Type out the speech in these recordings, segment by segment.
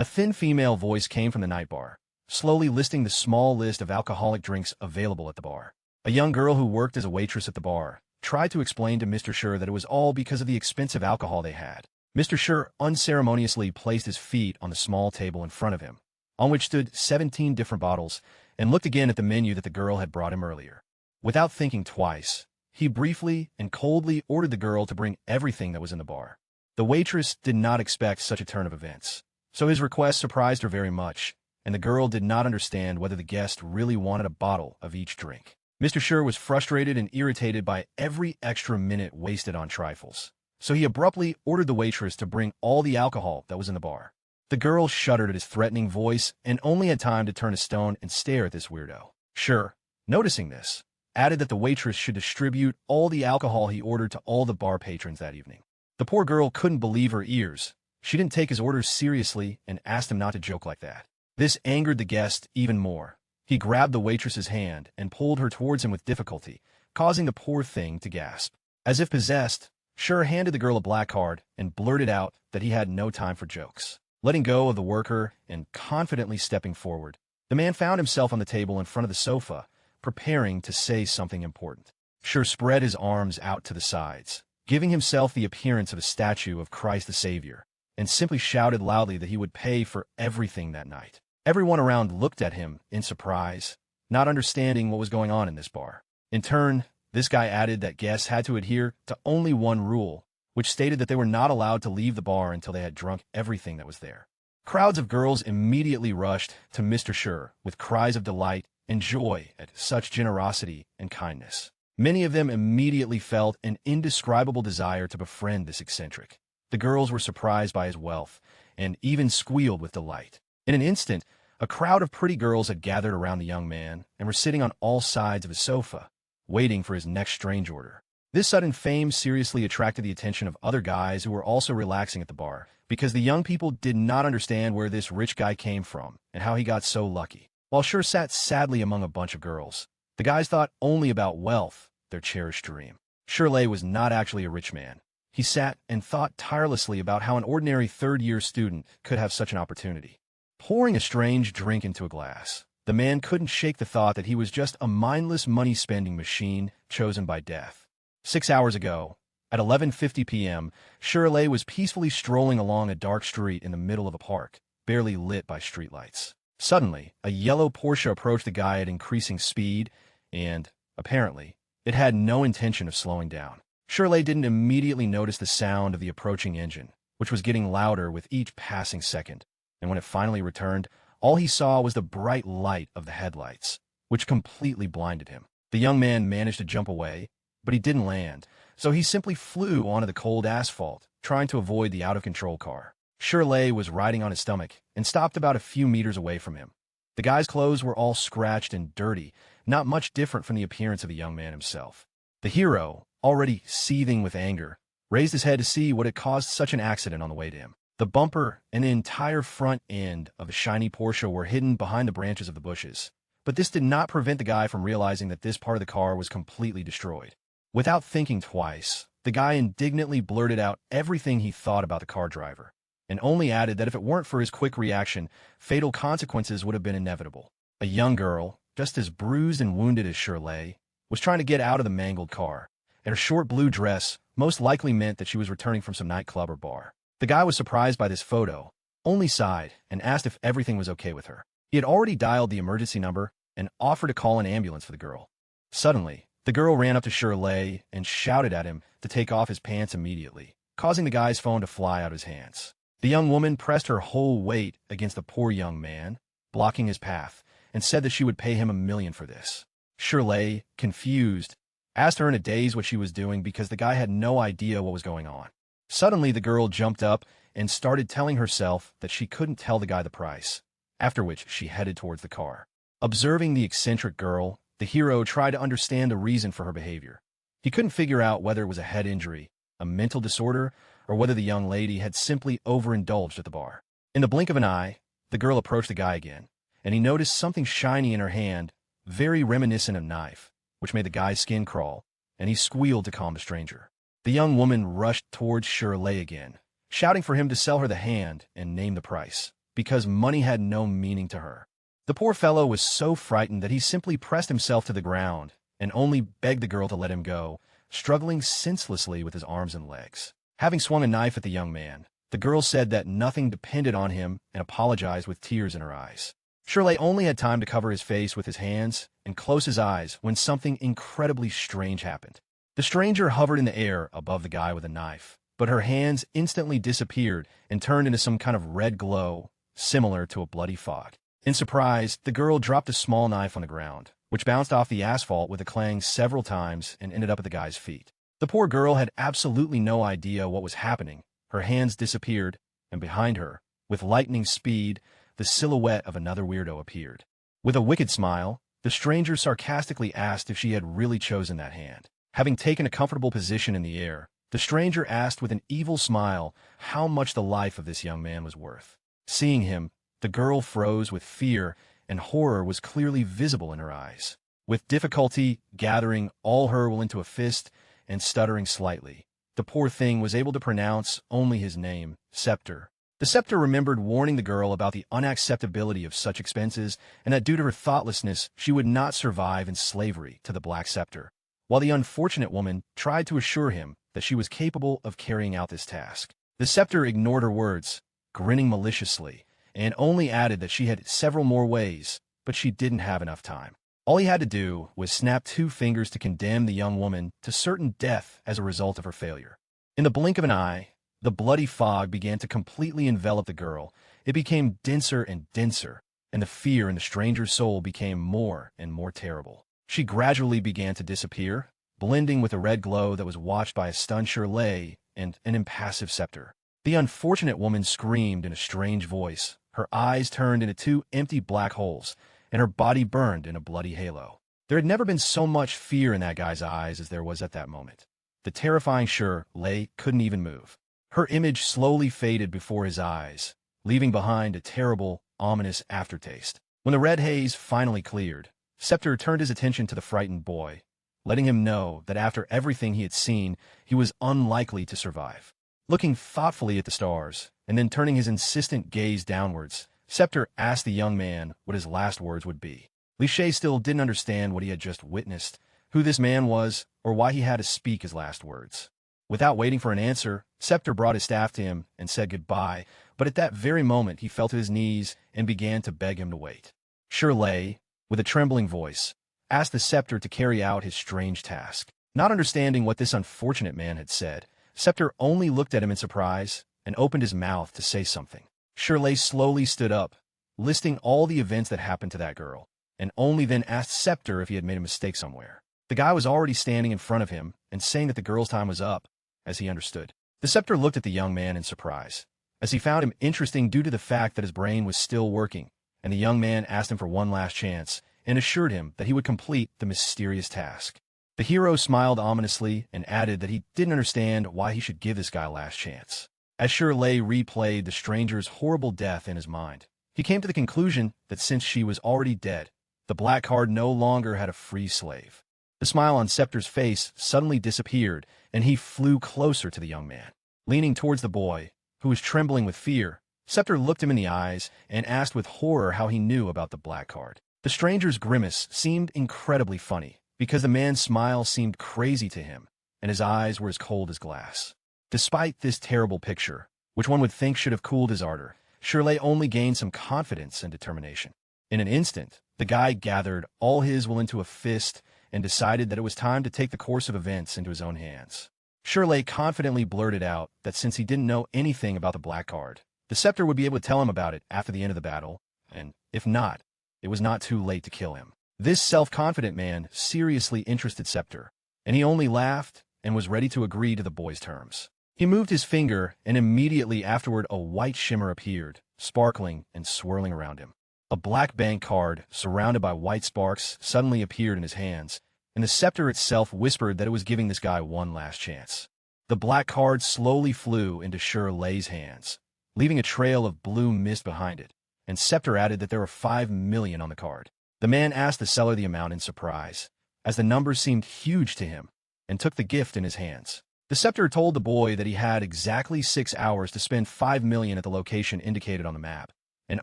A thin female voice came from the night bar, slowly listing the small list of alcoholic drinks available at the bar. A young girl who worked as a waitress at the bar tried to explain to Mr. Schur that it was all because of the expensive alcohol they had. Mr. Schur unceremoniously placed his feet on the small table in front of him, on which stood 17 different bottles, and looked again at the menu that the girl had brought him earlier. Without thinking twice, he briefly and coldly ordered the girl to bring everything that was in the bar. The waitress did not expect such a turn of events, so his request surprised her very much, and the girl did not understand whether the guest really wanted a bottle of each drink. Mr. Schur was frustrated and irritated by every extra minute wasted on trifles, so he abruptly ordered the waitress to bring all the alcohol that was in the bar. The girl shuddered at his threatening voice and only had time to turn to stone and stare at this weirdo. Schur, noticing this, added that the waitress should distribute all the alcohol he ordered to all the bar patrons that evening. The poor girl couldn't believe her ears. She didn't take his orders seriously and asked him not to joke like that. This angered the guest even more. He grabbed the waitress's hand and pulled her towards him with difficulty, causing the poor thing to gasp. As if possessed, Schur handed the girl a black card and blurted out that he had no time for jokes. Letting go of the worker and confidently stepping forward, the man found himself on the table in front of the sofa, preparing to say something important. Schur spread his arms out to the sides, giving himself the appearance of a statue of Christ the Savior, and simply shouted loudly that he would pay for everything that night. Everyone around looked at him in surprise, not understanding what was going on in this bar. In turn, this guy added that guests had to adhere to only one rule, which stated that they were not allowed to leave the bar until they had drunk everything that was there. Crowds of girls immediately rushed to Mr. Schur with cries of delight and joy at such generosity and kindness. Many of them immediately felt an indescribable desire to befriend this eccentric. The girls were surprised by his wealth and even squealed with delight. In an instant, a crowd of pretty girls had gathered around the young man and were sitting on all sides of his sofa, waiting for his next strange order. This sudden fame seriously attracted the attention of other guys who were also relaxing at the bar, because the young people did not understand where this rich guy came from and how he got so lucky. While Schur sat sadly among a bunch of girls, the guys thought only about wealth, their cherished dream. Schur was not actually a rich man. He sat and thought tirelessly about how an ordinary third-year student could have such an opportunity. Pouring a strange drink into a glass, the man couldn't shake the thought that he was just a mindless money-spending machine chosen by death. 6 hours ago, at 11:50 p.m., Schur was peacefully strolling along a dark street in the middle of a park, barely lit by streetlights. Suddenly, a yellow Porsche approached the guy at increasing speed, and, apparently, it had no intention of slowing down. Schur didn't immediately notice the sound of the approaching engine, which was getting louder with each passing second, and when it finally returned, all he saw was the bright light of the headlights, which completely blinded him. The young man managed to jump away, but he didn't land, so he simply flew onto the cold asphalt, trying to avoid the out-of-control car. Schur was riding on his stomach and stopped about a few meters away from him. The guy's clothes were all scratched and dirty, not much different from the appearance of the young man himself. The hero, already seething with anger, raised his head to see what had caused such an accident on the way to him. The bumper and the entire front end of the shiny Porsche were hidden behind the branches of the bushes, but this did not prevent the guy from realizing that this part of the car was completely destroyed. Without thinking twice, the guy indignantly blurted out everything he thought about the car driver, and only added that if it weren't for his quick reaction, fatal consequences would have been inevitable. A young girl, just as bruised and wounded as Schur, was trying to get out of the mangled car, and her short blue dress most likely meant that she was returning from some nightclub or bar. The guy was surprised by this photo, only sighed, and asked if everything was okay with her. He had already dialed the emergency number and offered to call an ambulance for the girl. Suddenly, the girl ran up to Schur and shouted at him to take off his pants immediately, causing the guy's phone to fly out of his hands. The young woman pressed her whole weight against the poor young man, blocking his path, and said that she would pay him $1 million for this. Schur, confused, asked her in a daze what she was doing because the guy had no idea what was going on. Suddenly, the girl jumped up and started telling herself that she couldn't tell the guy the price, after which she headed towards the car. Observing the eccentric girl, the hero tried to understand the reason for her behavior. He couldn't figure out whether it was a head injury, a mental disorder, or whether the young lady had simply overindulged at the bar. In the blink of an eye, the girl approached the guy again, and he noticed something shiny in her hand, very reminiscent of a knife, which made the guy's skin crawl, and he squealed to calm the stranger. The young woman rushed towards Schur again, shouting for him to sell her the hand and name the price, because money had no meaning to her. The poor fellow was so frightened that he simply pressed himself to the ground and only begged the girl to let him go, struggling senselessly with his arms and legs. Having swung a knife at the young man, the girl said that nothing depended on him and apologized with tears in her eyes. Shirley only had time to cover his face with his hands and close his eyes when something incredibly strange happened. The stranger hovered in the air above the guy with a knife, but her hands instantly disappeared and turned into some kind of red glow, similar to a bloody fog. In surprise, the girl dropped a small knife on the ground, which bounced off the asphalt with a clang several times and ended up at the guy's feet. The poor girl had absolutely no idea what was happening. Her hands disappeared, and behind her, with lightning speed, the silhouette of another weirdo appeared. With a wicked smile, the stranger sarcastically asked if she had really chosen that hand. Having taken a comfortable position in the air, the stranger asked with an evil smile how much the life of this young man was worth. Seeing him, the girl froze with fear, and horror was clearly visible in her eyes. With difficulty gathering all her will into a fist and stuttering slightly, the poor thing was able to pronounce only his name, Scepter. The Scepter remembered warning the girl about the unacceptability of such expenses and that due to her thoughtlessness she would not survive in slavery to the Black Scepter, while the unfortunate woman tried to assure him that she was capable of carrying out this task. The Scepter ignored her words, grinning maliciously, and only added that she had several more ways, but she didn't have enough time. All he had to do was snap 2 fingers to condemn the young woman to certain death as a result of her failure. In the blink of an eye, the bloody fog began to completely envelop the girl. It became denser and denser, and the fear in the stranger's soul became more and more terrible. She gradually began to disappear, blending with a red glow that was watched by a stunned Shirley and an impassive Scepter. The unfortunate woman screamed in a strange voice. Her eyes turned into 2 empty black holes, and her body burned in a bloody halo. There had never been so much fear in that guy's eyes as there was at that moment. The terrifying Shirley couldn't even move. Her image slowly faded before his eyes, leaving behind a terrible, ominous aftertaste. When the red haze finally cleared, Scepter turned his attention to the frightened boy, letting him know that after everything he had seen, he was unlikely to survive. Looking thoughtfully at the stars, and then turning his insistent gaze downwards, Scepter asked the young man what his last words would be. Liché still didn't understand what he had just witnessed, who this man was, or why he had to speak his last words. Without waiting for an answer, Scepter brought his staff to him and said goodbye, but at that very moment he fell to his knees and began to beg him to wait. Shirley, with a trembling voice, asked the Scepter to carry out his strange task. Not understanding what this unfortunate man had said, Scepter only looked at him in surprise and opened his mouth to say something. Shirley slowly stood up, listing all the events that happened to that girl, and only then asked Scepter if he had made a mistake somewhere. The guy was already standing in front of him and saying that the girl's time was up, as he understood. The Scepter looked at the young man in surprise, as he found him interesting due to the fact that his brain was still working, and the young man asked him for one last chance and assured him that he would complete the mysterious task. The hero smiled ominously and added that he didn't understand why he should give this guy a last chance. As Shirley replayed the stranger's horrible death in his mind, he came to the conclusion that since she was already dead, the black card no longer had a free slave. The smile on Scepter's face suddenly disappeared, and he flew closer to the young man. Leaning towards the boy, who was trembling with fear, Scepter looked him in the eyes and asked with horror how he knew about the black card. The stranger's grimace seemed incredibly funny, because the man's smile seemed crazy to him, and his eyes were as cold as glass. Despite this terrible picture, which one would think should have cooled his ardor, Shirley only gained some confidence and determination. In an instant, the guy gathered all his will into a fist and decided that it was time to take the course of events into his own hands. Shirley confidently blurted out that since he didn't know anything about the black card, the Scepter would be able to tell him about it after the end of the battle, and if not, it was not too late to kill him. This self-confident man seriously interested Scepter, and he only laughed and was ready to agree to the boy's terms. He moved his finger, and immediately afterward a white shimmer appeared, sparkling and swirling around him. A black bank card, surrounded by white sparks, suddenly appeared in his hands, and the Scepter itself whispered that it was giving this guy one last chance. The black card slowly flew into Shirley's hands, leaving a trail of blue mist behind it, and Scepter added that there were 5 million on the card. The man asked the seller the amount in surprise, as the number seemed huge to him, and took the gift in his hands. The Scepter told the boy that he had exactly 6 hours to spend 5 million at the location indicated on the map, and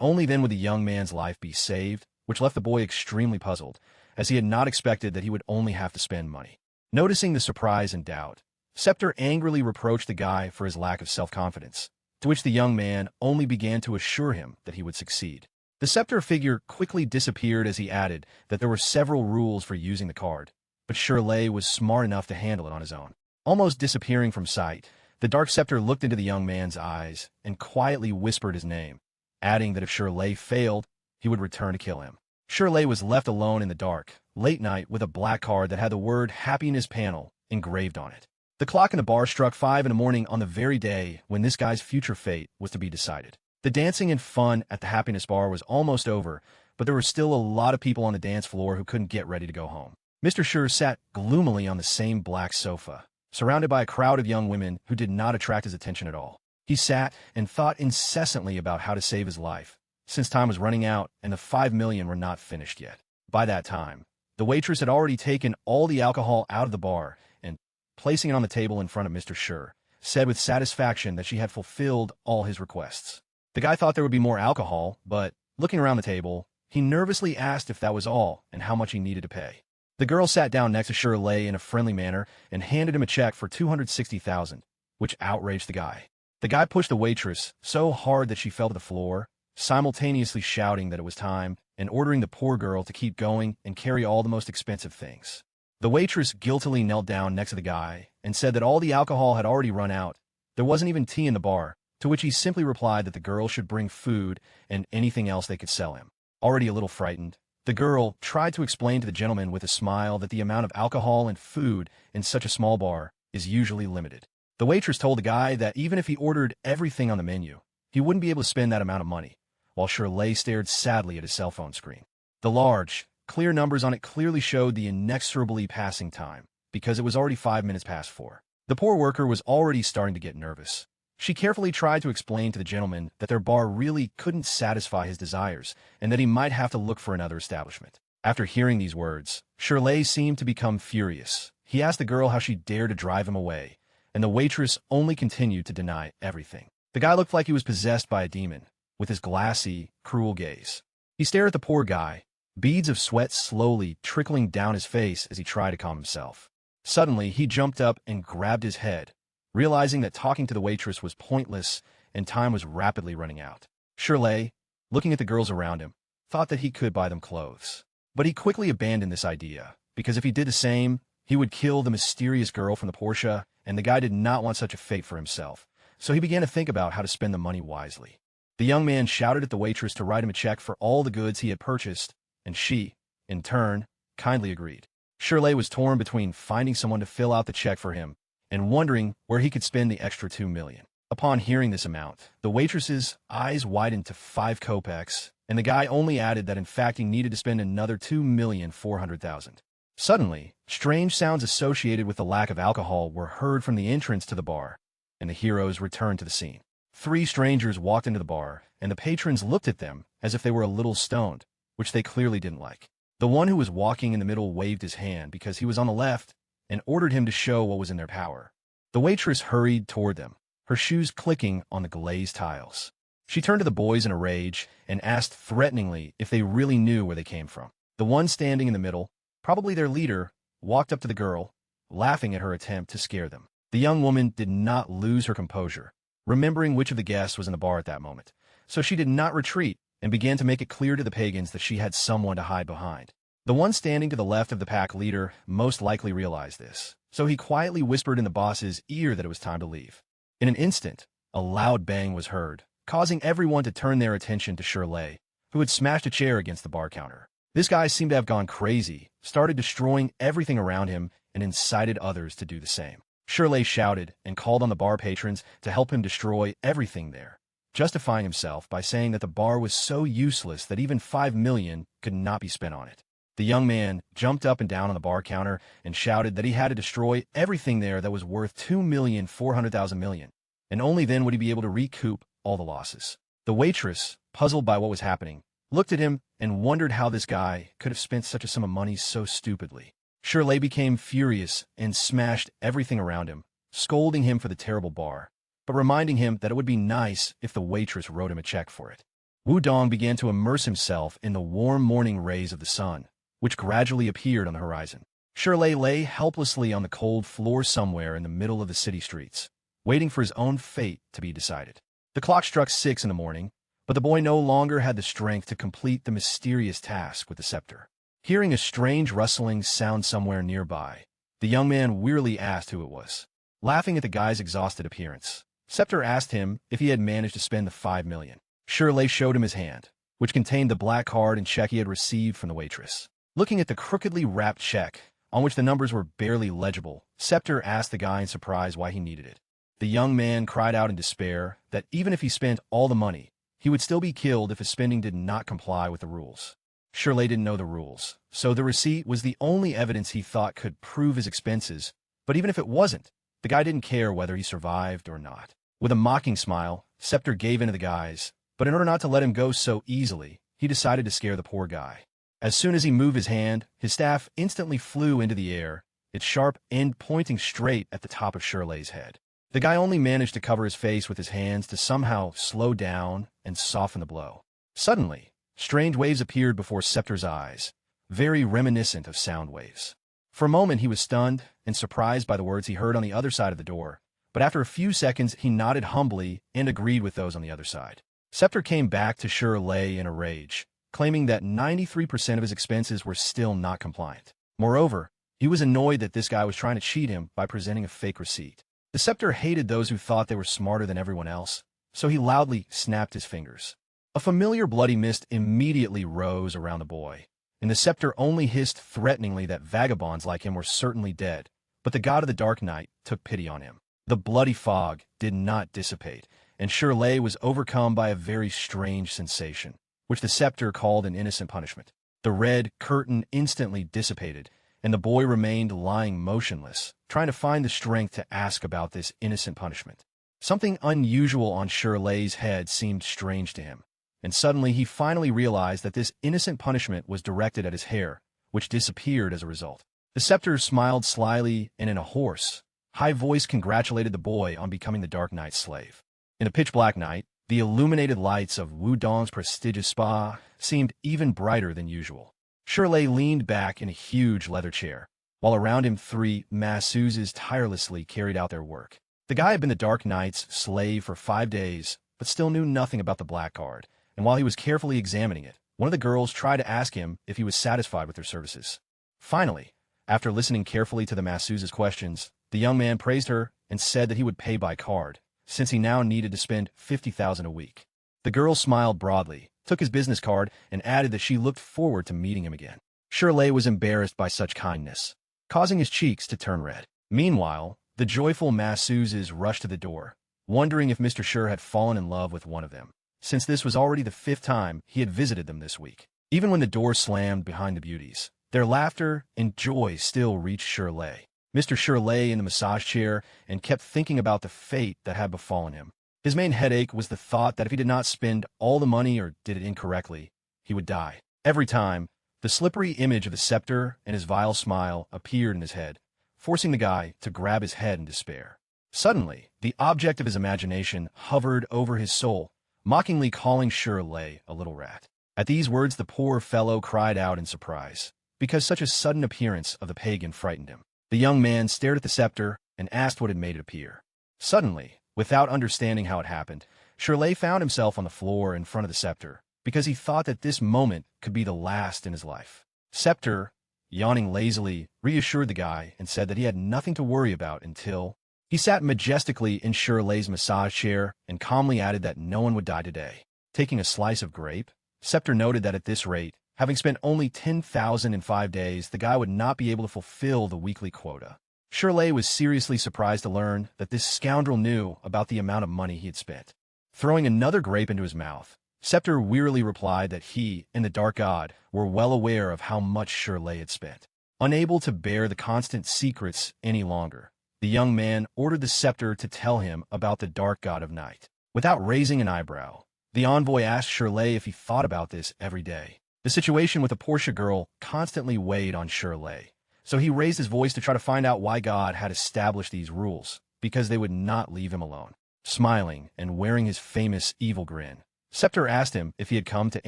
only then would the young man's life be saved, which left the boy extremely puzzled, as he had not expected that he would only have to spend money. Noticing the surprise and doubt, Scepter angrily reproached the guy for his lack of self-confidence, to which the young man only began to assure him that he would succeed. The Scepter figure quickly disappeared as he added that there were several rules for using the card, but Shirley was smart enough to handle it on his own. Almost disappearing from sight, the Dark Scepter looked into the young man's eyes and quietly whispered his name, adding that if Shirley failed, he would return to kill him. Shirley was left alone in the dark, late night, with a black card that had the word happiness panel engraved on it. The clock in the bar struck 5 in the morning on the very day when this guy's future fate was to be decided. The dancing and fun at the happiness bar was almost over, but there were still a lot of people on the dance floor who couldn't get ready to go home. Mr. Schur sat gloomily on the same black sofa, surrounded by a crowd of young women who did not attract his attention at all. He sat and thought incessantly about how to save his life, since time was running out and the 5 million were not finished yet. By that time, the waitress had already taken all the alcohol out of the bar and, placing it on the table in front of Mr. Schur, said with satisfaction that she had fulfilled all his requests. The guy thought there would be more alcohol, but, looking around the table, he nervously asked if that was all and how much he needed to pay. The girl sat down next to Shirley in a friendly manner and handed him a check for $260,000, which outraged the guy. The guy pushed the waitress so hard that she fell to the floor, simultaneously shouting that it was time and ordering the poor girl to keep going and carry all the most expensive things. The waitress guiltily knelt down next to the guy and said that all the alcohol had already run out. There wasn't even tea in the bar, to which he simply replied that the girl should bring food and anything else they could sell him. Already a little frightened, the girl tried to explain to the gentleman with a smile that the amount of alcohol and food in such a small bar is usually limited. The waitress told the guy that even if he ordered everything on the menu, he wouldn't be able to spend that amount of money, while Shirley stared sadly at his cell phone screen. The large, clear numbers on it clearly showed the inexorably passing time, because it was already 5 minutes past 4. The poor worker was already starting to get nervous. She carefully tried to explain to the gentleman that their bar really couldn't satisfy his desires and that he might have to look for another establishment. After hearing these words, Shirley seemed to become furious. He asked the girl how she dared to drive him away, and the waitress only continued to deny everything. The guy looked like he was possessed by a demon, with his glassy, cruel gaze. He stared at the poor guy, beads of sweat slowly trickling down his face as he tried to calm himself. Suddenly, he jumped up and grabbed his head, realizing that talking to the waitress was pointless and time was rapidly running out. Shirley, looking at the girls around him, thought that he could buy them clothes. But he quickly abandoned this idea, because if he did the same, he would kill the mysterious girl from the Porsche, and the guy did not want such a fate for himself. So he began to think about how to spend the money wisely. The young man shouted at the waitress to write him a check for all the goods he had purchased, and she, in turn, kindly agreed. Shirley was torn between finding someone to fill out the check for him and wondering where he could spend the extra 2 million. Upon hearing this amount, the waitress's eyes widened to 5 kopecks, and the guy only added that in fact he needed to spend another 2,400,000. Suddenly, strange sounds associated with the lack of alcohol were heard from the entrance to the bar, and the heroes returned to the scene. 3 strangers walked into the bar, and the patrons looked at them as if they were a little stoned, which they clearly didn't like. The one who was walking in the middle waved his hand because he was on the left and ordered him to show what was in their power. The waitress hurried toward them, her shoes clicking on the glazed tiles. She turned to the boys in a rage and asked threateningly if they really knew where they came from. The one standing in the middle, probably their leader, walked up to the girl, laughing at her attempt to scare them. The young woman did not lose her composure, remembering which of the guests was in the bar at that moment, so she did not retreat and began to make it clear to the pagans that she had someone to hide behind. The one standing to the left of the pack leader most likely realized this, so he quietly whispered in the boss's ear that it was time to leave. In an instant, a loud bang was heard, causing everyone to turn their attention to Shirley, who had smashed a chair against the bar counter. This guy seemed to have gone crazy, started destroying everything around him, and incited others to do the same. Shirley shouted and called on the bar patrons to help him destroy everything there, justifying himself by saying that the bar was so useless that even 5 million could not be spent on it. The young man jumped up and down on the bar counter and shouted that he had to destroy everything there that was worth 2,400,000 and only then would he be able to recoup all the losses. The waitress, puzzled by what was happening, looked at him and wondered how this guy could have spent such a sum of money so stupidly. Shirley became furious and smashed everything around him, scolding him for the terrible bar, but reminding him that it would be nice if the waitress wrote him a check for it. Wudong began to immerse himself in the warm morning rays of the sun, which gradually appeared on the horizon. Shirley lay helplessly on the cold floor somewhere in the middle of the city streets, waiting for his own fate to be decided. The clock struck 6 in the morning, but the boy no longer had the strength to complete the mysterious task with the scepter. Hearing a strange rustling sound somewhere nearby, the young man wearily asked who it was. Laughing at the guy's exhausted appearance, Scepter asked him if he had managed to spend the 5 million. Shirley showed him his hand, which contained the black card and check he had received from the waitress. Looking at the crookedly wrapped check, on which the numbers were barely legible, Scepter asked the guy in surprise why he needed it. The young man cried out in despair that even if he spent all the money, he would still be killed if his spending did not comply with the rules. Shirley didn't know the rules, so the receipt was the only evidence he thought could prove his expenses, but even if it wasn't, the guy didn't care whether he survived or not. With a mocking smile, Scepter gave in to the guys, but in order not to let him go so easily, he decided to scare the poor guy. As soon as he moved his hand, his staff instantly flew into the air, its sharp end pointing straight at the top of Shirley's head. The guy only managed to cover his face with his hands to somehow slow down and soften the blow. Suddenly, strange waves appeared before Scepter's eyes, very reminiscent of sound waves. For a moment he was stunned and surprised by the words he heard on the other side of the door, but after a few seconds he nodded humbly and agreed with those on the other side. Scepter came back to Shirley in a rage, claiming that 93% of his expenses were still not compliant. Moreover, he was annoyed that this guy was trying to cheat him by presenting a fake receipt. The Scepter hated those who thought they were smarter than everyone else, so he loudly snapped his fingers. A familiar bloody mist immediately rose around the boy, and the Scepter only hissed threateningly that vagabonds like him were certainly dead, but the god of the dark night took pity on him. The bloody fog did not dissipate, and Shirley was overcome by a very strange sensation, which the Scepter called an innocent punishment. The red curtain instantly dissipated, and the boy remained lying motionless, trying to find the strength to ask about this innocent punishment. Something unusual on Shirley's head seemed strange to him, and suddenly he finally realized that this innocent punishment was directed at his hair, which disappeared as a result. The Scepter smiled slyly and in a hoarse, high voice congratulated the boy on becoming the Dark Knight's slave. In the pitch-black night, the illuminated lights of Wudong's prestigious spa seemed even brighter than usual. Shirley leaned back in a huge leather chair, while around him 3 masseuses tirelessly carried out their work. The guy had been the Dark Knight's slave for 5 days, but still knew nothing about the black card, and while he was carefully examining it, one of the girls tried to ask him if he was satisfied with their services. Finally, after listening carefully to the masseuse's questions, the young man praised her and said that he would pay by card, since he now needed to spend 50,000 a week. The girl smiled broadly, took his business card, and added that she looked forward to meeting him again. Shirley was embarrassed by such kindness, causing his cheeks to turn red. Meanwhile, the joyful masseuses rushed to the door, wondering if Mr. Shur had fallen in love with one of them, since this was already the 5th time he had visited them this week. Even when the door slammed behind the beauties, their laughter and joy still reached Shirley. Mr. Shur lay in the massage chair and kept thinking about the fate that had befallen him. His main headache was the thought that if he did not spend all the money or did it incorrectly, he would die. Every time, the slippery image of the Scepter and his vile smile appeared in his head, forcing the guy to grab his head in despair. Suddenly, the object of his imagination hovered over his soul, mockingly calling Shirley a little rat. At these words the poor fellow cried out in surprise, because such a sudden appearance of the pagan frightened him. The young man stared at the Scepter and asked what had made it appear. Suddenly, without understanding how it happened, Shirley found himself on the floor in front of the Scepter, because he thought that this moment could be the last in his life. Scepter, yawning lazily, reassured the guy and said that he had nothing to worry about until... He sat majestically in Shirley's massage chair and calmly added that no one would die today. Taking a slice of grape, Scepter noted that at this rate, having spent only 10,000 in 5 days, the guy would not be able to fulfill the weekly quota. Shirley was seriously surprised to learn that this scoundrel knew about the amount of money he had spent. Throwing another grape into his mouth, Scepter wearily replied that he and the Dark God were well aware of how much Shirley had spent. Unable to bear the constant secrets any longer, the young man ordered the Scepter to tell him about the Dark God of Night. Without raising an eyebrow, the envoy asked Shirley if he thought about this every day. The situation with the Portia girl constantly weighed on Shirley, so he raised his voice to try to find out why God had established these rules, because they would not leave him alone. Smiling and wearing his famous evil grin, Scepter asked him if he had come to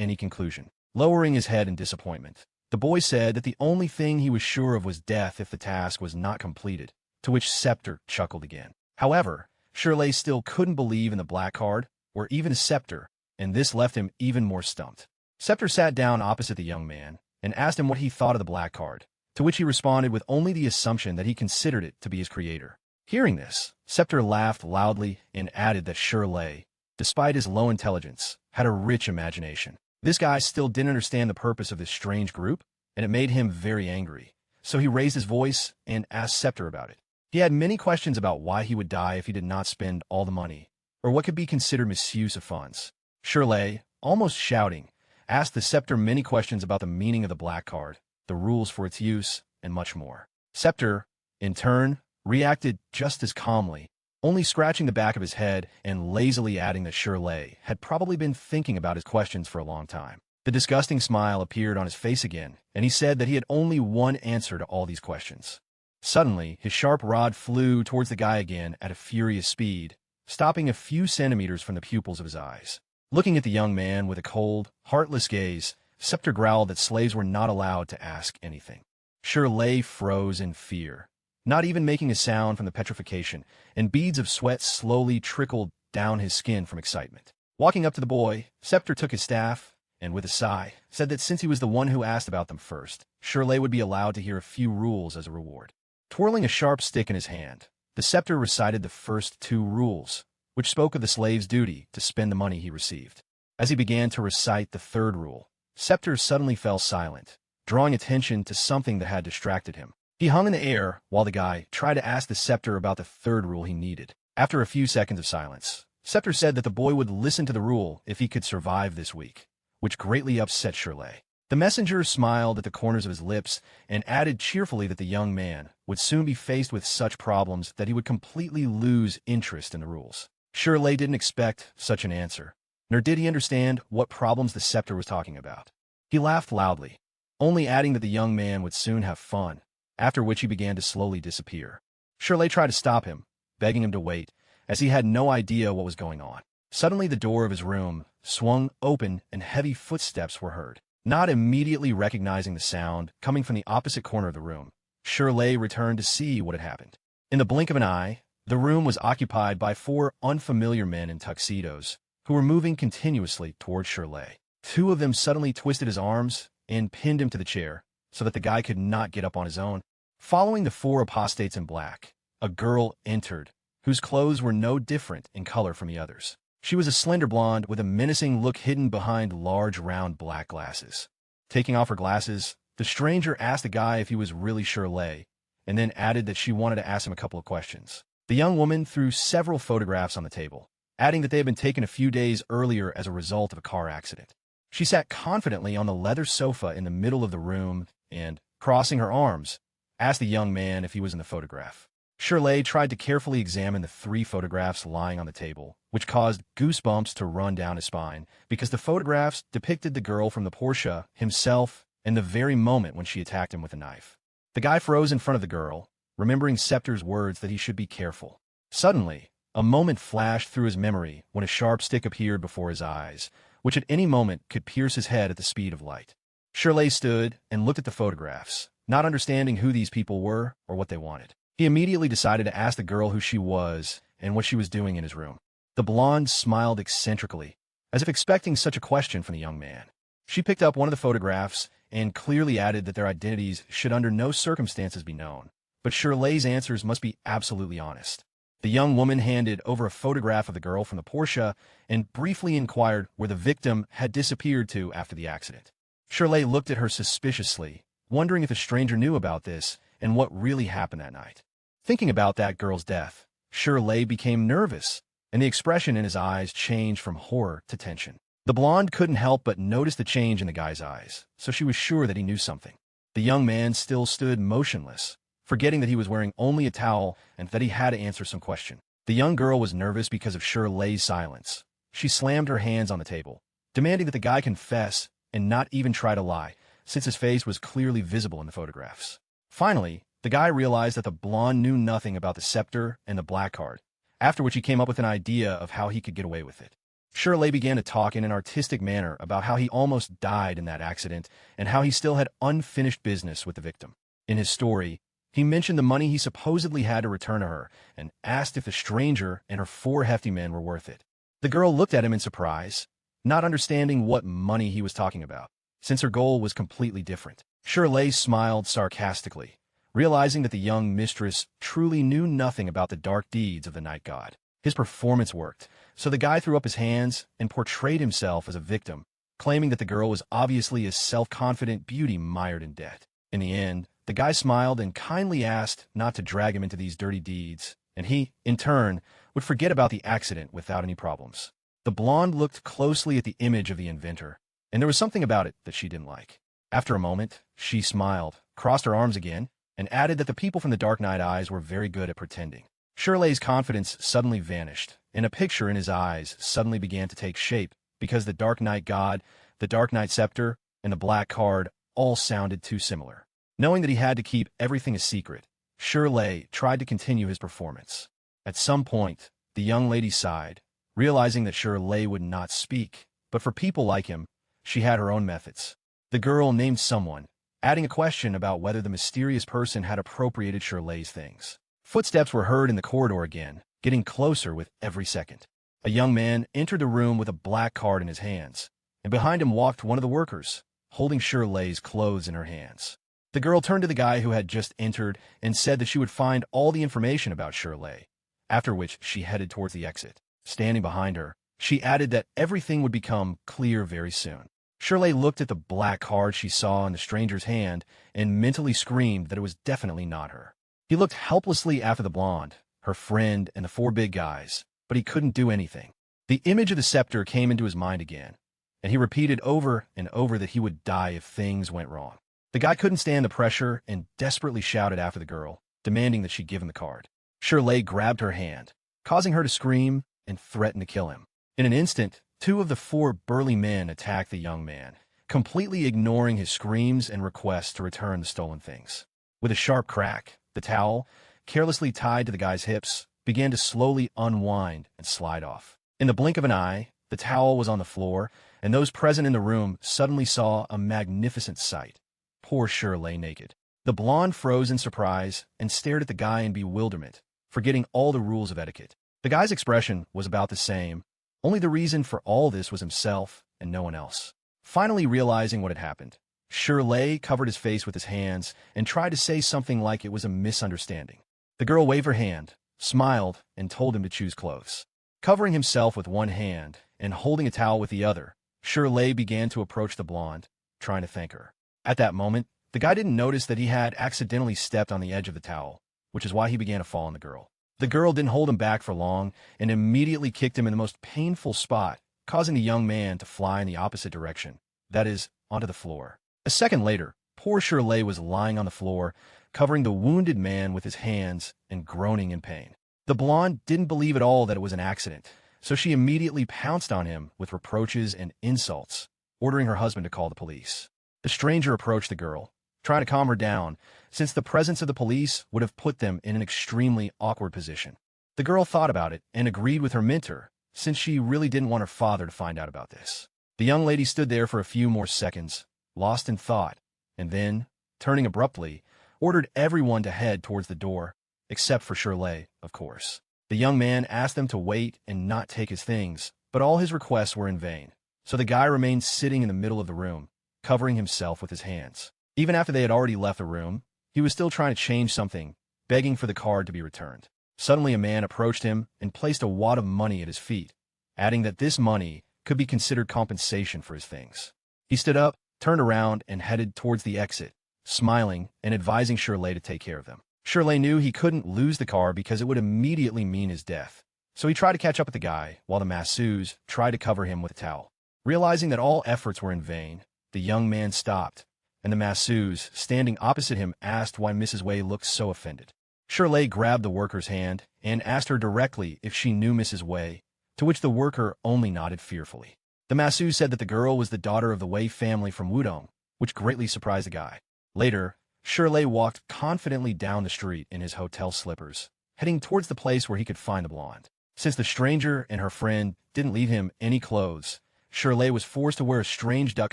any conclusion, lowering his head in disappointment. The boy said that the only thing he was sure of was death if the task was not completed, to which Scepter chuckled again. However, Shirley still couldn't believe in the black card, or even Scepter, and this left him even more stumped. Scepter sat down opposite the young man and asked him what he thought of the black card, to which he responded with only the assumption that he considered it to be his creator. Hearing this, Scepter laughed loudly and added that Shirley, despite his low intelligence, had a rich imagination. This guy still didn't understand the purpose of this strange group, and it made him very angry. So he raised his voice and asked Scepter about it. He had many questions about why he would die if he did not spend all the money, or what could be considered misuse of funds. Shirley, almost shouting, asked the Scepter many questions about the meaning of the black card, the rules for its use, and much more. Scepter, in turn, reacted just as calmly, only scratching the back of his head and lazily adding that Shirley had probably been thinking about his questions for a long time. The disgusting smile appeared on his face again, and he said that he had only one answer to all these questions. Suddenly, his sharp rod flew towards the guy again at a furious speed, stopping a few centimeters from the pupils of his eyes. Looking at the young man with a cold, heartless gaze, Scepter growled that slaves were not allowed to ask anything. Shirley froze in fear, not even making a sound from the petrification, and beads of sweat slowly trickled down his skin from excitement. Walking up to the boy, Scepter took his staff, and with a sigh, said that since he was the one who asked about them first, Shirley would be allowed to hear a few rules as a reward. Twirling a sharp stick in his hand, the Scepter recited the first 2 rules, which spoke of the slave's duty to spend the money he received. As he began to recite the 3rd rule, Scepter suddenly fell silent, drawing attention to something that had distracted him. He hung in the air while the guy tried to ask the Scepter about the 3rd rule he needed. After a few seconds of silence, Scepter said that the boy would listen to the rule if he could survive this week, which greatly upset Shirley. The messenger smiled at the corners of his lips and added cheerfully that the young man would soon be faced with such problems that he would completely lose interest in the rules. Shirley didn't expect such an answer, nor did he understand what problems the Scepter was talking about. He laughed loudly, only adding that the young man would soon have fun, after which he began to slowly disappear. Shirley tried to stop him, begging him to wait, as he had no idea what was going on. Suddenly the door of his room swung open and heavy footsteps were heard. Not immediately recognizing the sound coming from the opposite corner of the room, Shirley returned to see what had happened. In the blink of an eye, the room was occupied by 4 unfamiliar men in tuxedos, who were moving continuously towards Shirley. 2 of them suddenly twisted his arms and pinned him to the chair, so that the guy could not get up on his own. Following the 4 apostates in black, a girl entered, whose clothes were no different in color from the others. She was a slender blonde with a menacing look hidden behind large round black glasses. Taking off her glasses, the stranger asked the guy if he was really Shirley, and then added that she wanted to ask him a couple of questions. The young woman threw several photographs on the table, adding that they had been taken a few days earlier as a result of a car accident. She sat confidently on the leather sofa in the middle of the room and, crossing her arms, asked the young man if he was in the photograph. Shirley tried to carefully examine the 3 photographs lying on the table, which caused goosebumps to run down his spine, because the photographs depicted the girl from the Porsche, himself, and the very moment when she attacked him with a knife. The guy froze in front of the girl, remembering Scepter's words that he should be careful. Suddenly, a moment flashed through his memory when a sharp stick appeared before his eyes, which at any moment could pierce his head at the speed of light. Shirley stood and looked at the photographs, not understanding who these people were or what they wanted. He immediately decided to ask the girl who she was and what she was doing in his room. The blonde smiled eccentrically, as if expecting such a question from the young man. She picked up one of the photographs and clearly added that their identities should under no circumstances be known, but Shirley's answers must be absolutely honest. The young woman handed over a photograph of the girl from the Porsche and briefly inquired where the victim had disappeared to after the accident. Shirley looked at her suspiciously, wondering if the stranger knew about this and what really happened that night. Thinking about that girl's death, Shirley became nervous, and the expression in his eyes changed from horror to tension. The blonde couldn't help but notice the change in the guy's eyes, so she was sure that he knew something. The young man still stood motionless, forgetting that he was wearing only a towel and that he had to answer some question. The young girl was nervous because of Shirley's silence. She slammed her hands on the table, demanding that the guy confess and not even try to lie, since his face was clearly visible in the photographs. Finally, the guy realized that the blonde knew nothing about the scepter and the black card, after which he came up with an idea of how he could get away with it. Shirley began to talk in an artistic manner about how he almost died in that accident and how he still had unfinished business with the victim. In his story, he mentioned the money he supposedly had to return to her and asked if the stranger and her 4 hefty men were worth it. The girl looked at him in surprise, not understanding what money he was talking about, since her goal was completely different. Shirley smiled sarcastically, realizing that the young mistress truly knew nothing about the dark deeds of the night god. His performance worked, so the guy threw up his hands and portrayed himself as a victim, claiming that the girl was obviously a self-confident beauty mired in debt. In the end, the guy smiled and kindly asked not to drag him into these dirty deeds, and he, in turn, would forget about the accident without any problems. The blonde looked closely at the image of the inventor, and there was something about it that she didn't like. After a moment, she smiled, crossed her arms again, and added that the people from the Dark Knight Eyes were very good at pretending. Shirley's confidence suddenly vanished, and a picture in his eyes suddenly began to take shape because the Dark Knight God, the Dark Knight Scepter, and the Black Card all sounded too similar. Knowing that he had to keep everything a secret, Shirley tried to continue his performance. At some point, the young lady sighed, realizing that Shirley would not speak, but for people like him, she had her own methods. The girl named someone, adding a question about whether the mysterious person had appropriated Shirley's things. Footsteps were heard in the corridor again, getting closer with every second. A young man entered the room with a black card in his hands, and behind him walked one of the workers, holding Shirley's clothes in her hands. The girl turned to the guy who had just entered and said that she would find all the information about Shirley, after which she headed towards the exit. Standing behind her, she added that everything would become clear very soon. Shirley looked at the black card she saw in the stranger's hand and mentally screamed that it was definitely not her. He looked helplessly after the blonde, her friend, and the 4 big guys, but he couldn't do anything. The image of the scepter came into his mind again, and he repeated over and over that he would die if things went wrong. The guy couldn't stand the pressure and desperately shouted after the girl, demanding that she give him the card. Shirley grabbed her hand, causing her to scream and threaten to kill him. In an instant, 2 of the 4 burly men attacked the young man, completely ignoring his screams and requests to return the stolen things. With a sharp crack, the towel, carelessly tied to the guy's hips, began to slowly unwind and slide off. In the blink of an eye, the towel was on the floor, and those present in the room suddenly saw a magnificent sight. Poor Shirley naked. The blonde froze in surprise and stared at the guy in bewilderment, forgetting all the rules of etiquette. The guy's expression was about the same, only the reason for all this was himself and no one else. Finally realizing what had happened, Shirley covered his face with his hands and tried to say something like it was a misunderstanding. The girl waved her hand, smiled, and told him to choose clothes. Covering himself with one hand and holding a towel with the other, Shirley began to approach the blonde, trying to thank her. At that moment, the guy didn't notice that he had accidentally stepped on the edge of the towel, which is why he began to fall on the girl. The girl didn't hold him back for long and immediately kicked him in the most painful spot, causing the young man to fly in the opposite direction, that is, onto the floor. A second later, poor Shirley was lying on the floor, covering the wounded man with his hands and groaning in pain. The blonde didn't believe at all that it was an accident, so she immediately pounced on him with reproaches and insults, ordering her husband to call the police. The stranger approached the girl, trying to calm her down, since the presence of the police would have put them in an extremely awkward position. The girl thought about it and agreed with her mentor, since she really didn't want her father to find out about this. The young lady stood there for a few more seconds, lost in thought, and then, turning abruptly, ordered everyone to head towards the door, except for Shirley, of course. The young man asked them to wait and not take his things, but all his requests were in vain, so the guy remained sitting in the middle of the room, covering himself with his hands. Even after they had already left the room, he was still trying to change something, begging for the card to be returned. Suddenly a man approached him and placed a wad of money at his feet, adding that this money could be considered compensation for his things. He stood up, turned around, and headed towards the exit, smiling and advising Shirley to take care of them. Shirley knew he couldn't lose the car because it would immediately mean his death, so he tried to catch up with the guy while the masseuse tried to cover him with a towel. Realizing that all efforts were in vain, the young man stopped, and the masseuse, standing opposite him, asked why Mrs. Wei looked so offended. Shirley grabbed the worker's hand and asked her directly if she knew Mrs. Wei, to which the worker only nodded fearfully. The masseuse said that the girl was the daughter of the Wei family from Wudong, which greatly surprised the guy. Later, Shirley walked confidently down the street in his hotel slippers, heading towards the place where he could find the blonde. Since the stranger and her friend didn't leave him any clothes, Shirley was forced to wear a strange duck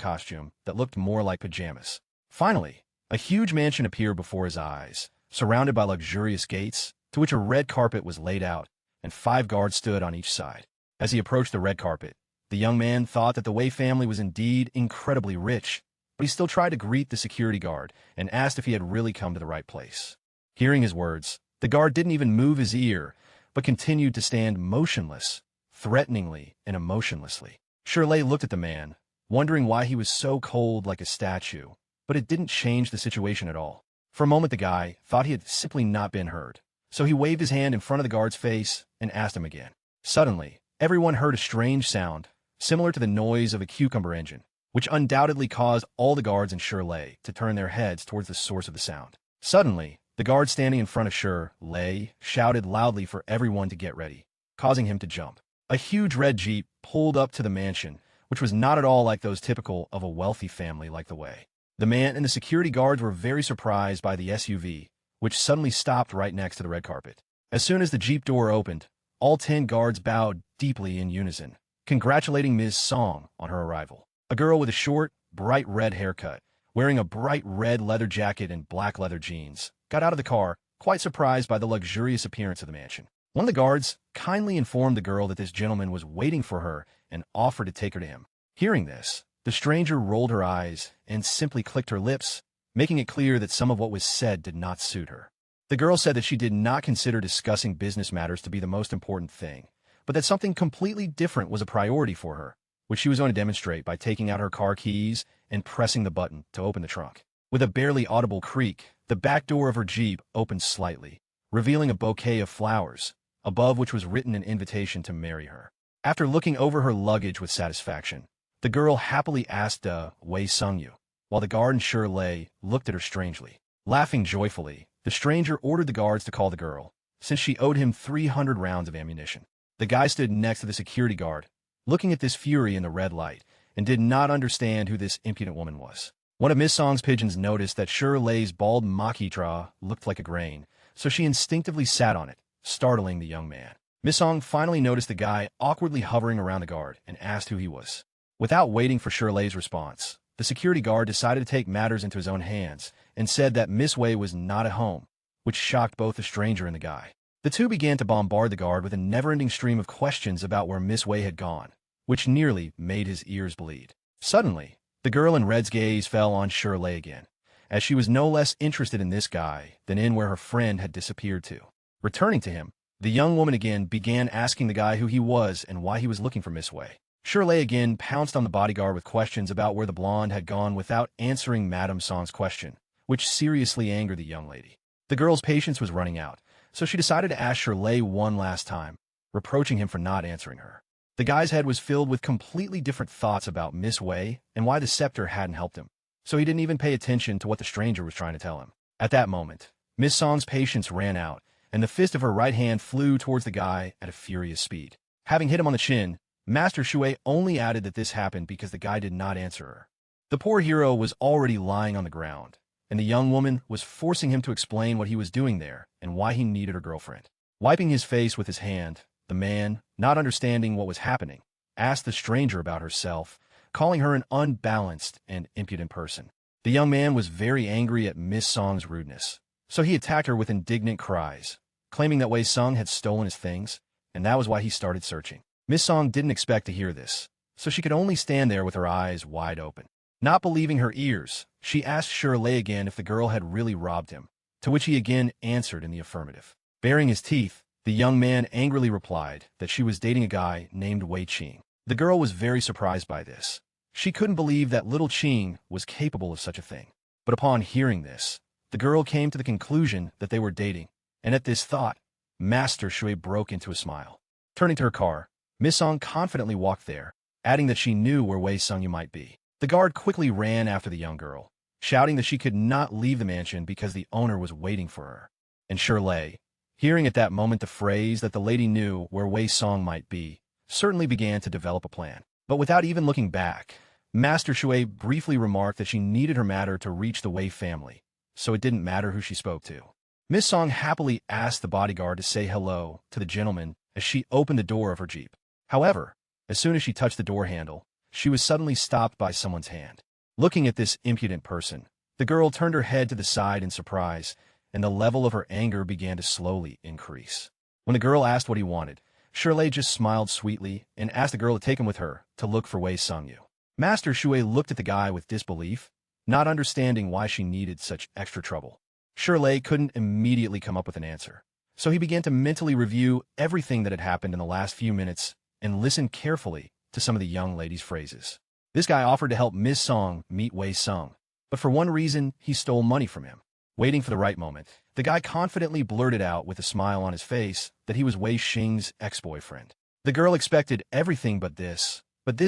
costume that looked more like pajamas. Finally, a huge mansion appeared before his eyes, surrounded by luxurious gates, to which a red carpet was laid out, and 5 guards stood on each side. As he approached the red carpet, the young man thought that the Wei family was indeed incredibly rich, but he still tried to greet the security guard and asked if he had really come to the right place. Hearing his words, the guard didn't even move his ear, but continued to stand motionless, threateningly and emotionlessly. Shirley looked at the man, wondering why he was so cold like a statue, but it didn't change the situation at all. For a moment the guy thought he had simply not been heard, so he waved his hand in front of the guard's face and asked him again. Suddenly, everyone heard a strange sound, similar to the noise of a cucumber engine, which undoubtedly caused all the guards in Shirley to turn their heads towards the source of the sound. Suddenly, the guard standing in front of Shirley shouted loudly for everyone to get ready, causing him to jump. A huge red Jeep pulled up to the mansion, which was not at all like those typical of a wealthy family like the Wei. The man and the security guards were very surprised by the SUV, which suddenly stopped right next to the red carpet. As soon as the Jeep door opened, all 10 guards bowed deeply in unison, congratulating Ms. Song on her arrival. A girl with a short, bright red haircut, wearing a bright red leather jacket and black leather jeans, got out of the car, quite surprised by the luxurious appearance of the mansion. One of the guards kindly informed the girl that this gentleman was waiting for her and offered to take her to him. Hearing this, the stranger rolled her eyes and simply clicked her lips, making it clear that some of what was said did not suit her. The girl said that she did not consider discussing business matters to be the most important thing, but that something completely different was a priority for her, which she was going to demonstrate by taking out her car keys and pressing the button to open the trunk. With a barely audible creak, the back door of her Jeep opened slightly, revealing a bouquet of flowers, above which was written an invitation to marry her. After looking over her luggage with satisfaction, the girl happily asked Wei Sungyu, while the guard and Shirley looked at her strangely. Laughing joyfully, the stranger ordered the guards to call the girl, since she owed him 300 rounds of ammunition. The guy stood next to the security guard, looking at this fury in the red light, and did not understand who this impudent woman was. One of Miss Song's pigeons noticed that Shirley's bald makitra looked like a grain, so she instinctively sat on it, startling the young man. Miss Song finally noticed the guy awkwardly hovering around the guard and asked who he was. Without waiting for Shirley's response, the security guard decided to take matters into his own hands and said that Miss Wei was not at home, which shocked both the stranger and the guy. The two began to bombard the guard with a never-ending stream of questions about where Miss Wei had gone, which nearly made his ears bleed. Suddenly, the girl in red's gaze fell on Shirley again, as she was no less interested in this guy than in where her friend had disappeared to. Returning to him, the young woman again began asking the guy who he was and why he was looking for Miss Wei. Shirley again pounced on the bodyguard with questions about where the blonde had gone without answering Madame Song's question, which seriously angered the young lady. The girl's patience was running out, so she decided to ask Shirley one last time, reproaching him for not answering her. The guy's head was filled with completely different thoughts about Miss Wei and why the scepter hadn't helped him, so he didn't even pay attention to what the stranger was trying to tell him. At that moment, Miss Song's patience ran out, and the fist of her right hand flew towards the guy at a furious speed. Having hit him on the chin, Master Shui only added that this happened because the guy did not answer her. The poor hero was already lying on the ground, and the young woman was forcing him to explain what he was doing there and why he needed her girlfriend. Wiping his face with his hand, the man, not understanding what was happening, asked the stranger about herself, calling her an unbalanced and impudent person. The young man was very angry at Miss Song's rudeness, so he attacked her with indignant cries, claiming that Wei Sung had stolen his things, and that was why he started searching. Miss Song didn't expect to hear this, so she could only stand there with her eyes wide open. Not believing her ears, she asked Shirley again if the girl had really robbed him, to which he again answered in the affirmative. Baring his teeth, the young man angrily replied that she was dating a guy named Wei Qing. The girl was very surprised by this. She couldn't believe that little Qing was capable of such a thing. But upon hearing this, the girl came to the conclusion that they were dating, and at this thought, Master Shui broke into a smile. Turning to her car, Miss Song confidently walked there, adding that she knew where Wei Sungyu might be. The guard quickly ran after the young girl, shouting that she could not leave the mansion because the owner was waiting for her. And Shirley, hearing at that moment the phrase that the lady knew where Wei Song might be, certainly began to develop a plan. But without even looking back, Master Shui briefly remarked that she needed her matter to reach the Wei family, so it didn't matter who she spoke to. Miss Song happily asked the bodyguard to say hello to the gentleman as she opened the door of her Jeep. However, as soon as she touched the door handle, she was suddenly stopped by someone's hand. Looking at this impudent person, the girl turned her head to the side in surprise, and the level of her anger began to slowly increase. When the girl asked what he wanted, Shirley just smiled sweetly and asked the girl to take him with her to look for Wei Sung-yu. Master Shui looked at the guy with disbelief, not understanding why she needed such extra trouble. Shirley couldn't immediately come up with an answer, so he began to mentally review everything that had happened in the last few minutes and listen carefully to some of the young lady's phrases. This guy offered to help Miss Song meet Wei Sung, but for one reason, he stole money from him. Waiting for the right moment, the guy confidently blurted out with a smile on his face that he was Wei Xing's ex-boyfriend. The girl expected everything but this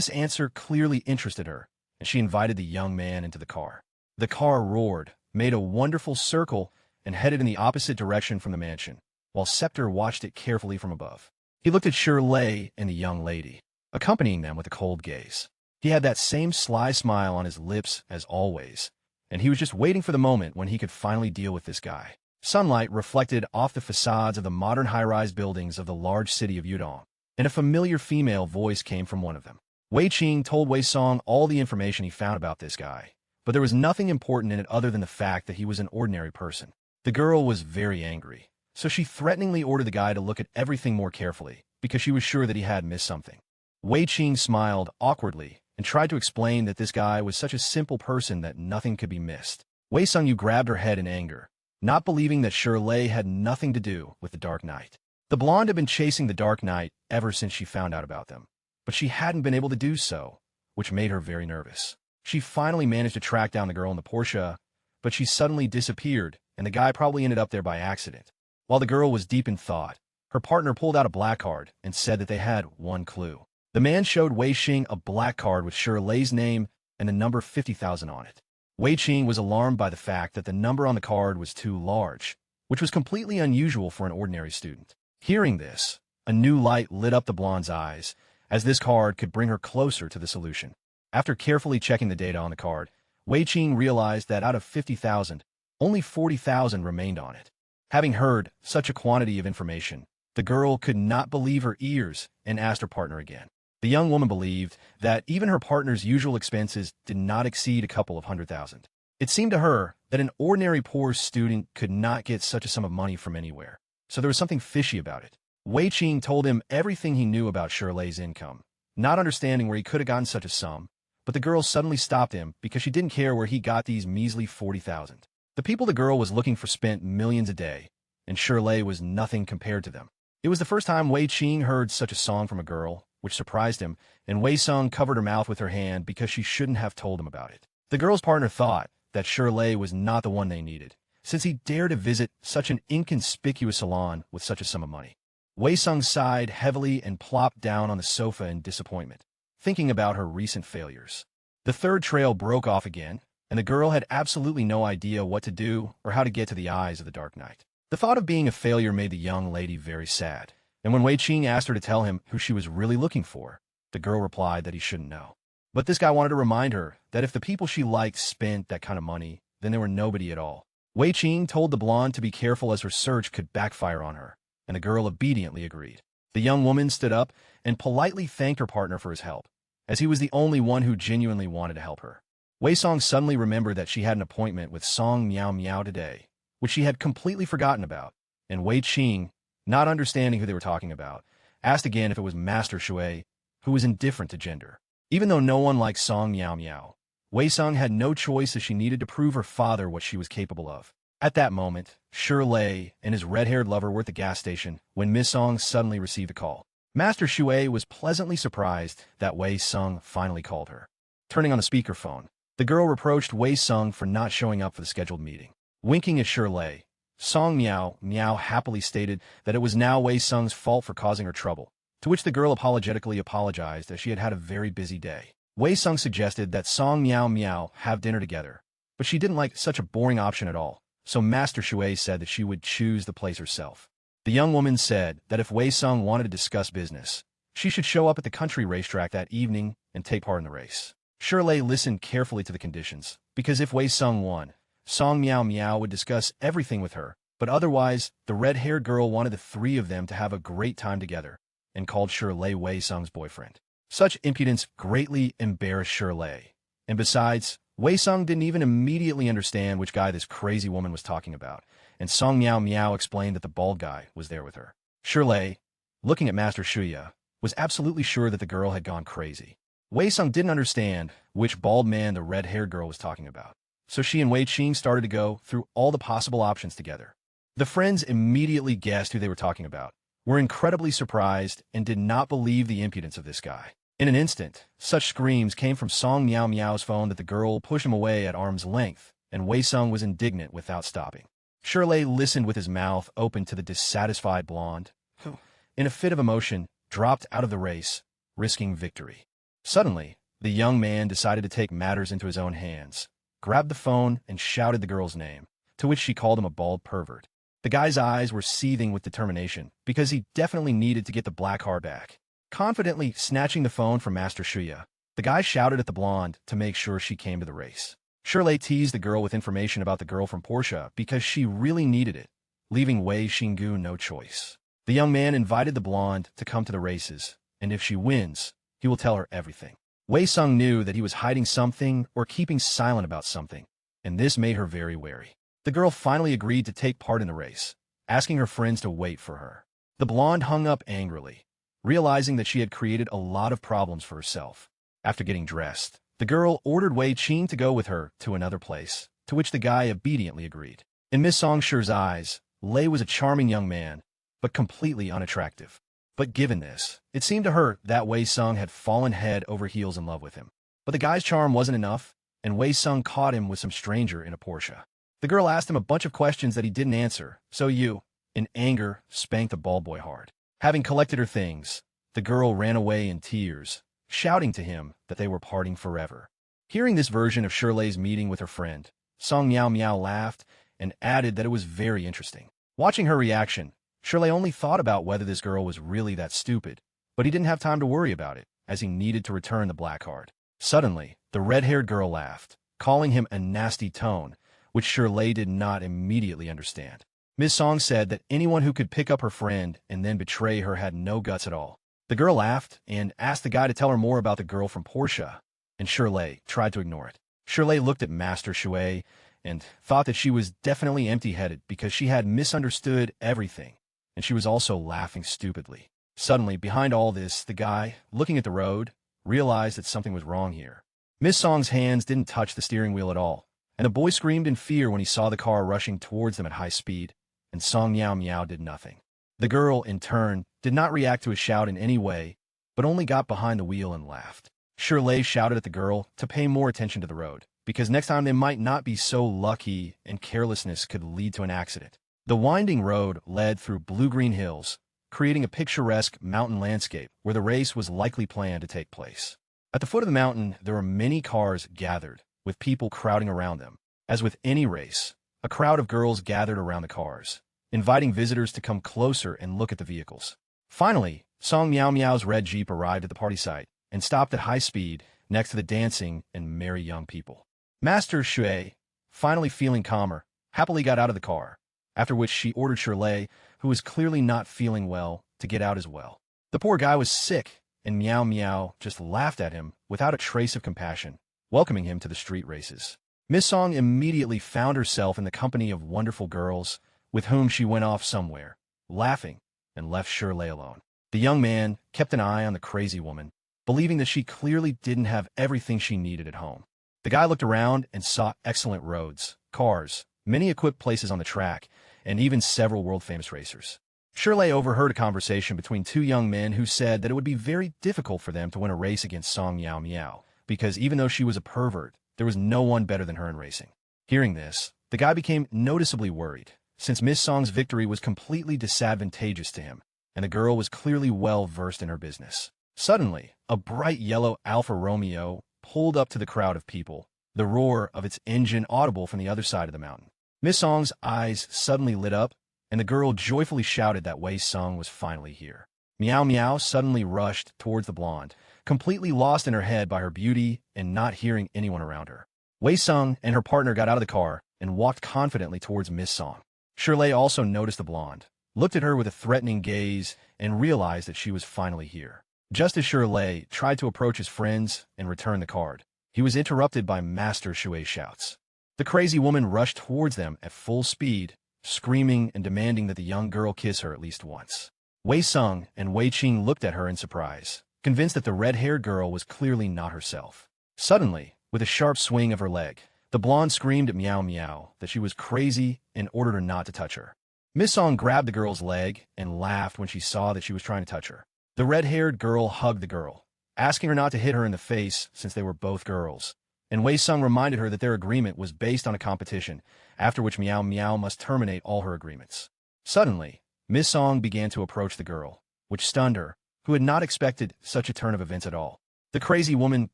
answer clearly interested her, and she invited the young man into the car. The car roared, made a wonderful circle, and headed in the opposite direction from the mansion, while Scepter watched it carefully from above. He looked at Shirley and the young lady, accompanying them with a cold gaze. He had that same sly smile on his lips as always, and he was just waiting for the moment when he could finally deal with this guy. Sunlight reflected off the facades of the modern high-rise buildings of the large city of Yudong, and a familiar female voice came from one of them. Wei Qing told Wei Song all the information he found about this guy, but there was nothing important in it other than the fact that he was an ordinary person. The girl was very angry, so she threateningly ordered the guy to look at everything more carefully, because she was sure that he had missed something. Wei Qing smiled awkwardly and tried to explain that this guy was such a simple person that nothing could be missed. Wei Sung-yu grabbed her head in anger, not believing that Shirley had nothing to do with the Dark Knight. The blonde had been chasing the Dark Knight ever since she found out about them, but she hadn't been able to do so, which made her very nervous. She finally managed to track down the girl in the Porsche, but she suddenly disappeared, and the guy probably ended up there by accident. While the girl was deep in thought, her partner pulled out a black card and said that they had one clue. The man showed Wei Xing a black card with Shirley's name and the number 50,000 on it. Wei Qing was alarmed by the fact that the number on the card was too large, which was completely unusual for an ordinary student. Hearing this, a new light lit up the blonde's eyes, as this card could bring her closer to the solution. After carefully checking the data on the card, Wei Qing realized that out of 50,000, only 40,000 remained on it. Having heard such a quantity of information, the girl could not believe her ears and asked her partner again. The young woman believed that even her partner's usual expenses did not exceed a couple of 100,000. It seemed to her that an ordinary poor student could not get such a sum of money from anywhere, so there was something fishy about it. Wei Qing told him everything he knew about Shirley's income, not understanding where he could have gotten such a sum, but the girl suddenly stopped him because she didn't care where he got these measly 40,000. The people the girl was looking for spent millions a day, and Shirley was nothing compared to them. It was the first time Wei Qing heard such a song from a girl, which surprised him, and Wei Sung covered her mouth with her hand because she shouldn't have told him about it. The girl's partner thought that Shirley was not the one they needed, since he dared to visit such an inconspicuous salon with such a sum of money. Wei Sung sighed heavily and plopped down on the sofa in disappointment, thinking about her recent failures. The third trail broke off again, and the girl had absolutely no idea what to do or how to get to the eyes of the Dark Knight. The thought of being a failure made the young lady very sad, and when Wei Qing asked her to tell him who she was really looking for, the girl replied that he shouldn't know. But this guy wanted to remind her that if the people she liked spent that kind of money, then they were nobody at all. Wei Qing told the blonde to be careful as her search could backfire on her, and the girl obediently agreed. The young woman stood up and politely thanked her partner for his help, as he was the only one who genuinely wanted to help her. Wei Song suddenly remembered that she had an appointment with Song Miao Miao today, which she had completely forgotten about, and Wei Qing, not understanding who they were talking about, asked again if it was Master Shui, who was indifferent to gender. Even though no one liked Song Miao Miao, Wei Song had no choice as she needed to prove her father what she was capable of. At that moment, Shirley and his red-haired lover were at the gas station when Miss Song suddenly received a call. Master Shui was pleasantly surprised that Wei Sung finally called her. Turning on the speakerphone, the girl reproached Wei Sung for not showing up for the scheduled meeting. Winking at Shirley, Song Miao Miao happily stated that it was now Wei Sung's fault for causing her trouble, to which the girl apologetically apologized as she had had a very busy day. Wei Sung suggested that Song Miao Miao have dinner together, but she didn't like such a boring option at all, so Master Shui said that she would choose the place herself. The young woman said that if Wei Sung wanted to discuss business, she should show up at the country racetrack that evening and take part in the race. Shirley listened carefully to the conditions, because if Wei Sung won, Song Miao Miao would discuss everything with her, But otherwise, the red-haired girl wanted the three of them to have a great time together and called Shirley Wei Sung's boyfriend. Such impudence greatly embarrassed Shirley. And besides, Wei Sung didn't even immediately understand which guy this crazy woman was talking about, and Song Miao Miao explained that the bald guy was there with her. Shirley, looking at Master Shuya, was absolutely sure that the girl had gone crazy. Wei Sung didn't understand which bald man the red-haired girl was talking about, so she and Wei Qing started to go through all the possible options together. The friends immediately guessed who they were talking about, were incredibly surprised, and did not believe the impudence of this guy. In an instant, such screams came from Song Miao Miao's phone that the girl pushed him away at arm's length, and Wei Sung was indignant without stopping. Shirley listened with his mouth open to the dissatisfied blonde, who, in a fit of emotion, dropped out of the race, risking victory. Suddenly, the young man decided to take matters into his own hands, grabbed the phone, and shouted the girl's name, to which she called him a bald pervert. The guy's eyes were seething with determination, because he definitely needed to get the black car back. Confidently snatching the phone from Master Shuya, the guy shouted at the blonde to make sure she came to the race. Shirley teased the girl with information about the girl from Porsche because she really needed it, leaving Wei Xinggu no choice. The young man invited the blonde to come to the races, and if she wins, he will tell her everything. Wei Sung knew that he was hiding something or keeping silent about something, and this made her very wary. The girl finally agreed to take part in the race, asking her friends to wait for her. The blonde hung up angrily, realizing that she had created a lot of problems for herself. After getting dressed, the girl ordered Wei Qing to go with her to another place, to which the guy obediently agreed. In Miss Songshi's eyes, Lei was a charming young man, but completely unattractive. But given this, it seemed to her that Wei Sung had fallen head over heels in love with him. But the guy's charm wasn't enough, and Wei Sung caught him with some stranger in a Porsche. The girl asked him a bunch of questions that he didn't answer, so you, in anger, spanked the bald boy hard. Having collected her things, the girl ran away in tears, shouting to him that they were parting forever. Hearing this version of Shirley's meeting with her friend, Song Miao Miao laughed and added that it was very interesting. Watching her reaction, Shirley only thought about whether this girl was really that stupid, but he didn't have time to worry about it, as he needed to return the black card. Suddenly, the red-haired girl laughed, calling him a nasty tone, which Shirley did not immediately understand. Ms. Song said that anyone who could pick up her friend and then betray her had no guts at all. The girl laughed and asked the guy to tell her more about the girl from Porsche, and Shirley tried to ignore it. Shirley looked at Master Shui and thought that she was definitely empty-headed because she had misunderstood everything, and she was also laughing stupidly. Suddenly, behind all this, the guy, looking at the road, realized that something was wrong here. Miss Song's hands didn't touch the steering wheel at all, and the boy screamed in fear when he saw the car rushing towards them at high speed, and Song Miao Miao did nothing. The girl, in turn, did not react to his shout in any way, but only got behind the wheel and laughed. Shirley shouted at the girl to pay more attention to the road, because next time they might not be so lucky and carelessness could lead to an accident. The winding road led through blue-green hills, creating a picturesque mountain landscape where the race was likely planned to take place. At the foot of the mountain, there were many cars gathered, with people crowding around them. As with any race, a crowd of girls gathered around the cars, inviting visitors to come closer and look at the vehicles. Finally, Song Miao Miao's red Jeep arrived at the party site and stopped at high speed next to the dancing and merry young people. Master Shui, finally feeling calmer, happily got out of the car, after which she ordered Shirley, who was clearly not feeling well, to get out as well. The poor guy was sick, and Miao Miao just laughed at him without a trace of compassion, welcoming him to the street races. Miss Song immediately found herself in the company of wonderful girls, with whom she went off somewhere, laughing, and left Shirley alone. The young man kept an eye on the crazy woman, believing that she clearly didn't have everything she needed at home. The guy looked around and saw excellent roads, cars, many equipped places on the track, and even several world-famous racers. Shirley overheard a conversation between two young men who said that it would be very difficult for them to win a race against Song Miao Miao, because even though she was a pervert, there was no one better than her in racing. Hearing this, the guy became noticeably worried, since Miss Song's victory was completely disadvantageous to him, and the girl was clearly well-versed in her business. Suddenly, a bright yellow Alfa Romeo pulled up to the crowd of people, the roar of its engine audible from the other side of the mountain. Miss Song's eyes suddenly lit up, and the girl joyfully shouted that Wei Sung was finally here. Miao Miao suddenly rushed towards the blonde, completely lost in her head by her beauty and not hearing anyone around her. Wei Sung and her partner got out of the car and walked confidently towards Miss Song. Shirley also noticed the blonde, looked at her with a threatening gaze, and realized that she was finally here. Just as Shirley tried to approach his friends and return the card, he was interrupted by Master Shuei's shouts. The crazy woman rushed towards them at full speed, screaming and demanding that the young girl kiss her at least once. Wei Sung and Wei Qing looked at her in surprise, convinced that the red-haired girl was clearly not herself. Suddenly, with a sharp swing of her leg, the blonde screamed at Meow Meow that she was crazy and ordered her not to touch her. Miss Song grabbed the girl's leg and laughed when she saw that she was trying to touch her. The red-haired girl hugged the girl, asking her not to hit her in the face since they were both girls, and Wei Sung reminded her that their agreement was based on a competition, after which Meow Meow must terminate all her agreements. Suddenly, Miss Song began to approach the girl, which stunned her, who had not expected such a turn of events at all. The crazy woman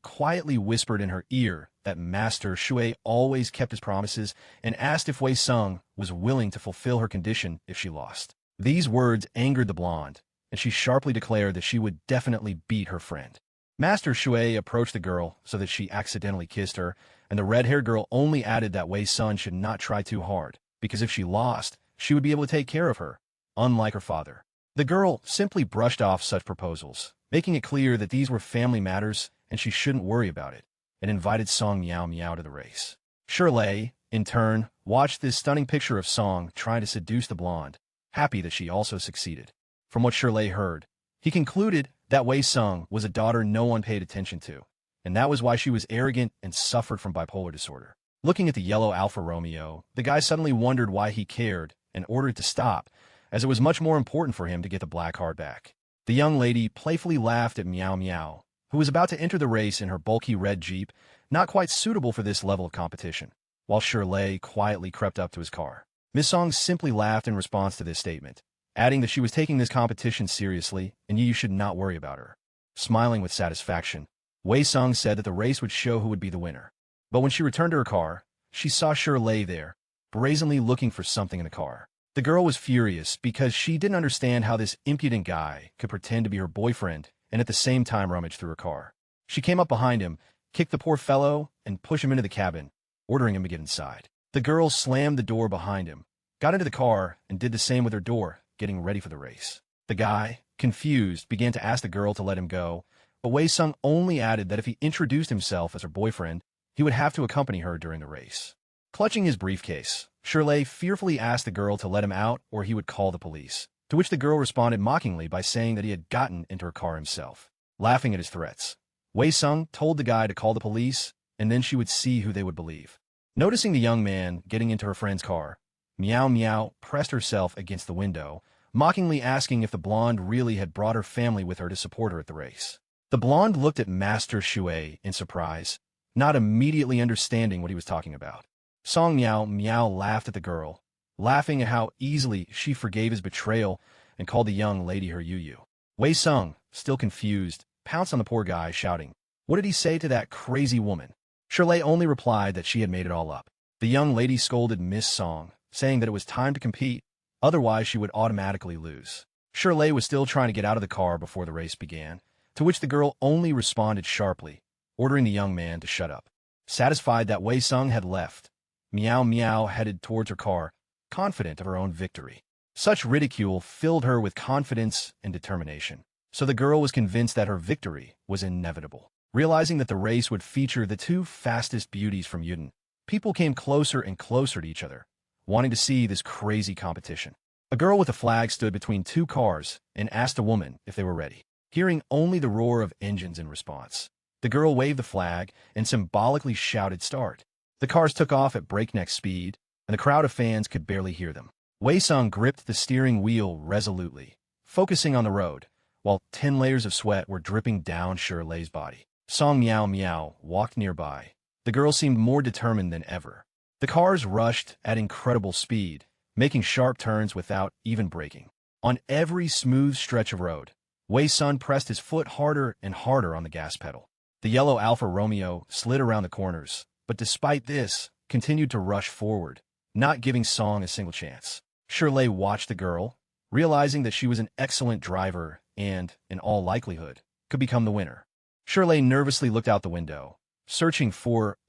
quietly whispered in her ear that Master Shuei always kept his promises and asked if Wei Sung was willing to fulfill her condition if she lost. These words angered the blonde, and she sharply declared that she would definitely beat her friend. Master Shuei approached the girl so that she accidentally kissed her, and the red-haired girl only added that Wei Sun should not try too hard, because if she lost, she would be able to take care of her, unlike her father. The girl simply brushed off such proposals, making it clear that these were family matters and she shouldn't worry about it, and invited Song Meow Meow to the race. Shirley, in turn, watched this stunning picture of Song trying to seduce the blonde, happy that she also succeeded. From what Shirley heard, he concluded that Wei Sung was a daughter no one paid attention to, and that was why she was arrogant and suffered from bipolar disorder. Looking at the yellow Alfa Romeo, the guy suddenly wondered why he cared and ordered it to stop, as it was much more important for him to get the black card back. The young lady playfully laughed at Meow Meow, who was about to enter the race in her bulky red Jeep, not quite suitable for this level of competition, while Shirley quietly crept up to his car. Miss Song simply laughed in response to this statement, adding that she was taking this competition seriously and you should not worry about her. Smiling with satisfaction, Wei Sung said that the race would show who would be the winner. But when she returned to her car, she saw Shirley there, brazenly looking for something in the car. The girl was furious because she didn't understand how this impudent guy could pretend to be her boyfriend and at the same time rummage through her car. She came up behind him, kicked the poor fellow, and pushed him into the cabin, ordering him to get inside. The girl slammed the door behind him, got into the car, and did the same with her door, getting ready for the race. The guy, confused, began to ask the girl to let him go, but Wei Sung only added that if he introduced himself as her boyfriend, he would have to accompany her during the race. Clutching his briefcase, Shirley fearfully asked the girl to let him out or he would call the police, to which the girl responded mockingly by saying that he had gotten into her car himself. Laughing at his threats, Wei Sung told the guy to call the police, and then she would see who they would believe. Noticing the young man getting into her friend's car, Meow Meow pressed herself against the window, mockingly asking if the blonde really had brought her family with her to support her at the race. The blonde looked at Master Shuei in surprise, not immediately understanding what he was talking about. Song Meow Meow laughed at the girl, laughing at how easily she forgave his betrayal and called the young lady her Yu. Wei Sung, still confused, pounced on the poor guy, shouting, "What did he say to that crazy woman?" Shirley only replied that she had made it all up. The young lady scolded Miss Song, saying that it was time to compete, otherwise she would automatically lose. Shirley was still trying to get out of the car before the race began, to which the girl only responded sharply, ordering the young man to shut up. Satisfied that Wei Sung had left, Meow Meow headed towards her car, confident of her own victory. Such ridicule filled her with confidence and determination, so the girl was convinced that her victory was inevitable. Realizing that the race would feature the two fastest beauties from Yuden, people came closer and closer to each other, wanting to see this crazy competition. A girl with a flag stood between two cars and asked a woman if they were ready. Hearing only the roar of engines in response, the girl waved the flag and symbolically shouted start. The cars took off at breakneck speed, and the crowd of fans could barely hear them. Wei Sung gripped the steering wheel resolutely, focusing on the road, while 10 layers of sweat were dripping down Shirley's body. Song Meow Meow walked nearby. The girl seemed more determined than ever. The cars rushed at incredible speed, making sharp turns without even braking. On every smooth stretch of road, Wei Sun pressed his foot harder and harder on the gas pedal. The yellow Alfa Romeo slid around the corners, but despite this, continued to rush forward, not giving Song a single chance. Shirley watched the girl, realizing that she was an excellent driver and, in all likelihood, could become the winner. Shirley nervously looked out the window, searching for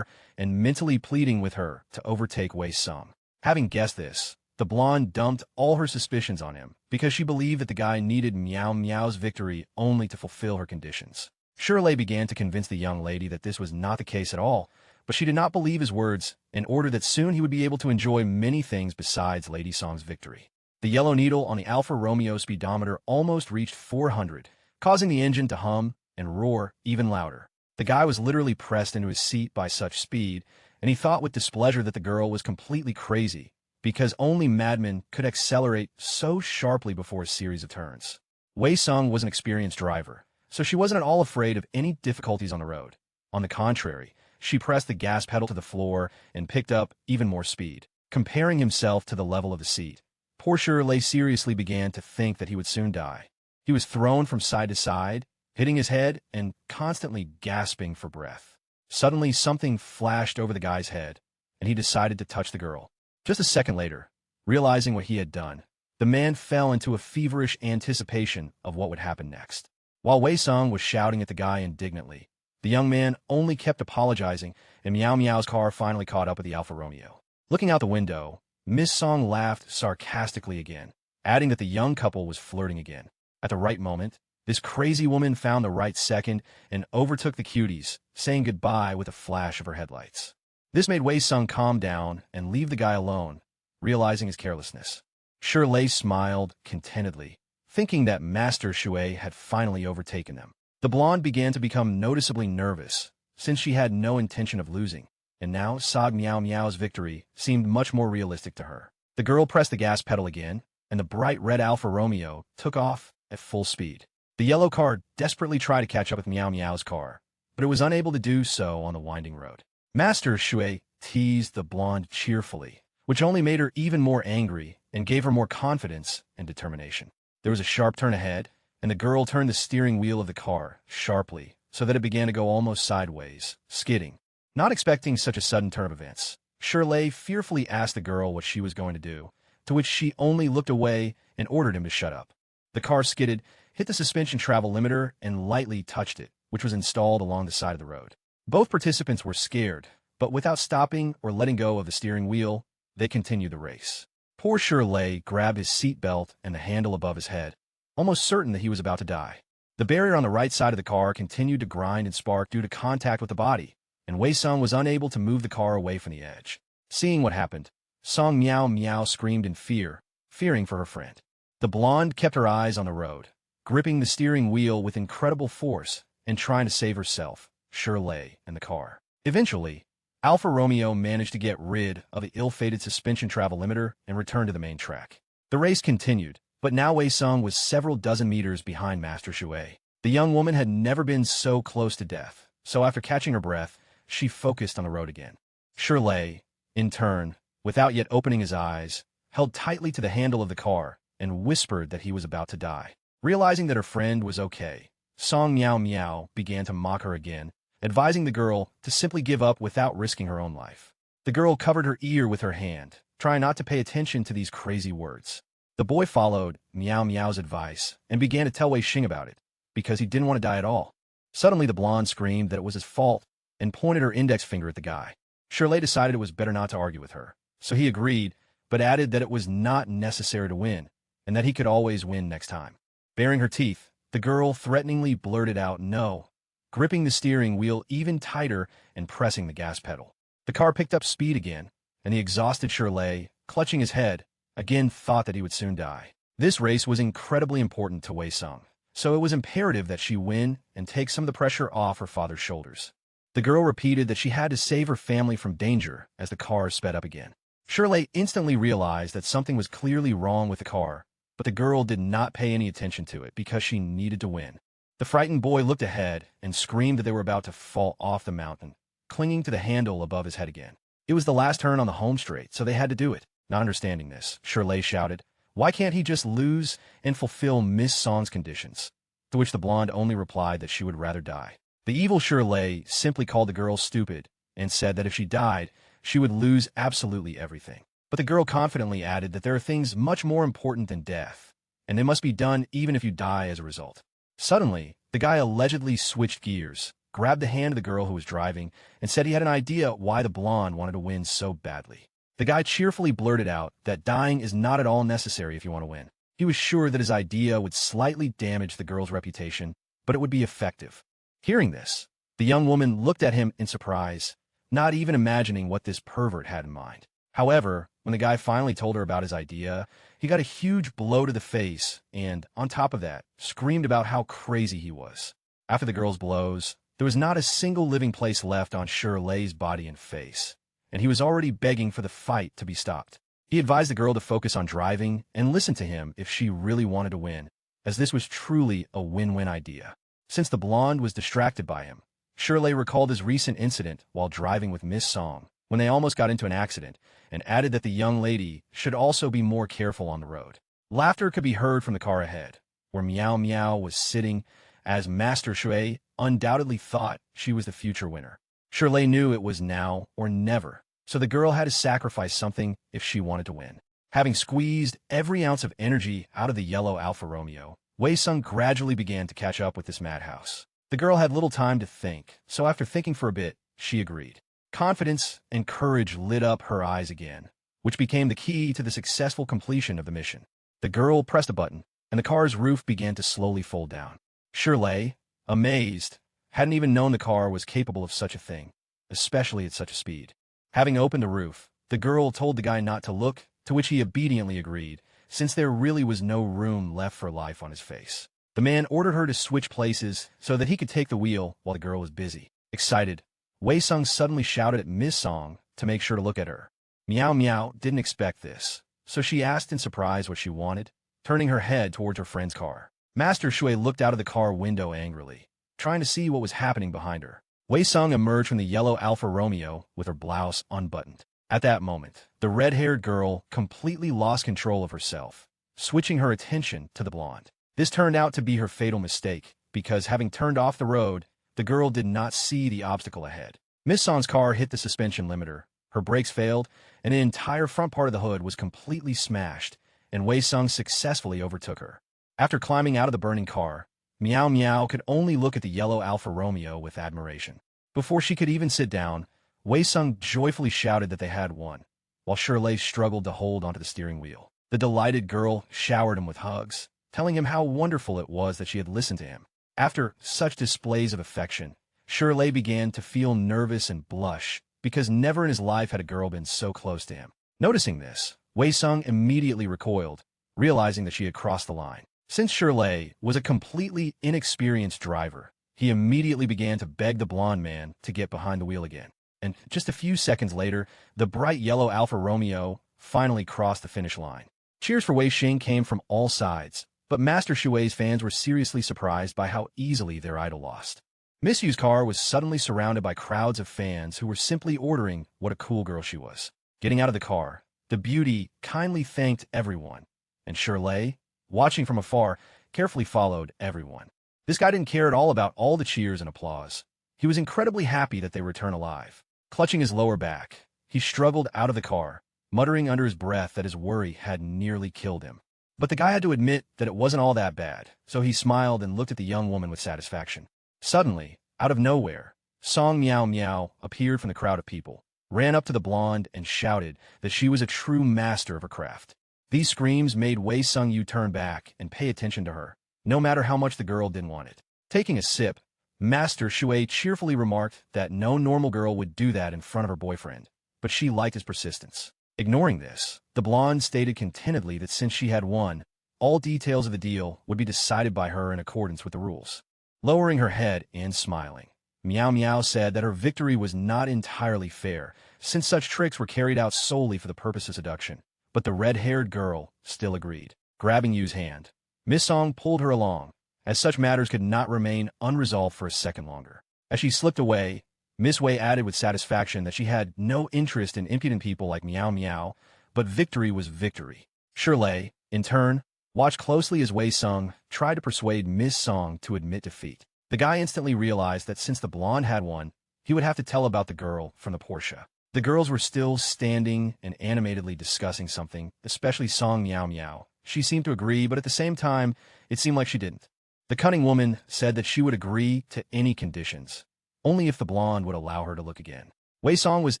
and mentally pleading with her to overtake Wei Sung. Having guessed this, The blonde dumped all her suspicions on him because she believed that the guy needed Meow Meow's victory only to fulfill her conditions. Shirley began to convince the young lady that this was not the case at all, but she did not believe his words in order that soon he would be able to enjoy many things besides Lady Song's victory. The yellow needle on the Alfa Romeo speedometer almost reached 400, causing the engine to hum and roar even louder. The guy was literally pressed into his seat by such speed, and he thought with displeasure that the girl was completely crazy, because only madmen could accelerate so sharply before a series of turns. Wei Sung was an experienced driver, so she wasn't at all afraid of any difficulties on the road. On the contrary, she pressed the gas pedal to the floor and picked up even more speed, comparing himself to the level of the seat. Poor Shirley seriously began to think that he would soon die. He was thrown from side to side, hitting his head and constantly gasping for breath. Suddenly, something flashed over the guy's head, and he decided to touch the girl. Just a second later, realizing what he had done, the man fell into a feverish anticipation of what would happen next. While Wei Sung was shouting at the guy indignantly, the young man only kept apologizing, and Meow Meow's car finally caught up with the Alfa Romeo. Looking out the window, Miss Song laughed sarcastically again, adding that the young couple was flirting again. At the right moment, this crazy woman found the right second and overtook the cuties, saying goodbye with a flash of her headlights. This made Wei Sung calm down and leave the guy alone, realizing his carelessness. Shirley smiled contentedly, thinking that Master Shui had finally overtaken them. The blonde began to become noticeably nervous, since she had no intention of losing, and now Sog Meow Meow's victory seemed much more realistic to her. The girl pressed the gas pedal again, and the bright red Alfa Romeo took off at full speed. The yellow car desperately tried to catch up with Meow Meow's car, but it was unable to do so on the winding road. Master Shui teased the blonde cheerfully, which only made her even more angry and gave her more confidence and determination. There was a sharp turn ahead, and the girl turned the steering wheel of the car sharply so that it began to go almost sideways, skidding. Not expecting such a sudden turn of events, Shirley fearfully asked the girl what she was going to do, to which she only looked away and ordered him to shut up. The car skidded, hit the suspension travel limiter, and lightly touched it, which was installed along the side of the road. Both participants were scared, but without stopping or letting go of the steering wheel, they continued the race. Poor Shirley grabbed his seatbelt and the handle above his head, almost certain that he was about to die. The barrier on the right side of the car continued to grind and spark due to contact with the body, and Wei Sung was unable to move the car away from the edge. Seeing what happened, Song Meow Meow screamed in fear, fearing for her friend. The blonde kept her eyes on the road, gripping the steering wheel with incredible force and trying to save herself, Shirley, and the car. Eventually, Alfa Romeo managed to get rid of the ill-fated suspension travel limiter and return to the main track. The race continued, but now Wei Sung was several dozen meters behind Master Shui. The young woman had never been so close to death, so after catching her breath, she focused on the road again. Shirley, in turn, without yet opening his eyes, held tightly to the handle of the car and whispered that he was about to die. Realizing that her friend was okay, Song Meow Meow began to mock her again, advising the girl to simply give up without risking her own life. The girl covered her ear with her hand, trying not to pay attention to these crazy words. The boy followed Meow Meow's advice and began to tell Wei Xing about it, because he didn't want to die at all. Suddenly the blonde screamed that it was his fault and pointed her index finger at the guy. Shirley decided it was better not to argue with her, so he agreed, but added that it was not necessary to win, and that he could always win next time. Baring her teeth, the girl threateningly blurted out no, gripping the steering wheel even tighter and pressing the gas pedal. The car picked up speed again, and the exhausted Shirley, clutching his head, again thought that he would soon die. This race was incredibly important to Wei Sung, so it was imperative that she win and take some of the pressure off her father's shoulders. The girl repeated that she had to save her family from danger as the car sped up again. Shirley instantly realized that something was clearly wrong with the car, but the girl did not pay any attention to it because she needed to win. The frightened boy looked ahead and screamed that they were about to fall off the mountain, clinging to the handle above his head again. It was the last turn on the home straight, so they had to do it. Not understanding this, Shirley shouted, "Why can't he just lose and fulfill Miss Song's conditions?" To which the blonde only replied that she would rather die. The evil Shirley simply called the girl stupid and said that if she died, she would lose absolutely everything. But the girl confidently added that there are things much more important than death, and they must be done even if you die as a result. Suddenly, the guy allegedly switched gears, grabbed the hand of the girl who was driving, and said he had an idea why the blonde wanted to win so badly. The guy cheerfully blurted out that dying is not at all necessary if you want to win. He was sure that his idea would slightly damage the girl's reputation, but it would be effective. Hearing this, the young woman looked at him in surprise, not even imagining what this pervert had in mind. However, when the guy finally told her about his idea, he got a huge blow to the face and, on top of that, screamed about how crazy he was. After the girl's blows, there was not a single living place left on Shirley's body and face, and he was already begging for the fight to be stopped. He advised the girl to focus on driving and listen to him if she really wanted to win, as this was truly a win-win idea. Since the blonde was distracted by him, Shirley recalled his recent incident while driving with Miss Song, when they almost got into an accident, and added that the young lady should also be more careful on the road. Laughter could be heard from the car ahead, where Meow Meow was sitting, as Master Shui undoubtedly thought she was the future winner. Shirley knew it was now or never, so the girl had to sacrifice something if she wanted to win. Having squeezed every ounce of energy out of the yellow Alfa Romeo, Wei Sung gradually began to catch up with this madhouse. The girl had little time to think, so after thinking for a bit, she agreed. Confidence and courage lit up her eyes again, which became the key to the successful completion of the mission. The girl pressed a button, and the car's roof began to slowly fold down. Shirley, amazed, hadn't even known the car was capable of such a thing, especially at such a speed. Having opened the roof, the girl told the guy not to look, to which he obediently agreed, since there really was no room left for life on his face. The man ordered her to switch places so that he could take the wheel while the girl was busy. Excited, Wei Sung suddenly shouted at Miss Song to make sure to look at her. Meow Meow didn't expect this, so she asked in surprise what she wanted, turning her head towards her friend's car. Master Shui looked out of the car window angrily, trying to see what was happening behind her. Wei Sung emerged from the yellow Alfa Romeo with her blouse unbuttoned. At that moment, the red-haired girl completely lost control of herself, switching her attention to the blonde. This turned out to be her fatal mistake, because having turned off the road, the girl did not see the obstacle ahead. Miss Song's car hit the suspension limiter, her brakes failed, and an entire front part of the hood was completely smashed, and Wei Sung successfully overtook her. After climbing out of the burning car, Meow Meow could only look at the yellow Alfa Romeo with admiration. Before she could even sit down, Wei Sung joyfully shouted that they had won, while Shirley struggled to hold onto the steering wheel. The delighted girl showered him with hugs, telling him how wonderful it was that she had listened to him. After such displays of affection, Shirley began to feel nervous and blush, because never in his life had a girl been so close to him. Noticing this, Wei Sung immediately recoiled, realizing that she had crossed the line. Since Shirley was a completely inexperienced driver, he immediately began to beg the blonde man to get behind the wheel again. And just a few seconds later, the bright yellow Alfa Romeo finally crossed the finish line. Cheers for Wei Xing came from all sides, but Master Shui's fans were seriously surprised by how easily their idol lost. Miss Yu's car was suddenly surrounded by crowds of fans who were simply ordering what a cool girl she was. Getting out of the car, the beauty kindly thanked everyone, and Shirley, watching from afar, carefully followed everyone. This guy didn't care at all about all the cheers and applause. He was incredibly happy that they returned alive. Clutching his lower back, he struggled out of the car, muttering under his breath that his worry had nearly killed him. But the guy had to admit that it wasn't all that bad, so he smiled and looked at the young woman with satisfaction. Suddenly, out of nowhere, Song Meow Meow appeared from the crowd of people, ran up to the blonde, and shouted that she was a true master of her craft. These screams made Wei Sung Yu turn back and pay attention to her, no matter how much the girl didn't want it. Taking a sip, Master Shui cheerfully remarked that no normal girl would do that in front of her boyfriend, but she liked his persistence. Ignoring this, the blonde stated contentedly that since she had won, all details of the deal would be decided by her in accordance with the rules. Lowering her head and smiling, Meow Meow said that her victory was not entirely fair, since such tricks were carried out solely for the purpose of seduction. But the red-haired girl still agreed. Grabbing Yu's hand, Miss Song pulled her along, as such matters could not remain unresolved for a second longer. As she slipped away, Miss Wei added with satisfaction that she had no interest in impudent people like Meow Meow, but victory was victory. Shirley, in turn, watched closely as Wei Sung tried to persuade Miss Song to admit defeat. The guy instantly realized that since the blonde had won, he would have to tell about the girl from the Porsche. The girls were still standing and animatedly discussing something, especially Song Meow Meow. She seemed to agree, but at the same time, it seemed like she didn't. The cunning woman said that she would agree to any conditions, only if the blonde would allow her to look again. Wei Song was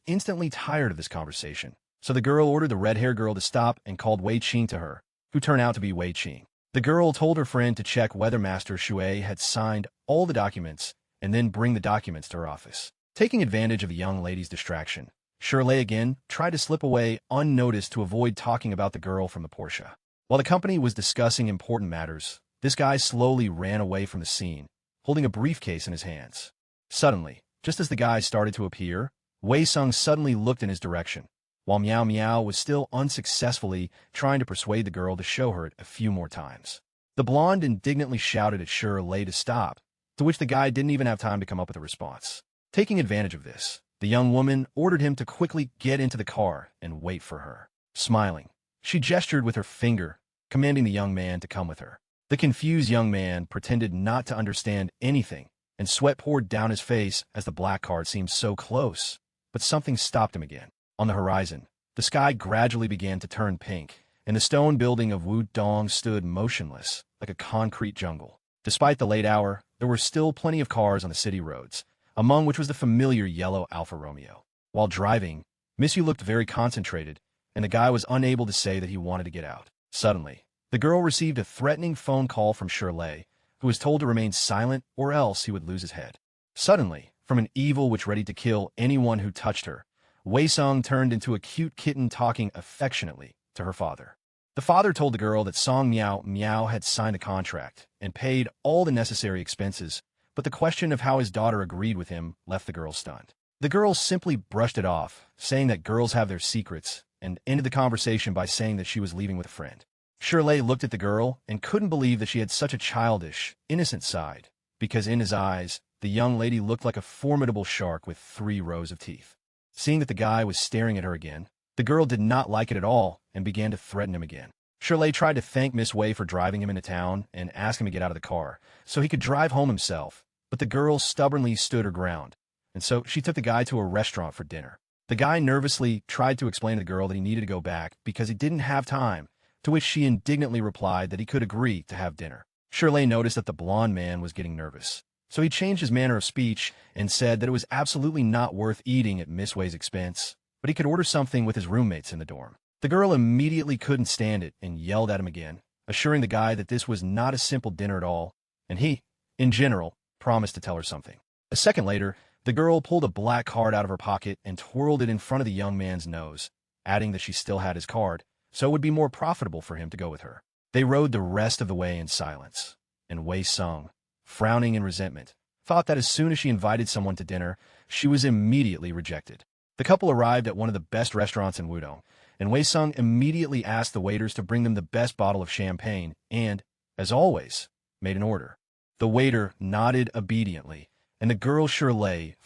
instantly tired of this conversation, So the girl ordered the red-haired girl to stop and called Wei Qing to her, who turned out to be Wei Qing. The girl told her friend to check whether Master Shui had signed all the documents and then bring the documents to her office. Taking advantage of the young lady's distraction, Shirley again tried to slip away unnoticed to avoid talking about the girl from the Porsche. While the company was discussing important matters, this guy slowly ran away from the scene, holding a briefcase in his hands. Suddenly, just as the guy started to appear, Wei Sung suddenly looked in his direction, while Miao Miao was still unsuccessfully trying to persuade the girl to show her it a few more times. The blonde indignantly shouted at Shirley to stop, to which the guy didn't even have time to come up with a response. Taking advantage of this, the young woman ordered him to quickly get into the car and wait for her. Smiling, she gestured with her finger, commanding the young man to come with her. The confused young man pretended not to understand anything, and sweat poured down his face as the black car seemed so close. But something stopped him again. On the horizon, the sky gradually began to turn pink, and the stone building of Wudong stood motionless, like a concrete jungle. Despite the late hour, there were still plenty of cars on the city roads, among which was the familiar yellow Alfa Romeo. While driving, Miss Yu looked very concentrated, and the guy was unable to say that he wanted to get out. Suddenly, the girl received a threatening phone call from Shirley, who was told to remain silent or else he would lose his head. Suddenly, from an evil witch ready to kill anyone who touched her, Wei Sung turned into a cute kitten talking affectionately to her father. The father told the girl that Song Miao Miao had signed the contract and paid all the necessary expenses, but the question of how his daughter agreed with him left the girl stunned. The girl simply brushed it off, saying that girls have their secrets, and ended the conversation by saying that she was leaving with a friend. Shirley looked at the girl and couldn't believe that she had such a childish, innocent side, because in his eyes, the young lady looked like a formidable shark with 3 rows of teeth. Seeing that the guy was staring at her again, the girl did not like it at all and began to threaten him again. Shirley tried to thank Miss Wei for driving him into town and ask him to get out of the car so he could drive home himself, but the girl stubbornly stood her ground, and so she took the guy to a restaurant for dinner. The guy nervously tried to explain to the girl that he needed to go back because he didn't have time, to which she indignantly replied that he could agree to have dinner. Shirley noticed that the blonde man was getting nervous, so he changed his manner of speech and said that it was absolutely not worth eating at Miss Wei's expense, but he could order something with his roommates in the dorm. The girl immediately couldn't stand it and yelled at him again, assuring the guy that this was not a simple dinner at all, and he, in general, promised to tell her something. A second later, the girl pulled a black card out of her pocket and twirled it in front of the young man's nose, adding that she still had his card, so it would be more profitable for him to go with her. They rode the rest of the way in silence, and Wei Sung, frowning in resentment, thought that as soon as she invited someone to dinner, she was immediately rejected. The couple arrived at one of the best restaurants in Wudong, and Wei Sung immediately asked the waiters to bring them the best bottle of champagne and, as always, made an order. The waiter nodded obediently, and the girl Shirley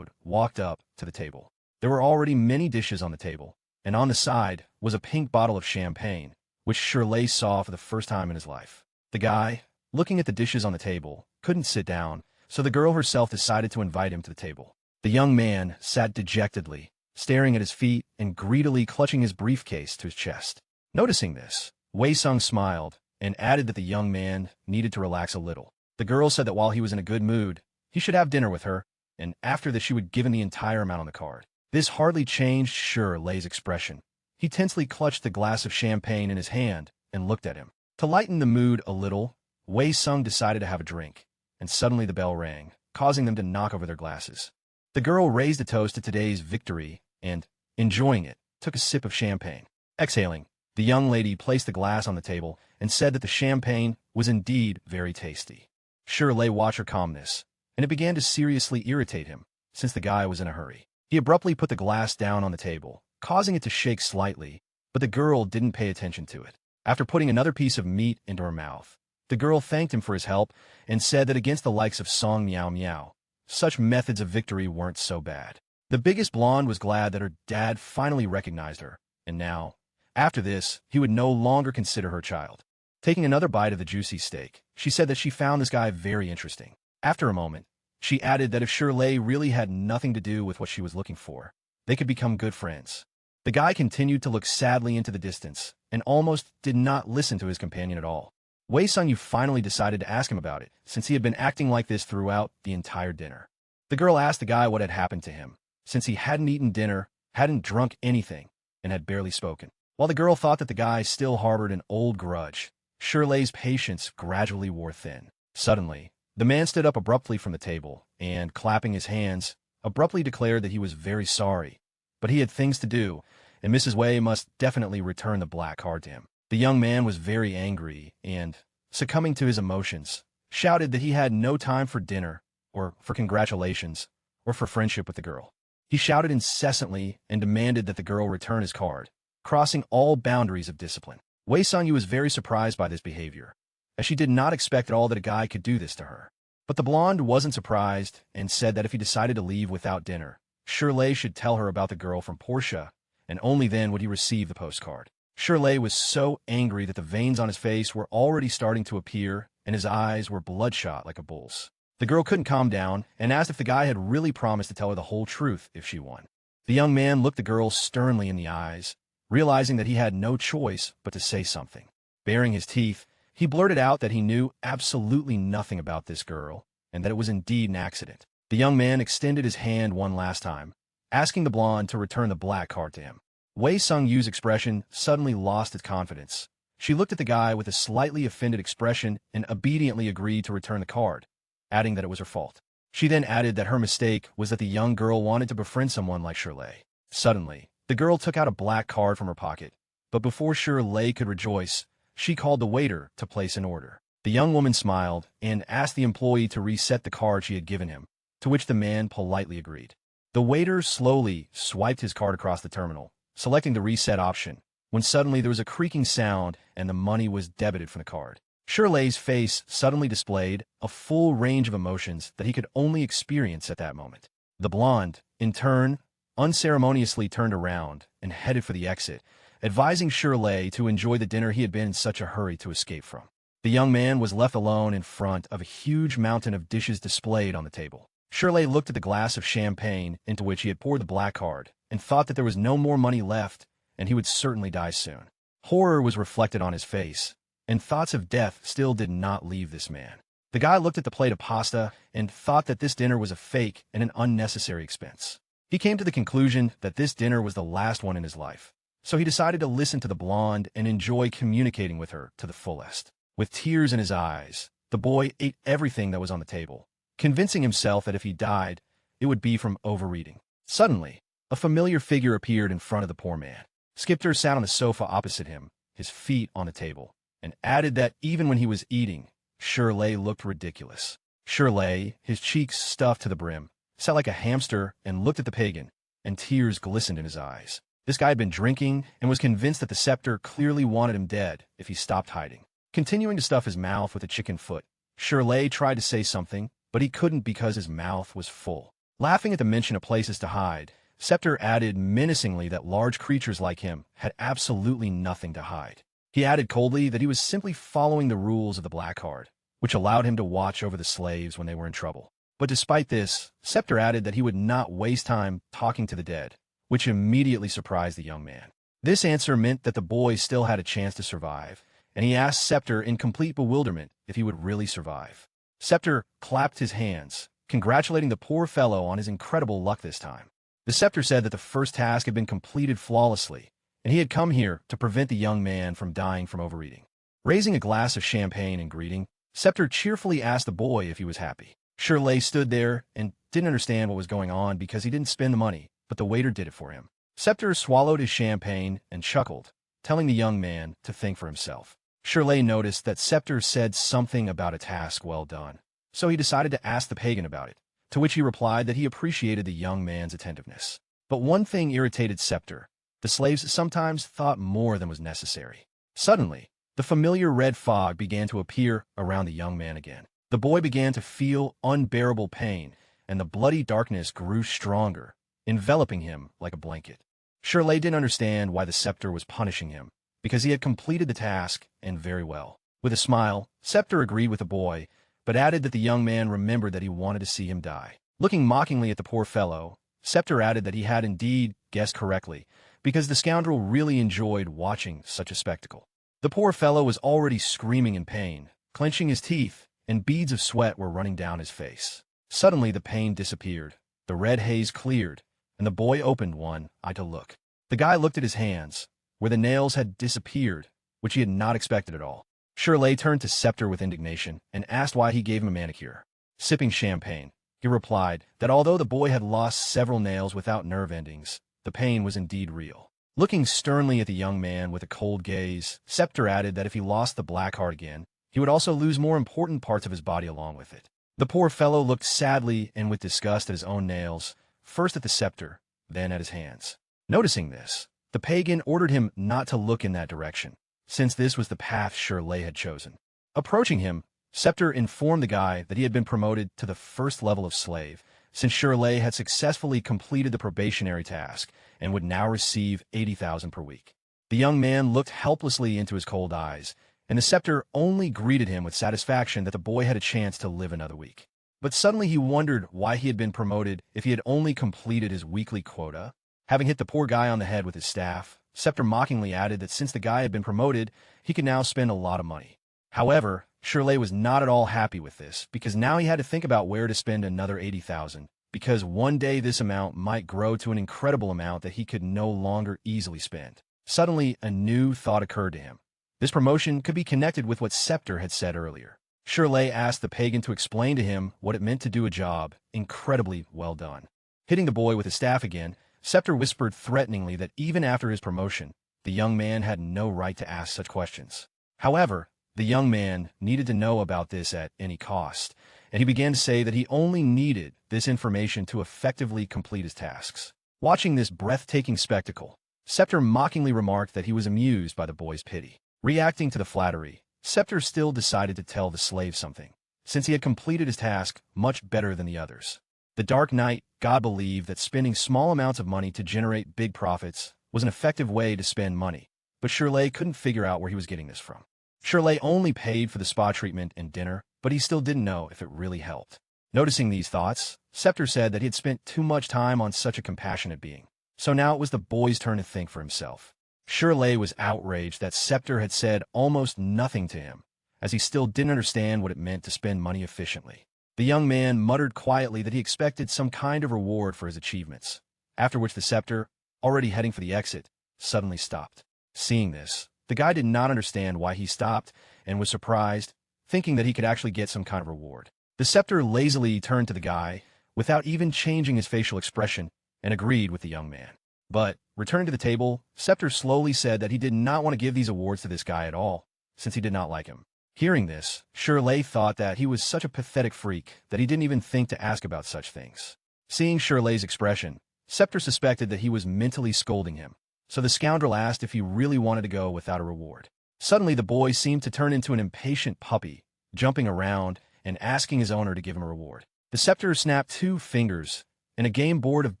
walked up to the table. There were already many dishes on the table, and on the side was a pink bottle of champagne, which Shirley saw for the first time in his life. The guy, looking at the dishes on the table, couldn't sit down, so the girl herself decided to invite him to the table. The young man sat dejectedly, staring at his feet and greedily clutching his briefcase to his chest. Noticing this, Wei Sung smiled and added that the young man needed to relax a little. The girl said that while he was in a good mood, he should have dinner with her, and after this she would give him the entire amount on the card. This hardly changed Shirley's expression. He tensely clutched the glass of champagne in his hand and looked at him. To lighten the mood a little, Wei Sung decided to have a drink, and suddenly the bell rang, causing them to knock over their glasses. The girl raised a toast to today's victory and, enjoying it, took a sip of champagne. Exhaling, the young lady placed the glass on the table and said that the champagne was indeed very tasty. Shirley watched her calmness, and it began to seriously irritate him, since the guy was in a hurry. He abruptly put the glass down on the table, causing it to shake slightly, but the girl didn't pay attention to it. After putting another piece of meat into her mouth, the girl thanked him for his help and said that against the likes of Song Miao Miao, such methods of victory weren't so bad. The biggest blonde was glad that her dad finally recognized her, and now, after this, he would no longer consider her child. Taking another bite of the juicy steak, she said that she found this guy very interesting. After a moment, she added that if Shirley really had nothing to do with what she was looking for, they could become good friends. The guy continued to look sadly into the distance and almost did not listen to his companion at all. Wei Sung finally decided to ask him about it, since he had been acting like this throughout the entire dinner. The girl asked the guy what had happened to him, since he hadn't eaten dinner, hadn't drunk anything, and had barely spoken. While the girl thought that the guy still harbored an old grudge, Shirley's patience gradually wore thin. Suddenly, the man stood up abruptly from the table and, clapping his hands, abruptly declared that he was very sorry, but he had things to do, and Mrs. Wei must definitely return the black card to him. The young man was very angry and, succumbing to his emotions, shouted that he had no time for dinner, or for congratulations, or for friendship with the girl. He shouted incessantly and demanded that the girl return his card, crossing all boundaries of discipline. Wei Sungyu was very surprised by this behavior, as she did not expect at all that a guy could do this to her. But the blonde wasn't surprised and said that if he decided to leave without dinner, Shirley should tell her about the girl from Portia, and only then would he receive the postcard. Shirley was so angry that the veins on his face were already starting to appear, and his eyes were bloodshot like a bull's. The girl couldn't calm down and asked if the guy had really promised to tell her the whole truth if she won. The young man looked the girl sternly in the eyes, realizing that he had no choice but to say something. Baring his teeth, he blurted out that he knew absolutely nothing about this girl, and that it was indeed an accident. The young man extended his hand one last time, asking the blonde to return the black card to him. Wei Sungyu's expression suddenly lost its confidence. She looked at the guy with a slightly offended expression and obediently agreed to return the card, adding that it was her fault. She then added that her mistake was that the young girl wanted to befriend someone like Shirley. Suddenly, the girl took out a black card from her pocket, but before Shirley could rejoice, she called the waiter to place an order. The young woman smiled and asked the employee to reset the card she had given him, to which the man politely agreed. The waiter slowly swiped his card across the terminal, selecting the reset option, when suddenly there was a creaking sound and the money was debited from the card. Shirley's face suddenly displayed a full range of emotions that he could only experience at that moment. The blonde, in turn, unceremoniously turned around and headed for the exit, advising Shirley to enjoy the dinner he had been in such a hurry to escape from. The young man was left alone in front of a huge mountain of dishes displayed on the table. Shirley looked at the glass of champagne into which he had poured the black card and thought that there was no more money left and he would certainly die soon. Horror was reflected on his face, and thoughts of death still did not leave this man. The guy looked at the plate of pasta and thought that this dinner was a fake and an unnecessary expense. He came to the conclusion that this dinner was the last one in his life, so he decided to listen to the blonde and enjoy communicating with her to the fullest. With tears in his eyes, the boy ate everything that was on the table, convincing himself that if he died, it would be from overeating. Suddenly, a familiar figure appeared in front of the poor man. Skipper sat on the sofa opposite him, his feet on the table, and added that even when he was eating, Shirley looked ridiculous. Shirley, his cheeks stuffed to the brim, sat like a hamster and looked at the pagan, and tears glistened in his eyes. This guy had been drinking and was convinced that the scepter clearly wanted him dead if he stopped hiding. Continuing to stuff his mouth with a chicken foot, Shirley tried to say something, but he couldn't because his mouth was full. Laughing at the mention of places to hide, Scepter added menacingly that large creatures like him had absolutely nothing to hide. He added coldly that he was simply following the rules of the black card, which allowed him to watch over the slaves when they were in trouble. But despite this, Scepter added that he would not waste time talking to the dead, which immediately surprised the young man. This answer meant that the boy still had a chance to survive, and he asked Scepter in complete bewilderment if he would really survive. Scepter clapped his hands, congratulating the poor fellow on his incredible luck this time. The Scepter said that the first task had been completed flawlessly, and he had come here to prevent the young man from dying from overeating. Raising a glass of champagne in greeting, Scepter cheerfully asked the boy if he was happy. Shirley stood there and didn't understand what was going on because he didn't spend the money, but the waiter did it for him. Scepter swallowed his champagne and chuckled, telling the young man to think for himself. Shirley noticed that Scepter said something about a task well done, so he decided to ask the pagan about it, to which he replied that he appreciated the young man's attentiveness. But one thing irritated Scepter. The slaves sometimes thought more than was necessary. Suddenly, the familiar red fog began to appear around the young man again. The boy began to feel unbearable pain, and the bloody darkness grew stronger, enveloping him like a blanket. Shirley didn't understand why the Scepter was punishing him, because he had completed the task, and very well. With a smile, Scepter agreed with the boy, but added that the young man remembered that he wanted to see him die. Looking mockingly at the poor fellow, Scepter added that he had indeed guessed correctly, because the scoundrel really enjoyed watching such a spectacle. The poor fellow was already screaming in pain, clenching his teeth, and beads of sweat were running down his face. Suddenly the pain disappeared, the red haze cleared, and the boy opened one eye to look. The guy looked at his hands, where the nails had disappeared, which he had not expected at all. Shirley turned to Scepter with indignation and asked why he gave him a manicure. Sipping champagne, he replied that although the boy had lost several nails without nerve endings, the pain was indeed real. Looking sternly at the young man with a cold gaze, Scepter added that if he lost the black heart again, he would also lose more important parts of his body along with it. The poor fellow looked sadly and with disgust at his own nails, first at the scepter, then at his hands. Noticing this, the pagan ordered him not to look in that direction, since this was the path Shirley had chosen. Approaching him, Scepter informed the guy that he had been promoted to the first level of slave, since Shirley had successfully completed the probationary task and would now receive 80,000 per week. The young man looked helplessly into his cold eyes, and the Scepter only greeted him with satisfaction that the boy had a chance to live another week. But suddenly he wondered why he had been promoted if he had only completed his weekly quota. Having hit the poor guy on the head with his staff, Scepter mockingly added that since the guy had been promoted, he could now spend a lot of money. However, Shirley was not at all happy with this, because now he had to think about where to spend another 80,000, because one day this amount might grow to an incredible amount that he could no longer easily spend. Suddenly, a new thought occurred to him. This promotion could be connected with what Scepter had said earlier. Shirley asked the pagan to explain to him what it meant to do a job incredibly well done. Hitting the boy with his staff again, Scepter whispered threateningly that even after his promotion, the young man had no right to ask such questions. However, the young man needed to know about this at any cost, and he began to say that he only needed this information to effectively complete his tasks. Watching this breathtaking spectacle, Scepter mockingly remarked that he was amused by the boy's pity. Reacting to the flattery, Scepter still decided to tell the slave something, since he had completed his task much better than the others. The Dark Knight God believed that spending small amounts of money to generate big profits was an effective way to spend money, but Shirley couldn't figure out where he was getting this from. Shirley only paid for the spa treatment and dinner, but he still didn't know if it really helped. Noticing these thoughts, Scepter said that he had spent too much time on such a compassionate being, so now it was the boy's turn to think for himself. Shirley was outraged that Scepter had said almost nothing to him, as he still didn't understand what it meant to spend money efficiently. The young man muttered quietly that he expected some kind of reward for his achievements, after which the Scepter, already heading for the exit, suddenly stopped. Seeing this, the guy did not understand why he stopped and was surprised, thinking that he could actually get some kind of reward. The Scepter lazily turned to the guy, without even changing his facial expression, and agreed with the young man. But, returning to the table, Scepter slowly said that he did not want to give these awards to this guy at all, since he did not like him. Hearing this, Shirley thought that he was such a pathetic freak that he didn't even think to ask about such things. Seeing Shirley's expression, Scepter suspected that he was mentally scolding him, so the scoundrel asked if he really wanted to go without a reward. Suddenly the boy seemed to turn into an impatient puppy, jumping around and asking his owner to give him a reward. The Scepter snapped 2 fingers, and a game board of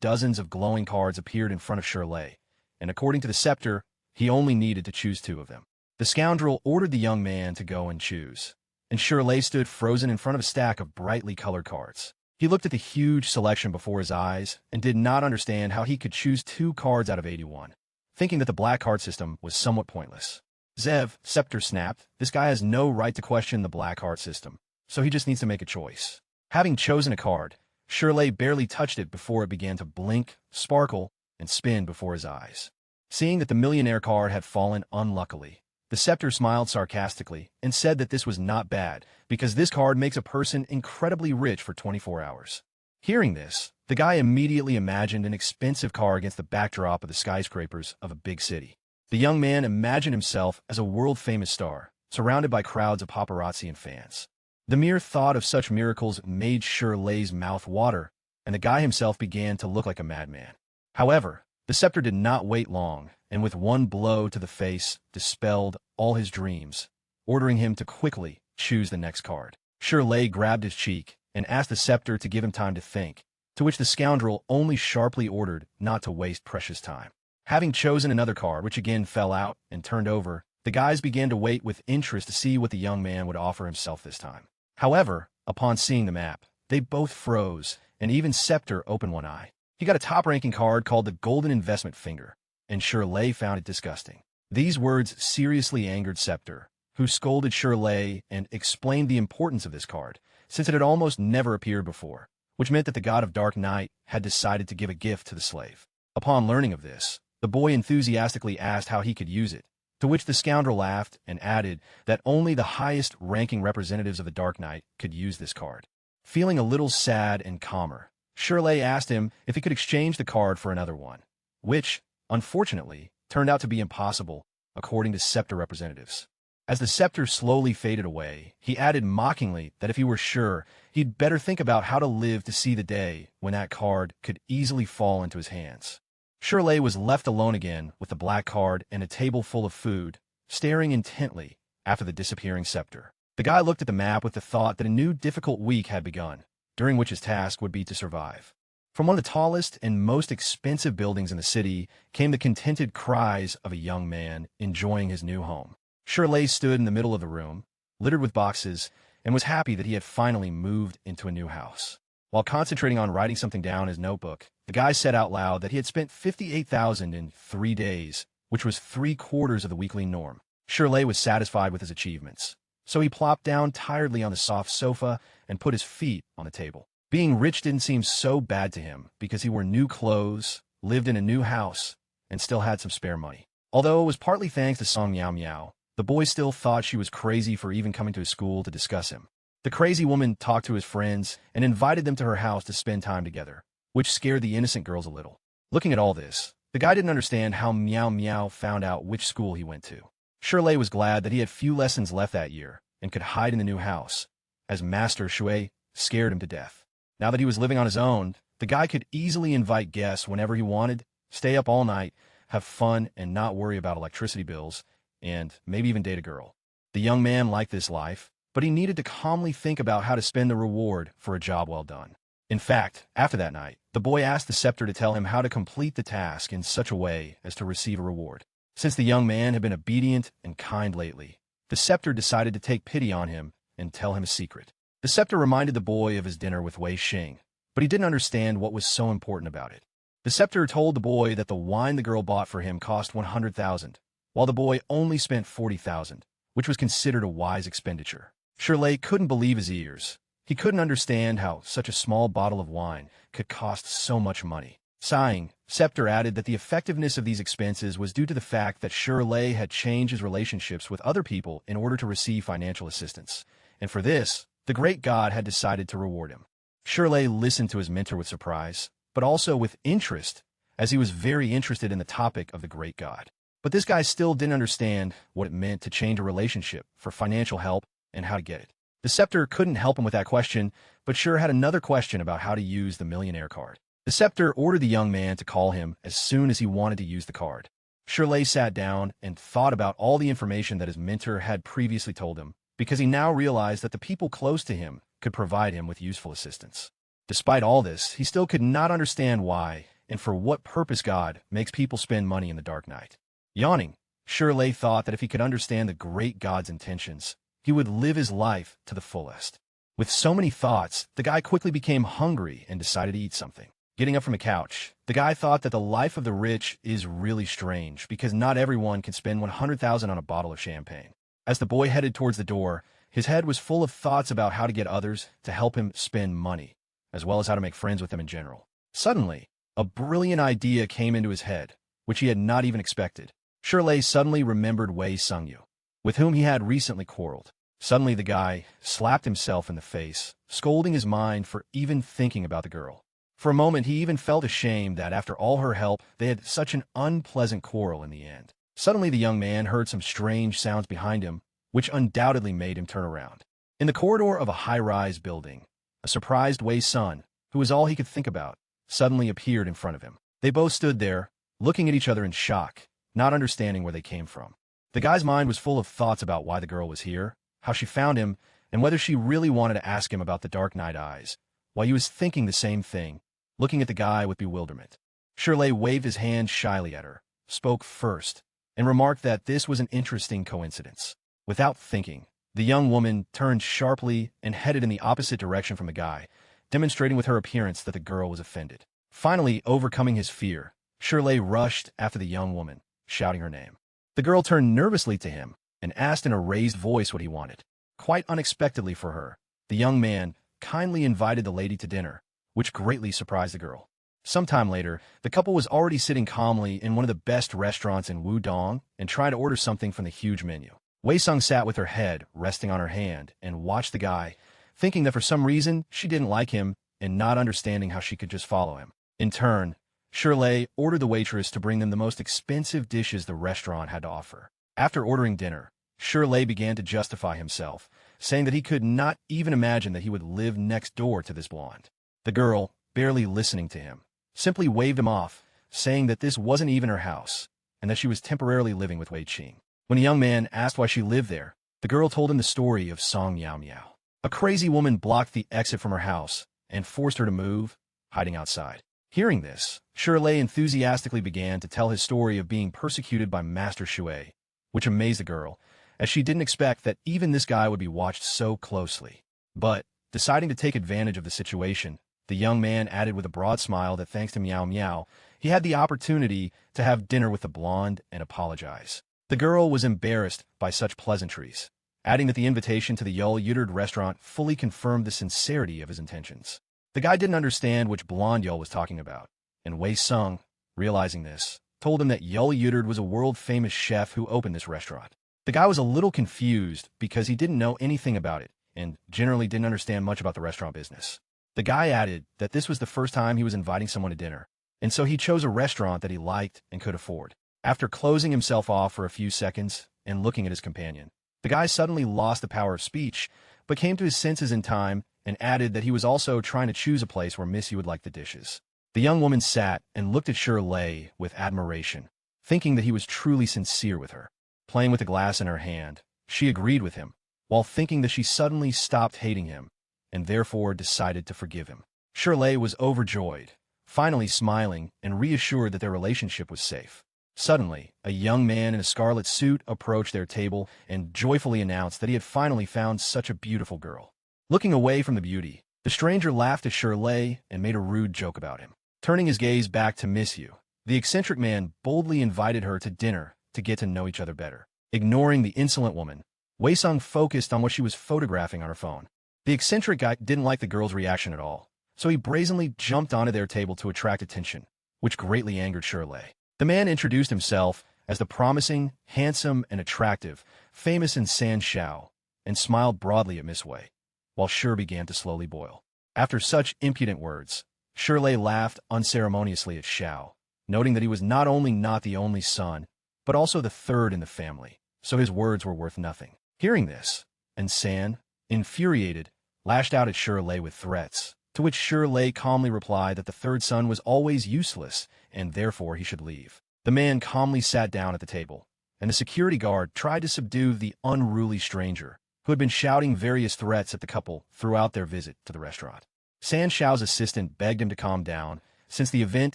dozens of glowing cards appeared in front of Shirley, and according to the Scepter, he only needed to choose 2 of them. The scoundrel ordered the young man to go and choose, and Shirley stood frozen in front of a stack of brightly colored cards. He looked at the huge selection before his eyes and did not understand how he could choose 2 cards out of 81, thinking that the black card system was somewhat pointless. Zev, Scepter snapped, this guy has no right to question the black card system, so he just needs to make a choice. Having chosen a card, Shirley barely touched it before it began to blink, sparkle, and spin before his eyes. Seeing that the millionaire card had fallen unluckily, the Scepter smiled sarcastically and said that this was not bad, because this card makes a person incredibly rich for 24 hours. Hearing this, the guy immediately imagined an expensive car against the backdrop of the skyscrapers of a big city. The young man imagined himself as a world-famous star, surrounded by crowds of paparazzi and fans. The mere thought of such miracles made Shirley's mouth water, and the guy himself began to look like a madman. However, the Scepter did not wait long, and with one blow to the face, dispelled all his dreams, ordering him to quickly choose the next card. Shirley grabbed his cheek and asked the Scepter to give him time to think, to which the scoundrel only sharply ordered not to waste precious time. Having chosen another card, which again fell out and turned over, the guys began to wait with interest to see what the young man would offer himself this time. However, upon seeing the map, they both froze, and even Scepter opened one eye. He got a top-ranking card called the Golden Investment Finger, and Shirley found it disgusting. These words seriously angered Scepter, who scolded Shirley and explained the importance of this card, since it had almost never appeared before, which meant that the god of Dark Night had decided to give a gift to the slave. Upon learning of this, The boy enthusiastically asked how he could use it, to which the scoundrel laughed and added that only the highest-ranking representatives of the Dark Knight could use this card. Feeling a little sad and calmer, Shirley asked him if he could exchange the card for another one, which, unfortunately, turned out to be impossible, according to Scepter representatives. As the scepter slowly faded away, he added mockingly that if he were sure, he'd better think about how to live to see the day when that card could easily fall into his hands. Shirley was left alone again with the black card and a table full of food, staring intently after the disappearing scepter. The guy looked at the map with the thought that a new difficult week had begun, during which his task would be to survive. From one of the tallest and most expensive buildings in the city came the contented cries of a young man enjoying his new home. Shirley stood in the middle of the room, littered with boxes, and was happy that he had finally moved into a new house. While concentrating on writing something down in his notebook, the guy said out loud that he had spent $58,000 in 3 days, which was 3/4 of the weekly norm. Shirley was satisfied with his achievements, so he plopped down tiredly on the soft sofa and put his feet on the table. Being rich didn't seem so bad to him because he wore new clothes, lived in a new house, and still had some spare money. Although it was partly thanks to Song Miao Miao, the boy still thought she was crazy for even coming to his school to discuss him. The crazy woman talked to his friends and invited them to her house to spend time together, which scared the innocent girls a little. Looking at all this, the guy didn't understand how Miao Miao found out which school he went to. Shirley was glad that he had few lessons left that year and could hide in the new house, as Master Shui scared him to death. Now that he was living on his own, the guy could easily invite guests whenever he wanted, stay up all night, have fun, and not worry about electricity bills, and maybe even date a girl. The young man liked this life, but he needed to calmly think about how to spend the reward for a job well done. In fact, after that night, the boy asked the scepter to tell him how to complete the task in such a way as to receive a reward. Since the young man had been obedient and kind lately, the scepter decided to take pity on him and tell him a secret. The scepter reminded the boy of his dinner with Wei Xing, but he didn't understand what was so important about it. The scepter told the boy that the wine the girl bought for him cost 100,000, while the boy only spent 40,000, which was considered a wise expenditure. Shirley couldn't believe his ears. He couldn't understand how such a small bottle of wine could cost so much money. Sighing, Scepter added that the effectiveness of these expenses was due to the fact that Shirley had changed his relationships with other people in order to receive financial assistance, and for this, the great god had decided to reward him. Shirley listened to his mentor with surprise, but also with interest, as he was very interested in the topic of the great god. But this guy still didn't understand what it meant to change a relationship for financial help and how to get it. The scepter couldn't help him with that question, but sure had another question about how to use the millionaire card. The scepter ordered the young man to call him as soon as he wanted to use the card. Shirley sat down and thought about all the information that his mentor had previously told him, because he now realized that the people close to him could provide him with useful assistance. Despite all this, he still could not understand why and for what purpose God makes people spend money in the Dark Knight. Yawning, Shirley thought that if he could understand the great God's intentions, he would live his life to the fullest. With so many thoughts, the guy quickly became hungry and decided to eat something. Getting up from a couch, the guy thought that the life of the rich is really strange because not everyone can spend 100,000 on a bottle of champagne. As the boy headed towards the door, his head was full of thoughts about how to get others to help him spend money, as well as how to make friends with them in general. Suddenly, a brilliant idea came into his head, which he had not even expected. Shirley suddenly remembered Wei Sungyu, with whom he had recently quarreled. Suddenly the guy slapped himself in the face, scolding his mind for even thinking about the girl. For a moment he even felt ashamed that after all her help, they had such an unpleasant quarrel in the end. Suddenly the young man heard some strange sounds behind him, which undoubtedly made him turn around. In the corridor of a high-rise building, a surprised Wei Sun, who was all he could think about, suddenly appeared in front of him. They both stood there, looking at each other in shock, not understanding where they came from. The guy's mind was full of thoughts about why the girl was here, how she found him, and whether she really wanted to ask him about the Dark Knight eyes, while he was thinking the same thing, looking at the guy with bewilderment. Shirley waved his hand shyly at her, spoke first, and remarked that this was an interesting coincidence. Without thinking, the young woman turned sharply and headed in the opposite direction from the guy, demonstrating with her appearance that the girl was offended. Finally, overcoming his fear, Shirley rushed after the young woman, shouting her name. The girl turned nervously to him and asked in a raised voice what he wanted. Quite unexpectedly for her, the young man kindly invited the lady to dinner, which greatly surprised the girl. Sometime later, the couple was already sitting calmly in one of the best restaurants in Wudong and tried to order something from the huge menu. Wei Sung sat with her head resting on her hand and watched the guy, thinking that for some reason she didn't like him and not understanding how she could just follow him. In turn, Shirley ordered the waitress to bring them the most expensive dishes the restaurant had to offer. After ordering dinner, Shirley began to justify himself, saying that he could not even imagine that he would live next door to this blonde. The girl, barely listening to him, simply waved him off, saying that this wasn't even her house, and that she was temporarily living with Wei Qing. When a young man asked why she lived there, the girl told him the story of Song Miao Miao. A crazy woman blocked the exit from her house and forced her to move, hiding outside. Hearing this, Shirley enthusiastically began to tell his story of being persecuted by Master Shui, which amazed the girl, as she didn't expect that even this guy would be watched so closely. But, deciding to take advantage of the situation, the young man added with a broad smile that thanks to Miao Miao, he had the opportunity to have dinner with the blonde and apologize. The girl was embarrassed by such pleasantries, adding that the invitation to the Yul-Yuterd restaurant fully confirmed the sincerity of his intentions. The guy didn't understand which blonde Yul was talking about, and Wei Sung, realizing this, told him that Yul-Yuterd was a world-famous chef who opened this restaurant. The guy was a little confused because he didn't know anything about it and generally didn't understand much about the restaurant business. The guy added that this was the first time he was inviting someone to dinner, and so he chose a restaurant that he liked and could afford. After closing himself off for a few seconds and looking at his companion, the guy suddenly lost the power of speech, but came to his senses in time and added that he was also trying to choose a place where Miss Yu would like the dishes. The young woman sat and looked at Shirley with admiration, thinking that he was truly sincere with her. Playing with the glass in her hand, she agreed with him, while thinking that she suddenly stopped hating him, and therefore decided to forgive him. Shirley was overjoyed, finally smiling and reassured that their relationship was safe. Suddenly, a young man in a scarlet suit approached their table and joyfully announced that he had finally found such a beautiful girl. Looking away from the beauty, the stranger laughed at Shirley and made a rude joke about him. Turning his gaze back to Miss Yu, the eccentric man boldly invited her to dinner to get to know each other better. Ignoring the insolent woman, Wei Sung focused on what she was photographing on her phone. The eccentric guy didn't like the girl's reaction at all, so he brazenly jumped onto their table to attract attention, which greatly angered Shirley. The man introduced himself as the promising, handsome, and attractive, famous in San Shao, and smiled broadly at Miss Wei, while Shir began to slowly boil. After such impudent words, Shirley laughed unceremoniously at Shao, noting that he was not only not the only son, but also the third in the family, so his words were worth nothing. Hearing this, and San, infuriated, lashed out at Shirley with threats, to which Shirley calmly replied that the third son was always useless, and therefore he should leave. The man calmly sat down at the table, and the security guard tried to subdue the unruly stranger, who had been shouting various threats at the couple throughout their visit to the restaurant. San Shao's assistant begged him to calm down, since the event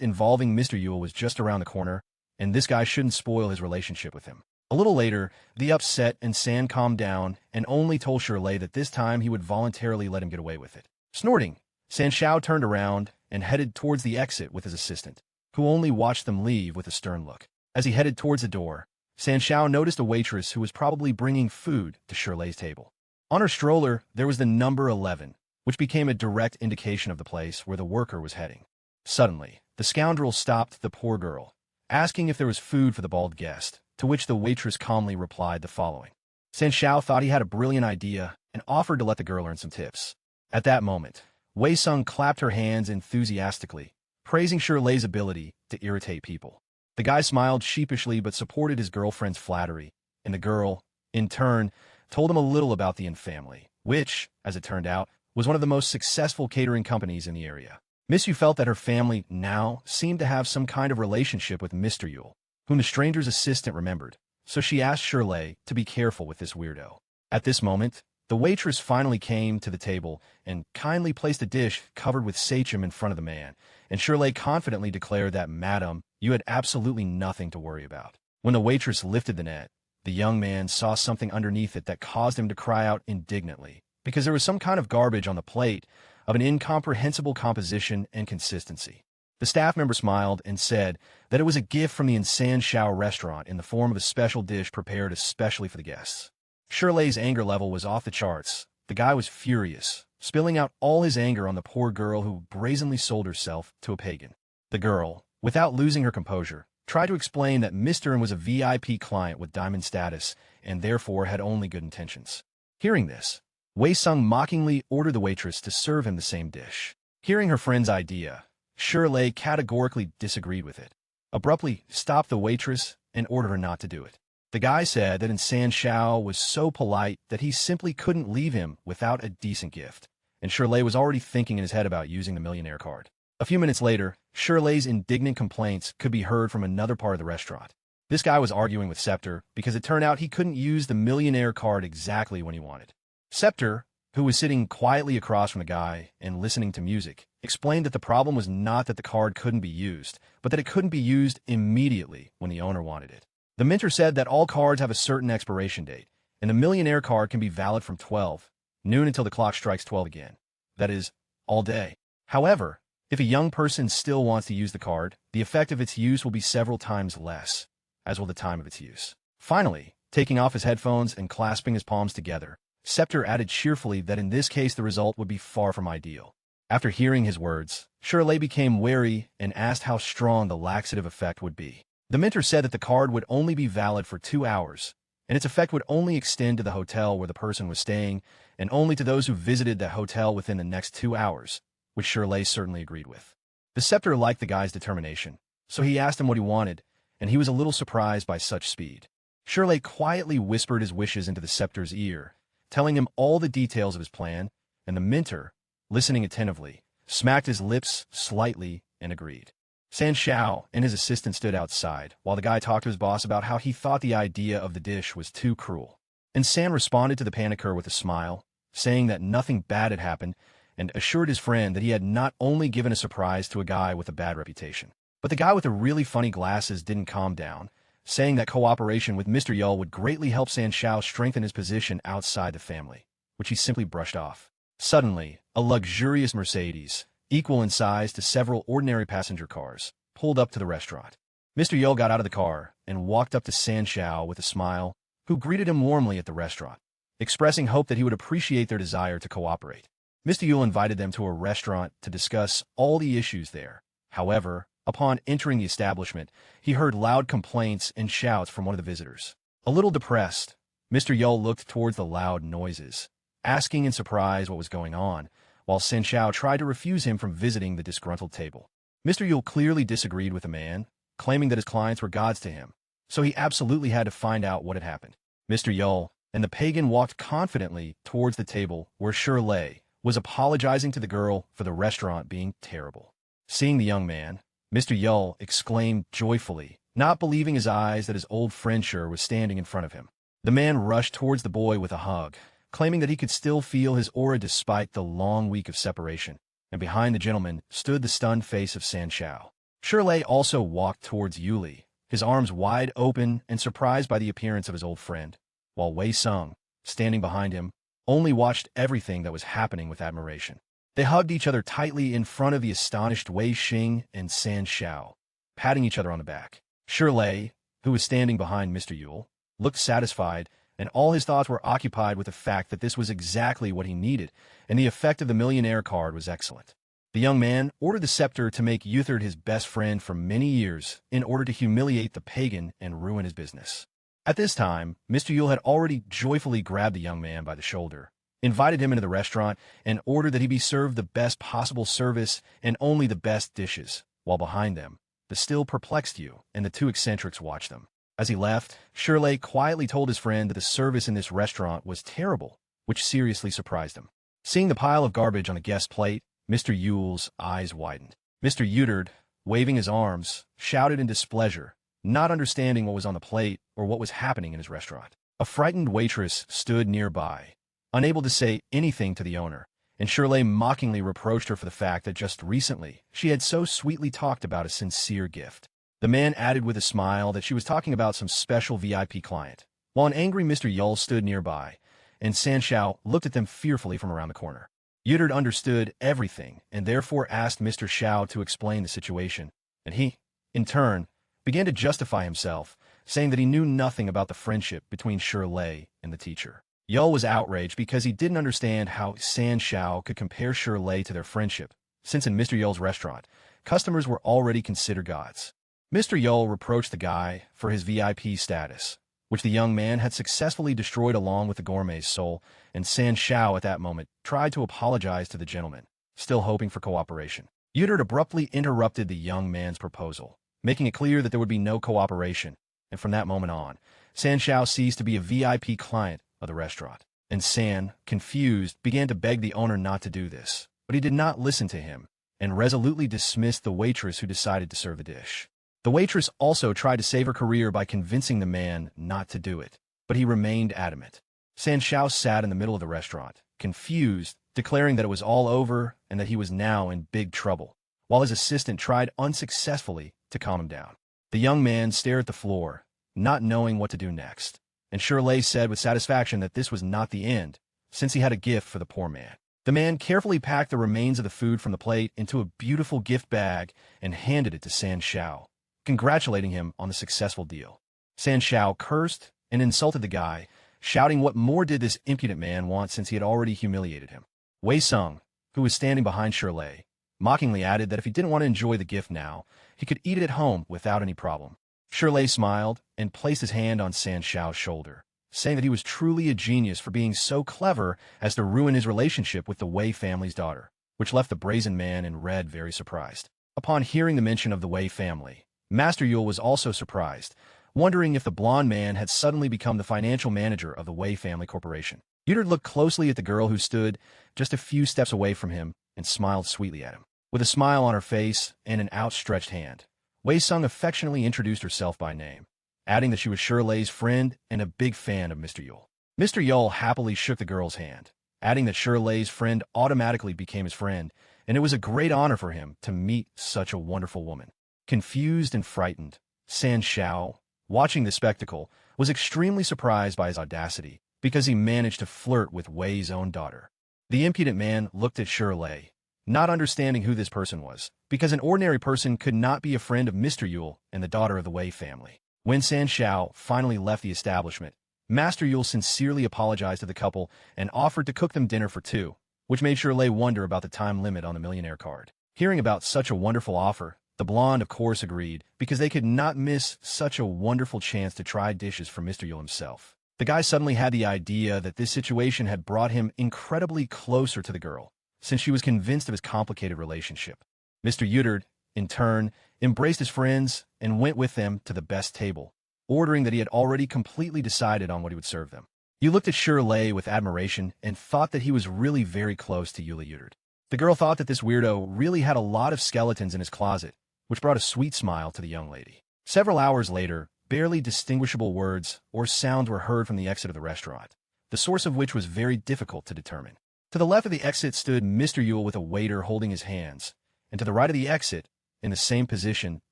involving Mr. Yule was just around the corner, and this guy shouldn't spoil his relationship with him. A little later, the upset and San calmed down and only told Shirley that this time he would voluntarily let him get away with it. Snorting, San Shao turned around and headed towards the exit with his assistant, who only watched them leave with a stern look. As he headed towards the door, San Shao noticed a waitress who was probably bringing food to Shirley's table. On her stroller, there was the number 11, which became a direct indication of the place where the worker was heading. Suddenly, the scoundrel stopped the poor girl, asking if there was food for the bald guest, to which the waitress calmly replied the following. San Shao thought he had a brilliant idea and offered to let the girl earn some tips. At that moment, Wei Sung clapped her hands enthusiastically, praising Shirley's ability to irritate people. The guy smiled sheepishly but supported his girlfriend's flattery, and the girl, in turn, told him a little about the Yin family, which, as it turned out, was one of the most successful catering companies in the area. Miss Yu felt that her family now seemed to have some kind of relationship with Mr. Yule, whom the stranger's assistant remembered, so she asked Shirley to be careful with this weirdo. At this moment, the waitress finally came to the table and kindly placed a dish covered with sachem in front of the man, and Shirley confidently declared that, "Madam, you had absolutely nothing to worry about." When the waitress lifted the net, the young man saw something underneath it that caused him to cry out indignantly, because there was some kind of garbage on the plate of an incomprehensible composition and consistency. The staff member smiled and said that it was a gift from the Insan Shao restaurant in the form of a special dish prepared especially for the guests. Shirley's anger level was off the charts. The guy was furious, spilling out all his anger on the poor girl who brazenly sold herself to a pagan. The girl, without losing her composure, tried to explain that Mr. was a VIP client with diamond status and therefore had only good intentions. Hearing this, Wei Sung mockingly ordered the waitress to serve him the same dish. Hearing her friend's idea, Shirley categorically disagreed with it, abruptly stopped the waitress and ordered her not to do it. The guy said that San Shao was so polite that he simply couldn't leave him without a decent gift, and Shirley was already thinking in his head about using the millionaire card. A few minutes later, Shirley's indignant complaints could be heard from another part of the restaurant. This guy was arguing with Scepter because it turned out he couldn't use the millionaire card exactly when he wanted. Scepter, who was sitting quietly across from the guy and listening to music, explained that the problem was not that the card couldn't be used, but that it couldn't be used immediately when the owner wanted it. The mentor said that all cards have a certain expiration date, and the millionaire card can be valid from 12 noon until the clock strikes 12 again. That is, all day. However, if a young person still wants to use the card, the effect of its use will be several times less, as will the time of its use. Finally, taking off his headphones and clasping his palms together, Scepter added cheerfully that in this case the result would be far from ideal. After hearing his words, Shirley became wary and asked how strong the laxative effect would be. The mentor said that the card would only be valid for 2 hours, and its effect would only extend to the hotel where the person was staying, and only to those who visited the hotel within the next 2 hours, which Shirley certainly agreed with. The Scepter liked the guy's determination, so he asked him what he wanted, and he was a little surprised by such speed. Shirley quietly whispered his wishes into the Scepter's ear, telling him all the details of his plan, and the mentor, listening attentively, smacked his lips slightly and agreed. San Shao and his assistant stood outside while the guy talked to his boss about how he thought the idea of the dish was too cruel. And San responded to the panicker with a smile, saying that nothing bad had happened, and assured his friend that he had not only given a surprise to a guy with a bad reputation. But the guy with the really funny glasses didn't calm down, saying that cooperation with Mr. Yul would greatly help San Shao strengthen his position outside the family, which he simply brushed off. Suddenly, a luxurious Mercedes, equal in size to several ordinary passenger cars, pulled up to the restaurant. Mr. Yul got out of the car and walked up to San Shao with a smile, who greeted him warmly at the restaurant, expressing hope that he would appreciate their desire to cooperate. Mr. Yul invited them to a restaurant to discuss all the issues there. However, upon entering the establishment, he heard loud complaints and shouts from one of the visitors. A little depressed, Mr. Yul looked towards the loud noises, asking in surprise what was going on, while San Shao tried to refuse him from visiting the disgruntled table. Mr. Yul clearly disagreed with the man, claiming that his clients were gods to him, so he absolutely had to find out what had happened. Mr. Yul and the pagan walked confidently towards the table where Shirley was apologizing to the girl for the restaurant being terrible. Seeing the young man, Mr. Yul exclaimed joyfully, not believing his eyes that his old friend Shir was standing in front of him. The man rushed towards the boy with a hug, claiming that he could still feel his aura despite the long week of separation, and behind the gentleman stood the stunned face of San Shao. Shirley also walked towards Yuli, his arms wide open and surprised by the appearance of his old friend, while Wei Sung, standing behind him, only watched everything that was happening with admiration. They hugged each other tightly in front of the astonished Wei Xing and San Shao, patting each other on the back. Shirley, who was standing behind Mr. Yule, looked satisfied, and all his thoughts were occupied with the fact that this was exactly what he needed, and the effect of the millionaire card was excellent. The young man ordered the Scepter to make Uthard his best friend for many years in order to humiliate the pagan and ruin his business. At this time, Mr. Yule had already joyfully grabbed the young man by the shoulder, invited him into the restaurant, and ordered that he be served the best possible service and only the best dishes, while behind them, the still perplexed Yu and the two eccentrics watched them. As he left, Shirley quietly told his friend that the service in this restaurant was terrible, which seriously surprised him. Seeing the pile of garbage on the guest plate, Mr. Yule's eyes widened. Mr. Uthard, waving his arms, shouted in displeasure, not understanding what was on the plate or what was happening in his restaurant. A frightened waitress stood nearby, unable to say anything to the owner, and Shirley mockingly reproached her for the fact that just recently she had so sweetly talked about a sincere gift. The man added with a smile that she was talking about some special VIP client, while an angry Mr. Yul stood nearby, and San Shao looked at them fearfully from around the corner. Uthard understood everything and therefore asked Mr. Shao to explain the situation, and he, in turn, began to justify himself, saying that he knew nothing about the friendship between Shirley and the teacher. Yul was outraged because he didn't understand how San Shao could compare Shirley to their friendship, since in Mr. Yul's restaurant, Customers were already considered gods. Mr. Yule reproached the guy for his VIP status, which the young man had successfully destroyed along with the gourmet's soul, and San Shao at that moment tried to apologize to the gentleman, still hoping for cooperation. Yudert abruptly interrupted the young man's proposal, making it clear that there would be no cooperation, and from that moment on, San Shao ceased to be a VIP client of the restaurant. And San, confused, began to beg the owner not to do this, but he did not listen to him, and resolutely dismissed the waitress who decided to serve the dish. The waitress also tried to save her career by convincing the man not to do it, but he remained adamant. San Shao sat in the middle of the restaurant, confused, declaring that it was all over and that he was now in big trouble, while his assistant tried unsuccessfully to calm him down. The young man stared at the floor, not knowing what to do next, and Shirley said with satisfaction that this was not the end, since he had a gift for the poor man. The man carefully packed the remains of the food from the plate into a beautiful gift bag and handed it to San Shao, congratulating him on the successful deal. San Shao cursed and insulted the guy, shouting what more did this impudent man want since he had already humiliated him. Wei Sung, who was standing behind Shirley, mockingly added that if he didn't want to enjoy the gift now, he could eat it at home without any problem. Shirley smiled and placed his hand on San Shao's shoulder, saying that he was truly a genius for being so clever as to ruin his relationship with the Wei family's daughter, which left the brazen man in red very surprised. Upon hearing the mention of the Wei family, Master Yule was also surprised, wondering if the blonde man had suddenly become the financial manager of the Wei family corporation. Yudert looked closely at the girl who stood just a few steps away from him and smiled sweetly at him. With a smile on her face and an outstretched hand, Wei Sung affectionately introduced herself by name, adding that she was Shirley's friend and a big fan of Mr. Yule. Mr. Yule happily shook the girl's hand, adding that Shirley's friend automatically became his friend, and it was a great honor for him to meet such a wonderful woman. Confused and frightened, San Shao, watching the spectacle, was extremely surprised by his audacity, because he managed to flirt with Wei's own daughter. The impudent man looked at Shirley, not understanding who this person was, because an ordinary person could not be a friend of Mr. Yule and the daughter of the Wei family. When San Shao finally left the establishment, Master Yule sincerely apologized to the couple and offered to cook them dinner for two, which made Shirley wonder about the time limit on the millionaire card. Hearing about such a wonderful offer, the blonde of course agreed, because they could not miss such a wonderful chance to try dishes from Mr. Yule himself. The guy suddenly had the idea that this situation had brought him incredibly closer to the girl, since she was convinced of his complicated relationship. Mr. Yudert, in turn, embraced his friends and went with them to the best table, ordering that he had already completely decided on what he would serve them. You looked at Shirley with admiration and thought that he was really very close to Yule Yudert. The girl thought that this weirdo really had a lot of skeletons in his closet, which brought a sweet smile to the young lady. Several hours later, barely distinguishable words or sounds were heard from the exit of the restaurant, the source of which was very difficult to determine. To the left of the exit stood Mr. Yule with a waiter holding his hands, and to the right of the exit, in the same position,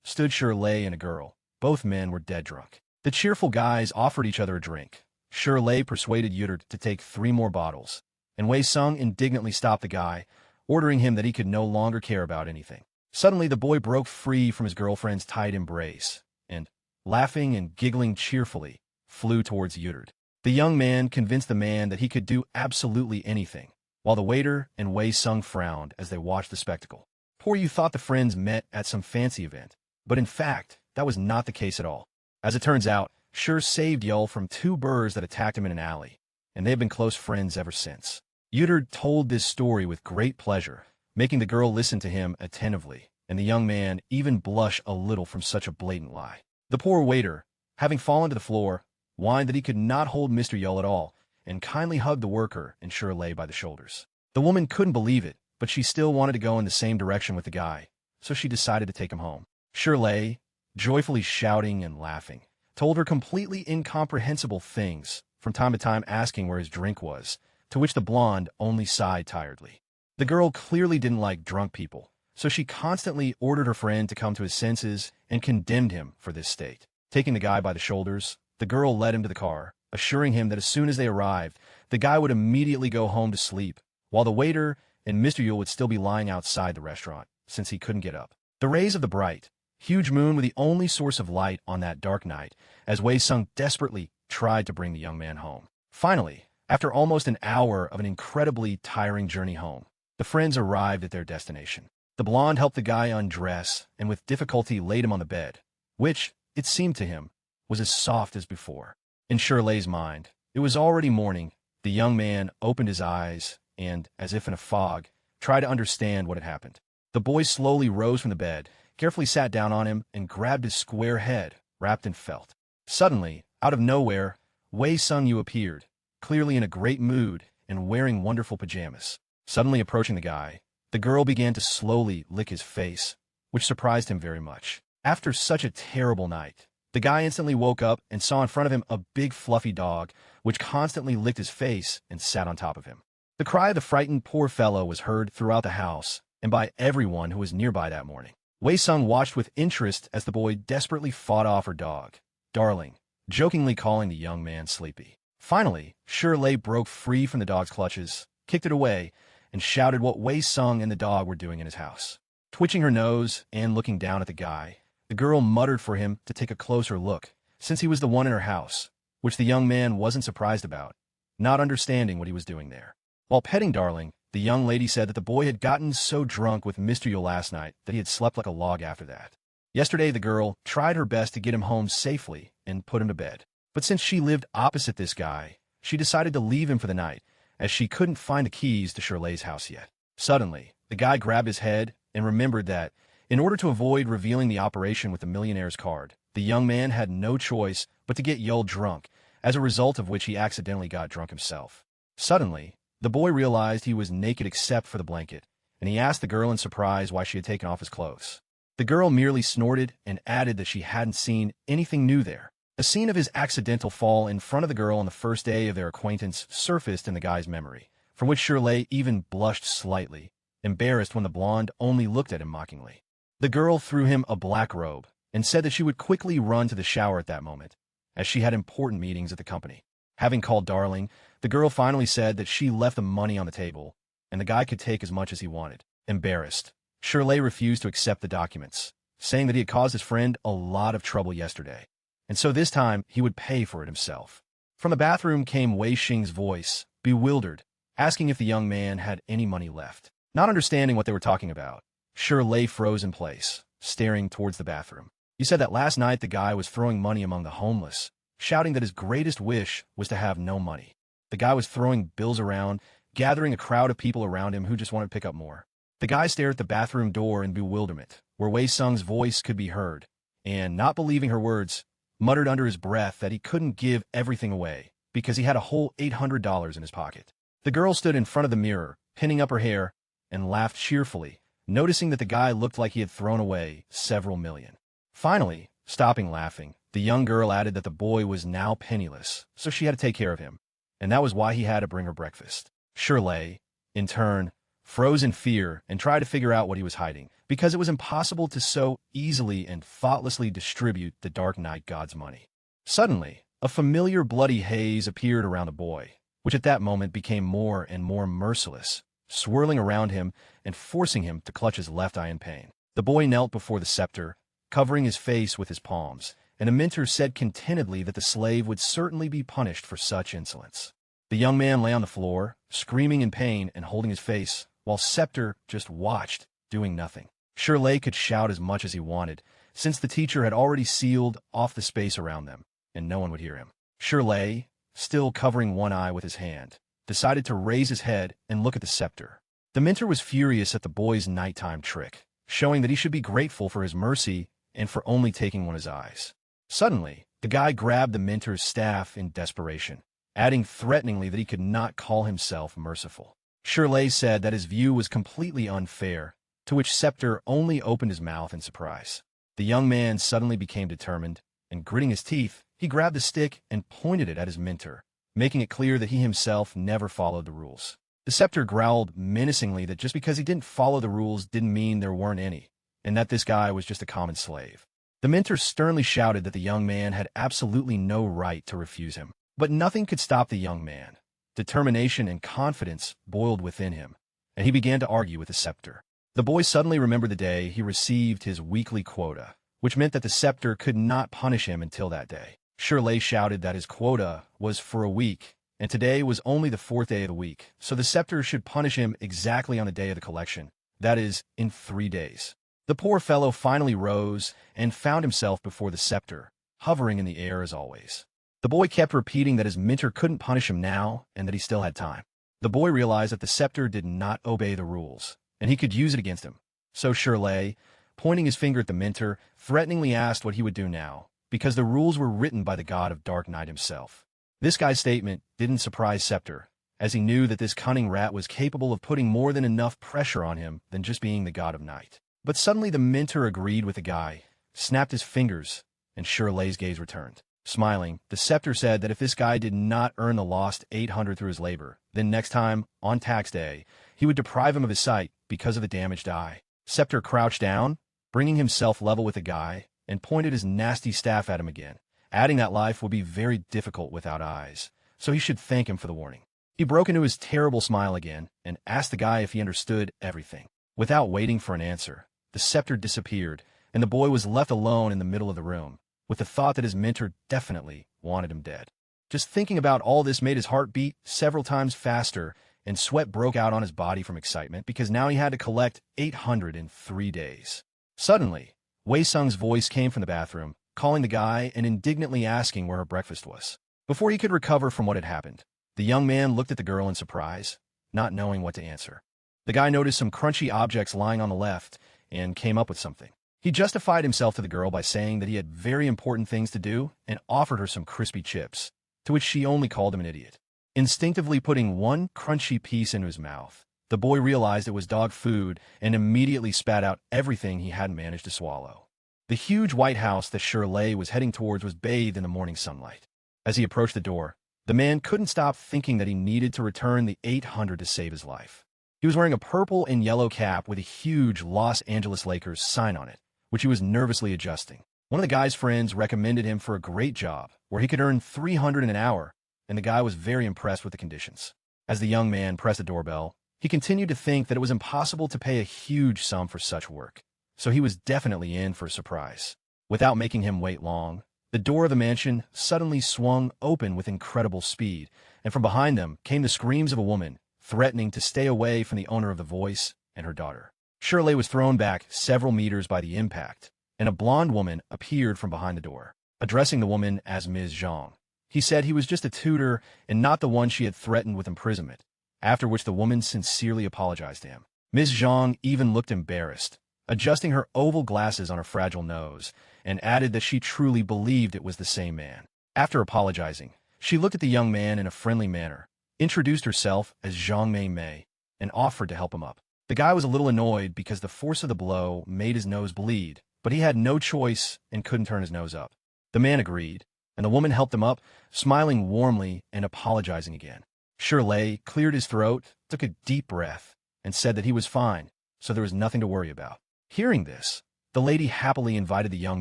stood Shirley and a girl. Both men were dead drunk. The cheerful guys offered each other a drink. Shirley persuaded Yudert to take 3 more bottles, and Wei Sung indignantly stopped the guy, ordering him that he could no longer care about anything. Suddenly, the boy broke free from his girlfriend's tight embrace, and, laughing and giggling cheerfully, flew towards Yudert. The young man convinced the man that he could do absolutely anything, while the waiter and Wei Sung frowned as they watched the spectacle. Poor you thought the friends met at some fancy event, but in fact, that was not the case at all. As it turns out, Shir saved Yul from 2 birds that attacked him in an alley, and they have been close friends ever since. Yudert told this story with great pleasure, making the girl listen to him attentively, and the young man even blush a little from such a blatant lie. The poor waiter, having fallen to the floor, whined that he could not hold Mr. Yule at all, and kindly hugged the worker and Shirley by the shoulders. The woman couldn't believe it, but she still wanted to go in the same direction with the guy, so she decided to take him home. Shirley, joyfully shouting and laughing, told her completely incomprehensible things, from time to time asking where his drink was, to which the blonde only sighed tiredly. The girl clearly didn't like drunk people, so she constantly ordered her friend to come to his senses and condemned him for this state. Taking the guy by the shoulders, the girl led him to the car, assuring him that as soon as they arrived, the guy would immediately go home to sleep, while the waiter and Mr. Yule would still be lying outside the restaurant, since he couldn't get up. The rays of the bright, huge moon were the only source of light on that dark night, as Wei Sung desperately tried to bring the young man home. Finally, after almost an hour of an incredibly tiring journey home, the friends arrived at their destination. The blonde helped the guy undress and with difficulty laid him on the bed, which, it seemed to him, was as soft as before. In Shirley's mind, it was already morning. The young man opened his eyes and, as if in a fog, tried to understand what had happened. The boy slowly rose from the bed, carefully sat down on him, and grabbed his square head, wrapped in felt. Suddenly, out of nowhere, Wei Sung-yu appeared, clearly in a great mood and wearing wonderful pajamas. Suddenly approaching the guy, the girl began to slowly lick his face, which surprised him very much. After such a terrible night, the guy instantly woke up and saw in front of him a big fluffy dog, which constantly licked his face and sat on top of him. The cry of the frightened poor fellow was heard throughout the house and by everyone who was nearby that morning. Wei Sung watched with interest as the boy desperately fought off her dog, Darling, jokingly calling the young man sleepy. Finally, Shirley broke free from the dog's clutches, kicked it away, and shouted what Wei Sung and the dog were doing in his house. Twitching her nose and looking down at the guy, the girl muttered for him to take a closer look, since he was the one in her house, which the young man wasn't surprised about, not understanding what he was doing there. While petting Darling, the young lady said that the boy had gotten so drunk with Mr. Yule last night that he had slept like a log after that. Yesterday, the girl tried her best to get him home safely and put him to bed. But since she lived opposite this guy, she decided to leave him for the night, as she couldn't find the keys to Shirley's house yet. Suddenly, the guy grabbed his head and remembered that, in order to avoid revealing the operation with the millionaire's card, the young man had no choice but to get Yule drunk, as a result of which he accidentally got drunk himself. Suddenly, the boy realized he was naked except for the blanket, and he asked the girl in surprise why she had taken off his clothes. The girl merely snorted and added that she hadn't seen anything new there. A scene of his accidental fall in front of the girl on the first day of their acquaintance surfaced in the guy's memory, from which Shirley even blushed slightly, embarrassed when the blonde only looked at him mockingly. The girl threw him a black robe and said that she would quickly run to the shower at that moment, as she had important meetings at the company. Having called Darling, the girl finally said that she left the money on the table, and the guy could take as much as he wanted. Embarrassed, Shirley refused to accept the documents, saying that he had caused his friend a lot of trouble yesterday, and so this time he would pay for it himself. From the bathroom came Wei Xing's voice, bewildered, asking if the young man had any money left. Not understanding what they were talking about, Shirley froze in place, staring towards the bathroom. He said that last night the guy was throwing money among the homeless, shouting that his greatest wish was to have no money. The guy was throwing bills around, gathering a crowd of people around him who just wanted to pick up more. The guy stared at the bathroom door in bewilderment, where Wei Sung's voice could be heard, and, not believing her words, muttered under his breath that he couldn't give everything away, because he had a whole $800 in his pocket. The girl stood in front of the mirror, pinning up her hair, and laughed cheerfully, noticing that the guy looked like he had thrown away several million. Finally, stopping laughing, the young girl added that the boy was now penniless, so she had to take care of him, and that was why he had to bring her breakfast. Shirley, in turn, froze in fear and tried to figure out what he was hiding, because it was impossible to so easily and thoughtlessly distribute the Dark Knight God's money. Suddenly, a familiar bloody haze appeared around the boy, which at that moment became more and more merciless, swirling around him and forcing him to clutch his left eye in pain. The boy knelt before the scepter, covering his face with his palms, and a mentor said contentedly that the slave would certainly be punished for such insolence. The young man lay on the floor, screaming in pain and holding his face, while Scepter just watched, doing nothing. Shirley could shout as much as he wanted, since the teacher had already sealed off the space around them, and no one would hear him. Shirley, still covering one eye with his hand, decided to raise his head and look at the scepter. The mentor was furious at the boy's nighttime trick, showing that he should be grateful for his mercy and for only taking one of his eyes. Suddenly, the guy grabbed the mentor's staff in desperation, adding threateningly that he could not call himself merciful. Shirley said that his view was completely unfair, to which Scepter only opened his mouth in surprise. The young man suddenly became determined, and gritting his teeth, he grabbed the stick and pointed it at his mentor, making it clear that he himself never followed the rules. The Scepter growled menacingly that just because he didn't follow the rules didn't mean there weren't any, and that this guy was just a common slave. The mentor sternly shouted that the young man had absolutely no right to refuse him. But nothing could stop the young man. Determination and confidence boiled within him, and he began to argue with the scepter. The boy suddenly remembered the day he received his weekly quota, which meant that the scepter could not punish him until that day. Shirley shouted that his quota was for a week, and today was only the 4th day of the week, so the scepter should punish him exactly on the day of the collection, That is, in 3 days. The poor fellow finally rose and found himself before the scepter, hovering in the air as always. The boy kept repeating that his mentor couldn't punish him now and that he still had time. The boy realized that the scepter did not obey the rules, and he could use it against him. So Shirley, pointing his finger at the mentor, threateningly asked what he would do now, because the rules were written by the god of Dark Night himself. This guy's statement didn't surprise Scepter, as he knew that this cunning rat was capable of putting more than enough pressure on him than just being the god of night. But suddenly the mentor agreed with the guy, snapped his fingers, and Shirley's gaze returned. Smiling, the Scepter said that if this guy did not earn the lost 800 through his labor, then next time, on tax day, he would deprive him of his sight because of the damaged eye. Scepter crouched down, bringing himself level with the guy, and pointed his nasty staff at him again, adding that life would be very difficult without eyes, so he should thank him for the warning. He broke into his terrible smile again and asked the guy if he understood everything. Without waiting for an answer, the Scepter disappeared, and the boy was left alone in the middle of the room, with the thought that his mentor definitely wanted him dead. Just thinking about all this made his heart beat several times faster, and sweat broke out on his body from excitement because now he had to collect 800 in 3 days. Suddenly, Wei Sung's voice came from the bathroom, calling the guy and indignantly asking where her breakfast was. Before he could recover from what had happened, the young man looked at the girl in surprise, not knowing what to answer. The guy noticed some crunchy objects lying on the left and came up with something. He justified himself to the girl by saying that he had very important things to do and offered her some crispy chips, to which she only called him an idiot. Instinctively putting one crunchy piece into his mouth, the boy realized it was dog food and immediately spat out everything he hadn't managed to swallow. The huge white house that Shirley was heading towards was bathed in the morning sunlight. As he approached the door, the man couldn't stop thinking that he needed to return the 800 to save his life. He was wearing a purple and yellow cap with a huge Los Angeles Lakers sign on it, which he was nervously adjusting. One of the guy's friends recommended him for a great job, where he could earn 300 an hour, and the guy was very impressed with the conditions. As the young man pressed the doorbell, he continued to think that it was impossible to pay a huge sum for such work, so he was definitely in for a surprise. Without making him wait long, the door of the mansion suddenly swung open with incredible speed, and from behind them came the screams of a woman, threatening to stay away from the owner of the voice and her daughter. Shirley was thrown back several meters by the impact, and a blonde woman appeared from behind the door. Addressing the woman as Ms. Zhang, he said he was just a tutor and not the one she had threatened with imprisonment, after which the woman sincerely apologized to him. Ms. Zhang even looked embarrassed, adjusting her oval glasses on her fragile nose, and added that she truly believed it was the same man. After apologizing, she looked at the young man in a friendly manner, introduced herself as Zhang Mei Mei, and offered to help him up. The guy was a little annoyed because the force of the blow made his nose bleed, but he had no choice and couldn't turn his nose up. The man agreed, and the woman helped him up, smiling warmly and apologizing again. Shirley cleared his throat, took a deep breath, and said that he was fine, so there was nothing to worry about. Hearing this, the lady happily invited the young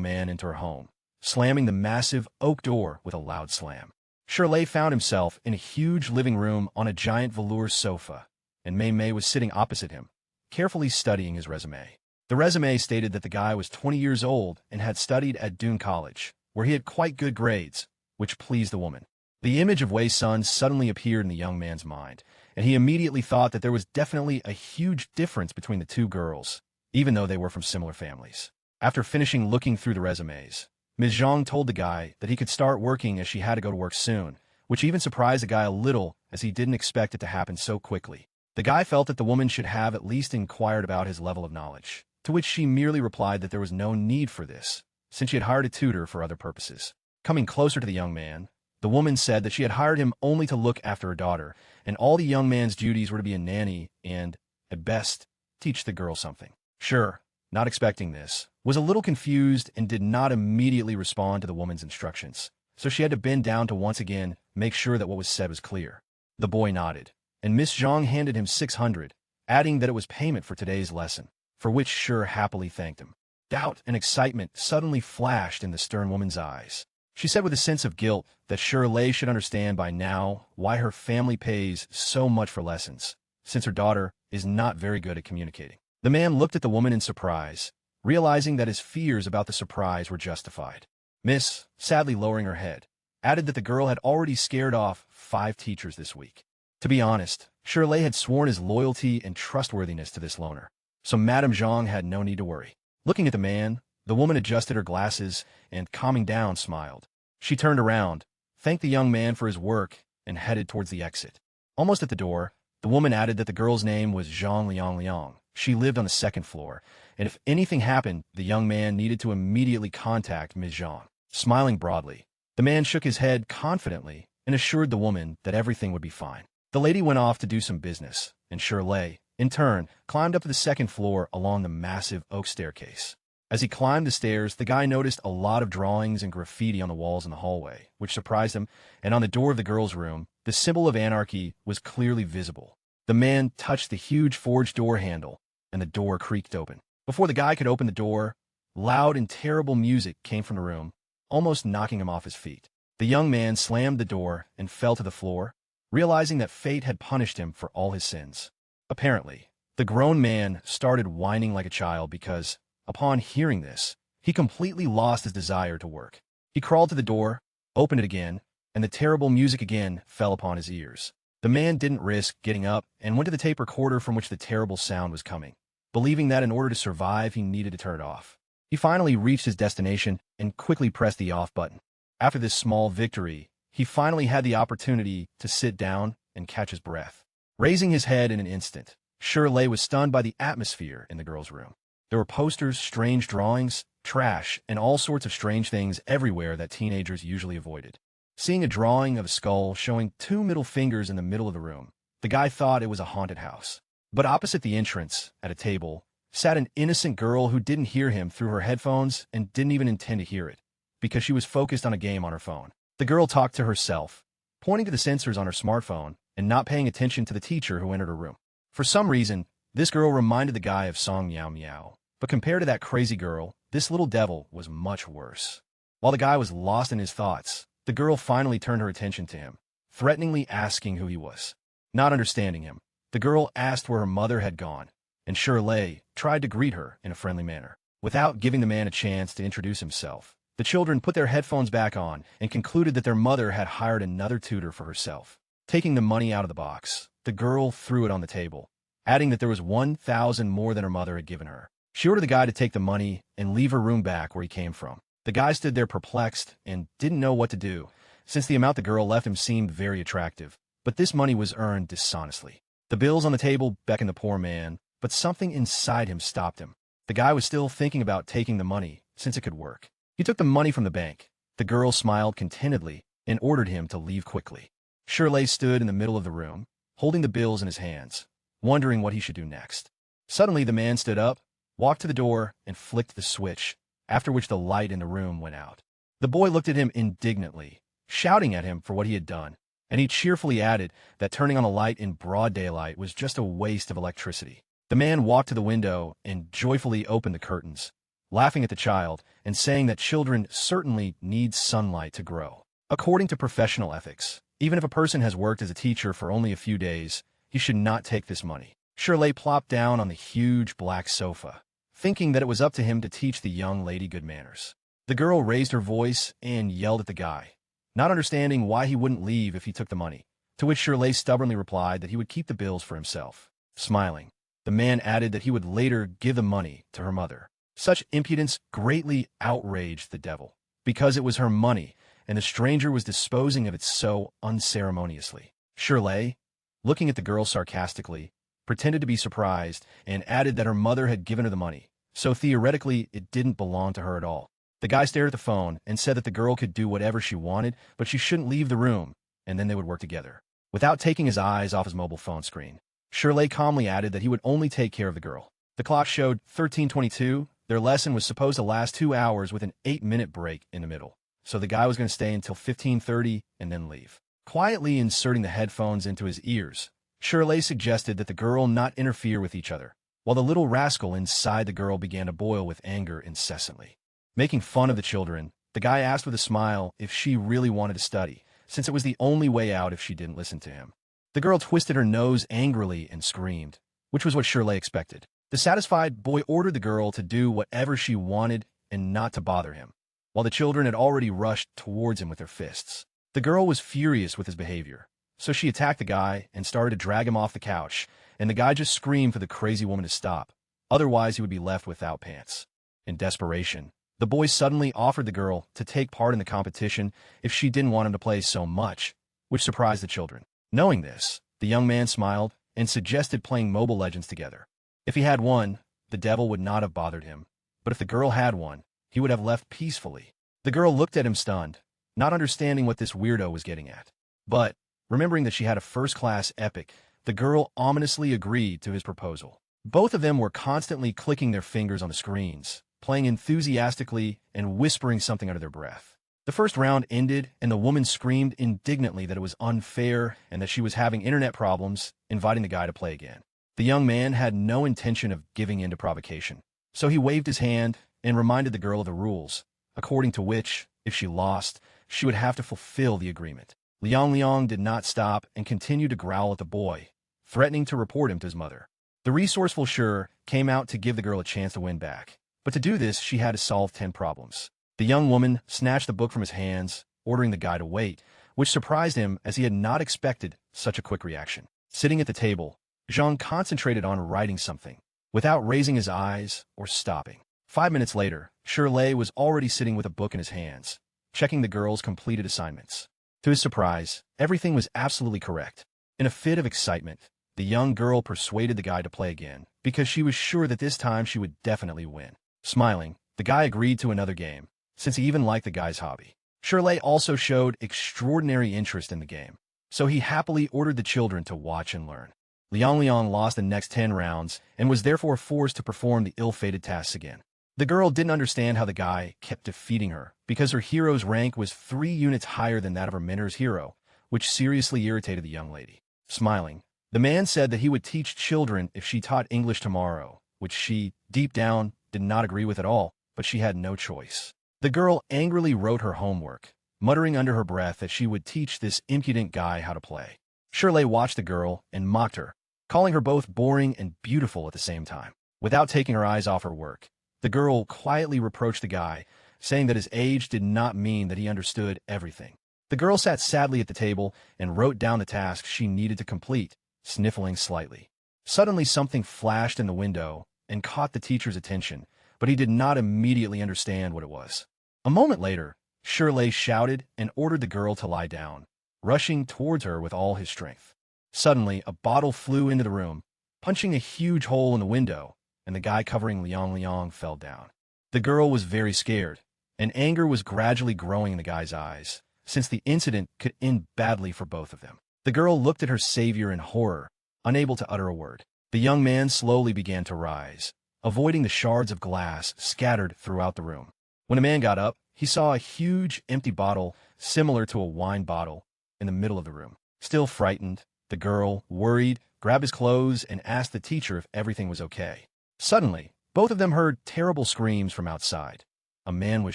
man into her home, slamming the massive oak door with a loud slam. Shirley found himself in a huge living room on a giant velour sofa, and Mei Mei was sitting opposite him, carefully studying his resume. The resume stated that the guy was 20 years old and had studied at Dune College, where he had quite good grades, which pleased the woman. The image of Wei Sun suddenly appeared in the young man's mind, and he immediately thought that there was definitely a huge difference between the two girls, even though they were from similar families. After finishing looking through the resumes, Ms. Zhang told the guy that he could start working as she had to go to work soon, which even surprised the guy a little as he didn't expect it to happen so quickly. The guy felt that the woman should have at least inquired about his level of knowledge, to which she merely replied that there was no need for this, since she had hired a tutor for other purposes. Coming closer to the young man, the woman said that she had hired him only to look after her daughter, and all the young man's duties were to be a nanny and, at best, teach the girl something. Sure, not expecting this, was a little confused and did not immediately respond to the woman's instructions, so she had to bend down to once again make sure that what was said was clear. The boy nodded, and Miss Zhang handed him 600, adding that it was payment for today's lesson, for which Sure happily thanked him. Doubt and excitement suddenly flashed in the stern woman's eyes. She said with a sense of guilt that Shirley should understand by now why her family pays so much for lessons, since her daughter is not very good at communicating. The man looked at the woman in surprise, realizing that his fears about the surprise were justified. Miss, sadly lowering her head, added that the girl had already scared off 5 teachers this week. To be honest, Shirley had sworn his loyalty and trustworthiness to this loner. so Madame Zhang had no need to worry. Looking at the man, the woman adjusted her glasses and, calming down, smiled. She turned around, thanked the young man for his work, and headed towards the exit. Almost at the door, the woman added that the girl's name was Zhang Liang. She lived on the second floor, and if anything happened, the young man needed to immediately contact Ms. Zhang. Smiling broadly, the man shook his head confidently and assured the woman that everything would be fine. The lady went off to do some business, and Shirley, in turn, climbed up to the second floor along the massive oak staircase. As he climbed the stairs, the guy noticed a lot of drawings and graffiti on the walls in the hallway, which surprised him, and on the door of the girl's room, the symbol of anarchy was clearly visible. The man touched the huge forged door handle, and the door creaked open. Before the guy could open the door, loud and terrible music came from the room, almost knocking him off his feet. The young man slammed the door and fell to the floor, realizing that fate had punished him for all his sins. Apparently, the grown man started whining like a child because, upon hearing this, he completely lost his desire to work. He crawled to the door, opened it again, and the terrible music again fell upon his ears. The man didn't risk getting up and went to the tape recorder from which the terrible sound was coming, believing that in order to survive he needed to turn it off. He finally reached his destination and quickly pressed the off button. After this small victory, he finally had the opportunity to sit down and catch his breath. Raising his head in an instant, Shirley was stunned by the atmosphere in the girl's room. There were posters, strange drawings, trash, and all sorts of strange things everywhere that teenagers usually avoided. Seeing a drawing of a skull showing 2 middle fingers in the middle of the room, the guy thought it was a haunted house. But opposite the entrance, at a table, sat an innocent girl who didn't hear him through her headphones and didn't even intend to hear it, because she was focused on a game on her phone. The girl talked to herself, pointing to the sensors on her smartphone and not paying attention to the teacher who entered her room. For some reason, this girl reminded the guy of Song Miao Miao, but compared to that crazy girl, this little devil was much worse. While the guy was lost in his thoughts, the girl finally turned her attention to him, threateningly asking who he was. Not understanding him, the girl asked where her mother had gone, and Shirley tried to greet her in a friendly manner. Without giving the man a chance to introduce himself, the children put their headphones back on and concluded that their mother had hired another tutor for herself. Taking the money out of the box, the girl threw it on the table, adding that there was 1,000 more than her mother had given her. She ordered the guy to take the money and leave her room back where he came from. The guy stood there perplexed and didn't know what to do, since the amount the girl left him seemed very attractive, but this money was earned dishonestly. The bills on the table beckoned the poor man, but something inside him stopped him. The guy was still thinking about taking the money, since it could work. He took the money from the bank. The girl smiled contentedly and ordered him to leave quickly. Shirley stood in the middle of the room, holding the bills in his hands, wondering what he should do next. Suddenly the man stood up, walked to the door, and flicked the switch, after which the light in the room went out. The boy looked at him indignantly, shouting at him for what he had done, and he cheerfully added that turning on a light in broad daylight was just a waste of electricity. The man walked to the window and joyfully opened the curtains, laughing at the child and saying that children certainly need sunlight to grow. According to professional ethics, even if a person has worked as a teacher for only a few days, he should not take this money. Shirley plopped down on the huge black sofa, thinking that it was up to him to teach the young lady good manners. The girl raised her voice and yelled at the guy, not understanding why he wouldn't leave if he took the money, to which Shirley stubbornly replied that he would keep the bills for himself. Smiling, the man added that he would later give the money to her mother. Such impudence greatly outraged the devil, because it was her money, and the stranger was disposing of it so unceremoniously. Shirley, looking at the girl sarcastically, pretended to be surprised and added that her mother had given her the money, so theoretically it didn't belong to her at all. The guy stared at the phone and said that the girl could do whatever she wanted, but she shouldn't leave the room, and then they would work together. Without taking his eyes off his mobile phone screen, Shirley calmly added that he would only take care of the girl. The clock showed 13:22. Their lesson was supposed to last 2 hours with an 8-minute break in the middle, so the guy was going to stay until 15:30 and then leave. Quietly inserting the headphones into his ears, Shirley suggested that the girl not interfere with each other, while the little rascal inside the girl began to boil with anger incessantly. Making fun of the children, the guy asked with a smile if she really wanted to study, since it was the only way out if she didn't listen to him. The girl twisted her nose angrily and screamed, which was what Shirley expected. The satisfied boy ordered the girl to do whatever she wanted and not to bother him, while the children had already rushed towards him with their fists. The girl was furious with his behavior, so she attacked the guy and started to drag him off the couch, and the guy just screamed for the crazy woman to stop, Otherwise, he would be left without pants. In desperation, the boy suddenly offered the girl to take part in the competition if she didn't want him to play so much, which surprised the children. Knowing this, the young man smiled and suggested playing Mobile Legends together. If he had won, the devil would not have bothered him, but if the girl had won, he would have left peacefully. The girl looked at him stunned, not understanding what this weirdo was getting at. But, remembering that she had a first-class epic, the girl ominously agreed to his proposal. Both of them were constantly clicking their fingers on the screens, playing enthusiastically and whispering something under their breath. The first round ended, and the woman screamed indignantly that it was unfair and that she was having internet problems, inviting the guy to play again. The young man had no intention of giving in to provocation, so he waved his hand and reminded the girl of the rules, according to which, if she lost, she would have to fulfill the agreement. Liang did not stop and continued to growl at the boy, threatening to report him to his mother. The resourceful Sure came out to give the girl a chance to win back, but to do this she had to solve 10 problems. The young woman snatched the book from his hands, ordering the guy to wait, which surprised him as he had not expected such a quick reaction. Sitting at the table, Zhang concentrated on writing something, without raising his eyes or stopping. 5 minutes later, Shirley was already sitting with a book in his hands, checking the girl's completed assignments. To his surprise, everything was absolutely correct. In a fit of excitement, the young girl persuaded the guy to play again, because she was sure that this time she would definitely win. Smiling, the guy agreed to another game, since he even liked the guy's hobby. Shirley also showed extraordinary interest in the game, so he happily ordered the children to watch and learn. Liang lost the next 10 rounds and was therefore forced to perform the ill-fated tasks again. The girl didn't understand how the guy kept defeating her, because her hero's rank was 3 units higher than that of her mentor's hero, which seriously irritated the young lady. Smiling, the man said that he would teach children if she taught English tomorrow, which she, deep down, did not agree with at all, but she had no choice. The girl angrily wrote her homework, muttering under her breath that she would teach this impudent guy how to play. Shirley watched the girl and mocked her, calling her both boring and beautiful at the same time. Without taking her eyes off her work, the girl quietly reproached the guy, saying that his age did not mean that he understood everything. The girl sat sadly at the table and wrote down the tasks she needed to complete, sniffling slightly. Suddenly something flashed in the window and caught the teacher's attention, but he did not immediately understand what it was. A moment later, Shirley shouted and ordered the girl to lie down, rushing towards her with all his strength. Suddenly, a bottle flew into the room, punching a huge hole in the window, and the guy covering Liang fell down. The girl was very scared, and anger was gradually growing in the guy's eyes, since the incident could end badly for both of them. The girl looked at her savior in horror, unable to utter a word. The young man slowly began to rise, avoiding the shards of glass scattered throughout the room. When the man got up, he saw a huge, empty bottle, similar to a wine bottle, in the middle of the room. Still frightened, the girl, worried, grabbed his clothes and asked the teacher if everything was okay. Suddenly, both of them heard terrible screams from outside. A man was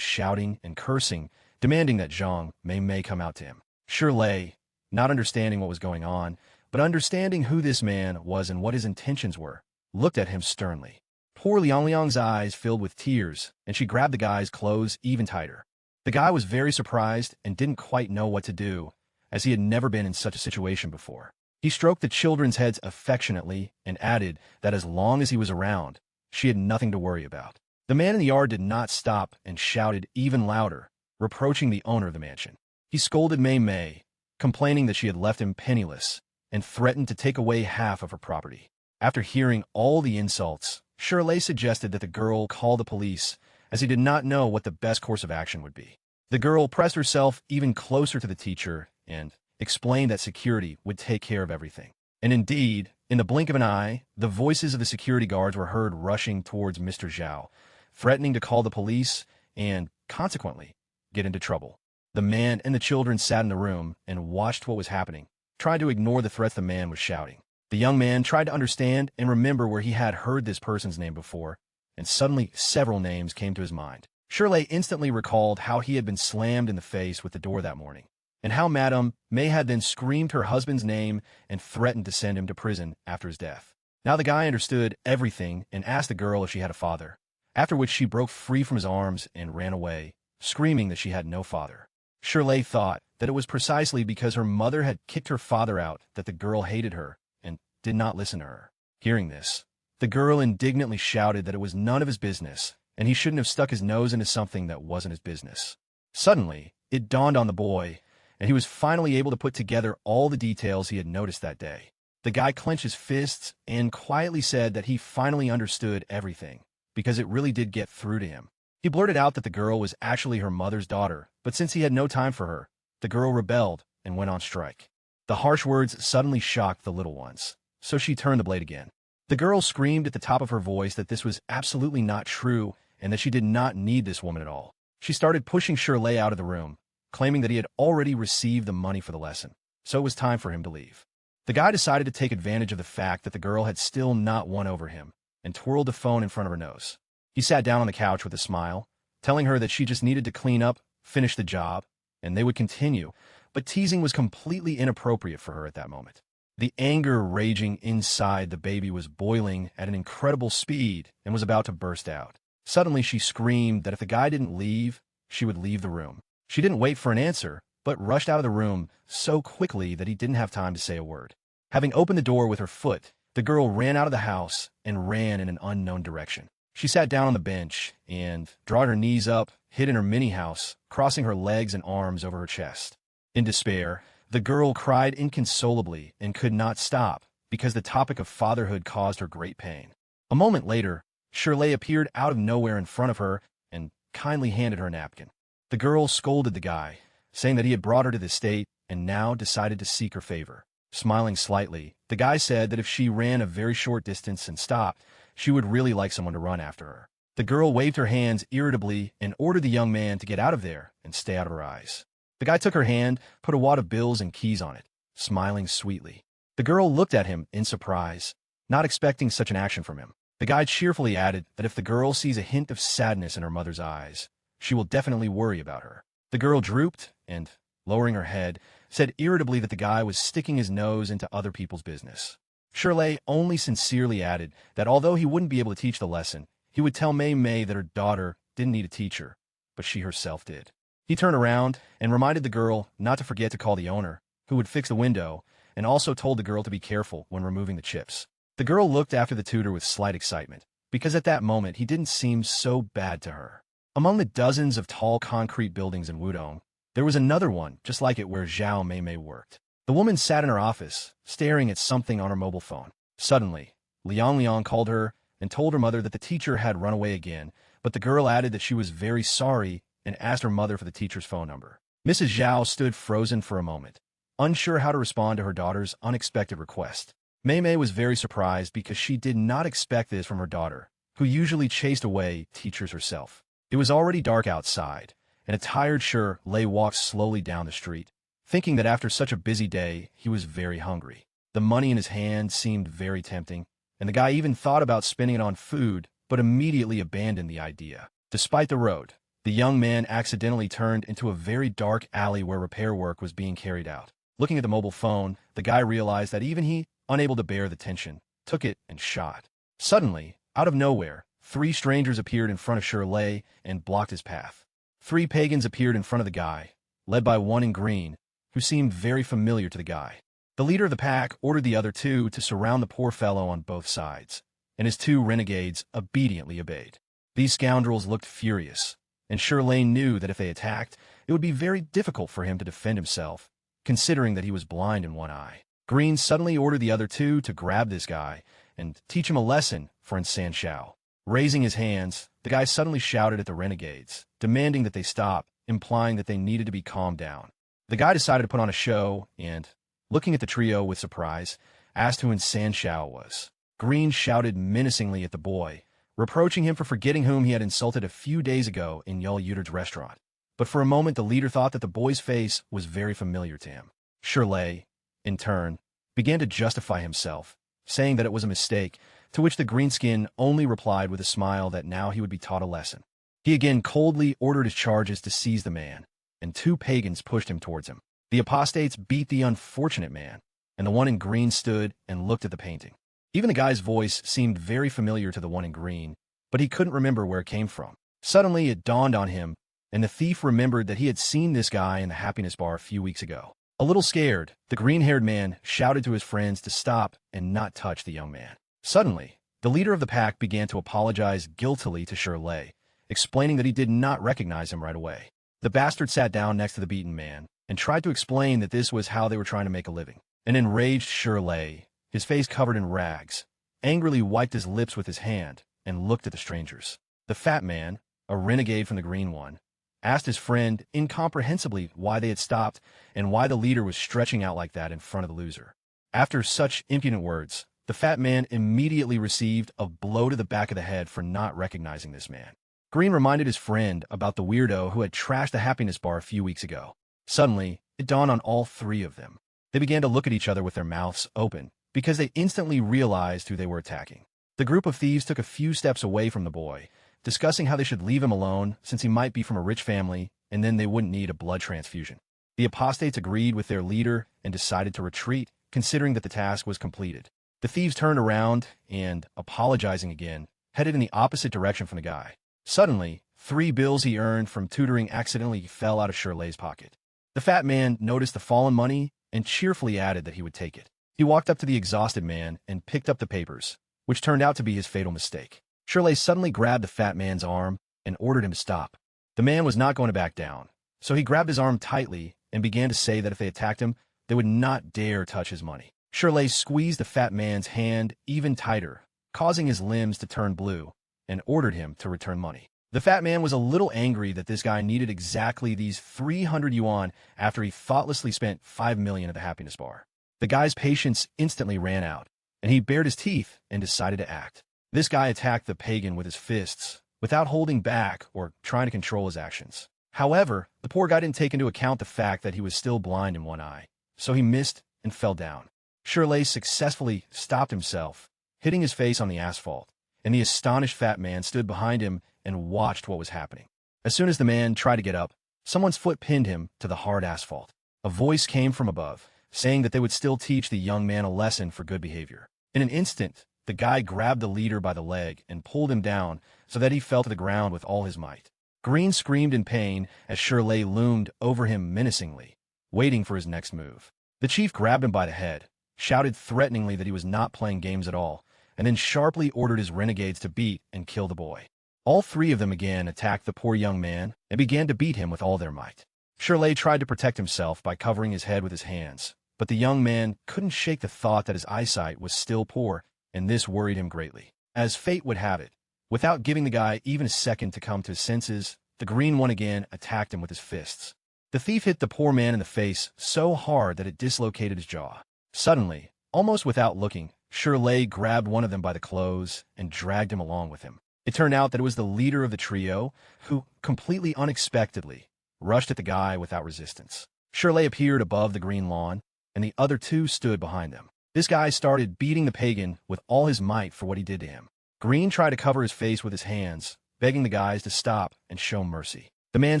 shouting and cursing, demanding that Zhang Mei come out to him. Shirley, not understanding what was going on, but understanding who this man was and what his intentions were, looked at him sternly. Poor Liang's eyes filled with tears, and she grabbed the guy's clothes even tighter. The guy was very surprised and didn't quite know what to do, as he had never been in such a situation before. He stroked the children's heads affectionately and added that as long as he was around, she had nothing to worry about. The man in the yard did not stop and shouted even louder, reproaching the owner of the mansion. He scolded Mei, complaining that she had left him penniless, and threatened to take away half of her property. After hearing all the insults, Shirley suggested that the girl call the police, as he did not know what the best course of action would be. The girl pressed herself even closer to the teacher and explained that security would take care of everything. And indeed, in the blink of an eye, the voices of the security guards were heard rushing towards Mr. Zhao, threatening to call the police and, consequently, get into trouble. The man and the children sat in the room and watched what was happening, trying to ignore the threats the man was shouting. The young man tried to understand and remember where he had heard this person's name before, and suddenly several names came to his mind. Shirley instantly recalled how he had been slammed in the face with the door that morning, and how Madame Mei had then screamed her husband's name and threatened to send him to prison after his death. Now the guy understood everything and asked the girl if she had a father, after which she broke free from his arms and ran away, screaming that she had no father. Shirley thought that it was precisely because her mother had kicked her father out that the girl hated her and did not listen to her. Hearing this, The girl indignantly shouted that it was none of his business, and he shouldn't have stuck his nose into something that wasn't his business. Suddenly, it dawned on the boy, and he was finally able to put together all the details he had noticed that day. The guy clenched his fists and quietly said that he finally understood everything, because it really did get through to him. He blurted out that the girl was actually her mother's daughter, but since he had no time for her, the girl rebelled and went on strike. The harsh words suddenly shocked the little ones, so she turned the blade again. The girl screamed at the top of her voice that this was absolutely not true and that she did not need this woman at all. She started pushing Shirley out of the room, claiming that he had already received the money for the lesson, so it was time for him to leave. The guy decided to take advantage of the fact that the girl had still not won over him and twirled the phone in front of her nose. He sat down on the couch with a smile, telling her that she just needed to clean up, finish the job, and they would continue, but teasing was completely inappropriate for her at that moment. The anger raging inside the baby was boiling at an incredible speed and was about to burst out. Suddenly she screamed that if the guy didn't leave, she would leave the room. She didn't wait for an answer, but rushed out of the room so quickly that he didn't have time to say a word. Having opened the door with her foot, the girl ran out of the house and ran in an unknown direction. She sat down on the bench and, drawing her knees up, hid in her mini-house, crossing her legs and arms over her chest. In despair, the girl cried inconsolably and could not stop because the topic of fatherhood caused her great pain. A moment later, Shirley appeared out of nowhere in front of her and kindly handed her a napkin. The girl scolded the guy, saying that he had brought her to this state and now decided to seek her favor. Smiling slightly, the guy said that if she ran a very short distance and stopped, she would really like someone to run after her. The girl waved her hands irritably and ordered the young man to get out of there and stay out of her eyes. The guy took her hand, put a wad of bills and keys on it, smiling sweetly. The girl looked at him in surprise, not expecting such an action from him. The guy cheerfully added that if the girl sees a hint of sadness in her mother's eyes, she will definitely worry about her. The girl drooped and, lowering her head, said irritably that the guy was sticking his nose into other people's business. Shirley only sincerely added that although he wouldn't be able to teach the lesson, he would tell May that her daughter didn't need a teacher, but she herself did. He turned around and reminded the girl not to forget to call the owner, who would fix the window, and also told the girl to be careful when removing the chips. The girl looked after the tutor with slight excitement, because at that moment he didn't seem so bad to her. Among the dozens of tall concrete buildings in Wudong, there was another one just like it where Zhao Mei worked. The woman sat in her office, staring at something on her mobile phone. Suddenly, Liang called her and told her mother that the teacher had run away again, but the girl added that she was very sorry and asked her mother for the teacher's phone number. Mrs. Zhao stood frozen for a moment, unsure how to respond to her daughter's unexpected request. Mei was very surprised because she did not expect this from her daughter, who usually chased away teachers herself. It was already dark outside, and a tired Shirley walked slowly down the street, thinking that after such a busy day, he was very hungry. The money in his hand seemed very tempting, and the guy even thought about spending it on food, but immediately abandoned the idea. Despite the road, the young man accidentally turned into a very dark alley where repair work was being carried out. Looking at the mobile phone, the guy realized that even he, unable to bear the tension, took it and shot. Suddenly, out of nowhere, 3 strangers appeared in front of Shirley and blocked his path. 3 pagans appeared in front of the guy, led by one in green, who seemed very familiar to the guy. The leader of the pack ordered the other 2 to surround the poor fellow on both sides, and his 2 renegades obediently obeyed. These scoundrels looked furious, and Shirley knew that if they attacked, it would be very difficult for him to defend himself, considering that he was blind in one eye. Green suddenly ordered the other 2 to grab this guy and teach him a lesson for Insan Shao. Raising his hands, the guy suddenly shouted at the renegades, demanding that they stop, implying that they needed to be calmed down. The guy decided to put on a show and, looking at the trio with surprise, asked who Insan Shao was. Green shouted menacingly at the boy, reproaching him for forgetting whom he had insulted a few days ago in Yul Yuterd's restaurant. But for a moment the leader thought that the boy's face was very familiar to him. Shirley, in turn, began to justify himself, saying that it was a mistake, to which the greenskin only replied with a smile that now he would be taught a lesson. He again coldly ordered his charges to seize the man, and 2 pagans pushed him towards him. The apostates beat the unfortunate man, and the one in green stood and looked at the painting. Even the guy's voice seemed very familiar to the one in green, but he couldn't remember where it came from. Suddenly it dawned on him, and the thief remembered that he had seen this guy in the happiness bar a few weeks ago. A little scared, the green-haired man shouted to his friends to stop and not touch the young man. Suddenly, The leader of the pack began to apologize guiltily to Shirley, explaining that he did not recognize him right away. The bastard sat down next to the beaten man and tried to explain that this was how they were trying to make a living. An enraged Shirley, his face covered in rags, angrily wiped his lips with his hand and looked at the strangers. The fat man, a renegade from the green one, asked his friend incomprehensibly why they had stopped and why the leader was stretching out like that in front of the loser. After such impudent words, the fat man immediately received a blow to the back of the head for not recognizing this man. Green reminded his friend about the weirdo who had trashed the happiness bar a few weeks ago. Suddenly, it dawned on all three of them. They began to look at each other with their mouths open because they instantly realized who they were attacking. The group of thieves took a few steps away from the boy, discussing how they should leave him alone since he might be from a rich family and then they wouldn't need a blood transfusion. The apostates agreed with their leader and decided to retreat, considering that the task was completed. The thieves turned around and, apologizing again, headed in the opposite direction from the guy. Suddenly, 3 bills he earned from tutoring accidentally fell out of Shirley's pocket. The fat man noticed the fallen money and cheerfully added that he would take it. He walked up to the exhausted man and picked up the papers, which turned out to be his fatal mistake. Shirley suddenly grabbed the fat man's arm and ordered him to stop. The man was not going to back down, so he grabbed his arm tightly and began to say that if they attacked him, they would not dare touch his money. Shirley squeezed the fat man's hand even tighter, causing his limbs to turn blue, and ordered him to return money. The fat man was a little angry that this guy needed exactly these 300 yuan after he thoughtlessly spent 5 million at the happiness bar. The guy's patience instantly ran out, and he bared his teeth and decided to act. This guy attacked the pagan with his fists, without holding back or trying to control his actions. However, the poor guy didn't take into account the fact that he was still blind in one eye, so he missed and fell down. Shirley successfully stopped himself, hitting his face on the asphalt, and the astonished fat man stood behind him and watched what was happening. As soon as the man tried to get up, someone's foot pinned him to the hard asphalt. A voice came from above, saying that they would still teach the young man a lesson for good behavior. In an instant, the guy grabbed the leader by the leg and pulled him down so that he fell to the ground with all his might. Green screamed in pain as Shirley loomed over him menacingly, waiting for his next move. The chief grabbed him by the head, shouted threateningly that he was not playing games at all, and then sharply ordered his renegades to beat and kill the boy. All 3 of them again attacked the poor young man and began to beat him with all their might. Shirley tried to protect himself by covering his head with his hands, but the young man couldn't shake the thought that his eyesight was still poor, and this worried him greatly. As fate would have it, without giving the guy even a second to come to his senses, the green one again attacked him with his fists. The thief hit the poor man in the face so hard that it dislocated his jaw. Suddenly, almost without looking, Shirley grabbed one of them by the clothes and dragged him along with him. It turned out that it was the leader of the trio who, completely unexpectedly, rushed at the guy without resistance. Shirley appeared above the green lawn, and the other 2 stood behind them. This guy started beating the pagan with all his might for what he did to him. Green tried to cover his face with his hands, begging the guys to stop and show mercy. The man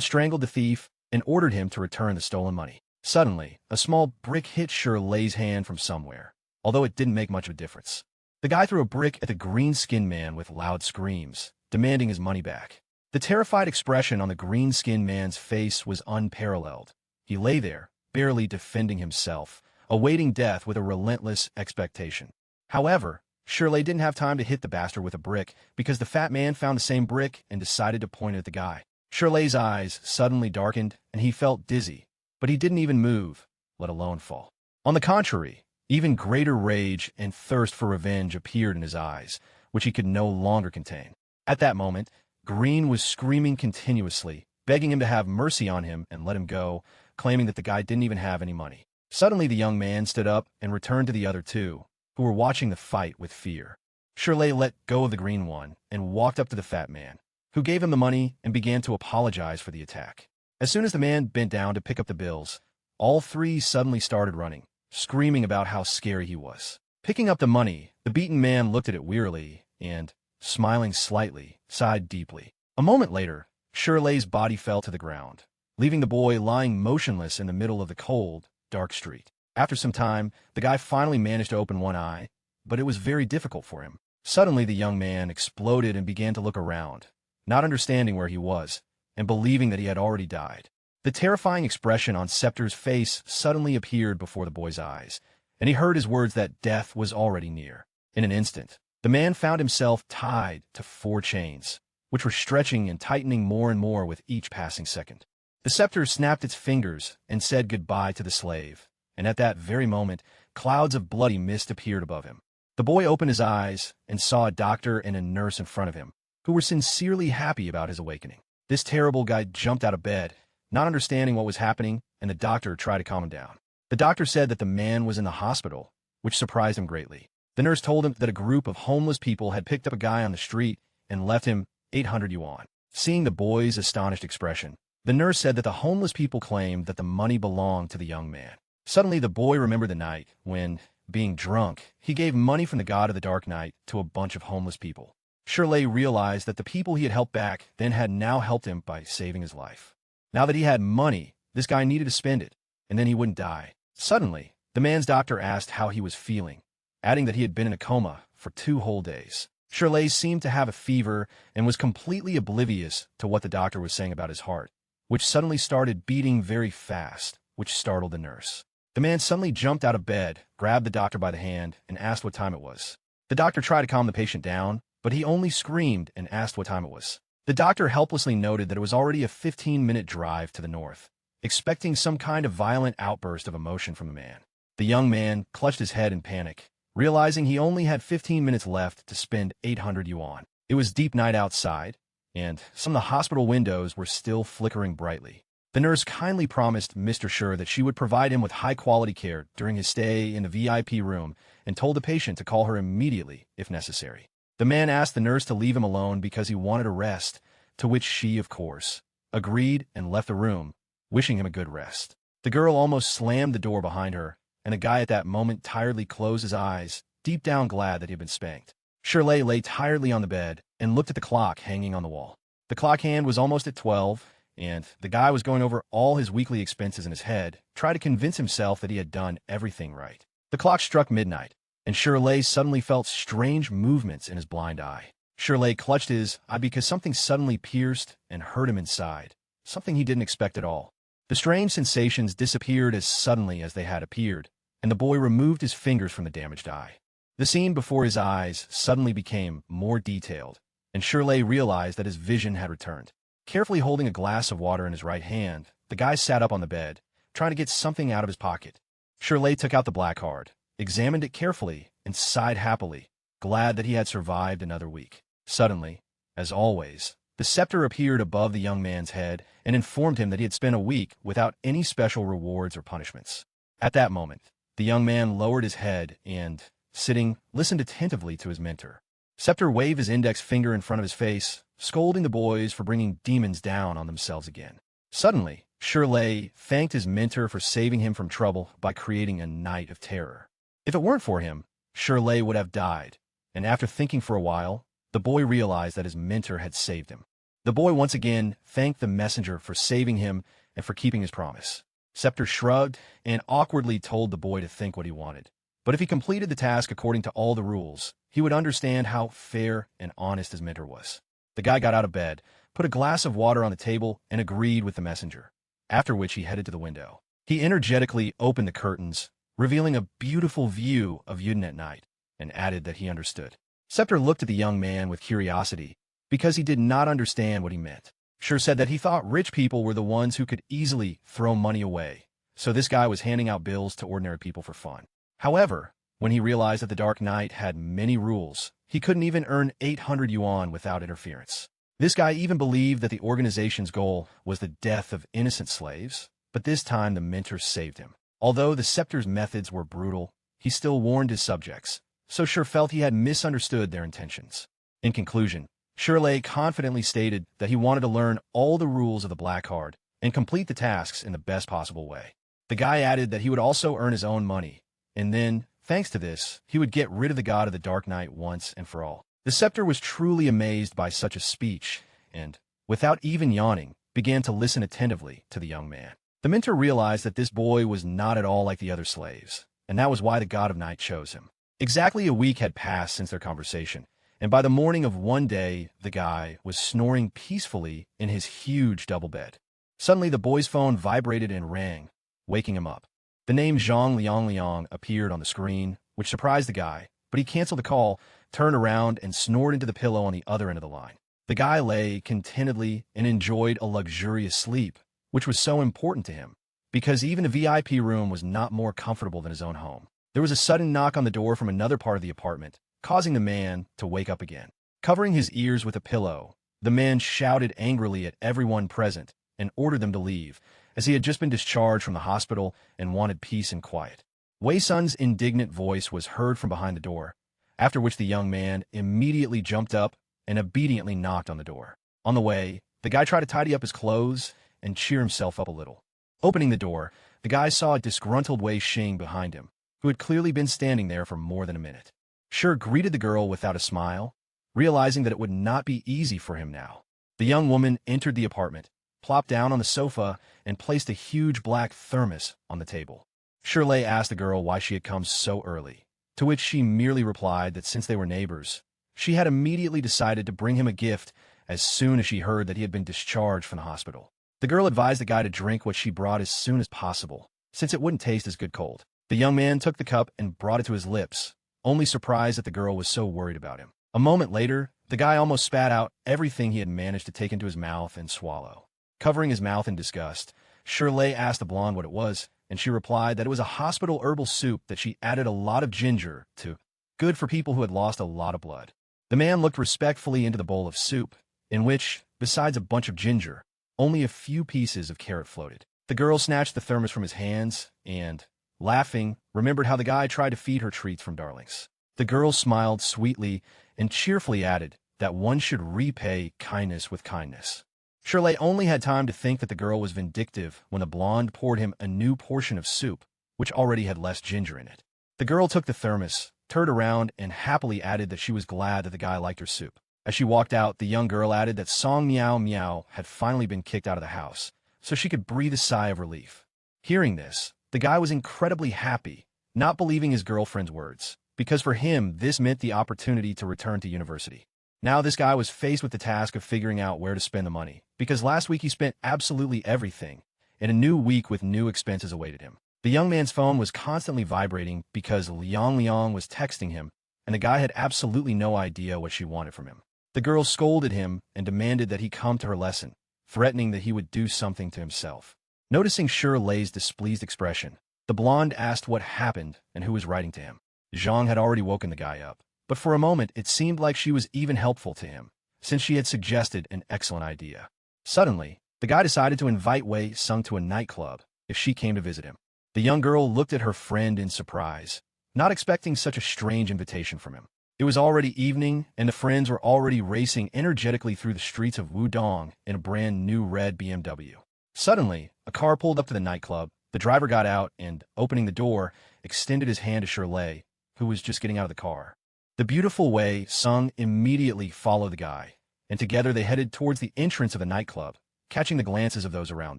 strangled the thief and ordered him to return the stolen money. Suddenly, a small brick hit Shirley's hand from somewhere, although it didn't make much of a difference. The guy threw a brick at the green-skinned man with loud screams, demanding his money back. The terrified expression on the green-skinned man's face was unparalleled. He lay there, barely defending himself, awaiting death with a relentless expectation. However, Shirley didn't have time to hit the bastard with a brick because the fat man found the same brick and decided to point it at the guy. Shirley's eyes suddenly darkened and he felt dizzy, but he didn't even move, let alone fall. On the contrary, even greater rage and thirst for revenge appeared in his eyes, which he could no longer contain. At that moment, Green was screaming continuously, begging him to have mercy on him and let him go, claiming that the guy didn't even have any money. Suddenly, the young man stood up and returned to the other 2, who were watching the fight with fear. Shirley let go of the green one and walked up to the fat man, who gave him the money and began to apologize for the attack. As soon as the man bent down to pick up the bills, all 3 suddenly started running, screaming about how scary he was. Picking up the money, the beaten man looked at it wearily and, smiling slightly, sighed deeply. A moment later, Shirley's body fell to the ground, leaving the boy lying motionless in the middle of the cold, dark street. After some time, the guy finally managed to open one eye, but it was very difficult for him. Suddenly, the young man exploded and began to look around, not understanding where he was, and believing that he had already died. The terrifying expression on Scepter's face suddenly appeared before the boy's eyes, and he heard his words that death was already near. In an instant, The man found himself tied to 4 chains, which were stretching and tightening more and more with each passing second. The scepter snapped its fingers and said goodbye to the slave, and at that very moment, clouds of bloody mist appeared above him. The boy opened his eyes and saw a doctor and a nurse in front of him, who were sincerely happy about his awakening. This terrible guy jumped out of bed, not understanding what was happening, and the doctor tried to calm him down. The doctor said that the man was in the hospital, which surprised him greatly. The nurse told him that a group of homeless people had picked up a guy on the street and left him 800 yuan. Seeing the boy's astonished expression, the nurse said that the homeless people claimed that the money belonged to the young man. Suddenly, the boy remembered the night when, being drunk, he gave money from the god of the dark night to a bunch of homeless people. Shirley realized that the people he had helped back then had now helped him by saving his life. Now that he had money, this guy needed to spend it, and then he wouldn't die. Suddenly, the man's doctor asked how he was feeling, adding that he had been in a coma for 2 whole days. Shirley seemed to have a fever and was completely oblivious to what the doctor was saying about his heart, which suddenly started beating very fast, which startled the nurse. The man suddenly jumped out of bed, grabbed the doctor by the hand, and asked what time it was. The doctor tried to calm the patient down, but he only screamed and asked what time it was. The doctor helplessly noted that it was already a 15-minute drive to the north, expecting some kind of violent outburst of emotion from the man. The young man clutched his head in panic, realizing he only had 15 minutes left to spend 800 yuan. It was deep night outside, and some of the hospital windows were still flickering brightly. The nurse kindly promised Mr. Sure that she would provide him with high-quality care during his stay in the VIP room and told the patient to call her immediately if necessary. The man asked the nurse to leave him alone because he wanted a rest, to which she, of course, agreed and left the room, wishing him a good rest. The girl almost slammed the door behind her, and the guy at that moment tiredly closed his eyes, deep down glad that he had been spanked. Shirley lay tiredly on the bed and looked at the clock hanging on the wall. The clock hand was almost at 12, and the guy was going over all his weekly expenses in his head, trying to convince himself that he had done everything right. The clock struck midnight, and Shirley suddenly felt strange movements in his blind eye. Shirley clutched his eye because something suddenly pierced and hurt him inside, something he didn't expect at all. The strange sensations disappeared as suddenly as they had appeared, and the boy removed his fingers from the damaged eye. The scene before his eyes suddenly became more detailed, and Shirley realized that his vision had returned. Carefully holding a glass of water in his right hand, the guy sat up on the bed, trying to get something out of his pocket. Shirley took out the black card, examined it carefully, and sighed happily, glad that he had survived another week. Suddenly, as always, the scepter appeared above the young man's head and informed him that he had spent a week without any special rewards or punishments. At that moment, the young man lowered his head and, sitting, listened attentively to his mentor. Scepter waved his index finger in front of his face, scolding the boys for bringing demons down on themselves again. Suddenly, Shirley thanked his mentor for saving him from trouble by creating a night of terror. If it weren't for him, Shirley would have died, and after thinking for a while, the boy realized that his mentor had saved him. The boy once again thanked the messenger for saving him and for keeping his promise. Scepter shrugged and awkwardly told the boy to think what he wanted. But if he completed the task according to all the rules, he would understand how fair and honest his mentor was. The guy got out of bed, put a glass of water on the table, and agreed with the messenger, after which he headed to the window. He energetically opened the curtains, revealing a beautiful view of Yuden at night, and added that he understood. Scepter looked at the young man with curiosity, because he did not understand what he meant. Sure said that he thought rich people were the ones who could easily throw money away, so this guy was handing out bills to ordinary people for fun. However, when he realized that the Dark Knight had many rules, he couldn't even earn 800 yuan without interference. This guy even believed that the organization's goal was the death of innocent slaves, but this time the mentor saved him. Although the Scepter's methods were brutal, he still warned his subjects, so Sure felt he had misunderstood their intentions. In conclusion, Shirley confidently stated that he wanted to learn all the rules of the Black Card and complete the tasks in the best possible way. The guy added that he would also earn his own money, and then, thanks to this, he would get rid of the god of the Dark Knight once and for all. The Scepter was truly amazed by such a speech, and, without even yawning, began to listen attentively to the young man. The mentor realized that this boy was not at all like the other slaves, and that was why the god of night chose him. Exactly a week had passed since their conversation, and by the morning of one day, the guy was snoring peacefully in his huge double bed. Suddenly, the boy's phone vibrated and rang, waking him up. The name Zhang Liang appeared on the screen, which surprised the guy, but he canceled the call turned around and snored into the pillow on the other end of the line. The guy lay contentedly and enjoyed a luxurious sleep, which was so important to him, because even the VIP room was not more comfortable than his own home. There was a sudden knock on the door from another part of the apartment, causing the man to wake up again. Covering his ears with a pillow, the man shouted angrily at everyone present and ordered them to leave, as he had just been discharged from the hospital and wanted peace and quiet. Wei Sun's indignant voice was heard from behind the door, after which the young man immediately jumped up and obediently knocked on the door. On the way, the guy tried to tidy up his clothes and cheer himself up a little. Opening the door, the guy saw a disgruntled Wei Xing behind him, who had clearly been standing there for more than a minute. Shi greeted the girl without a smile, realizing that it would not be easy for him now. The young woman entered the apartment, plopped down on the sofa, and placed a huge black thermos on the table. Shirley asked the girl why she had come so early, to which she merely replied that since they were neighbors, she had immediately decided to bring him a gift as soon as she heard that he had been discharged from the hospital. The girl advised the guy to drink what she brought as soon as possible, since it wouldn't taste as good cold. The young man took the cup and brought it to his lips, only surprised that the girl was so worried about him. A moment later, the guy almost spat out everything he had managed to take into his mouth and swallow. Covering his mouth in disgust, Shirley asked the blonde what it was, and she replied that it was a hospital herbal soup that she added a lot of ginger to, good for people who had lost a lot of blood. The man looked respectfully into the bowl of soup, in which, besides a bunch of ginger, only a few pieces of carrot floated. The girl snatched the thermos from his hands and, laughing, remembered how the guy tried to feed her treats from Darlings. The girl smiled sweetly and cheerfully added that one should repay kindness with kindness. Shirley only had time to think that the girl was vindictive when the blonde poured him a new portion of soup, which already had less ginger in it. The girl took the thermos, turned around, and happily added that she was glad that the guy liked her soup. As she walked out, the young girl added that Song Meow Meow had finally been kicked out of the house, so she could breathe a sigh of relief. Hearing this, the guy was incredibly happy, not believing his girlfriend's words, because for him this meant the opportunity to return to university. Now this guy was faced with the task of figuring out where to spend the money, because last week he spent absolutely everything, and a new week with new expenses awaited him. The young man's phone was constantly vibrating because Liang Liang was texting him, and the guy had absolutely no idea what she wanted from him. The girl scolded him and demanded that he come to her lesson, threatening that he would do something to himself. Noticing Shirley's displeased expression, the blonde asked what happened and who was writing to him. Zhang had already woken the guy up, but for a moment it seemed like she was even helpful to him, since she had suggested an excellent idea. Suddenly, the guy decided to invite Wei Sung to a nightclub if she came to visit him. The young girl looked at her friend in surprise, not expecting such a strange invitation from him. It was already evening, and the friends were already racing energetically through the streets of Wudong in a brand new red BMW. Suddenly, a car pulled up to the nightclub. The driver got out and, opening the door, extended his hand to Shirley, who was just getting out of the car. The beautiful Wei Sung immediately followed the guy, and together they headed towards the entrance of the nightclub, catching the glances of those around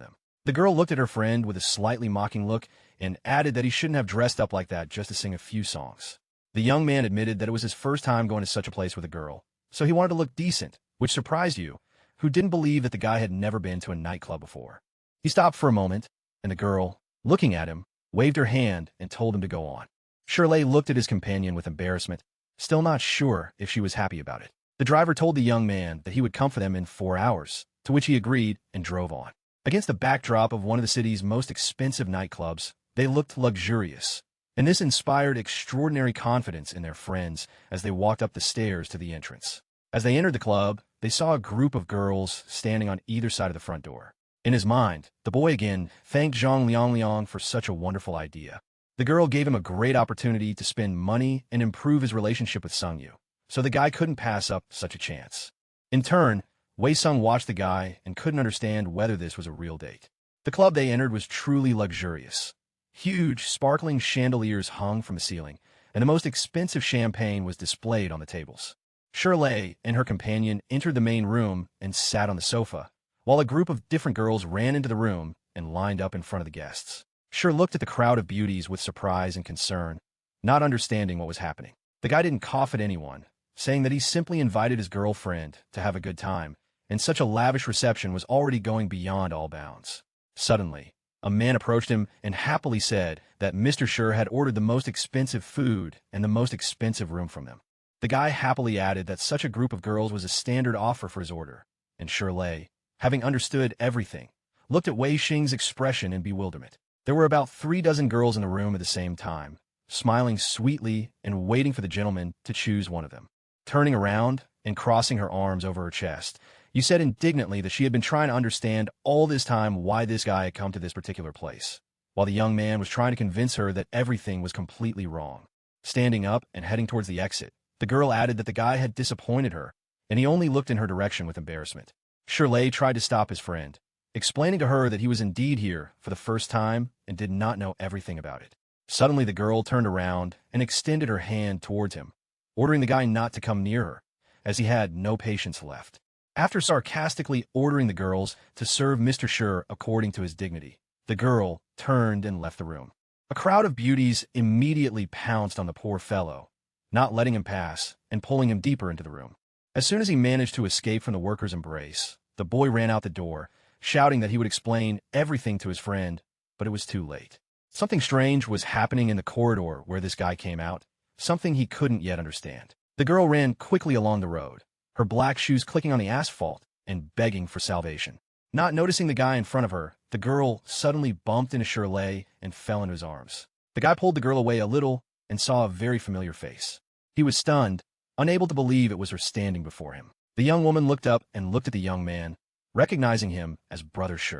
them. The girl looked at her friend with a slightly mocking look and added that he shouldn't have dressed up like that just to sing a few songs. The young man admitted that it was his first time going to such a place with a girl, so he wanted to look decent, which surprised you, who didn't believe that the guy had never been to a nightclub before. He stopped for a moment, and the girl, looking at him, waved her hand and told him to go on. Shirley looked at his companion with embarrassment, still not sure if she was happy about it. The driver told the young man that he would come for them in 4 hours, to which he agreed and drove on. Against the backdrop of one of the city's most expensive nightclubs, they looked luxurious, and this inspired extraordinary confidence in their friends as they walked up the stairs to the entrance. As they entered the club, they saw a group of girls standing on either side of the front door. In his mind, the boy again thanked Zhang Liang for such a wonderful idea. The girl gave him a great opportunity to spend money and improve his relationship with Sung Yu, so the guy couldn't pass up such a chance. In turn, Wei Sung watched the guy and couldn't understand whether this was a real date. The club they entered was truly luxurious. Huge, sparkling chandeliers hung from the ceiling, and the most expensive champagne was displayed on the tables. Shirley and her companion entered the main room and sat on the sofa, while a group of different girls ran into the room and lined up in front of the guests. Shir looked at the crowd of beauties with surprise and concern, not understanding what was happening. The guy didn't cough at anyone, saying that he simply invited his girlfriend to have a good time, and such a lavish reception was already going beyond all bounds. Suddenly, a man approached him and happily said that Mr. Shir had ordered the most expensive food and the most expensive room from them. The guy happily added that such a group of girls was a standard offer for his order, and Shirley, having understood everything, looked at Wei Xing's expression in bewilderment. There were about 36 girls in the room at the same time, smiling sweetly and waiting for the gentleman to choose one of them. Turning around and crossing her arms over her chest, you said indignantly that she had been trying to understand all this time why this guy had come to this particular place, while the young man was trying to convince her that everything was completely wrong. Standing up and heading towards the exit, the girl added that the guy had disappointed her, and he only looked in her direction with embarrassment. Shirley tried to stop his friend, explaining to her that he was indeed here for the first time and did not know everything about it. Suddenly the girl turned around and extended her hand towards him, ordering the guy not to come near her, as he had no patience left. After sarcastically ordering the girls to serve Mr. Shi according to his dignity, the girl turned and left the room. A crowd of beauties immediately pounced on the poor fellow, not letting him pass and pulling him deeper into the room. As soon as he managed to escape from the workers' embrace, the boy ran out the door, shouting that he would explain everything to his friend, but it was too late. Something strange was happening in the corridor where this guy came out, something he couldn't yet understand. The girl ran quickly along the road, her black shoes clicking on the asphalt and begging for salvation. Not noticing the guy in front of her, the girl suddenly bumped into Shirley and fell into his arms. The guy pulled the girl away a little and saw a very familiar face. He was stunned, unable to believe it was her standing before him. The young woman looked up and looked at the young man, recognizing him as Brother Shi.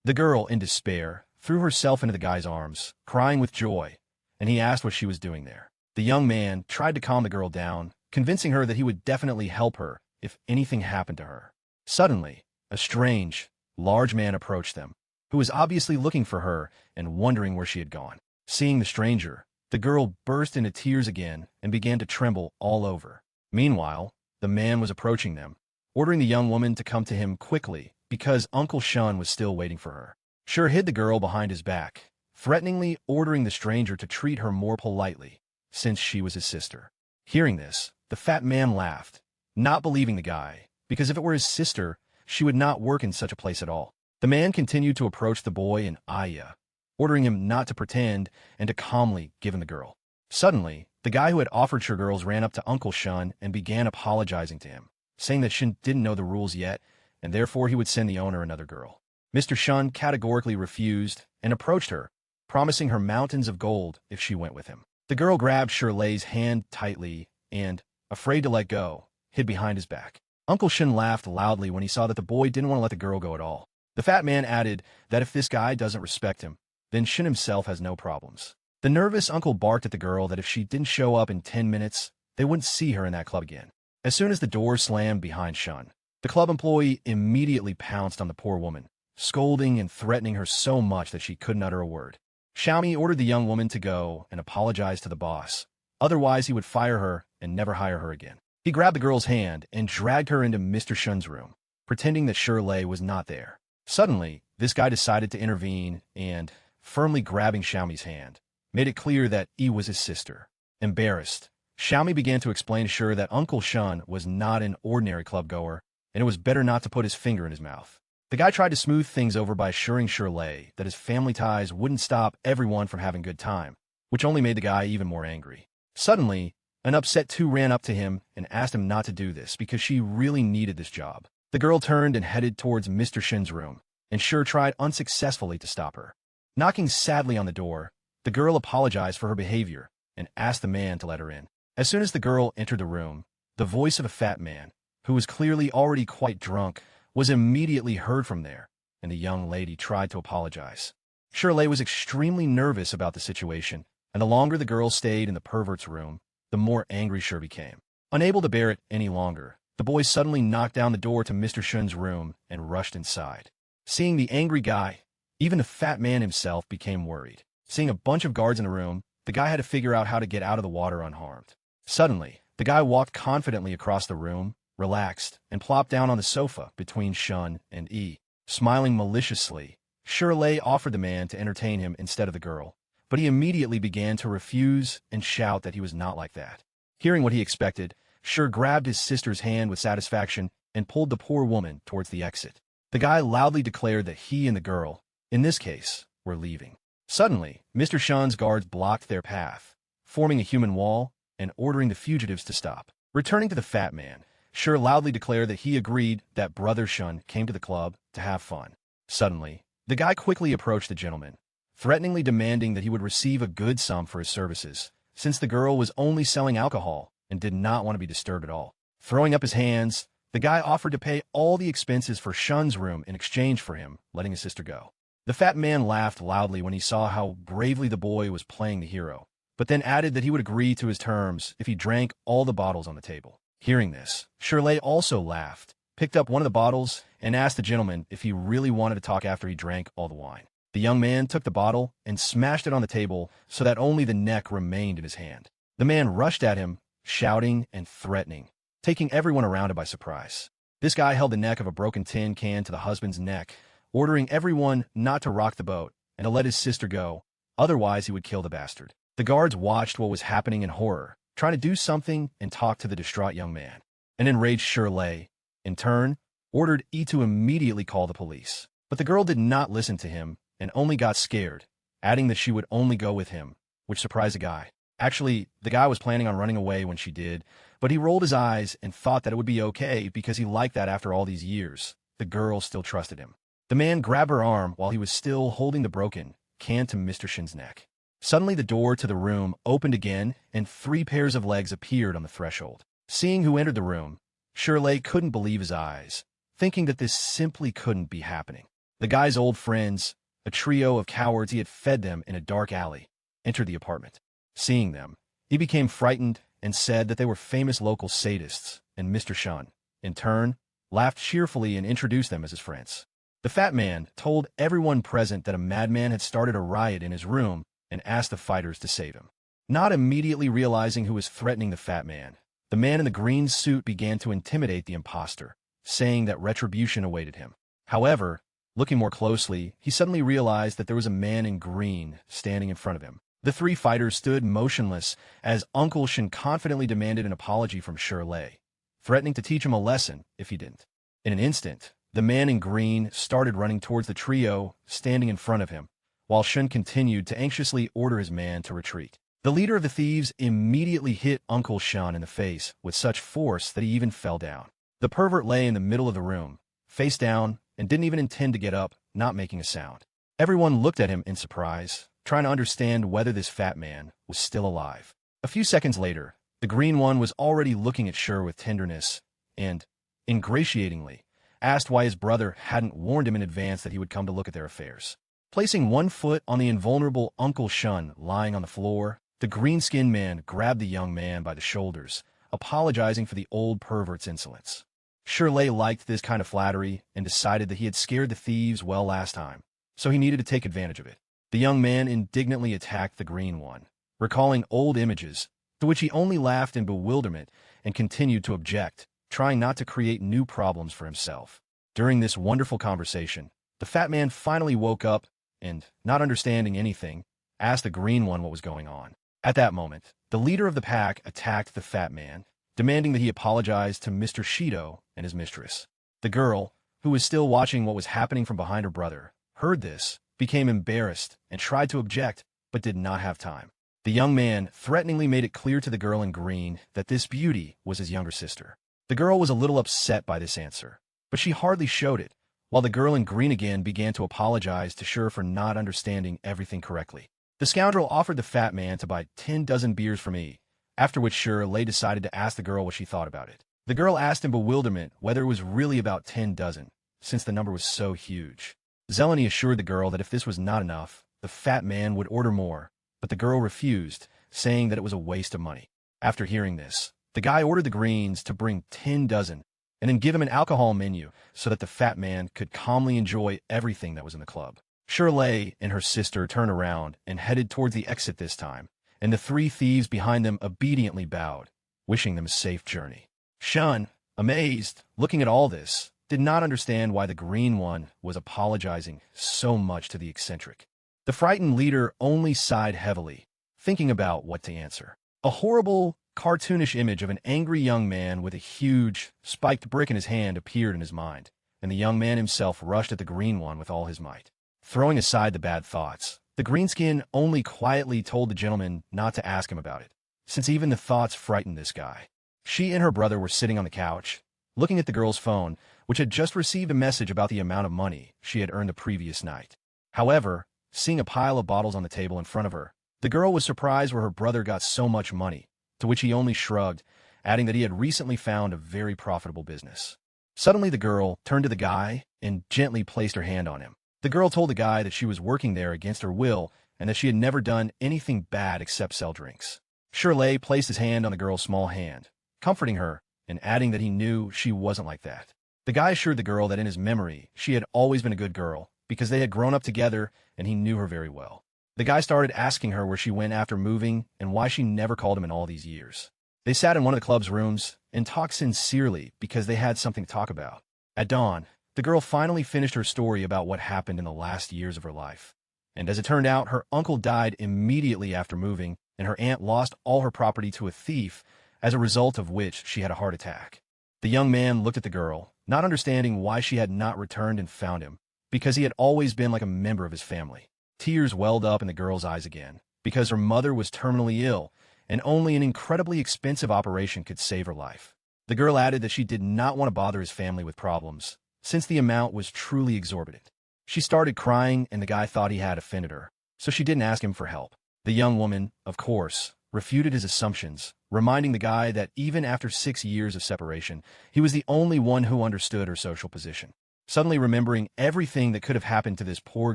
The girl, in despair, threw herself into the guy's arms, crying with joy, and he asked what she was doing there. The young man tried to calm the girl down, convincing her that he would definitely help her if anything happened to her. Suddenly, a strange, large man approached them, who was obviously looking for her and wondering where she had gone. Seeing the stranger, the girl burst into tears again and began to tremble all over. Meanwhile, the man was approaching them, ordering the young woman to come to him quickly because Uncle Shun was still waiting for her. Shi hid the girl behind his back, threateningly ordering the stranger to treat her more politely, since she was his sister. Hearing this, the fat man laughed, not believing the guy, because if it were his sister, she would not work in such a place at all. The man continued to approach the boy and Aya, ordering him not to pretend and to calmly give him the girl. Suddenly, the guy who had offered Shi girls ran up to Uncle Shun and began apologizing to him, saying that Shun didn't know the rules yet, and therefore he would send the owner another girl. Mr. Shun categorically refused and approached her, promising her mountains of gold if she went with him. The girl grabbed Shirley's hand tightly and, afraid to let go, hid behind his back. Uncle Shun laughed loudly when he saw that the boy didn't want to let the girl go at all. The fat man added that if this guy doesn't respect him, then Shun himself has no problems. The nervous uncle barked at the girl that if she didn't show up in 10 minutes, they wouldn't see her in that club again. As soon as the door slammed behind Shun, the club employee immediately pounced on the poor woman, scolding and threatening her so much that she couldn't utter a word. Xiaomi ordered the young woman to go and apologize to the boss. Otherwise, he would fire her and never hire her again. He grabbed the girl's hand and dragged her into Mr. Shun's room, pretending that Shirley was not there. Suddenly, this guy decided to intervene and, firmly grabbing Xiaomi's hand, made it clear that Yi was his sister. Embarrassed, Xiaomi began to explain to Shi that Uncle Shun was not an ordinary club-goer, and it was better not to put his finger in his mouth. The guy tried to smooth things over by assuring Shirley that his family ties wouldn't stop everyone from having a good time, which only made the guy even more angry. Suddenly, an upset two ran up to him and asked him not to do this because she really needed this job. The girl turned and headed towards Mr. Shin's room, and Shi tried unsuccessfully to stop her. Knocking sadly on the door, the girl apologized for her behavior and asked the man to let her in. As soon as the girl entered the room, the voice of a fat man, who was clearly already quite drunk, was immediately heard from there, and the young lady tried to apologize. Shirley was extremely nervous about the situation, and the longer the girl stayed in the pervert's room, the more angry Shi became. Unable to bear it any longer, the boy suddenly knocked down the door to Mr. Shun's room and rushed inside. Seeing the angry guy, even the fat man himself became worried. Seeing a bunch of guards in the room, the guy had to figure out how to get out of the water unharmed. Suddenly, the guy walked confidently across the room, relaxed, and plopped down on the sofa between Shun and Yi. Smiling maliciously, Shirley offered the man to entertain him instead of the girl, but he immediately began to refuse and shout that he was not like that. Hearing what he expected, Shi grabbed his sister's hand with satisfaction and pulled the poor woman towards the exit. The guy loudly declared that he and the girl, in this case, were leaving. Suddenly, Mr. Shun's guards blocked their path, forming a human wall and ordering the fugitives to stop. Returning to the fat man, Sure loudly declared that he agreed that Brother Shun came to the club to have fun. Suddenly, the guy quickly approached the gentleman, threateningly demanding that he would receive a good sum for his services, since the girl was only selling alcohol and did not want to be disturbed at all. Throwing up his hands, the guy offered to pay all the expenses for Shun's room in exchange for him letting his sister go. The fat man laughed loudly when he saw how bravely the boy was playing the hero, but then added that he would agree to his terms if he drank all the bottles on the table. Hearing this, Shirley also laughed, picked up one of the bottles, and asked the gentleman if he really wanted to talk after he drank all the wine. The young man took the bottle and smashed it on the table so that only the neck remained in his hand. The man rushed at him, shouting and threatening, taking everyone around him by surprise. This guy held the neck of a broken tin can to the husband's neck, ordering everyone not to rock the boat and to let his sister go, otherwise he would kill the bastard. The guards watched what was happening in horror, trying to do something and talk to the distraught young man. An enraged Shirley, in turn, ordered E to immediately call the police. But the girl did not listen to him and only got scared, adding that she would only go with him, which surprised the guy. Actually, the guy was planning on running away when she did, but he rolled his eyes and thought that it would be okay because he liked that after all these years. The girl still trusted him. The man grabbed her arm while he was still holding the broken can to Mr. Shin's neck. Suddenly the door to the room opened again and 3 pairs of legs appeared on the threshold. Seeing who entered the room, Shirley couldn't believe his eyes, thinking that this simply couldn't be happening. The guy's old friends, a trio of cowards he had fed them in a dark alley, entered the apartment. Seeing them, he became frightened and said that they were famous local sadists, and Mr. Shun, in turn, laughed cheerfully and introduced them as his friends. The fat man told everyone present that a madman had started a riot in his room and asked the fighters to save him. Not immediately realizing who was threatening the fat man, the man in the green suit began to intimidate the imposter, saying that retribution awaited him. However, looking more closely, he suddenly realized that there was a man in green standing in front of him. The 3 fighters stood motionless as Uncle Shin confidently demanded an apology from Shirley, threatening to teach him a lesson if he didn't. In an instant, the man in green started running towards the trio standing in front of him, while Shun continued to anxiously order his man to retreat. The leader of the thieves immediately hit Uncle Shun in the face with such force that he even fell down. The pervert lay in the middle of the room, face down, and didn't even intend to get up, not making a sound. Everyone looked at him in surprise, trying to understand whether this fat man was still alive. A few seconds later, the green one was already looking at Shur with tenderness and, ingratiatingly, asked why his brother hadn't warned him in advance that he would come to look at their affairs. Placing one foot on the invulnerable Uncle Shun lying on the floor, the green-skinned man grabbed the young man by the shoulders, apologizing for the old pervert's insolence. Shirley liked this kind of flattery and decided that he had scared the thieves well last time, so he needed to take advantage of it. The young man indignantly attacked the green one, recalling old images, to which he only laughed in bewilderment and continued to object, trying not to create new problems for himself. During this wonderful conversation, the fat man finally woke up and, not understanding anything, asked the green one what was going on. At that moment, the leader of the pack attacked the fat man, demanding that he apologize to Mr. Shido and his mistress. The girl, who was still watching what was happening from behind her brother, heard this, became embarrassed, and tried to object, but did not have time. The young man threateningly made it clear to the girl in green that this beauty was his younger sister. The girl was a little upset by this answer, but she hardly showed it, while the girl in green again began to apologize to Shur for not understanding everything correctly. The scoundrel offered the fat man to buy 10 dozen beers from E, after which Shirley decided to ask the girl what she thought about it. The girl asked in bewilderment whether it was really about 10 dozen, since the number was so huge. Zeleny assured the girl that if this was not enough, the fat man would order more, but the girl refused, saying that it was a waste of money. After hearing this, the guy ordered the greens to bring 10 dozen, and then give him an alcohol menu so that the fat man could calmly enjoy everything that was in the club. Shirley and her sister turned around and headed towards the exit this time, and the 3 thieves behind them obediently bowed, wishing them a safe journey. Shun, amazed, looking at all this, did not understand why the green one was apologizing so much to the eccentric. The frightened leader only sighed heavily, thinking about what to answer. A horrible, cartoonish image of an angry young man with a huge, spiked brick in his hand appeared in his mind, and the young man himself rushed at the green one with all his might. Throwing aside the bad thoughts, the greenskin only quietly told the gentleman not to ask him about it, since even the thoughts frightened this guy. She and her brother were sitting on the couch, looking at the girl's phone, which had just received a message about the amount of money she had earned the previous night. However, seeing a pile of bottles on the table in front of her, the girl was surprised where her brother got so much money, to which he only shrugged, adding that he had recently found a very profitable business. Suddenly the girl turned to the guy and gently placed her hand on him. The girl told the guy that she was working there against her will and that she had never done anything bad except sell drinks. Shirley placed his hand on the girl's small hand, comforting her and adding that he knew she wasn't like that. The guy assured the girl that in his memory she had always been a good girl because they had grown up together and he knew her very well. The guy started asking her where she went after moving and why she never called him in all these years. They sat in one of the club's rooms and talked sincerely because they had something to talk about. At dawn, the girl finally finished her story about what happened in the last years of her life. And as it turned out, her uncle died immediately after moving, and her aunt lost all her property to a thief, as a result of which she had a heart attack. The young man looked at the girl, not understanding why she had not returned and found him, because he had always been like a member of his family. Tears welled up in the girl's eyes again, because her mother was terminally ill, and only an incredibly expensive operation could save her life. The girl added that she did not want to bother his family with problems, since the amount was truly exorbitant. She started crying, and the guy thought he had offended her, so she didn't ask him for help. The young woman, of course, refuted his assumptions, reminding the guy that even after 6 years of separation, he was the only one who understood her social position. Suddenly remembering everything that could have happened to this poor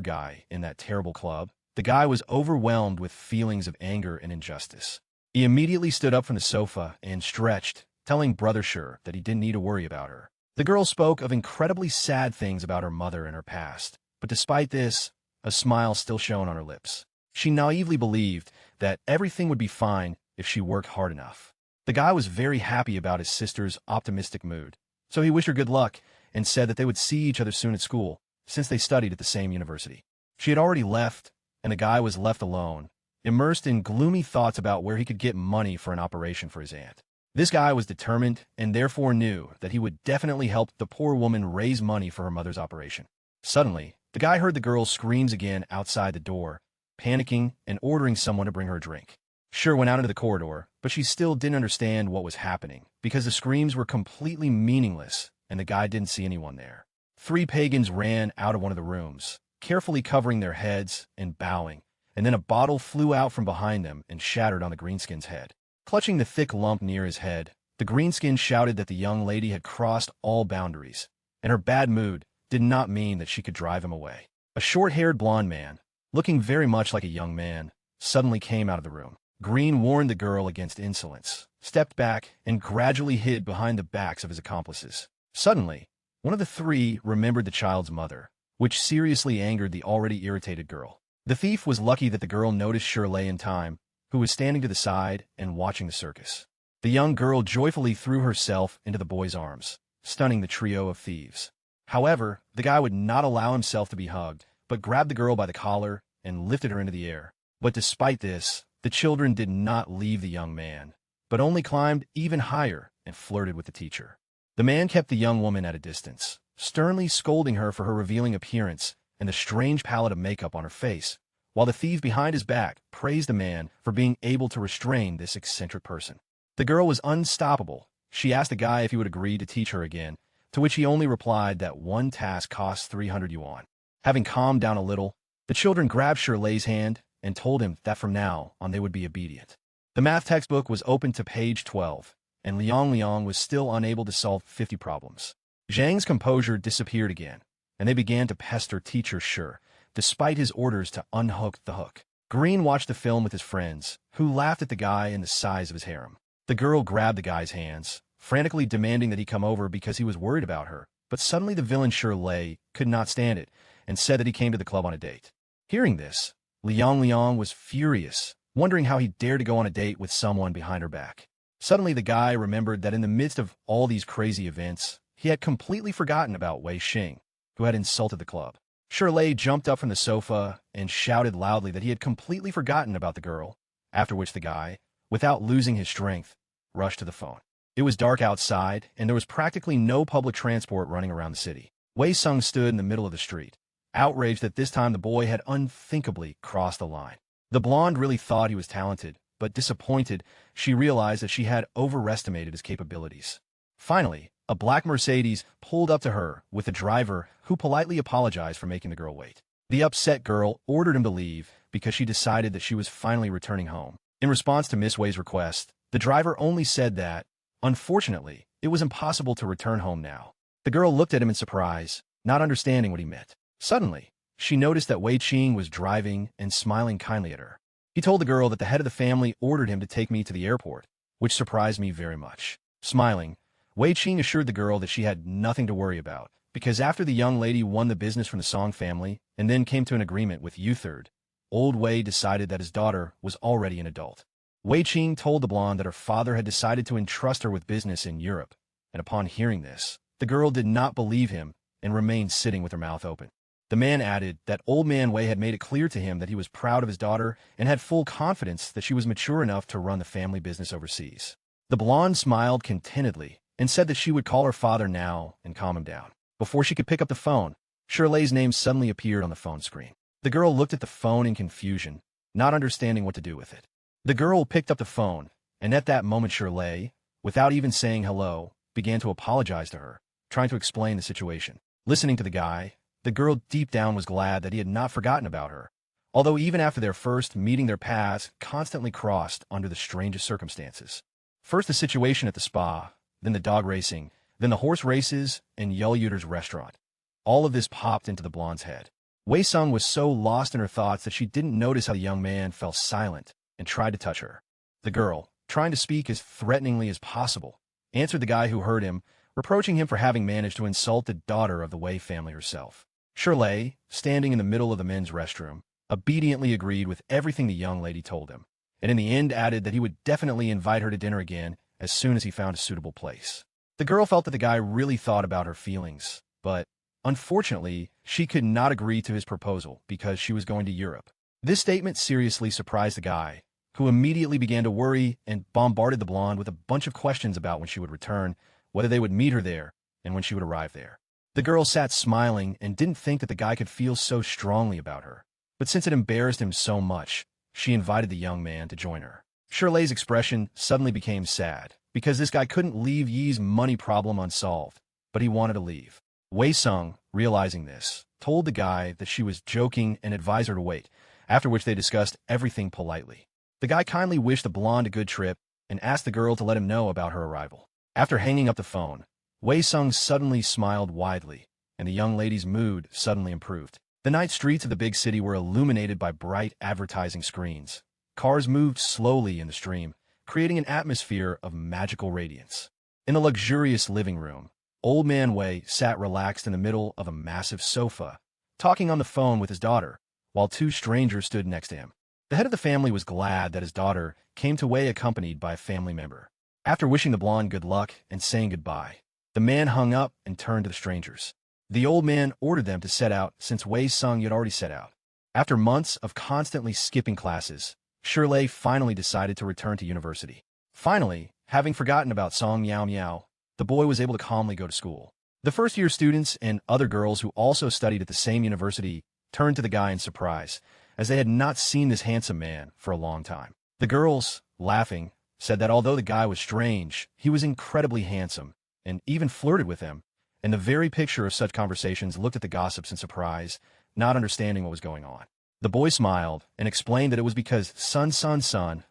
guy in that terrible club, the guy was overwhelmed with feelings of anger and injustice. He immediately stood up from the sofa and stretched, telling Brother Sure that he didn't need to worry about her. The girl spoke of incredibly sad things about her mother and her past, but despite this, a smile still shone on her lips. She naively believed that everything would be fine if she worked hard enough. The guy was very happy about his sister's optimistic mood, so he wished her good luck and said that they would see each other soon at school, since they studied at the same university. She had already left, and the guy was left alone, immersed in gloomy thoughts about where he could get money for an operation for his aunt. This guy was determined and therefore knew that he would definitely help the poor woman raise money for her mother's operation. Suddenly, the guy heard the girl's screams again outside the door, panicking and ordering someone to bring her a drink. Sure went out into the corridor, but she still didn't understand what was happening because the screams were completely meaningless and the guy didn't see anyone there. 3 pagans ran out of one of the rooms, carefully covering their heads and bowing, and then a bottle flew out from behind them and shattered on the greenskin's head. Clutching the thick lump near his head, the greenskin shouted that the young lady had crossed all boundaries, and her bad mood did not mean that she could drive him away. A short-haired blonde man, looking very much like a young man, suddenly came out of the room. Green warned the girl against insolence, stepped back, and gradually hid behind the backs of his accomplices. Suddenly, one of the 3 remembered the child's mother, which seriously angered the already irritated girl. The thief was lucky that the girl noticed Shirley in time, who was standing to the side and watching the circus. The young girl joyfully threw herself into the boy's arms, stunning the trio of thieves. However, the guy would not allow himself to be hugged, but grabbed the girl by the collar and lifted her into the air. But despite this, the children did not leave the young man, but only climbed even higher and flirted with the teacher. The man kept the young woman at a distance, sternly scolding her for her revealing appearance and the strange palette of makeup on her face, while the thief behind his back praised the man for being able to restrain this eccentric person. The girl was unstoppable. She asked the guy if he would agree to teach her again, to which he only replied that one task cost 300 yuan. Having calmed down a little, the children grabbed Shirley's hand and told him that from now on they would be obedient. The math textbook was open to page 12, and Liang was still unable to solve 50 problems. Zhang's composure disappeared again, and they began to pester teacher Sure, despite his orders to unhook the hook. Green watched the film with his friends, who laughed at the guy and the size of his harem. The girl grabbed the guy's hands, frantically demanding that he come over because he was worried about her, but suddenly the villain Shirley could not stand it and said that he came to the club on a date. Hearing this, Liang was furious, wondering how he dared to go on a date with someone behind her back. Suddenly the guy remembered that in the midst of all these crazy events, he had completely forgotten about Wei Xing, who had insulted the club. Shirley jumped up from the sofa and shouted loudly that he had completely forgotten about the girl, after which the guy, without losing his strength, rushed to the phone. It was dark outside, and there was practically no public transport running around the city. Wei Sung stood in the middle of the street, outraged that this time the boy had unthinkably crossed the line. The blonde really thought he was talented, but disappointed, she realized that she had overestimated his capabilities. Finally, a black Mercedes pulled up to her with a driver who politely apologized for making the girl wait. The upset girl ordered him to leave because she decided that she was finally returning home. In response to Miss Wei's request, the driver only said that, unfortunately, it was impossible to return home now. The girl looked at him in surprise, not understanding what he meant. Suddenly, she noticed that Wei Qing was driving and smiling kindly at her. He told the girl that the head of the family ordered him to take me to the airport, which surprised me very much. Smiling, Wei Qing assured the girl that she had nothing to worry about, because after the young lady won the business from the Song family and then came to an agreement with Youtherd, old Wei decided that his daughter was already an adult. Wei Qing told the blonde that her father had decided to entrust her with business in Europe, and upon hearing this, the girl did not believe him and remained sitting with her mouth open. The man added that old man Wei had made it clear to him that he was proud of his daughter and had full confidence that she was mature enough to run the family business overseas. The blonde smiled contentedly and said that she would call her father now and calm him down. Before she could pick up the phone, Shirley's name suddenly appeared on the phone screen. The girl looked at the phone in confusion, not understanding what to do with it. The girl picked up the phone, and at that moment Shirley, without even saying hello, began to apologize to her, trying to explain the situation. Listening to the guy, the girl deep down was glad that he had not forgotten about her, although even after their first meeting their paths constantly crossed under the strangest circumstances. First the situation at the spa, then the dog racing, then the horse races and Yuder's restaurant. All of this popped into the blonde's head. Wei Sung was so lost in her thoughts that she didn't notice how the young man fell silent and tried to touch her. The girl, trying to speak as threateningly as possible, answered the guy who heard him, reproaching him for having managed to insult the daughter of the Wei family herself. Shirley, standing in the middle of the men's restroom, obediently agreed with everything the young lady told him, and in the end added that he would definitely invite her to dinner again as soon as he found a suitable place. The girl felt that the guy really thought about her feelings, but, unfortunately, she could not agree to his proposal because she was going to Europe. This statement seriously surprised the guy, who immediately began to worry and bombarded the blonde with a bunch of questions about when she would return, whether they would meet her there, and when she would arrive there. The girl sat smiling and didn't think that the guy could feel so strongly about her, but since it embarrassed him so much, she invited the young man to join her. Shirley's expression suddenly became sad, because this guy couldn't leave Yi's money problem unsolved, but he wanted to leave. Wei Sung, realizing this, told the guy that she was joking and advised her to wait, after which they discussed everything politely. The guy kindly wished the blonde a good trip and asked the girl to let him know about her arrival. After hanging up the phone, Wei Sung suddenly smiled widely, and the young lady's mood suddenly improved. The night streets of the big city were illuminated by bright advertising screens. Cars moved slowly in the stream, creating an atmosphere of magical radiance. In the luxurious living room, old man Wei sat relaxed in the middle of a massive sofa, talking on the phone with his daughter, while two strangers stood next to him. The head of the family was glad that his daughter came to Wei accompanied by a family member. After wishing the blonde good luck and saying goodbye, the man hung up and turned to the strangers. The old man ordered them to set out since Wei Sung had already set out. After months of constantly skipping classes, Shirley finally decided to return to university. Finally, having forgotten about Song Miao Miao, the boy was able to calmly go to school. The first-year students and other girls who also studied at the same university turned to the guy in surprise, as they had not seen this handsome man for a long time. The girls, laughing, said that although the guy was strange, he was incredibly handsome, and even flirted with them, and the very picture of such conversations looked at the gossips in surprise, not understanding what was going on. The boy smiled and explained that it was because Sun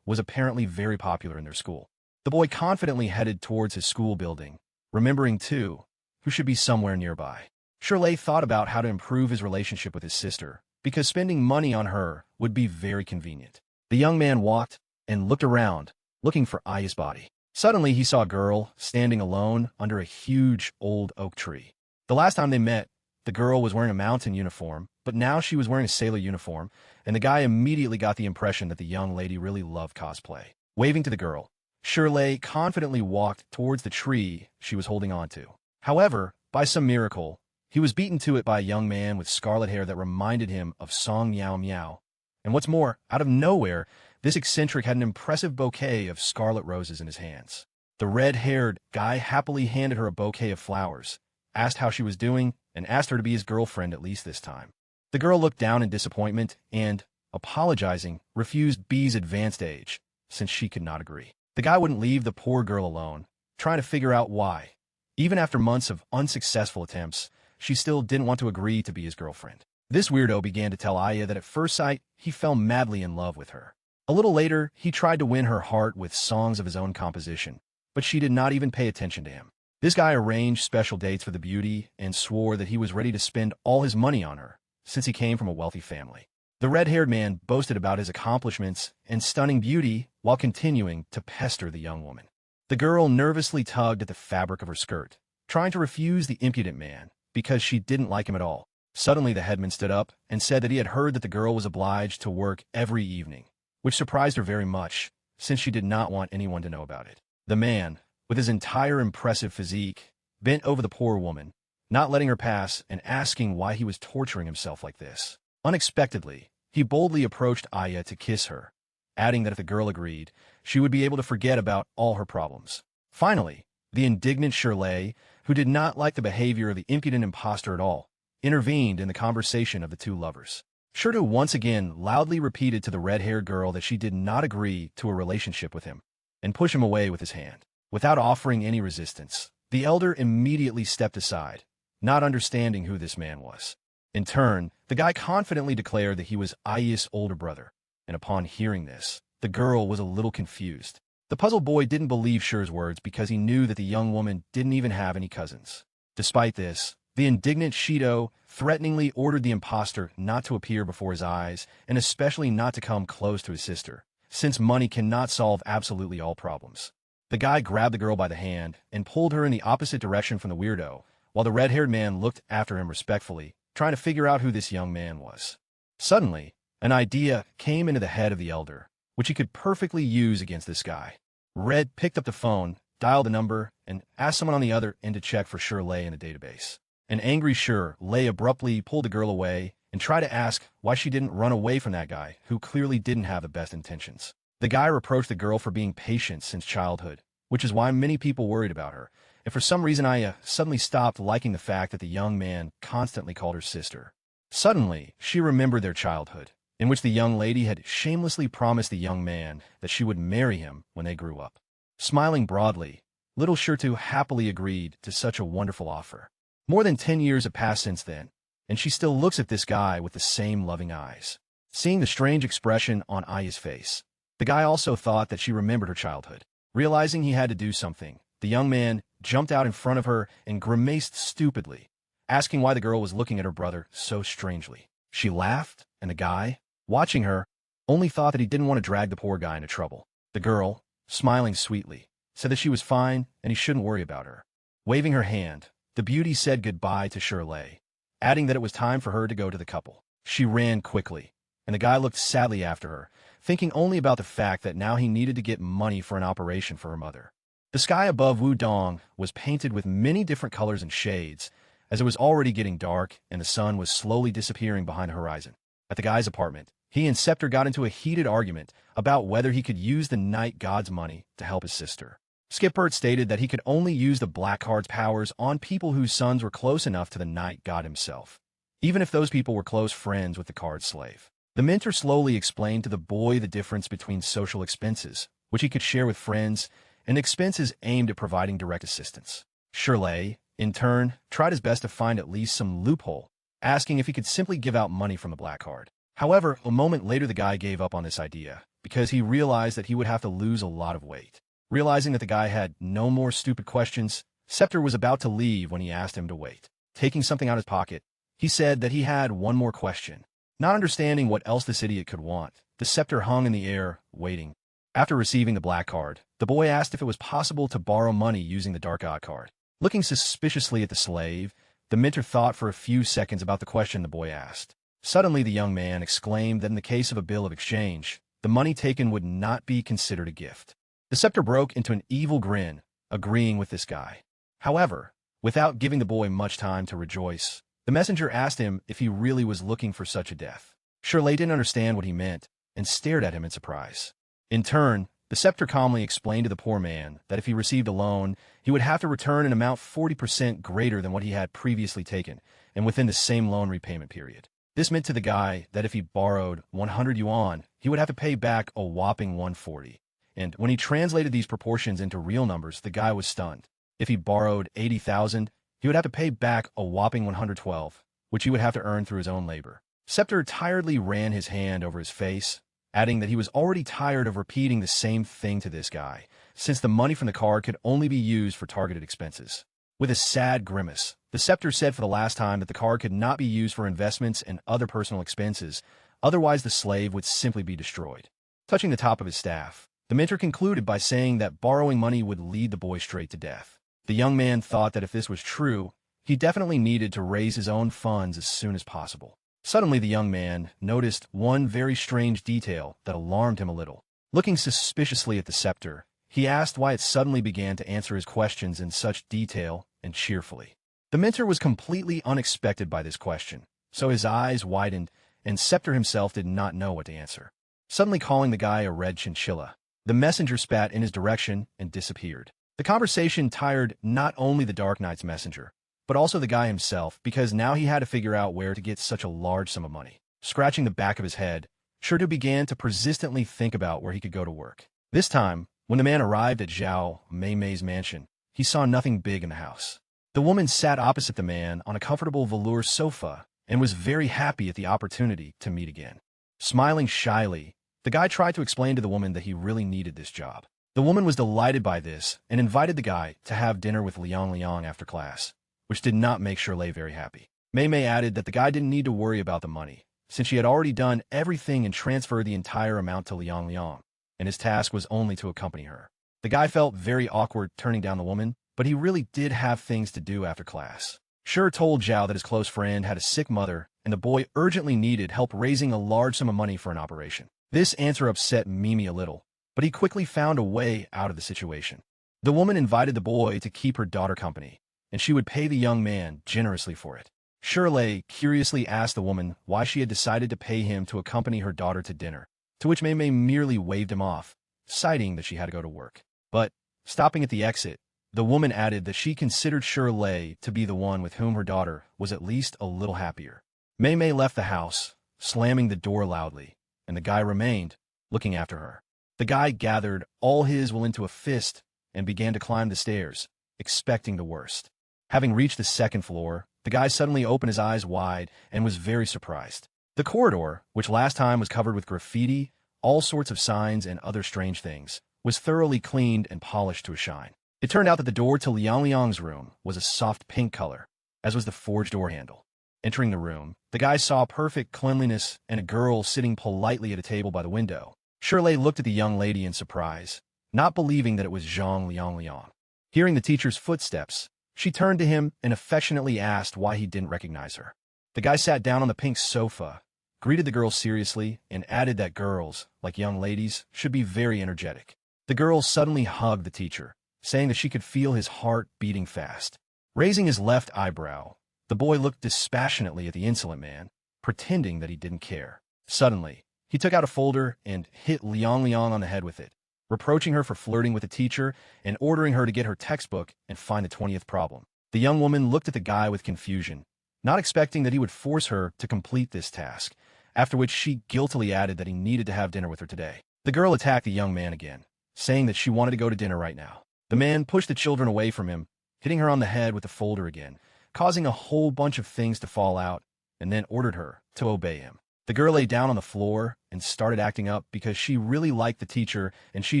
was apparently very popular in their school. The boy confidently headed towards his school building, remembering, too, who should be somewhere nearby. Shirley thought about how to improve his relationship with his sister, because spending money on her would be very convenient. The young man walked and looked around, looking for Aya's body. Suddenly, he saw a girl standing alone under a huge old oak tree. The last time they met, the girl was wearing a mountain uniform, but now she was wearing a sailor uniform, and the guy immediately got the impression that the young lady really loved cosplay. Waving to the girl, Shirley confidently walked towards the tree she was holding on to. However, by some miracle, he was beaten to it by a young man with scarlet hair that reminded him of Song Miao Miao. And what's more, out of nowhere, this eccentric had an impressive bouquet of scarlet roses in his hands. The red-haired guy happily handed her a bouquet of flowers, asked how she was doing, and asked her to be his girlfriend at least this time. The girl looked down in disappointment and, apologizing, refused B's advanced age, since she could not agree. The guy wouldn't leave the poor girl alone, trying to figure out why. Even after months of unsuccessful attempts, she still didn't want to agree to be his girlfriend. This weirdo began to tell Aya that at first sight, he fell madly in love with her. A little later, he tried to win her heart with songs of his own composition, but she did not even pay attention to him. This guy arranged special dates for the beauty and swore that he was ready to spend all his money on her, since he came from a wealthy family. The red-haired man boasted about his accomplishments and stunning beauty while continuing to pester the young woman. The girl nervously tugged at the fabric of her skirt, trying to refuse the impudent man because she didn't like him at all. Suddenly, the headman stood up and said that he had heard that the girl was obliged to work every evening, which surprised her very much, since she did not want anyone to know about it. The man, with his entire impressive physique, bent over the poor woman, not letting her pass and asking why he was torturing himself like this. Unexpectedly, he boldly approached Aya to kiss her, adding that if the girl agreed, she would be able to forget about all her problems. Finally, the indignant Shirley, who did not like the behavior of the impudent impostor at all, intervened in the conversation of the two lovers. Shirtu once again loudly repeated to the red-haired girl that she did not agree to a relationship with him, and pushed him away with his hand. Without offering any resistance, the elder immediately stepped aside, not understanding who this man was. In turn, the guy confidently declared that he was Aya's older brother, and upon hearing this, the girl was a little confused. The puzzled boy didn't believe Shir's words because he knew that the young woman didn't even have any cousins. Despite this, the indignant Shido threateningly ordered the impostor not to appear before his eyes and especially not to come close to his sister, since money cannot solve absolutely all problems. The guy grabbed the girl by the hand and pulled her in the opposite direction from the weirdo, while the red-haired man looked after him respectfully, trying to figure out who this young man was. Suddenly, an idea came into the head of the elder, which he could perfectly use against this guy. Red picked up the phone, dialed the number, and asked someone on the other end to check for Shirley in the database. An angry Shirley abruptly pulled the girl away and tried to ask why she didn't run away from that guy, who clearly didn't have the best intentions. The guy reproached the girl for being patient since childhood, which is why many people worried about her, and for some reason Aya suddenly stopped liking the fact that the young man constantly called her sister. Suddenly, she remembered their childhood, in which the young lady had shamelessly promised the young man that she would marry him when they grew up. Smiling broadly, little Shirtu happily agreed to such a wonderful offer. More than 10 years have passed since then, and she still looks at this guy with the same loving eyes. Seeing the strange expression on Aya's face, the guy also thought that she remembered her childhood. Realizing he had to do something, the young man jumped out in front of her and grimaced stupidly, asking why the girl was looking at her brother so strangely. She laughed, and the guy, watching her, only thought that he didn't want to drag the poor guy into trouble. The girl, smiling sweetly, said that she was fine and he shouldn't worry about her. Waving her hand, the beauty said goodbye to Shirley, adding that it was time for her to go to the couple. She ran quickly, and the guy looked sadly after her, thinking only about the fact that now he needed to get money for an operation for her mother. The sky above Wudong was painted with many different colors and shades, as it was already getting dark and the sun was slowly disappearing behind the horizon. At the guy's apartment, he and Scepter got into a heated argument about whether he could use the night god's money to help his sister. Skipper stated that he could only use the black card's powers on people whose sons were close enough to the night god himself, even if those people were close friends with the card's slave. The mentor slowly explained to the boy the difference between social expenses, which he could share with friends, and expenses aimed at providing direct assistance. Shirley, in turn, tried his best to find at least some loophole, asking if he could simply give out money from the black card. However, a moment later the guy gave up on this idea, because he realized that he would have to lose a lot of weight. Realizing that the guy had no more stupid questions, Scepter was about to leave when he asked him to wait. Taking something out of his pocket, he said that he had one more question. Not understanding what else this idiot could want, the Scepter hung in the air, waiting. After receiving the black card, the boy asked if it was possible to borrow money using the dark god card. Looking suspiciously at the slave, the mentor thought for a few seconds about the question the boy asked. Suddenly the young man exclaimed that in the case of a bill of exchange, the money taken would not be considered a gift. The Scepter broke into an evil grin, agreeing with this guy. However, without giving the boy much time to rejoice, the messenger asked him if he really was looking for such a death. Shirley didn't understand what he meant and stared at him in surprise. In turn, the Scepter calmly explained to the poor man that if he received a loan, he would have to return an amount 40% greater than what he had previously taken, and within the same loan repayment period. This meant to the guy that if he borrowed 100 yuan, he would have to pay back a whopping 140. and when he translated these proportions into real numbers, the guy was stunned. If he borrowed 80,000, he would have to pay back a whopping 112, which he would have to earn through his own labor. Scepter tiredly ran his hand over his face, adding that he was already tired of repeating the same thing to this guy, since the money from the card could only be used for targeted expenses. With a sad grimace, the Scepter said for the last time that the card could not be used for investments and other personal expenses, otherwise the slave would simply be destroyed. Touching the top of his staff, the mentor concluded by saying that borrowing money would lead the boy straight to death. The young man thought that if this was true, he definitely needed to raise his own funds as soon as possible. Suddenly, the young man noticed one very strange detail that alarmed him a little. Looking suspiciously at the Scepter, he asked why it suddenly began to answer his questions in such detail and cheerfully. The mentor was completely unexpected by this question, so his eyes widened, and Scepter himself did not know what to answer. Suddenly calling the guy a red chinchilla, the messenger spat in his direction and disappeared. The conversation tired not only the Dark Knight's messenger, but also the guy himself, because now he had to figure out where to get such a large sum of money. Scratching the back of his head, Shirtu began to persistently think about where he could go to work. This time, when the man arrived at Zhao Mei's mansion, he saw nothing big in the house. The woman sat opposite the man on a comfortable velour sofa and was very happy at the opportunity to meet again. Smiling shyly, the guy tried to explain to the woman that he really needed this job. The woman was delighted by this and invited the guy to have dinner with Liang after class, which did not make Shirley very happy. Mei added that the guy didn't need to worry about the money, since she had already done everything and transferred the entire amount to Liang, and his task was only to accompany her. The guy felt very awkward turning down the woman, but he really did have things to do after class. Shir told Zhao that his close friend had a sick mother, and the boy urgently needed help raising a large sum of money for an operation. This answer upset Mimi a little, but he quickly found a way out of the situation. The woman invited the boy to keep her daughter company, and she would pay the young man generously for it. Shirley curiously asked the woman why she had decided to pay him to accompany her daughter to dinner, to which Mei merely waved him off, citing that she had to go to work. But, stopping at the exit, the woman added that she considered Shirley to be the one with whom her daughter was at least a little happier. Mei left the house, slamming the door loudly, and the guy remained, looking after her. The guy gathered all his will into a fist and began to climb the stairs, expecting the worst. Having reached the second floor, the guy suddenly opened his eyes wide and was very surprised. The corridor, which last time was covered with graffiti, all sorts of signs and other strange things, was thoroughly cleaned and polished to a shine. It turned out that the door to Liang's room was a soft pink color, as was the forged door handle. Entering the room, the guy saw perfect cleanliness and a girl sitting politely at a table by the window. Shirley looked at the young lady in surprise, not believing that it was Zhang Liang. Hearing the teacher's footsteps, she turned to him and affectionately asked why he didn't recognize her. The guy sat down on the pink sofa, greeted the girl seriously, and added that girls, like young ladies, should be very energetic. The girl suddenly hugged the teacher, saying that she could feel his heart beating fast. Raising his left eyebrow, the boy looked dispassionately at the insolent man, pretending that he didn't care. Suddenly, he took out a folder and hit Liang on the head with it, reproaching her for flirting with the teacher and ordering her to get her textbook and find the 20th problem. The young woman looked at the guy with confusion, not expecting that he would force her to complete this task, after which she guiltily added that he needed to have dinner with her today. The girl attacked the young man again, saying that she wanted to go to dinner right now. The man pushed the children away from him, hitting her on the head with the folder again, causing a whole bunch of things to fall out, and then ordered her to obey him. The girl lay down on the floor and started acting up because she really liked the teacher and she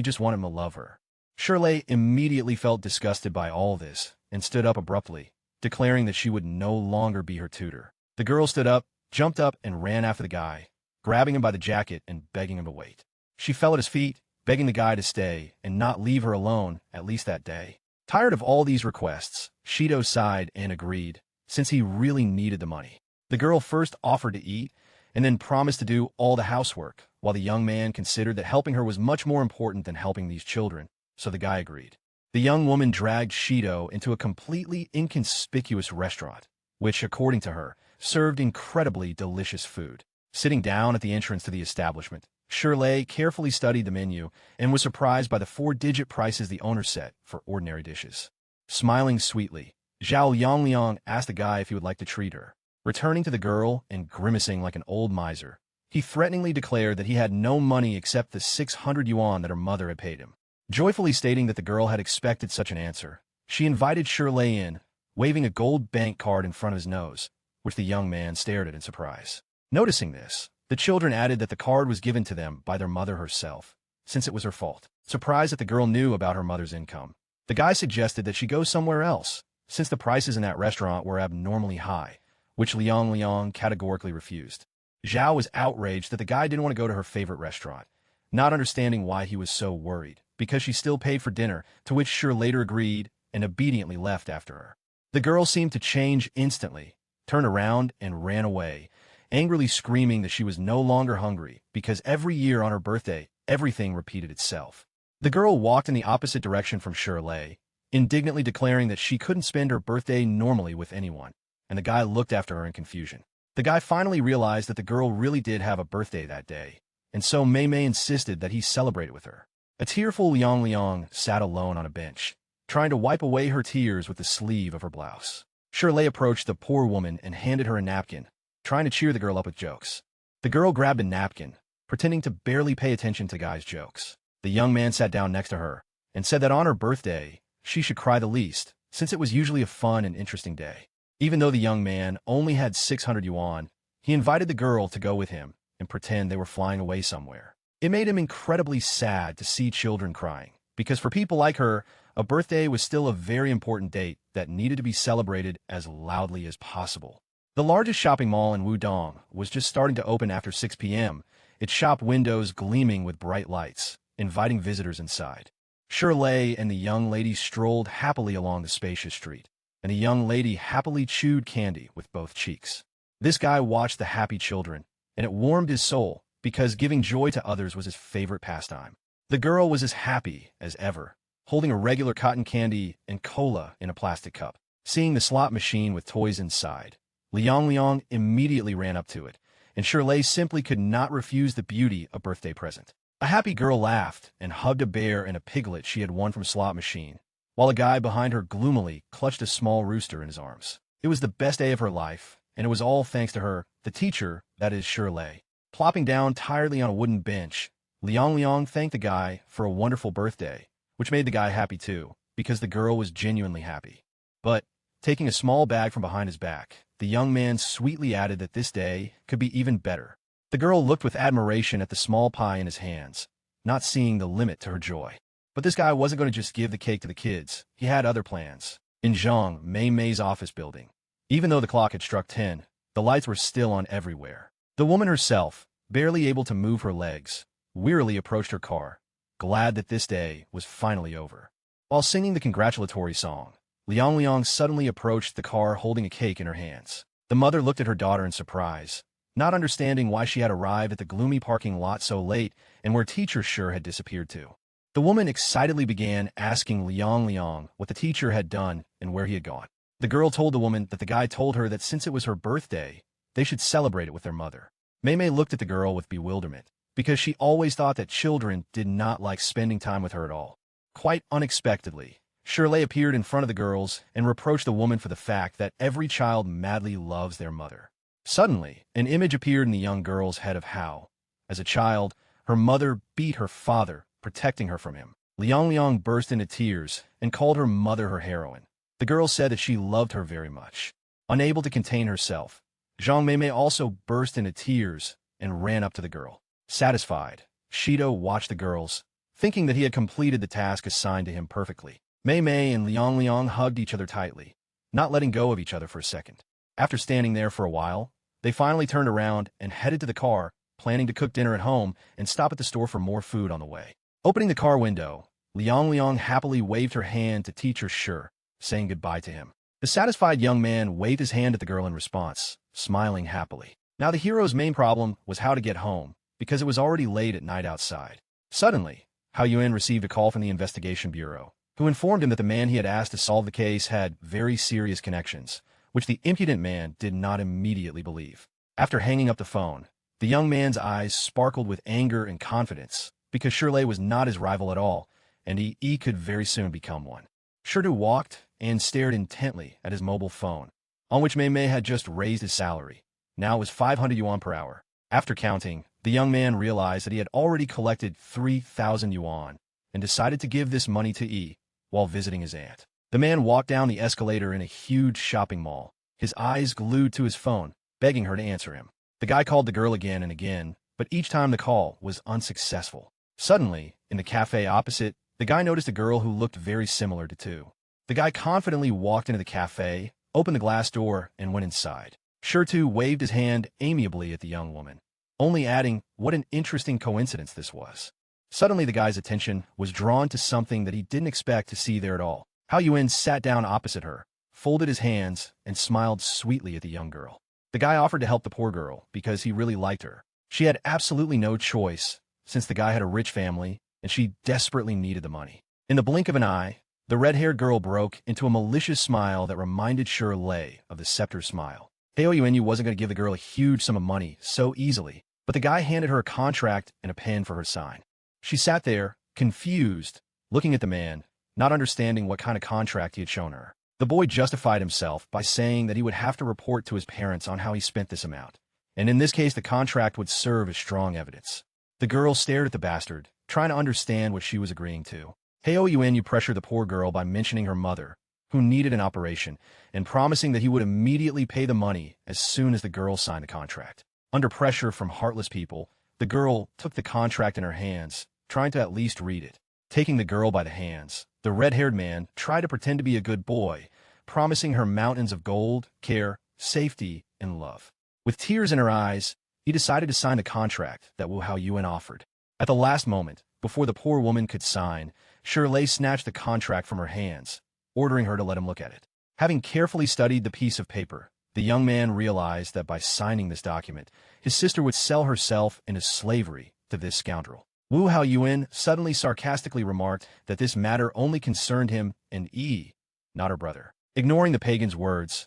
just wanted him to love her. Shirley immediately felt disgusted by all this and stood up abruptly, declaring that she would no longer be her tutor. The girl stood up, jumped up, and ran after the guy, grabbing him by the jacket and begging him to wait. She fell at his feet, begging the guy to stay and not leave her alone, at least that day. Tired of all these requests, Shido sighed and agreed, since he really needed the money. The girl first offered to eat, and then promised to do all the housework, while the young man considered that helping her was much more important than helping these children, so the guy agreed. The young woman dragged Shido into a completely inconspicuous restaurant, which, according to her, served incredibly delicious food. Sitting down at the entrance to the establishment, Shirley carefully studied the menu and was surprised by the 4-digit prices the owner set for ordinary dishes. Smiling sweetly, Zhao Liang asked the guy if he would like to treat her. Returning to the girl and grimacing like an old miser, He threateningly declared that he had no money except the 600 yuan that her mother had paid him. Joyfully stating that the girl had expected such an answer, she invited Shirley in, waving a gold bank card in front of his nose, which the young man stared at in surprise. Noticing this, the children added that the card was given to them by their mother herself, since it was her fault. Surprised that the girl knew about her mother's income, the guy suggested that she go somewhere else, since the prices in that restaurant were abnormally high, which Liang categorically refused. Zhao was outraged that the guy didn't want to go to her favorite restaurant, not understanding why he was so worried, because she still paid for dinner, to which Shi later agreed and obediently left after her. The girl seemed to change instantly, turned around and ran away, angrily screaming that she was no longer hungry because every year on her birthday, everything repeated itself. The girl walked in the opposite direction from Shirley, indignantly declaring that she couldn't spend her birthday normally with anyone, and the guy looked after her in confusion. The guy finally realized that the girl really did have a birthday that day, and so Mei insisted that he celebrate it with her. A tearful Liang sat alone on a bench, trying to wipe away her tears with the sleeve of her blouse. Shirley approached the poor woman and handed her a napkin, trying to cheer the girl up with jokes. The girl grabbed a napkin, pretending to barely pay attention to the guy's jokes. The young man sat down next to her and said that on her birthday, she should cry the least, since it was usually a fun and interesting day. Even though the young man only had 600 yuan, he invited the girl to go with him and pretend they were flying away somewhere. It made him incredibly sad to see children crying, because for people like her, a birthday was still a very important date that needed to be celebrated as loudly as possible. The largest shopping mall in Wudong was just starting to open after 6 p.m., its shop windows gleaming with bright lights, inviting visitors inside. Shirley and the young lady strolled happily along the spacious street, and the young lady happily chewed candy with both cheeks. This guy watched the happy children, and it warmed his soul, because giving joy to others was his favorite pastime. The girl was as happy as ever, holding a regular cotton candy and cola in a plastic cup. Seeing the slot machine with toys inside, Liang immediately ran up to it, and Shirley simply could not refuse the beauty of birthday present. A happy girl laughed and hugged a bear and a piglet she had won from slot machine, while a guy behind her gloomily clutched a small rooster in his arms. It was the best day of her life, and it was all thanks to her, the teacher, that is Shirley. Plopping down tiredly on a wooden bench, Liang thanked the guy for a wonderful birthday, which made the guy happy too, because the girl was genuinely happy. But, taking a small bag from behind his back, the young man sweetly added that this day could be even better. The girl looked with admiration at the small pie in his hands, not seeing the limit to her joy. But this guy wasn't going to just give the cake to the kids. He had other plans. In Zhang Mei's office building, even though the clock had struck 10, the lights were still on everywhere. The woman herself, barely able to move her legs, wearily approached her car, glad that this day was finally over. While singing the congratulatory song, Liang suddenly approached the car holding a cake in her hands. The mother looked at her daughter in surprise, not understanding why she had arrived at the gloomy parking lot so late and where teacher Shi had disappeared to. The woman excitedly began asking Liang what the teacher had done and where he had gone. The girl told the woman that the guy told her that since it was her birthday, they should celebrate it with their mother. Mei looked at the girl with bewilderment, because she always thought that children did not like spending time with her at all. Quite unexpectedly, Shirley appeared in front of the girls and reproached the woman for the fact that every child madly loves their mother. Suddenly, an image appeared in the young girl's head of how, as a child, her mother beat her father, protecting her from him. Liang burst into tears and called her mother her heroine. The girl said that she loved her very much. Unable to contain herself, Zhang Mei also burst into tears and ran up to the girl. Satisfied, Shido watched the girls, thinking that he had completed the task assigned to him perfectly. Mei and Liang hugged each other tightly, not letting go of each other for a second. After standing there for a while, they finally turned around and headed to the car, planning to cook dinner at home and stop at the store for more food on the way. Opening the car window, Liang happily waved her hand to teacher Shi, saying goodbye to him. The satisfied young man waved his hand at the girl in response, smiling happily. Now the hero's main problem was how to get home, because it was already late at night outside. Suddenly, Hao Yuan received a call from the investigation bureau, who informed him that the man he had asked to solve the case had very serious connections, which the impudent man did not immediately believe. After hanging up the phone, the young man's eyes sparkled with anger and confidence, because Shirley was not his rival at all, and he could very soon become one. Shirdu walked and stared intently at his mobile phone, on which Mei had just raised his salary. Now it was 500 yuan per hour. After counting, the young man realized that he had already collected 3,000 yuan and decided to give this money to E while visiting his aunt. The man walked down the escalator in a huge shopping mall, his eyes glued to his phone, begging her to answer him. The guy called the girl again and again, but each time the call was unsuccessful. Suddenly, in the cafe opposite, the guy noticed a girl who looked very similar to Tu. The guy confidently walked into the cafe, opened the glass door, and went inside. Tu waved his hand amiably at the young woman, only adding what an interesting coincidence this was. Suddenly the guy's attention was drawn to something that he didn't expect to see there at all. Hao Yuan sat down opposite her, folded his hands, and smiled sweetly at the young girl. The guy offered to help the poor girl because he really liked her. She had absolutely no choice, since the guy had a rich family, and she desperately needed the money. In the blink of an eye, the red-haired girl broke into a malicious smile that reminded Lei of the scepter's smile. Hao Yuan wasn't going to give the girl a huge sum of money so easily, but the guy handed her a contract and a pen for her sign. She sat there, confused, looking at the man, not understanding what kind of contract he had shown her. The boy justified himself by saying that he would have to report to his parents on how he spent this amount, and in this case the contract would serve as strong evidence. The girl stared at the bastard, trying to understand what she was agreeing to. Hao Yuan pressured the poor girl by mentioning her mother, who needed an operation, and promising that he would immediately pay the money as soon as the girl signed the contract. Under pressure from heartless people, the girl took the contract in her hands, trying to at least read it. Taking the girl by the hands, the red-haired man tried to pretend to be a good boy, promising her mountains of gold, care, safety, and love. With tears in her eyes, he decided to sign the contract that Wu Hao Yuan offered. At the last moment, before the poor woman could sign, Lei snatched the contract from her hands, ordering her to let him look at it. Having carefully studied the piece of paper, the young man realized that by signing this document, his sister would sell herself into slavery to this scoundrel. Wu Hao Yuan suddenly sarcastically remarked that this matter only concerned him and E, not her brother. Ignoring the pagan's words,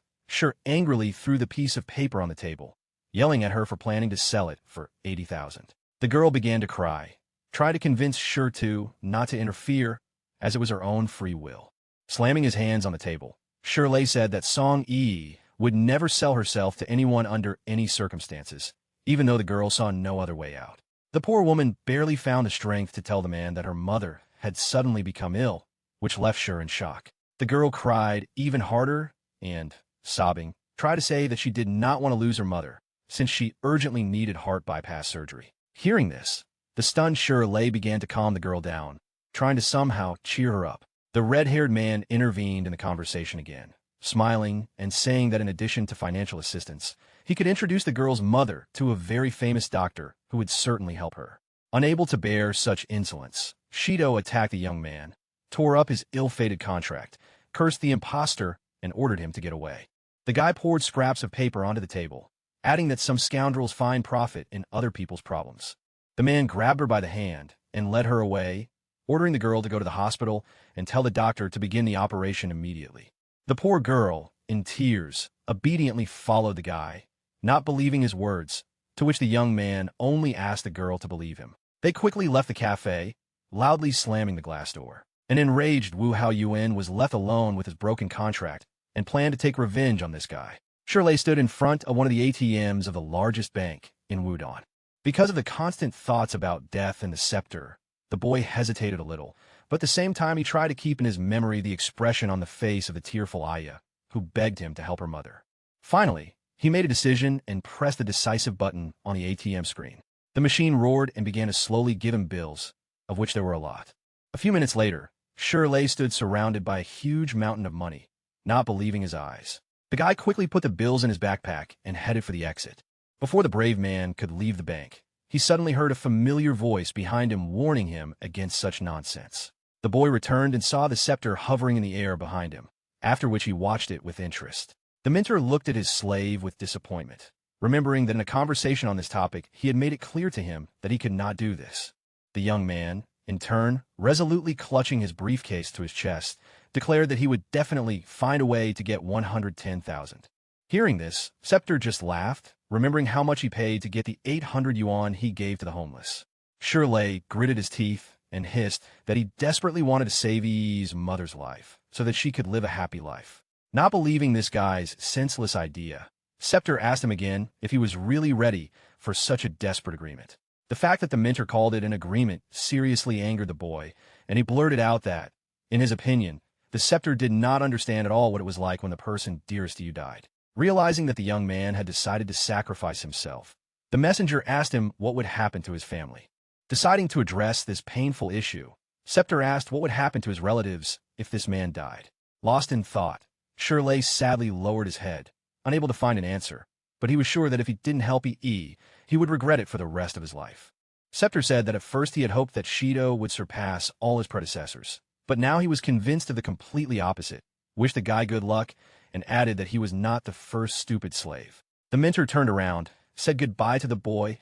angrily threw the piece of paper on the table, yelling at her for planning to sell it for 80,000. The girl began to cry, trying to convince Tu not to interfere, as it was her own free will. Slamming his hands on the table, Lei said that Song E would never sell herself to anyone under any circumstances, even though the girl saw no other way out. The poor woman barely found the strength to tell the man that her mother had suddenly become ill, which left in shock. The girl cried even harder and, sobbing, tried to say that she did not want to lose her mother, since she urgently needed heart bypass surgery. Hearing this, the stunned Lei began to calm the girl down, trying to somehow cheer her up. The red-haired man intervened in the conversation again, smiling and saying that in addition to financial assistance, he could introduce the girl's mother to a very famous doctor who would certainly help her. Unable to bear such insolence, Shido attacked the young man, tore up his ill-fated contract, cursed the impostor, and ordered him to get away. The guy poured scraps of paper onto the table, adding that some scoundrels find profit in other people's problems. The man grabbed her by the hand and led her away, ordering the girl to go to the hospital and tell the doctor to begin the operation immediately. The poor girl, in tears, obediently followed the guy, not believing his words, to which the young man only asked the girl to believe him. They quickly left the cafe, loudly slamming the glass door. An enraged Wu Hao Yuan was left alone with his broken contract and planned to take revenge on this guy. Lei stood in front of one of the ATMs of the largest bank in Wudong. Because of the constant thoughts about death and the scepter, the boy hesitated a little, but at the same time he tried to keep in his memory the expression on the face of the tearful Aya, who begged him to help her mother. Finally, he made a decision and pressed the decisive button on the ATM screen. The machine roared and began to slowly give him bills, of which there were a lot. A few minutes later, Lei stood surrounded by a huge mountain of money, not believing his eyes. The guy quickly put the bills in his backpack and headed for the exit. Before the brave man could leave the bank, he suddenly heard a familiar voice behind him warning him against such nonsense. The boy returned and saw the scepter hovering in the air behind him, after which he watched it with interest. The mentor looked at his slave with disappointment, remembering that in a conversation on this topic he had made it clear to him that he could not do this. The young man, in turn, resolutely clutching his briefcase to his chest, declared that he would definitely find a way to get 110,000. Hearing this, Scepter just laughed, remembering how much he paid to get the 800 yuan he gave to the homeless. Lei gritted his teeth and hissed that he desperately wanted to save Yi's mother's life so that she could live a happy life. Not believing this guy's senseless idea, Scepter asked him again if he was really ready for such a desperate agreement. The fact that the mentor called it an agreement seriously angered the boy, and he blurted out that, in his opinion, the scepter did not understand at all what it was like when the person dearest to you died. Realizing that the young man had decided to sacrifice himself, the messenger asked him what would happen to his family. Deciding to address this painful issue, Scepter asked what would happen to his relatives if this man died. Lost in thought, Shirley sadly lowered his head, unable to find an answer, but he was sure that if he didn't help he would regret it for the rest of his life. Scepter said that at first he had hoped that Shido would surpass all his predecessors, but now he was convinced of the completely opposite, wished the guy good luck, and added that he was not the first stupid slave. The mentor turned around, said goodbye to the boy,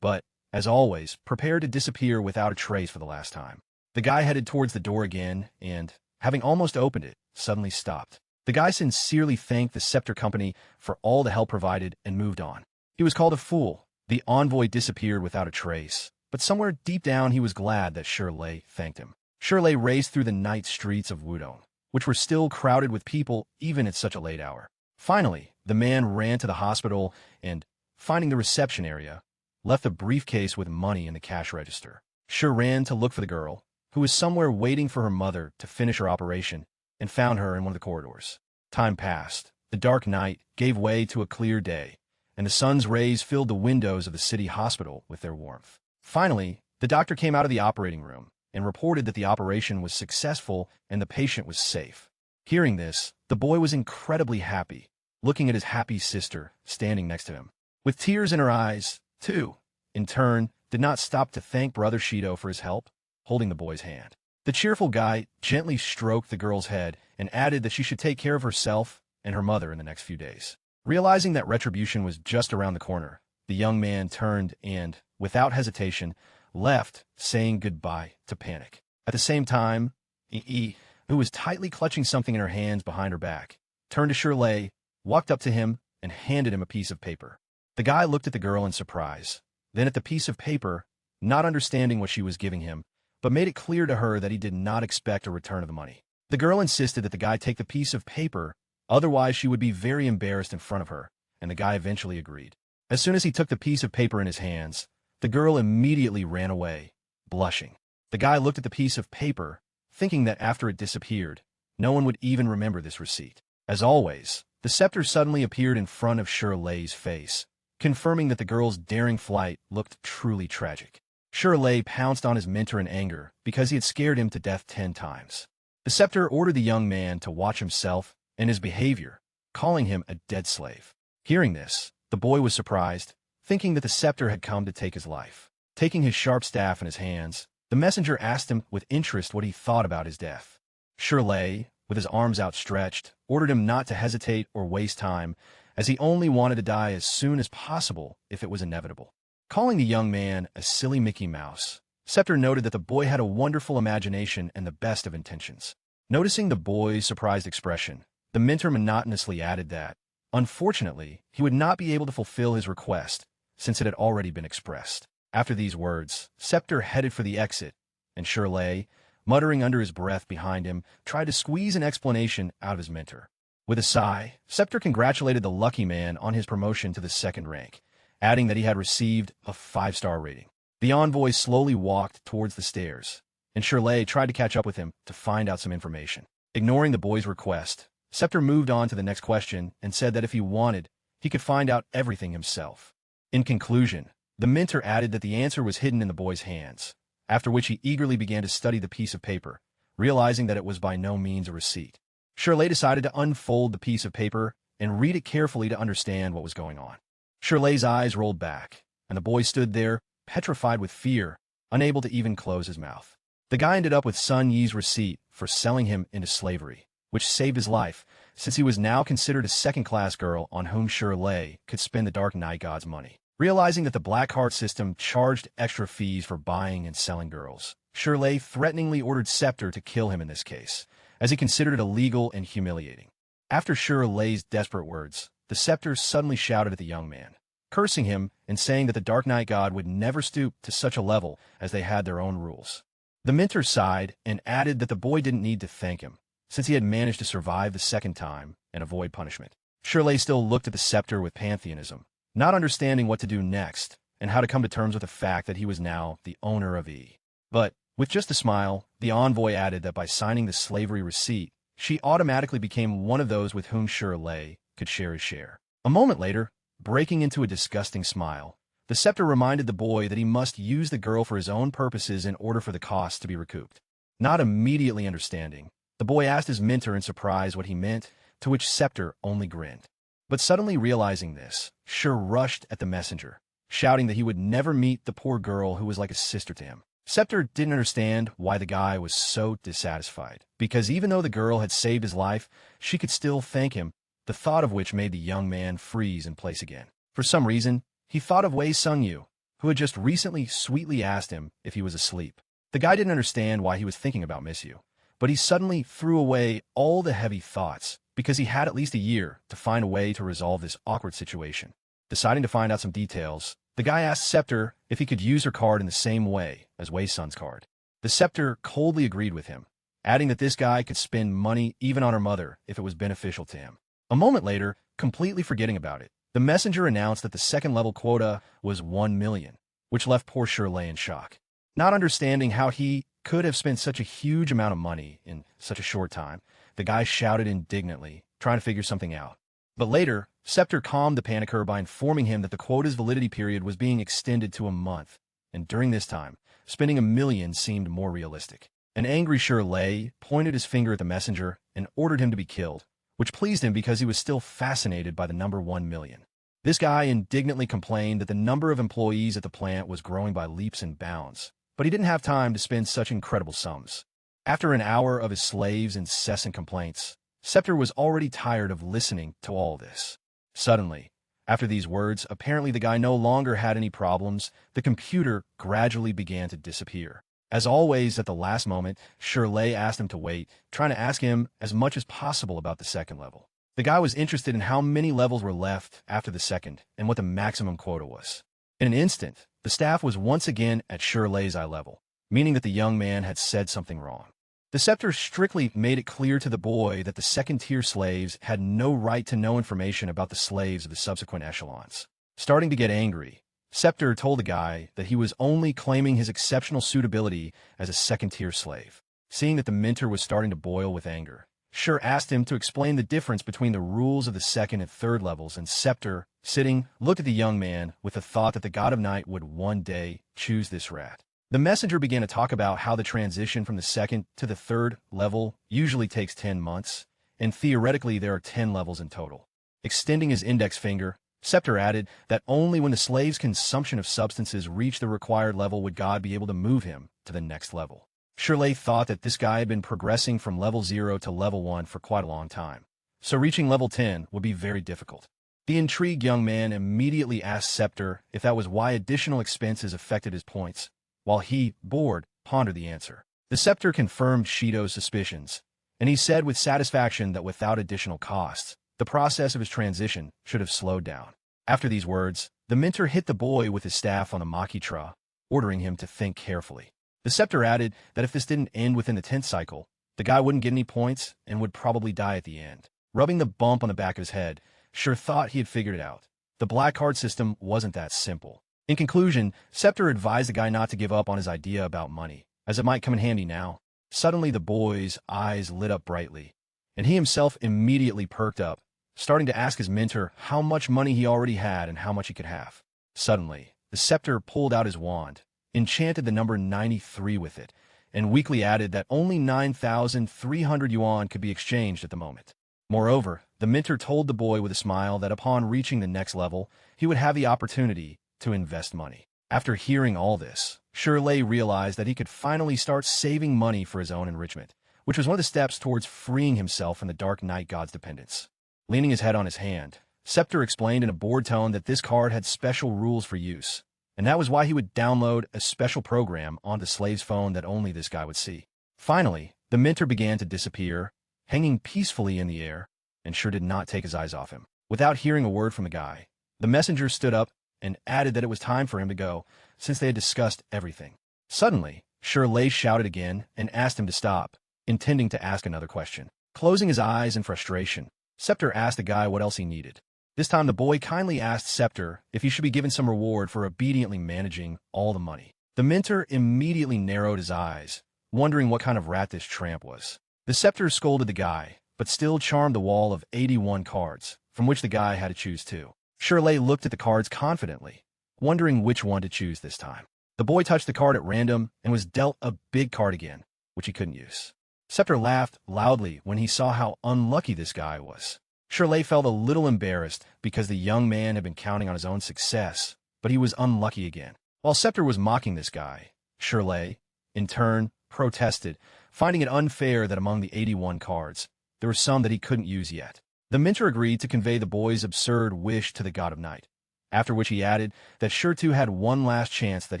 but, as always, prepared to disappear without a trace for the last time. The guy headed towards the door again and, having almost opened it, suddenly stopped. The guy sincerely thanked the Scepter Company for all the help provided and moved on. He was called a fool. The envoy disappeared without a trace, but somewhere deep down he was glad that Shirley thanked him. Shirley raced through the night streets of Wudong, which were still crowded with people even at such a late hour. Finally, the man ran to the hospital and, finding the reception area, left a briefcase with money in the cash register. Shir ran to look for the girl, who was somewhere waiting for her mother to finish her operation, and found her in one of the corridors. Time passed. The dark night gave way to a clear day, and the sun's rays filled the windows of the city hospital with their warmth. Finally, the doctor came out of the operating room and reported that the operation was successful and the patient was safe. Hearing this, the boy was incredibly happy, looking at his happy sister standing next to him. With tears in her eyes, too, in turn, did not stop to thank Brother Shido for his help, holding the boy's hand. The cheerful guy gently stroked the girl's head and added that she should take care of herself and her mother in the next few days. Realizing that retribution was just around the corner, the young man turned and, without hesitation, left, saying goodbye to Panic. At the same time, who was tightly clutching something in her hands behind her back, turned to Shirley, walked up to him, and handed him a piece of paper. The guy looked at the girl in surprise, then at the piece of paper, not understanding what she was giving him, but made it clear to her that he did not expect a return of the money. The girl insisted that the guy take the piece of paper, otherwise she would be very embarrassed in front of her, and the guy eventually agreed. As soon as he took the piece of paper in his hands, the girl immediately ran away, blushing. The guy looked at the piece of paper, thinking that after it disappeared, no one would even remember this receipt. As always, the scepter suddenly appeared in front of Shirley's face, confirming that the girl's daring flight looked truly tragic. Shirley pounced on his mentor in anger because he had scared him to death 10 times. The scepter ordered the young man to watch himself and his behavior, calling him a dead slave. Hearing this, the boy was surprised, thinking that the scepter had come to take his life. Taking his sharp staff in his hands, the messenger asked him with interest what he thought about his death. Shirley, with his arms outstretched, ordered him not to hesitate or waste time, as he only wanted to die as soon as possible if it was inevitable. Calling the young man a silly Mickey Mouse, Scepter noted that the boy had a wonderful imagination and the best of intentions. Noticing the boy's surprised expression, the mentor monotonously added that, unfortunately, he would not be able to fulfill his request, since it had already been expressed. After these words, Scepter headed for the exit, and Shirley, muttering under his breath behind him, tried to squeeze an explanation out of his mentor. With a sigh, Scepter congratulated the lucky man on his promotion to the 2nd rank, adding that he had received a 5-star rating. The envoy slowly walked towards the stairs, and Shirley tried to catch up with him to find out some information. Ignoring the boy's request, Scepter moved on to the next question and said that if he wanted, he could find out everything himself. In conclusion, the mentor added that the answer was hidden in the boy's hands, after which he eagerly began to study the piece of paper, realizing that it was by no means a receipt. Shirley decided to unfold the piece of paper and read it carefully to understand what was going on. Shirley's eyes rolled back, and the boy stood there, petrified with fear, unable to even close his mouth. The guy ended up with Sun Yi's receipt for selling him into slavery, which saved his life, since he was now considered a second-class girl on whom Shirley could spend the Dark Night God's money. Realizing that the Black Heart system charged extra fees for buying and selling girls, Shirley threateningly ordered Scepter to kill him in this case, as he considered it illegal and humiliating. After Shirley's desperate words, the Scepter suddenly shouted at the young man, cursing him and saying that the Dark Night God would never stoop to such a level as they had their own rules. The mentor sighed and added that the boy didn't need to thank him, since he had managed to survive the 2nd time and avoid punishment. Shirley still looked at the Scepter with pantheism, not understanding what to do next, and how to come to terms with the fact that he was now the owner of E. But, with just a smile, the envoy added that by signing the slavery receipt, she automatically became one of those with whom Shirley could share his share. A moment later, breaking into a disgusting smile, the scepter reminded the boy that he must use the girl for his own purposes in order for the costs to be recouped. Not immediately understanding, the boy asked his mentor in surprise what he meant, to which Scepter only grinned. But suddenly realizing this, Shir rushed at the messenger, shouting that he would never meet the poor girl who was like a sister to him. Scepter didn't understand why the guy was so dissatisfied, because even though the girl had saved his life, she could still thank him, the thought of which made the young man freeze in place again. For some reason, he thought of Wei Sung-yu, who had just recently sweetly asked him if he was asleep. The guy didn't understand why he was thinking about Miss Yu, but he suddenly threw away all the heavy thoughts, because he had at least a year to find a way to resolve this awkward situation. Deciding to find out some details, the guy asked Scepter if he could use her card in the same way as Wei Sun's card. The Scepter coldly agreed with him, adding that this guy could spend money even on her mother if it was beneficial to him. A moment later, completely forgetting about it, the messenger announced that the second-level quota was 1 million, which left poor Shirley in shock. Not understanding how he could have spent such a huge amount of money in such a short time, the guy shouted indignantly, trying to figure something out. But later, Scepter calmed the panicker by informing him that the quota's validity period was being extended to a month, and during this time, spending 1 million seemed more realistic. An angry Shirley pointed his finger at the messenger and ordered him to be killed, which pleased him because he was still fascinated by the number 1 million. This guy indignantly complained that the number of employees at the plant was growing by leaps and bounds, but he didn't have time to spend such incredible sums. After an hour of his slaves' incessant complaints, Scepter was already tired of listening to all this. Suddenly, after these words, apparently the guy no longer had any problems, the computer gradually began to disappear. As always, at the last moment, Shirley asked him to wait, trying to ask him as much as possible about the second level. The guy was interested in how many levels were left after the second and what the maximum quota was. In an instant, the staff was once again at Shirley's eye level, meaning that the young man had said something wrong. The Scepter strictly made it clear to the boy that the second-tier slaves had no right to know information about the slaves of the subsequent echelons. Starting to get angry, Scepter told the guy that he was only claiming his exceptional suitability as a second-tier slave. Seeing that the mentor was starting to boil with anger, Shir asked him to explain the difference between the rules of the second and third levels, and Scepter, sitting, looked at the young man with the thought that the god of night would one day choose this rat. The messenger began to talk about how the transition from the second to the third level usually takes 10 months, and theoretically there are 10 levels in total. Extending his index finger, Scepter added that only when the slave's consumption of substances reached the required level would God be able to move him to the next level. Shirley thought that this guy had been progressing from level 0 to level 1 for quite a long time, so reaching level 10 would be very difficult. The intrigued young man immediately asked Scepter if that was why additional expenses affected his points, while he, bored, pondered the answer. The Scepter confirmed Shido's suspicions, and he said with satisfaction that without additional costs, the process of his transition should have slowed down. After these words, the mentor hit the boy with his staff on the Makitra, ordering him to think carefully. The Scepter added that if this didn't end within the 10th cycle, the guy wouldn't get any points and would probably die at the end. Rubbing the bump on the back of his head, Shir thought he had figured it out. The black card system wasn't that simple. In conclusion, Scepter advised the guy not to give up on his idea about money, as it might come in handy now. Suddenly the boy's eyes lit up brightly, and he himself immediately perked up, starting to ask his mentor how much money he already had and how much he could have. Suddenly, the Scepter pulled out his wand, enchanted the number 93 with it, and weakly added that only 9,300 yuan could be exchanged at the moment. Moreover, the mentor told the boy with a smile that upon reaching the next level, he would have the opportunity to invest money. After hearing all this, Shirley realized that he could finally start saving money for his own enrichment, which was one of the steps towards freeing himself from the Dark Night God's dependence. Leaning his head on his hand, Scepter explained in a bored tone that this card had special rules for use, and that was why he would download a special program onto the slave's phone that only this guy would see. Finally, the mentor began to disappear, hanging peacefully in the air, and Shir did not take his eyes off him. Without hearing a word from the guy, the messenger stood up and added that it was time for him to go, since they had discussed everything. Suddenly, Shirley shouted again and asked him to stop, intending to ask another question. Closing his eyes in frustration, Scepter asked the guy what else he needed. This time the boy kindly asked Scepter if he should be given some reward for obediently managing all the money. The mentor immediately narrowed his eyes, wondering what kind of rat this tramp was. The Scepter scolded the guy, but still charmed the wall of 81 cards, from which the guy had to choose two. Shirley looked at the cards confidently, wondering which one to choose this time. The boy touched the card at random and was dealt a big card again, which he couldn't use. Scepter laughed loudly when he saw how unlucky this guy was. Shirley felt a little embarrassed because the young man had been counting on his own success, but he was unlucky again. While Scepter was mocking this guy, Shirley, in turn, protested, finding it unfair that among the 81 cards, there were some that he couldn't use yet. The mentor agreed to convey the boy's absurd wish to the god of night, after which he added that Shir too had one last chance that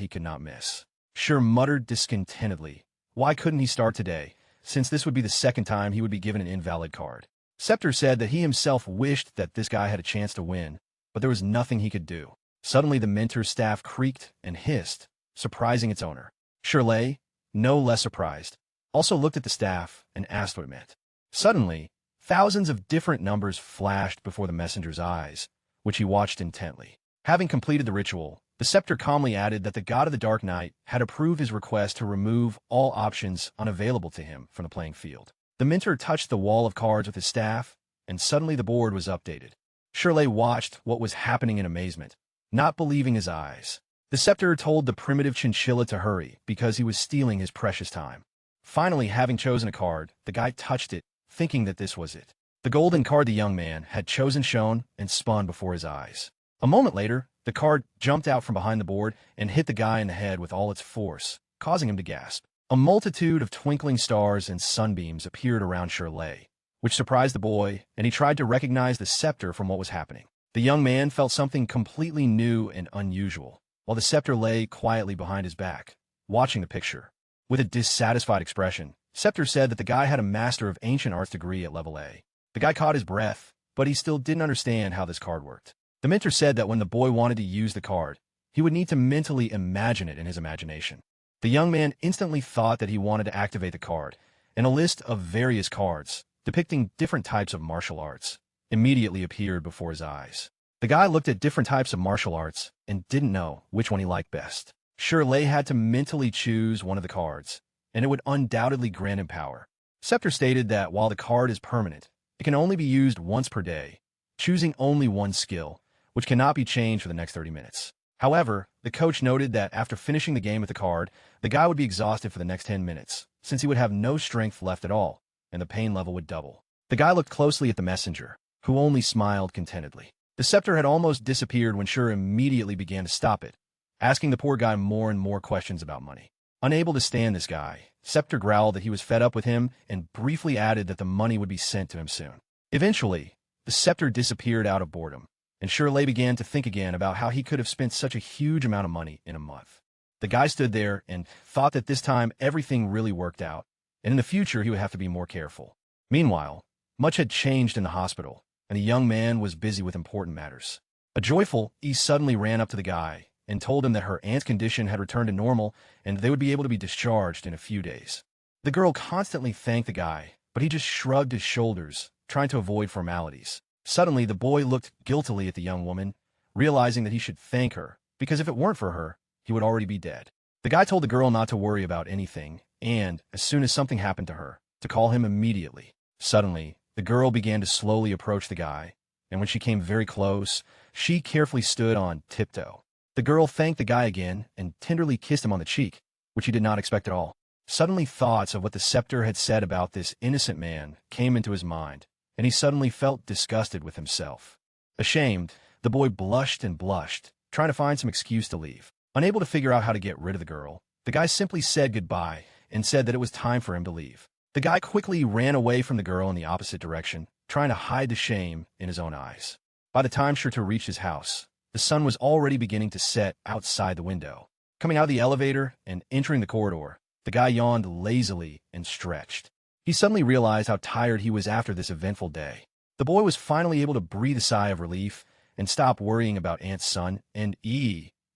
he could not miss. Shir muttered discontentedly, why couldn't he start today, since this would be the second time he would be given an invalid card? Scepter said that he himself wished that this guy had a chance to win, but there was nothing he could do. Suddenly the mentor's staff creaked and hissed, surprising its owner. Shirley, no less surprised, also looked at the staff and asked what it meant. Suddenly, thousands of different numbers flashed before the messenger's eyes, which he watched intently. Having completed the ritual, the Scepter calmly added that the god of the dark night had approved his request to remove all options unavailable to him from the playing field. The mentor touched the wall of cards with his staff, and suddenly the board was updated. Shirley watched what was happening in amazement, not believing his eyes. The Scepter told the primitive chinchilla to hurry because he was stealing his precious time. Finally, having chosen a card, the guy touched it, thinking that this was it. The golden card the young man had chosen shone and spun before his eyes. A moment later, the card jumped out from behind the board and hit the guy in the head with all its force, causing him to gasp. A multitude of twinkling stars and sunbeams appeared around Shirley, which surprised the boy, and he tried to recognize the Scepter from what was happening. The young man felt something completely new and unusual, while the Scepter lay quietly behind his back, watching the picture. With a dissatisfied expression, Scepter said that the guy had a Master of Ancient Arts degree at level A. The guy caught his breath, but he still didn't understand how this card worked. The mentor said that when the boy wanted to use the card, he would need to mentally imagine it in his imagination. The young man instantly thought that he wanted to activate the card, and a list of various cards, depicting different types of martial arts, immediately appeared before his eyes. The guy looked at different types of martial arts and didn't know which one he liked best. Shirley had to mentally choose one of the cards, and it would undoubtedly grant him power. Scepter stated that while the card is permanent, it can only be used once per day, choosing only one skill, which cannot be changed for the next 30 minutes. However, the coach noted that after finishing the game with the card, the guy would be exhausted for the next 10 minutes, since he would have no strength left at all, and the pain level would double. The guy looked closely at the messenger, who only smiled contentedly. The Scepter had almost disappeared when Shir immediately began to stop it, asking the poor guy more and more questions about money. Unable to stand this guy, Scepter growled that he was fed up with him and briefly added that the money would be sent to him soon. Eventually, the Scepter disappeared out of boredom, and Shirley began to think again about how he could have spent such a huge amount of money in a month. The guy stood there and thought that this time everything really worked out, and in the future he would have to be more careful. Meanwhile, much had changed in the hospital, and the young man was busy with important matters. A joyful E suddenly ran up to the guy and told him that her aunt's condition had returned to normal and they would be able to be discharged in a few days. The girl constantly thanked the guy, but he just shrugged his shoulders, trying to avoid formalities. Suddenly, the boy looked guiltily at the young woman, realizing that he should thank her, because if it weren't for her, he would already be dead. The guy told the girl not to worry about anything, and, as soon as something happened to her, to call him immediately. Suddenly, the girl began to slowly approach the guy, and when she came very close, she carefully stood on tiptoe. The girl thanked the guy again and tenderly kissed him on the cheek, which he did not expect at all. Suddenly, thoughts of what the Scepter had said about this innocent man came into his mind, and he suddenly felt disgusted with himself. Ashamed, the boy blushed and blushed, trying to find some excuse to leave. Unable to figure out how to get rid of the girl, the guy simply said goodbye and said that it was time for him to leave. The guy quickly ran away from the girl in the opposite direction, trying to hide the shame in his own eyes. By the time Shirtu reached his house, the sun was already beginning to set outside the window. Coming out of the elevator and entering the corridor, the guy yawned lazily and stretched. He suddenly realized how tired he was after this eventful day. The boy was finally able to breathe a sigh of relief and stop worrying about Aunt's son and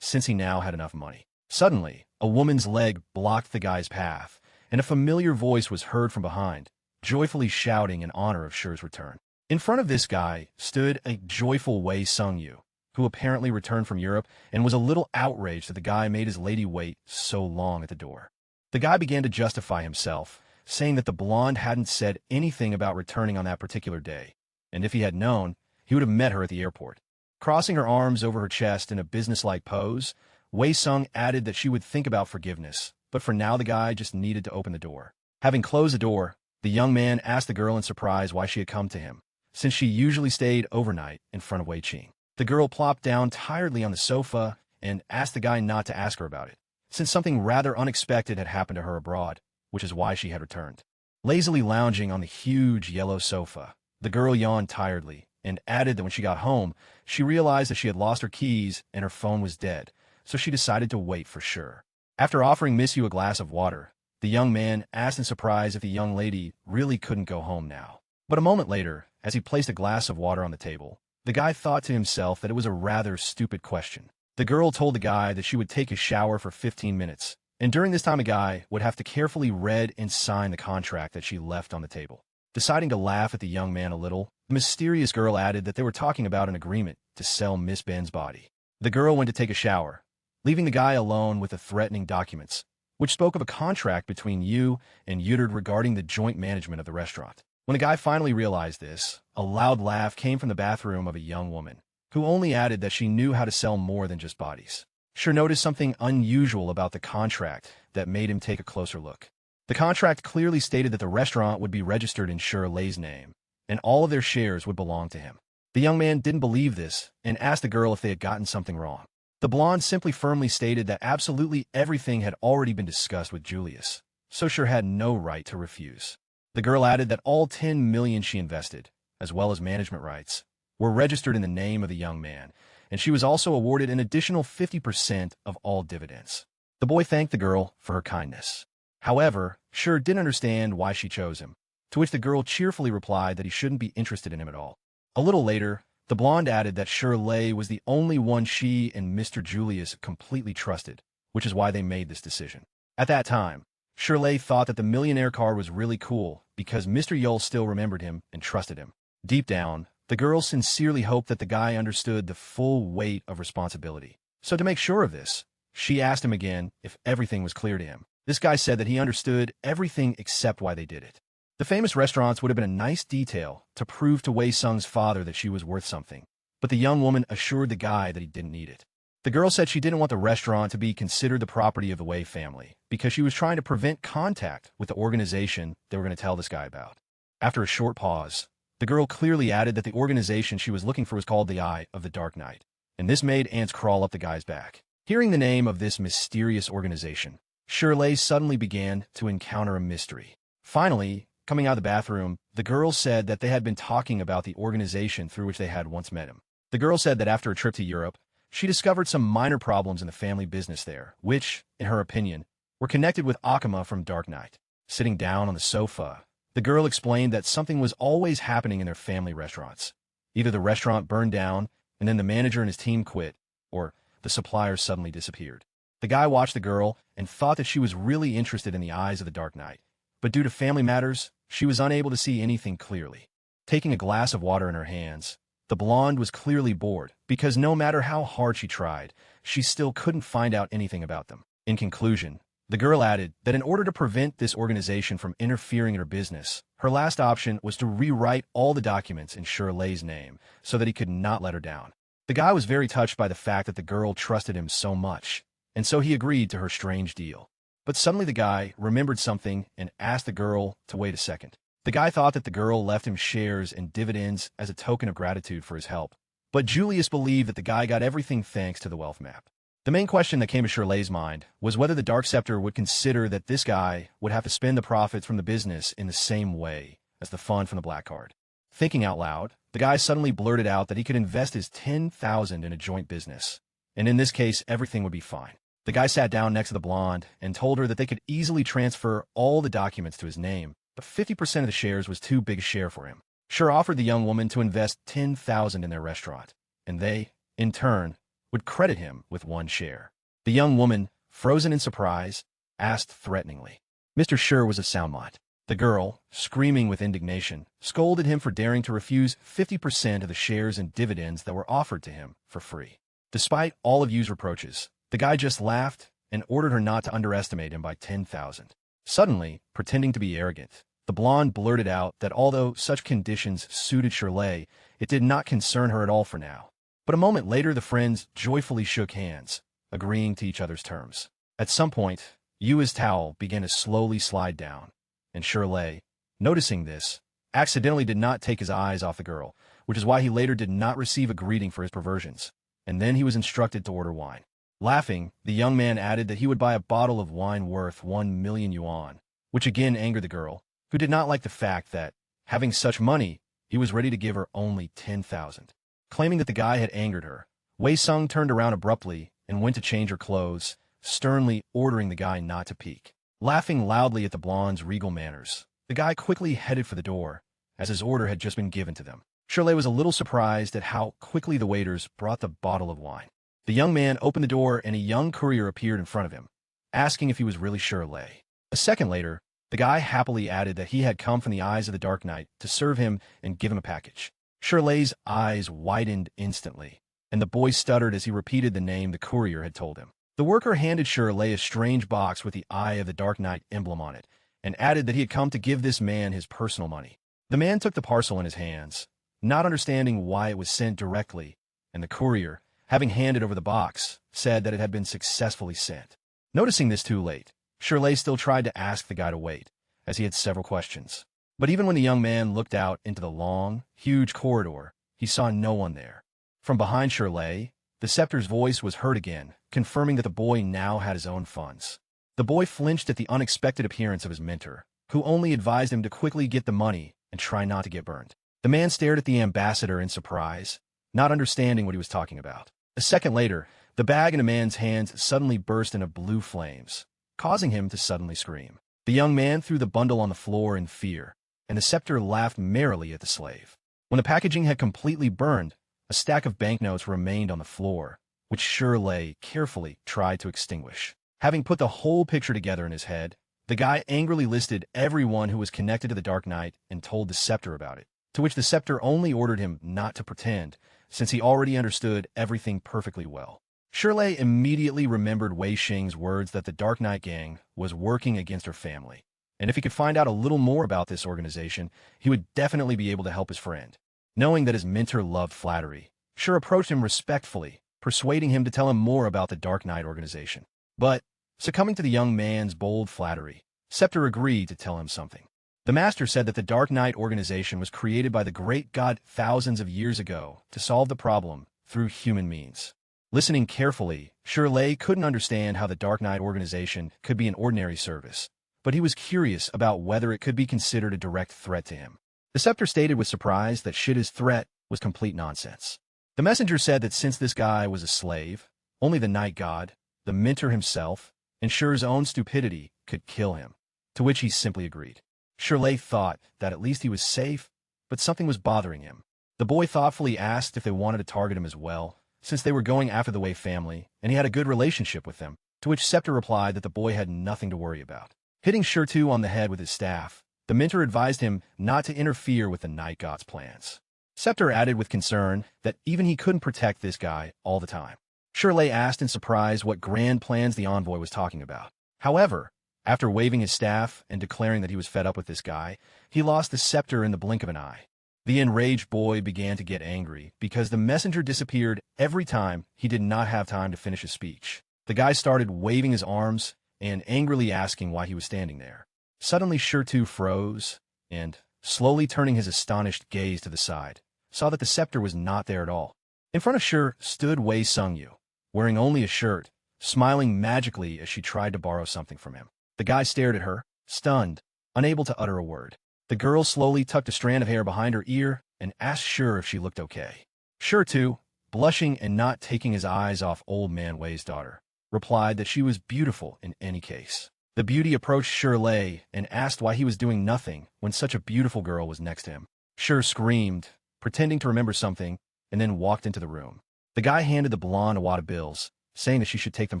since he now had enough money. Suddenly, a woman's leg blocked the guy's path, and a familiar voice was heard from behind, joyfully shouting in honor of Shir's return. In front of this guy stood a joyful Wei Sung-yu, who apparently returned from Europe and was a little outraged that the guy made his lady wait so long at the door. The guy began to justify himself, saying that the blonde hadn't said anything about returning on that particular day, and if he had known, he would have met her at the airport. Crossing her arms over her chest in a businesslike pose, Wei Sung added that she would think about forgiveness, but for now the guy just needed to open the door. Having closed the door, the young man asked the girl in surprise why she had come to him, since she usually stayed overnight in front of Wei Qing. The girl plopped down tiredly on the sofa and asked the guy not to ask her about it, since something rather unexpected had happened to her abroad, which is why she had returned. Lazily lounging on the huge yellow sofa, the girl yawned tiredly and added that when she got home, she realized that she had lost her keys and her phone was dead, so she decided to wait for sure. After offering Miss Yu a glass of water, the young man asked in surprise if the young lady really couldn't go home now. But a moment later, as he placed a glass of water on the table, the guy thought to himself that it was a rather stupid question. The girl told the guy that she would take a shower for 15 minutes, and during this time the guy would have to carefully read and sign the contract that she left on the table. Deciding to laugh at the young man a little, the mysterious girl added that they were talking about an agreement to sell Miss Ben's body. The girl went to take a shower, leaving the guy alone with the threatening documents, which spoke of a contract between Yu and Yudard regarding the joint management of the restaurant. When the guy finally realized this, a loud laugh came from the bathroom of a young woman, who only added that she knew how to sell more than just bodies. Schur noticed something unusual about the contract that made him take a closer look. The contract clearly stated that the restaurant would be registered in Schur Lei's name, and all of their shares would belong to him. The young man didn't believe this and asked the girl if they had gotten something wrong. The blonde simply firmly stated that absolutely everything had already been discussed with Julius, so Schur had no right to refuse. The girl added that all 10 million she invested, as well as management rights, were registered in the name of the young man, and she was also awarded an additional 50% of all dividends. The boy thanked the girl for her kindness. However, Schur didn't understand why she chose him, to which the girl cheerfully replied that he shouldn't be interested in him at all. A little later, the blonde added that Schur Lei was the only one she and Mr. Julius completely trusted, which is why they made this decision. At that time, Schur Lei thought that the millionaire card was really cool because Mr. Yule still remembered him and trusted him. Deep down, the girl sincerely hoped that the guy understood the full weight of responsibility. So to make sure of this, she asked him again if everything was clear to him. This guy said that he understood everything except why they did it. The famous restaurants would have been a nice detail to prove to Wei Sung's father that she was worth something, but the young woman assured the guy that he didn't need it. The girl said she didn't want the restaurant to be considered the property of the Wei family because she was trying to prevent contact with the organization they were going to tell this guy about. After a short pause, the girl clearly added that the organization she was looking for was called the Eye of the Dark Knight, and this made ants crawl up the guy's back. Hearing the name of this mysterious organization, Schur Lei suddenly began to encounter a mystery. Finally, coming out of the bathroom, the girl said that they had been talking about the organization through which they had once met him. The girl said that after a trip to Europe, she discovered some minor problems in the family business there, which, in her opinion, were connected with Akuma from Dark Knight. Sitting down on the sofa, the girl explained that something was always happening in their family restaurants. Either the restaurant burned down, and then the manager and his team quit, or the suppliers suddenly disappeared. The guy watched the girl and thought that she was really interested in the Eyes of the Dark Knight, but due to family matters, she was unable to see anything clearly. Taking a glass of water in her hands, the blonde was clearly bored because no matter how hard she tried, she still couldn't find out anything about them. In conclusion, the girl added that in order to prevent this organization from interfering in her business, her last option was to rewrite all the documents in Schur Lei's name so that he could not let her down. The guy was very touched by the fact that the girl trusted him so much, and so he agreed to her strange deal. But suddenly the guy remembered something and asked the girl to wait a second. The guy thought that the girl left him shares and dividends as a token of gratitude for his help, but Julius believed that the guy got everything thanks to the wealth map. The main question that came to Schur Lei's mind was whether the Dark Scepter would consider that this guy would have to spend the profits from the business in the same way as the fund from the black card. Thinking out loud, the guy suddenly blurted out that he could invest his 10,000 in a joint business, and in this case, everything would be fine. The guy sat down next to the blonde and told her that they could easily transfer all the documents to his name, but 50% of the shares was too big a share for him. Schur offered the young woman to invest 10,000 in their restaurant, and they, in turn, would credit him with 1 share. The young woman, frozen in surprise, asked threateningly. Mr. Schur was a sound mind. The girl, screaming with indignation, scolded him for daring to refuse 50% of the shares and dividends that were offered to him for free. Despite all of Yu's reproaches, the guy just laughed and ordered her not to underestimate him by 10,000. Suddenly, pretending to be arrogant, the blonde blurted out that although such conditions suited Shirley, it did not concern her at all for now. But a moment later, the friends joyfully shook hands, agreeing to each other's terms. At some point, Yu's towel began to slowly slide down, and Shirley, noticing this, accidentally did not take his eyes off the girl, which is why he later did not receive a greeting for his perversions, and then he was instructed to order wine. Laughing, the young man added that he would buy a bottle of wine worth 1 million yuan, which again angered the girl, who did not like the fact that, having such money, he was ready to give her only 10,000. Claiming that the guy had angered her, Wei Sung turned around abruptly and went to change her clothes, sternly ordering the guy not to peek. Laughing loudly at the blonde's regal manners, the guy quickly headed for the door, as his order had just been given to them. Shirley was a little surprised at how quickly the waiters brought the bottle of wine. The young man opened the door and a young courier appeared in front of him, asking if he was really Shirley. A second later, the guy happily added that he had come from the eyes of the Dark Knight to serve him and give him a package. Shirley's eyes widened instantly, and the boy stuttered as he repeated the name the courier had told him. The worker handed Shirley a strange box with the Eye of the Dark Knight emblem on it, and added that he had come to give this man his personal money. The man took the parcel in his hands, not understanding why it was sent directly, and the courier, having handed over the box, said that it had been successfully sent. Noticing this too late, Shirley still tried to ask the guy to wait, as he had several questions. But even when the young man looked out into the long, huge corridor, he saw no one there. From behind Shirley, the scepter's voice was heard again, confirming that the boy now had his own funds. The boy flinched at the unexpected appearance of his mentor, who only advised him to quickly get the money and try not to get burned. The man stared at the ambassador in surprise, not understanding what he was talking about. A second later, the bag in the man's hands suddenly burst into blue flames, causing him to suddenly scream. The young man threw the bundle on the floor in fear, and the scepter laughed merrily at the slave. When the packaging had completely burned, a stack of banknotes remained on the floor, which Shirley carefully tried to extinguish. Having put the whole picture together in his head, the guy angrily listed everyone who was connected to the Dark Knight and told the scepter about it, to which the scepter only ordered him not to pretend, since he already understood everything perfectly well. Shirley immediately remembered Wei Xing's words that the Dark Knight gang was working against her family, and if he could find out a little more about this organization, he would definitely be able to help his friend. Knowing that his mentor loved flattery, Shir approached him respectfully, persuading him to tell him more about the Dark Knight organization. But, succumbing to the young man's bold flattery, Scepter agreed to tell him something. The master said that the Dark Knight organization was created by the great god thousands of years ago to solve the problem through human means. Listening carefully, Shirley couldn't understand how the Dark Knight organization could be an ordinary service, but he was curious about whether it could be considered a direct threat to him. The scepter stated with surprise that Shida's threat was complete nonsense. The messenger said that since this guy was a slave, only the night god, the mentor himself, and Shir's own stupidity could kill him, to which he simply agreed. Shirley thought that at least he was safe, but something was bothering him. The boy thoughtfully asked if they wanted to target him as well, since they were going after the Wei family, and he had a good relationship with them, to which Scepter replied that the boy had nothing to worry about. Hitting Shirtu on the head with his staff, the mentor advised him not to interfere with the night god's plans. Scepter added with concern that even he couldn't protect this guy all the time. Shirley asked in surprise what grand plans the envoy was talking about. However, after waving his staff and declaring that he was fed up with this guy, he lost the scepter in the blink of an eye. The enraged boy began to get angry because the messenger disappeared every time he did not have time to finish his speech. The guy started waving his arms and angrily asking why he was standing there. Suddenly Shirtu froze and, slowly turning his astonished gaze to the side, saw that the scepter was not there at all. In front of Shir stood Wei Sungyu, wearing only a shirt, smiling magically as she tried to borrow something from him. The guy stared at her, stunned, unable to utter a word. The girl slowly tucked a strand of hair behind her ear and asked Shir if she looked okay. Shir, too, blushing and not taking his eyes off old man Wei's daughter, replied that she was beautiful in any case. The beauty approached Shirley and asked why he was doing nothing when such a beautiful girl was next to him. Shir screamed, pretending to remember something, and then walked into the room. The guy handed the blonde a wad of bills, saying that she should take them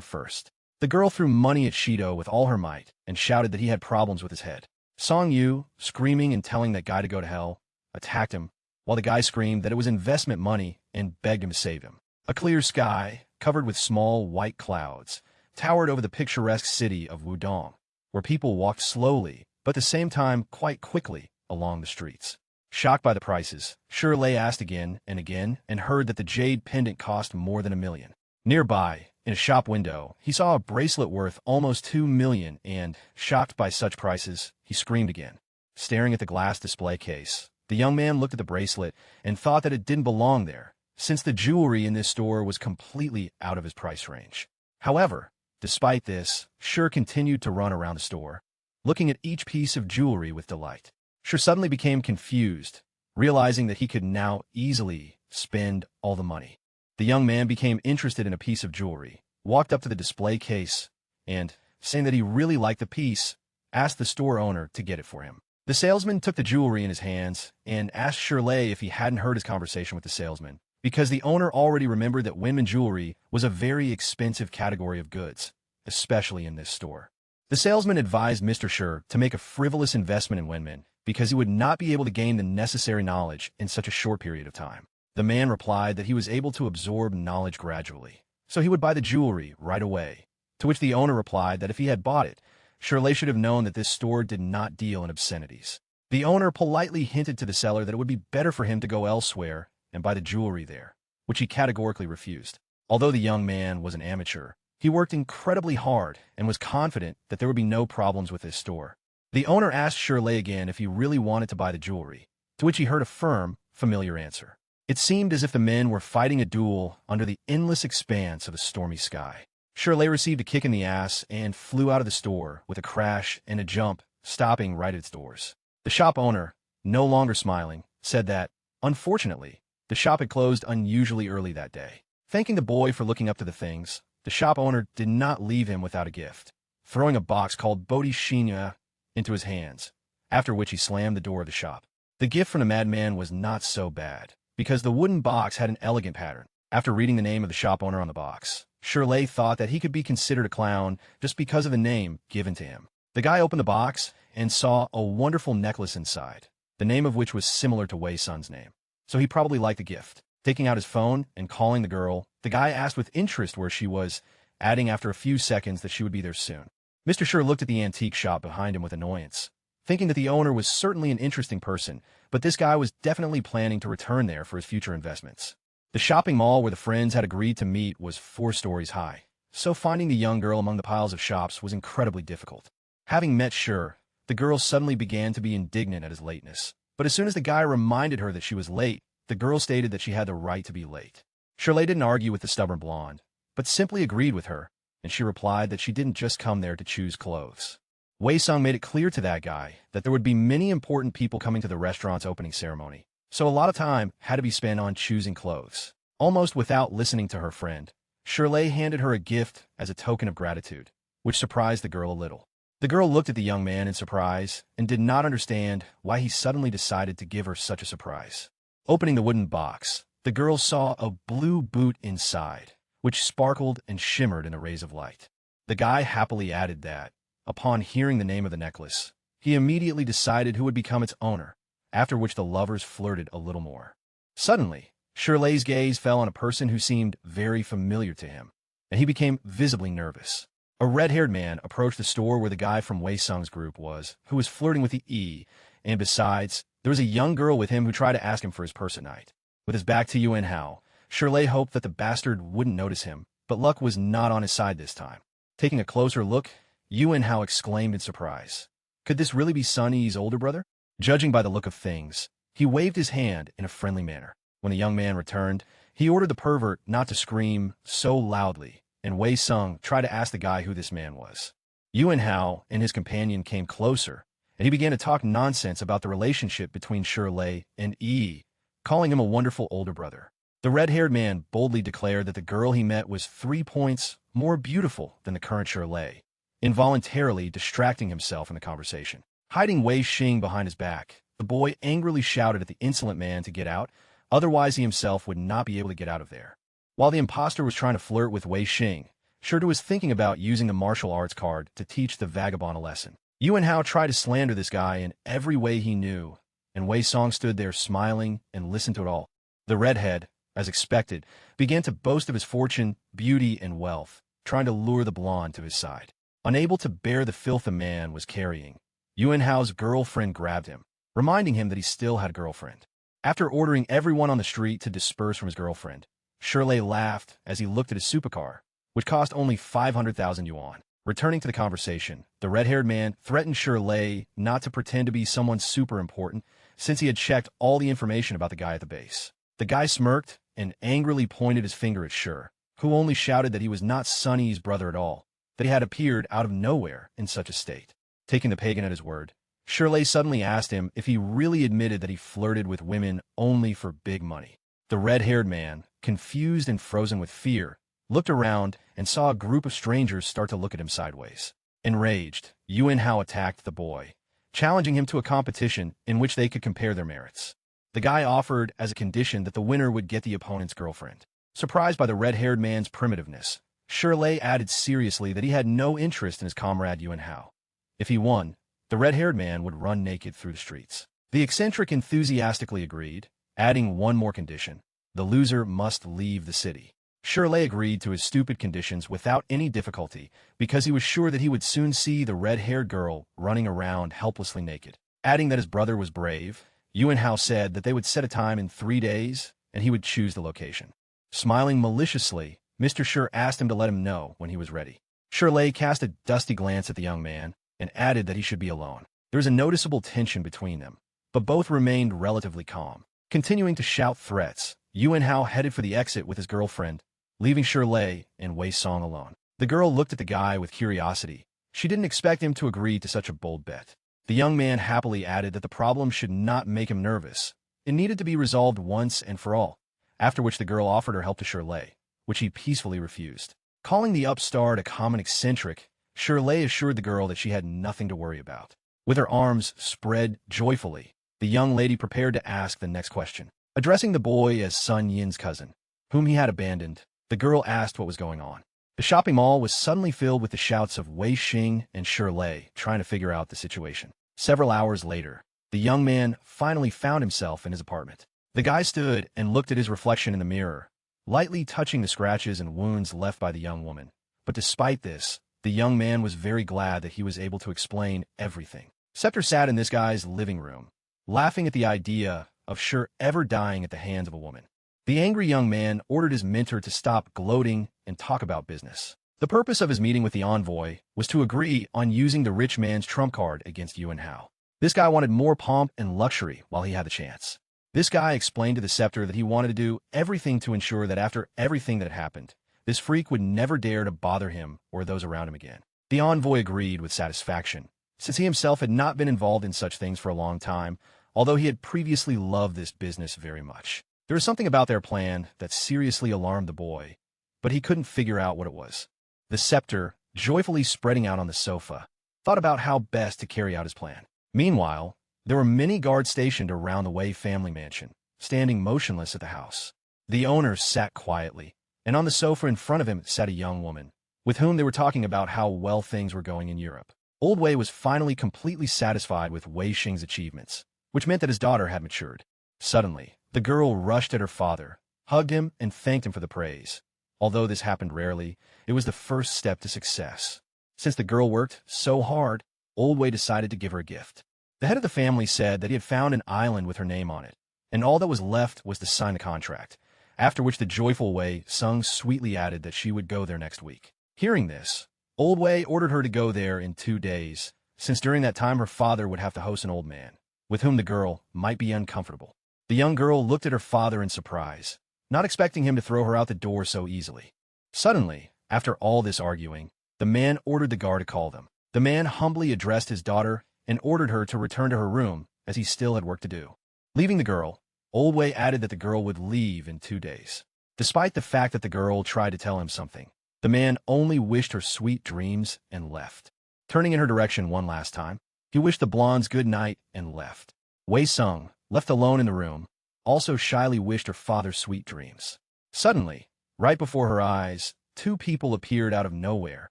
first. The girl threw money at Shido with all her might and shouted that he had problems with his head. Song Yu, screaming and telling that guy to go to hell, attacked him, while the guy screamed that it was investment money and begged him to save him. A clear sky, covered with small white clouds, towered over the picturesque city of Wudong, where people walked slowly, but at the same time quite quickly, along the streets. Shocked by the prices, Shirley asked again and heard that the jade pendant cost more than $1 million. Nearby, in a shop window, he saw a bracelet worth almost $2 million and, shocked by such prices, he screamed again. Staring at the glass display case, the young man looked at the bracelet and thought that it didn't belong there, since the jewelry in this store was completely out of his price range. However, despite this, Shir continued to run around the store, looking at each piece of jewelry with delight. Shir suddenly became confused, realizing that he could now easily spend all the money. The young man became interested in a piece of jewelry, walked up to the display case, and, saying that he really liked the piece, asked the store owner to get it for him. The salesman took the jewelry in his hands and asked Shirley if he hadn't heard his conversation with the salesman, because the owner already remembered that women jewelry was a very expensive category of goods, especially in this store. The salesman advised Mr. Shir to make a frivolous investment in women because he would not be able to gain the necessary knowledge in such a short period of time. The man replied that he was able to absorb knowledge gradually, so he would buy the jewelry right away, to which the owner replied that if he had bought it, Shirley should have known that this store did not deal in obscenities. The owner politely hinted to the seller that it would be better for him to go elsewhere and buy the jewelry there, which he categorically refused. Although the young man was an amateur, he worked incredibly hard and was confident that there would be no problems with this store. The owner asked Shirley again if he really wanted to buy the jewelry, to which he heard a firm, familiar answer. It seemed as if the men were fighting a duel under the endless expanse of a stormy sky. Shirley received a kick in the ass and flew out of the store with a crash and a jump, stopping right at its doors. The shop owner, no longer smiling, said that, unfortunately, the shop had closed unusually early that day. Thanking the boy for looking up to the things, the shop owner did not leave him without a gift, throwing a box called Bodhi Shinya into his hands, after which he slammed the door of the shop. The gift from the madman was not so bad, because the wooden box had an elegant pattern. After reading the name of the shop owner on the box, Shirley thought that he could be considered a clown just because of the name given to him. The guy opened the box and saw a wonderful necklace inside, the name of which was similar to Wei Sun's name. So he probably liked the gift. Taking out his phone and calling the girl, the guy asked with interest where she was, adding after a few seconds that she would be there soon. Mr. Shir looked at the antique shop behind him with annoyance, thinking that the owner was certainly an interesting person, but this guy was definitely planning to return there for his future investments. The shopping mall where the friends had agreed to meet was 4 stories high, so finding the young girl among the piles of shops was incredibly difficult. Having met Shir, the girl suddenly began to be indignant at his lateness, but as soon as the guy reminded her that she was late, the girl stated that she had the right to be late. Shirley didn't argue with the stubborn blonde, but simply agreed with her, and she replied that she didn't just come there to choose clothes. Wei Sung made it clear to that guy that there would be many important people coming to the restaurant's opening ceremony, so a lot of time had to be spent on choosing clothes. Almost without listening to her friend, Shirley handed her a gift as a token of gratitude, which surprised the girl a little. The girl looked at the young man in surprise and did not understand why he suddenly decided to give her such a surprise. Opening the wooden box, the girl saw a blue boot inside, which sparkled and shimmered in the rays of light. The guy happily added that, upon hearing the name of the necklace, he immediately decided who would become its owner, after which the lovers flirted a little more. Suddenly, Shirley's gaze fell on a person who seemed very familiar to him, and he became visibly nervous. A red-haired man approached the store where the guy from Wei Sung's group was, who was flirting with the E, and besides, there was a young girl with him who tried to ask him for his purse at night. With his back to Yuan Hao, Shirley hoped that the bastard wouldn't notice him, but luck was not on his side this time. Taking a closer look, Yuan Hao exclaimed in surprise. Could this really be Sun Yi's older brother? Judging by the look of things, he waved his hand in a friendly manner. When the young man returned, he ordered the pervert not to scream so loudly, and Wei Sung tried to ask the guy who this man was. Yuan Hao and his companion came closer, and he began to talk nonsense about the relationship between Shirley and Yi, calling him a wonderful older brother. The red-haired man boldly declared that the girl he met was 3 points more beautiful than the current Shirley, involuntarily distracting himself in the conversation. Hiding Wei Xing behind his back, the boy angrily shouted at the insolent man to get out, otherwise he himself would not be able to get out of there. While the imposter was trying to flirt with Wei Xing, Shirley was thinking about using the martial arts card to teach the vagabond a lesson. Yuan Hao tried to slander this guy in every way he knew, and Wei Song stood there smiling and listened to it all. The redhead, as expected, began to boast of his fortune, beauty, and wealth, trying to lure the blonde to his side. Unable to bear the filth the man was carrying, Yuan Hao's girlfriend grabbed him, reminding him that he still had a girlfriend. After ordering everyone on the street to disperse from his girlfriend, Shirley laughed as he looked at his supercar, which cost only 500,000 yuan. Returning to the conversation, the red-haired man threatened Shirley not to pretend to be someone super important, since he had checked all the information about the guy at the base. The guy smirked and angrily pointed his finger at Shir, who only shouted that he was not Sunny's brother at all, that he had appeared out of nowhere in such a state. Taking the pagan at his word, Shirley suddenly asked him if he really admitted that he flirted with women only for big money. The red-haired man, confused and frozen with fear, looked around and saw a group of strangers start to look at him sideways. Enraged, Yuan Hao attacked the boy, challenging him to a competition in which they could compare their merits. The guy offered as a condition that the winner would get the opponent's girlfriend. Surprised by the red-haired man's primitiveness, Shirley added seriously that he had no interest in his comrade Yuan Hao. If he won, the red-haired man would run naked through the streets. The eccentric enthusiastically agreed, adding one more condition: the loser must leave the city. Shirley agreed to his stupid conditions without any difficulty because he was sure that he would soon see the red-haired girl running around helplessly naked. Adding that his brother was brave, Yuan Hao said that they would set a time in 3 days and he would choose the location. Smiling maliciously, Mr. Shir asked him to let him know when he was ready. Shirley cast a dusty glance at the young man and added that he should be alone. There was a noticeable tension between them, but both remained relatively calm. Continuing to shout threats, Yuan Hao headed for the exit with his girlfriend, leaving Shirley and Wei Song alone. The girl looked at the guy with curiosity. She didn't expect him to agree to such a bold bet. The young man happily added that the problem should not make him nervous. It needed to be resolved once and for all, after which the girl offered her help to Shirley, which he peacefully refused. Calling the upstart a common eccentric, Shirley assured the girl that she had nothing to worry about. With her arms spread joyfully, the young lady prepared to ask the next question. Addressing the boy as Sun Yin's cousin, whom he had abandoned, the girl asked what was going on. The shopping mall was suddenly filled with the shouts of Wei Xing and Shirley trying to figure out the situation. Several hours later, the young man finally found himself in his apartment. The guy stood and looked at his reflection in the mirror, lightly touching the scratches and wounds left by the young woman. But despite this, the young man was very glad that he was able to explain everything. Scepter sat in this guy's living room, laughing at the idea of Shir ever dying at the hands of a woman. The angry young man ordered his mentor to stop gloating and talk about business. The purpose of his meeting with the envoy was to agree on using the rich man's trump card against Yuan Hao. This guy wanted more pomp and luxury while he had the chance. This guy explained to the scepter that he wanted to do everything to ensure that after everything that had happened, this freak would never dare to bother him or those around him again. The envoy agreed with satisfaction, since he himself had not been involved in such things for a long time, although he had previously loved this business very much. There was something about their plan that seriously alarmed the boy, but he couldn't figure out what it was. The scepter, joyfully spreading out on the sofa, thought about how best to carry out his plan. Meanwhile, there were many guards stationed around the Wei family mansion, standing motionless at the house. The owner sat quietly, and on the sofa in front of him sat a young woman, with whom they were talking about how well things were going in Europe. Old Wei was finally completely satisfied with Wei Xing's achievements, which meant that his daughter had matured. Suddenly, the girl rushed at her father, hugged him, and thanked him for the praise. Although this happened rarely, it was the first step to success. Since the girl worked so hard, Old Wei decided to give her a gift. The head of the family said that he had found an island with her name on it, and all that was left was to sign the contract, after which the joyful Wei Sung sweetly added that she would go there next week. Hearing this, Old Wei ordered her to go there in 2 days, since during that time her father would have to host an old man, with whom the girl might be uncomfortable. The young girl looked at her father in surprise, not expecting him to throw her out the door so easily. Suddenly, after all this arguing, the man ordered the guard to call them. The man humbly addressed his daughter and ordered her to return to her room, as he still had work to do. Leaving the girl, Old Wei added that the girl would leave in 2 days. Despite the fact that the girl tried to tell him something, the man only wished her sweet dreams and left. Turning in her direction one last time, he wished the blondes good night and left. Wei Sung, left alone in the room, also shyly wished her father sweet dreams. Suddenly, right before her eyes, 2 people appeared out of nowhere,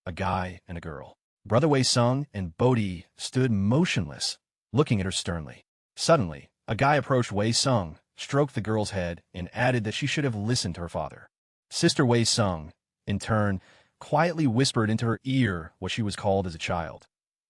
a guy and a girl. Brother Wei Sung and Bodhi stood motionless, looking at her sternly. Suddenly, a guy approached Wei Sung, stroked the girl's head, and added that she should have listened to her father. Sister Wei Sung, in turn, quietly whispered into her ear what she was called as a child,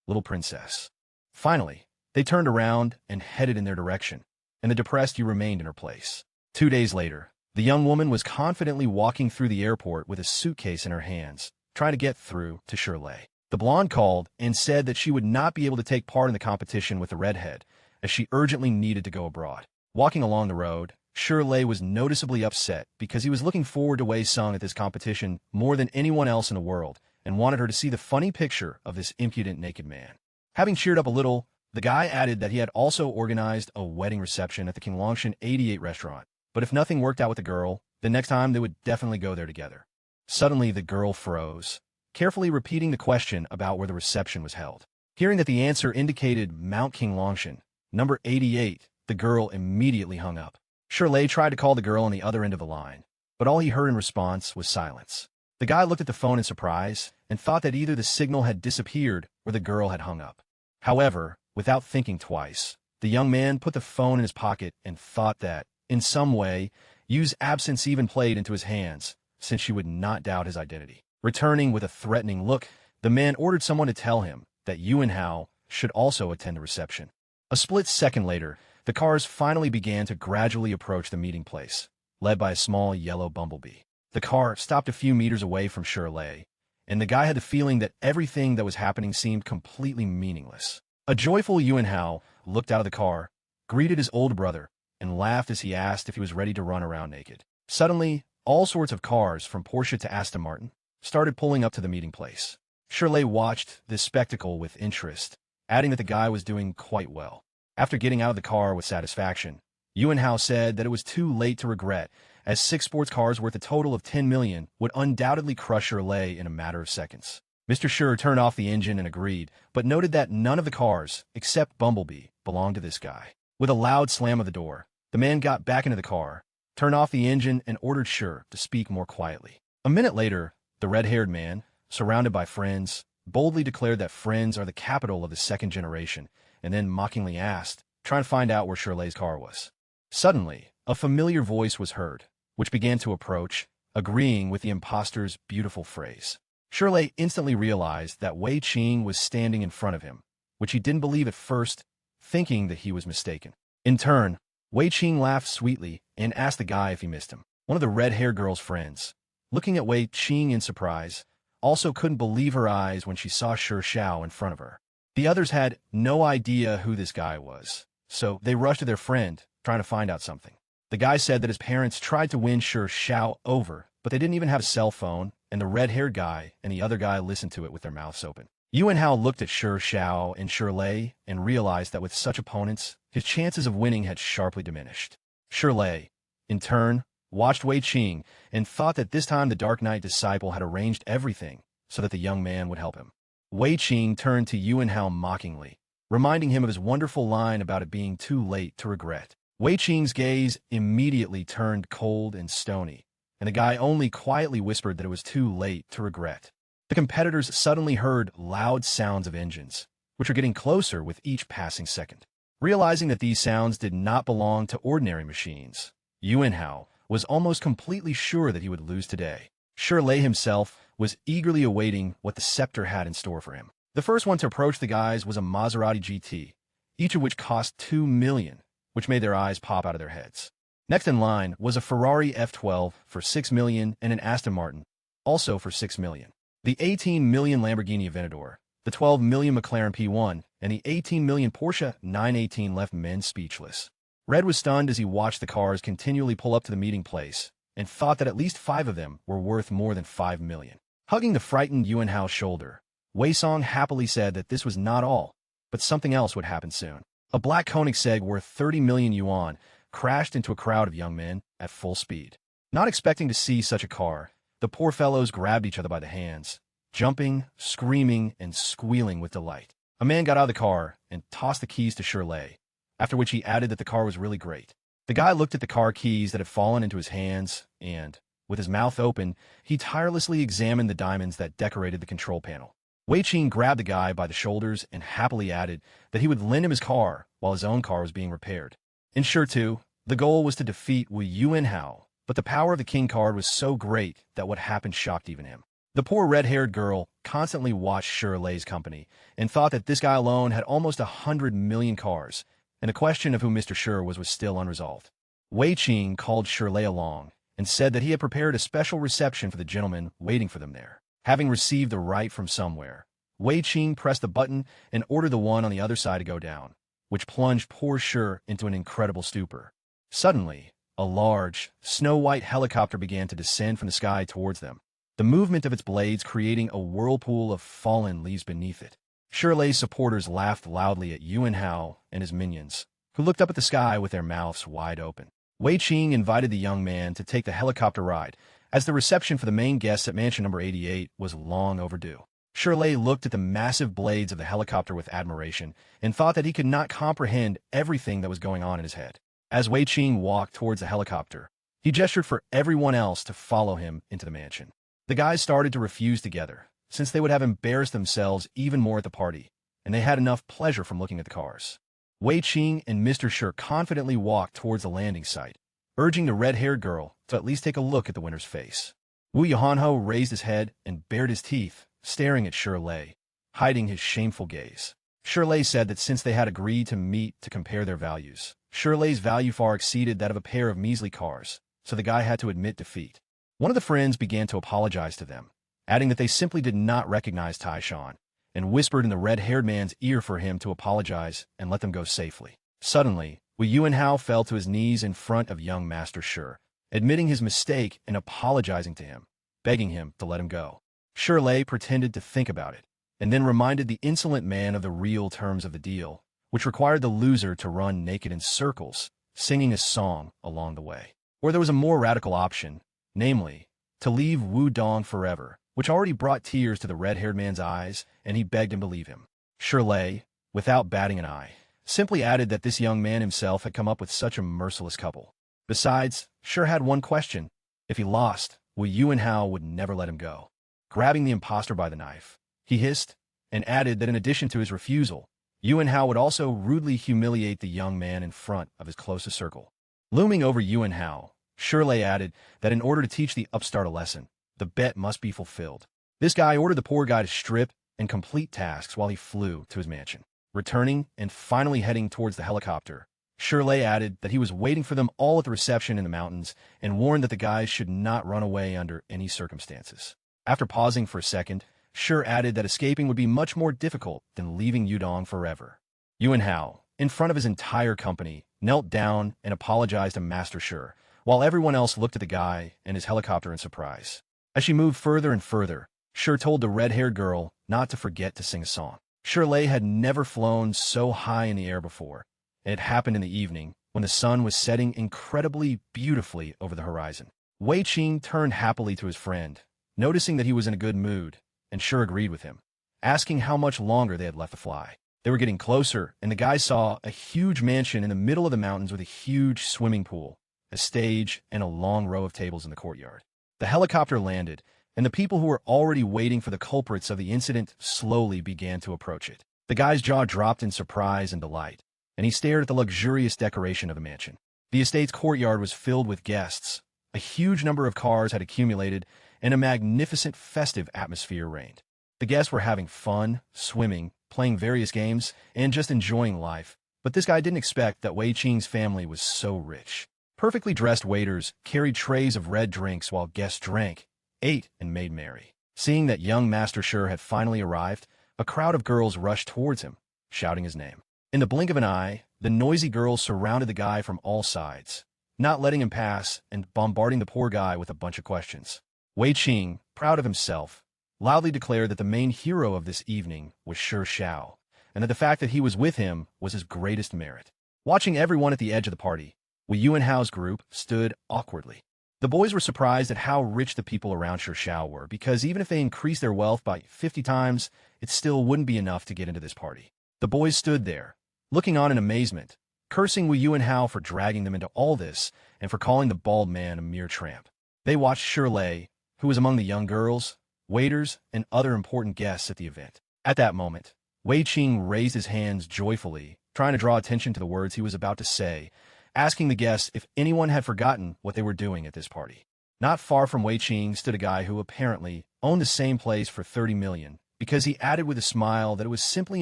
little princess. Finally, they turned around and headed in their direction, and the depressed Yu remained in her place. 2 days later, the young woman was confidently walking through the airport with a suitcase in her hands, trying to get through to Shirley. The blonde called and said that she would not be able to take part in the competition with the redhead, as she urgently needed to go abroad. Walking along the road, Shirley was noticeably upset because he was looking forward to Wei Sung at this competition more than anyone else in the world and wanted her to see the funny picture of this impudent naked man. Having cheered up a little, the guy added that he had also organized a wedding reception at the Kinglongshan 88 restaurant, but if nothing worked out with the girl, then next time they would definitely go there together. Suddenly, the girl froze, carefully repeating the question about where the reception was held. Hearing that the answer indicated Mount Kinglongshan, number 88, the girl immediately hung up. Shirley tried to call the girl on the other end of the line, but all he heard in response was silence. The guy looked at the phone in surprise and thought that either the signal had disappeared or the girl had hung up. However, without thinking twice, the young man put the phone in his pocket and thought that, in some way, Yu's absence even played into his hands, since she would not doubt his identity. Returning with a threatening look, the man ordered someone to tell him that Yu and Hao should also attend the reception. A split second later, the cars finally began to gradually approach the meeting place, led by a small yellow bumblebee. The car stopped a few meters away from Shirley, and the guy had the feeling that everything that was happening seemed completely meaningless. A joyful Yu and Hao looked out of the car, greeted his older brother, and laughed as he asked if he was ready to run around naked. Suddenly, all sorts of cars, from Porsche to Aston Martin, started pulling up to the meeting place. Shirley watched this spectacle with interest, adding that the guy was doing quite well. After getting out of the car with satisfaction, Yu and Hao said that it was too late to regret, as 6 sports cars worth a total of 10 million would undoubtedly crush Shirley in a matter of seconds. Mr. Schur turned off the engine and agreed, but noted that none of the cars, except Bumblebee, belonged to this guy. With a loud slam of the door, the man got back into the car, turned off the engine, and ordered Schur to speak more quietly. A minute later, the red-haired man, surrounded by friends, boldly declared that friends are the capital of the second generation, and then mockingly asked, trying to find out where Shirley's car was. Suddenly, a familiar voice was heard, which began to approach, agreeing with the impostor's beautiful phrase. Shirley instantly realized that Wei Qing was standing in front of him, which he didn't believe at first, thinking that he was mistaken. In turn, Wei Qing laughed sweetly and asked the guy if he missed him. One of the red-haired girl's friends, looking at Wei Qing in surprise, also couldn't believe her eyes when she saw Shi Xiao in front of her. The others had no idea who this guy was, so they rushed to their friend, trying to find out something. The guy said that his parents tried to win Shi Xiao over, but they didn't even have a cell phone, and the red-haired guy and the other guy listened to it with their mouths open. Yu and Hao looked at Shi Xiao and Shirley and realized that with such opponents, his chances of winning had sharply diminished. Shirley, in turn, watched Wei Qing and thought that this time the Dark Knight disciple had arranged everything so that the young man would help him. Wei Qing turned to Yu and Hao mockingly, reminding him of his wonderful line about it being too late to regret. Wei Qing's gaze immediately turned cold and stony, and the guy only quietly whispered that it was too late to regret. The competitors suddenly heard loud sounds of engines, which were getting closer with each passing second. Realizing that these sounds did not belong to ordinary machines, Yu and Hao was almost completely sure that he would lose today. Shirley himself was eagerly awaiting what the scepter had in store for him. The first one to approach the guys was a Maserati GT, each of which cost $2 million, which made their eyes pop out of their heads. Next in line was a Ferrari F12 for $6 million and an Aston Martin, also for $6 million. The $18 million Lamborghini Aventador, the $12 million McLaren P1, and the $18 million Porsche 918 left men speechless. Red was stunned as he watched the cars continually pull up to the meeting place, and thought that at least 5 of them were worth more than $5 million. Hugging the frightened Yu and Hao's shoulder, Wei Song happily said that this was not all, but something else would happen soon. A black Koenigsegg worth 30 million yuan crashed into a crowd of young men at full speed. Not expecting to see such a car, the poor fellows grabbed each other by the hands, jumping, screaming, and squealing with delight. A man got out of the car and tossed the keys to Shirley, after which he added that the car was really great. The guy looked at the car keys that had fallen into his hands and, with his mouth open, he tirelessly examined the diamonds that decorated the control panel. Wei Qing grabbed the guy by the shoulders and happily added that he would lend him his car while his own car was being repaired. In Sure 2, the goal was to defeat Wu Yuanhao, but the power of the king card was so great that what happened shocked even him. The poor red-haired girl constantly watched Shirley's company and thought that this guy alone had almost 100 million cars, and the question of who Mr. Sure was still unresolved. Wei Qing called Shirley along and said that he had prepared a special reception for the gentleman waiting for them there. Having received the right from somewhere, Wei Qing pressed the button and ordered the one on the other side to go down, which plunged poor Sure into an incredible stupor. Suddenly, a large, snow-white helicopter began to descend from the sky towards them, the movement of its blades creating a whirlpool of fallen leaves beneath it. Shirley's supporters laughed loudly at Yuanhao and his minions, who looked up at the sky with their mouths wide open. Wei Qing invited the young man to take the helicopter ride, as the reception for the main guests at mansion number 88 was long overdue. Shirley looked at the massive blades of the helicopter with admiration and thought that he could not comprehend everything that was going on in his head. As Wei Qing walked towards the helicopter, he gestured for everyone else to follow him into the mansion. The guys started to refuse together, since they would have embarrassed themselves even more at the party, and they had enough pleasure from looking at the cars. Wei Qing and Mr. Sure confidently walked towards the landing site, urging the red-haired girl to at least take a look at the winner's face. Wu Yuanhao raised his head and bared his teeth, staring at Shirley, hiding his shameful gaze. Shirley said that since they had agreed to meet to compare their values, Shirley's value far exceeded that of a pair of measly cars, so the guy had to admit defeat. One of the friends began to apologize to them, adding that they simply did not recognize Tai Shan, and whispered in the red-haired man's ear for him to apologize and let them go safely. Suddenly, Wu Yuanhao fell to his knees in front of young Master Sure, admitting his mistake and apologizing to him, begging him to let him go. Shirley pretended to think about it, and then reminded the insolent man of the real terms of the deal, which required the loser to run naked in circles, singing a song along the way. Or there was a more radical option, namely, to leave Wu Dong forever, which already brought tears to the red-haired man's eyes, and he begged him to leave him. Shirley, without batting an eye, simply added that this young man himself had come up with such a merciless couple. Besides, Sure had one question. If he lost, Wu Yuanhao would never let him go. Grabbing the impostor by the knife, he hissed, and added that in addition to his refusal, Yuanhao would also rudely humiliate the young man in front of his closest circle. Looming over Yuanhao, Shirley added that in order to teach the upstart a lesson, the bet must be fulfilled. This guy ordered the poor guy to strip and complete tasks while he flew to his mansion. Returning and finally heading towards the helicopter, Shirley added that he was waiting for them all at the reception in the mountains and warned that the guys should not run away under any circumstances. After pausing for a second, Sure added that escaping would be much more difficult than leaving Yudong forever. Yuanhao, in front of his entire company, knelt down and apologized to Master Sure, while everyone else looked at the guy and his helicopter in surprise. As she moved further and further, Sure told the red-haired girl not to forget to sing a song. Shirley had never flown so high in the air before, and it happened in the evening when the sun was setting incredibly beautifully over the horizon. Wei Qing turned happily to his friend, noticing that he was in a good mood, and Sure agreed with him, asking how much longer they had left to fly. They were getting closer, and the guy saw a huge mansion in the middle of the mountains with a huge swimming pool, a stage, and a long row of tables in the courtyard. The helicopter landed, and the people who were already waiting for the culprits of the incident slowly began to approach it. The guy's jaw dropped in surprise and delight, and he stared at the luxurious decoration of the mansion. The estate's courtyard was filled with guests. A huge number of cars had accumulated, and a magnificent festive atmosphere reigned. The guests were having fun, swimming, playing various games, and just enjoying life. But this guy didn't expect that Wei Qing's family was so rich. Perfectly dressed waiters carried trays of red drinks while guests drank, ate, and made merry. Seeing that young Master Sure had finally arrived, a crowd of girls rushed towards him, shouting his name. In the blink of an eye, the noisy girls surrounded the guy from all sides, not letting him pass and bombarding the poor guy with a bunch of questions. Wei Qing, proud of himself, loudly declared that the main hero of this evening was Sure Xiao, and that the fact that he was with him was his greatest merit. Watching everyone at the edge of the party, Wu Yuanhao's group stood awkwardly. The boys were surprised at how rich the people around Sure Xiao were, because even if they increased their wealth by 50 times, it still wouldn't be enough to get into this party. The boys stood there, looking on in amazement, cursing Wu Yuanhao for dragging them into all this and for calling the bald man a mere tramp. They watched Shirley, who was among the young girls, waiters, and other important guests at the event. At that moment, Wei Qing raised his hands joyfully, trying to draw attention to the words he was about to say, asking the guests if anyone had forgotten what they were doing at this party. Not far from Wei Qing stood a guy who apparently owned the same place for 30 million, because he added with a smile that it was simply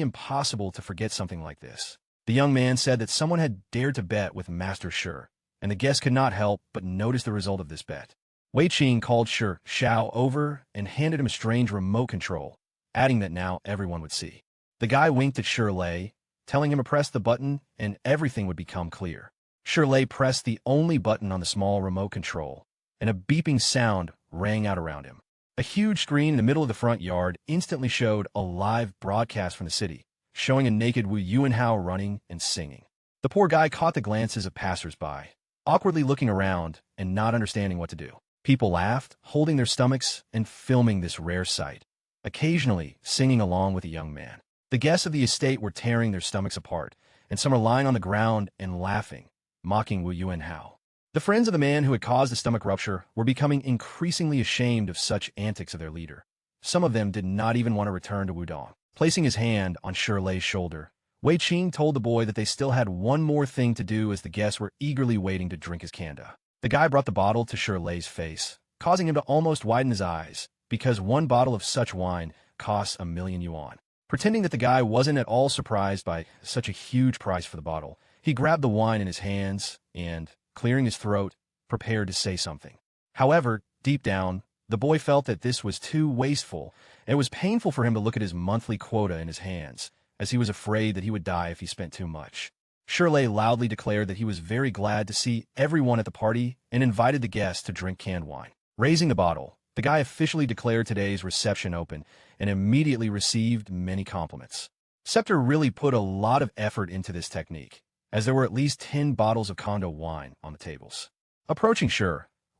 impossible to forget something like this. The young man said that someone had dared to bet with Master Shi, and the guests could not help but notice the result of this bet. Wei Qing called Shi Xiao over and handed him a strange remote control, adding that now everyone would see. The guy winked at Shi Lei, telling him to press the button and everything would become clear. Shi Lei pressed the only button on the small remote control, and a beeping sound rang out around him. A huge screen in the middle of the front yard instantly showed a live broadcast from the city, showing a naked Wu Yuanhao running and singing. The poor guy caught the glances of passers-by, awkwardly looking around and not understanding what to do. People laughed, holding their stomachs and filming this rare sight, occasionally singing along with the young man. The guests of the estate were tearing their stomachs apart, and some were lying on the ground and laughing, mocking Wu Yuanhao. The friends of the man who had caused the stomach rupture were becoming increasingly ashamed of such antics of their leader. Some of them did not even want to return to Wudong. Placing his hand on Shi Lei's shoulder, Wei Qing told the boy that they still had one more thing to do as the guests were eagerly waiting to drink his kanda. The guy brought the bottle to Shi Lei's face, causing him to almost widen his eyes, because one bottle of such wine costs 1,000,000 yuan. Pretending that the guy wasn't at all surprised by such a huge price for the bottle, he grabbed the wine in his hands and, clearing his throat, prepared to say something. However, deep down, the boy felt that this was too wasteful, and it was painful for him to look at his monthly quota in his hands, as he was afraid that he would die if he spent too much. Shi Lei loudly declared that he was very glad to see everyone at the party and invited the guests to drink canned wine. Raising the bottle, the guy officially declared today's reception open and immediately received many compliments. Scepter really put a lot of effort into this technique, as there were at least 10 bottles of Kondo wine on the tables. Approaching Shi,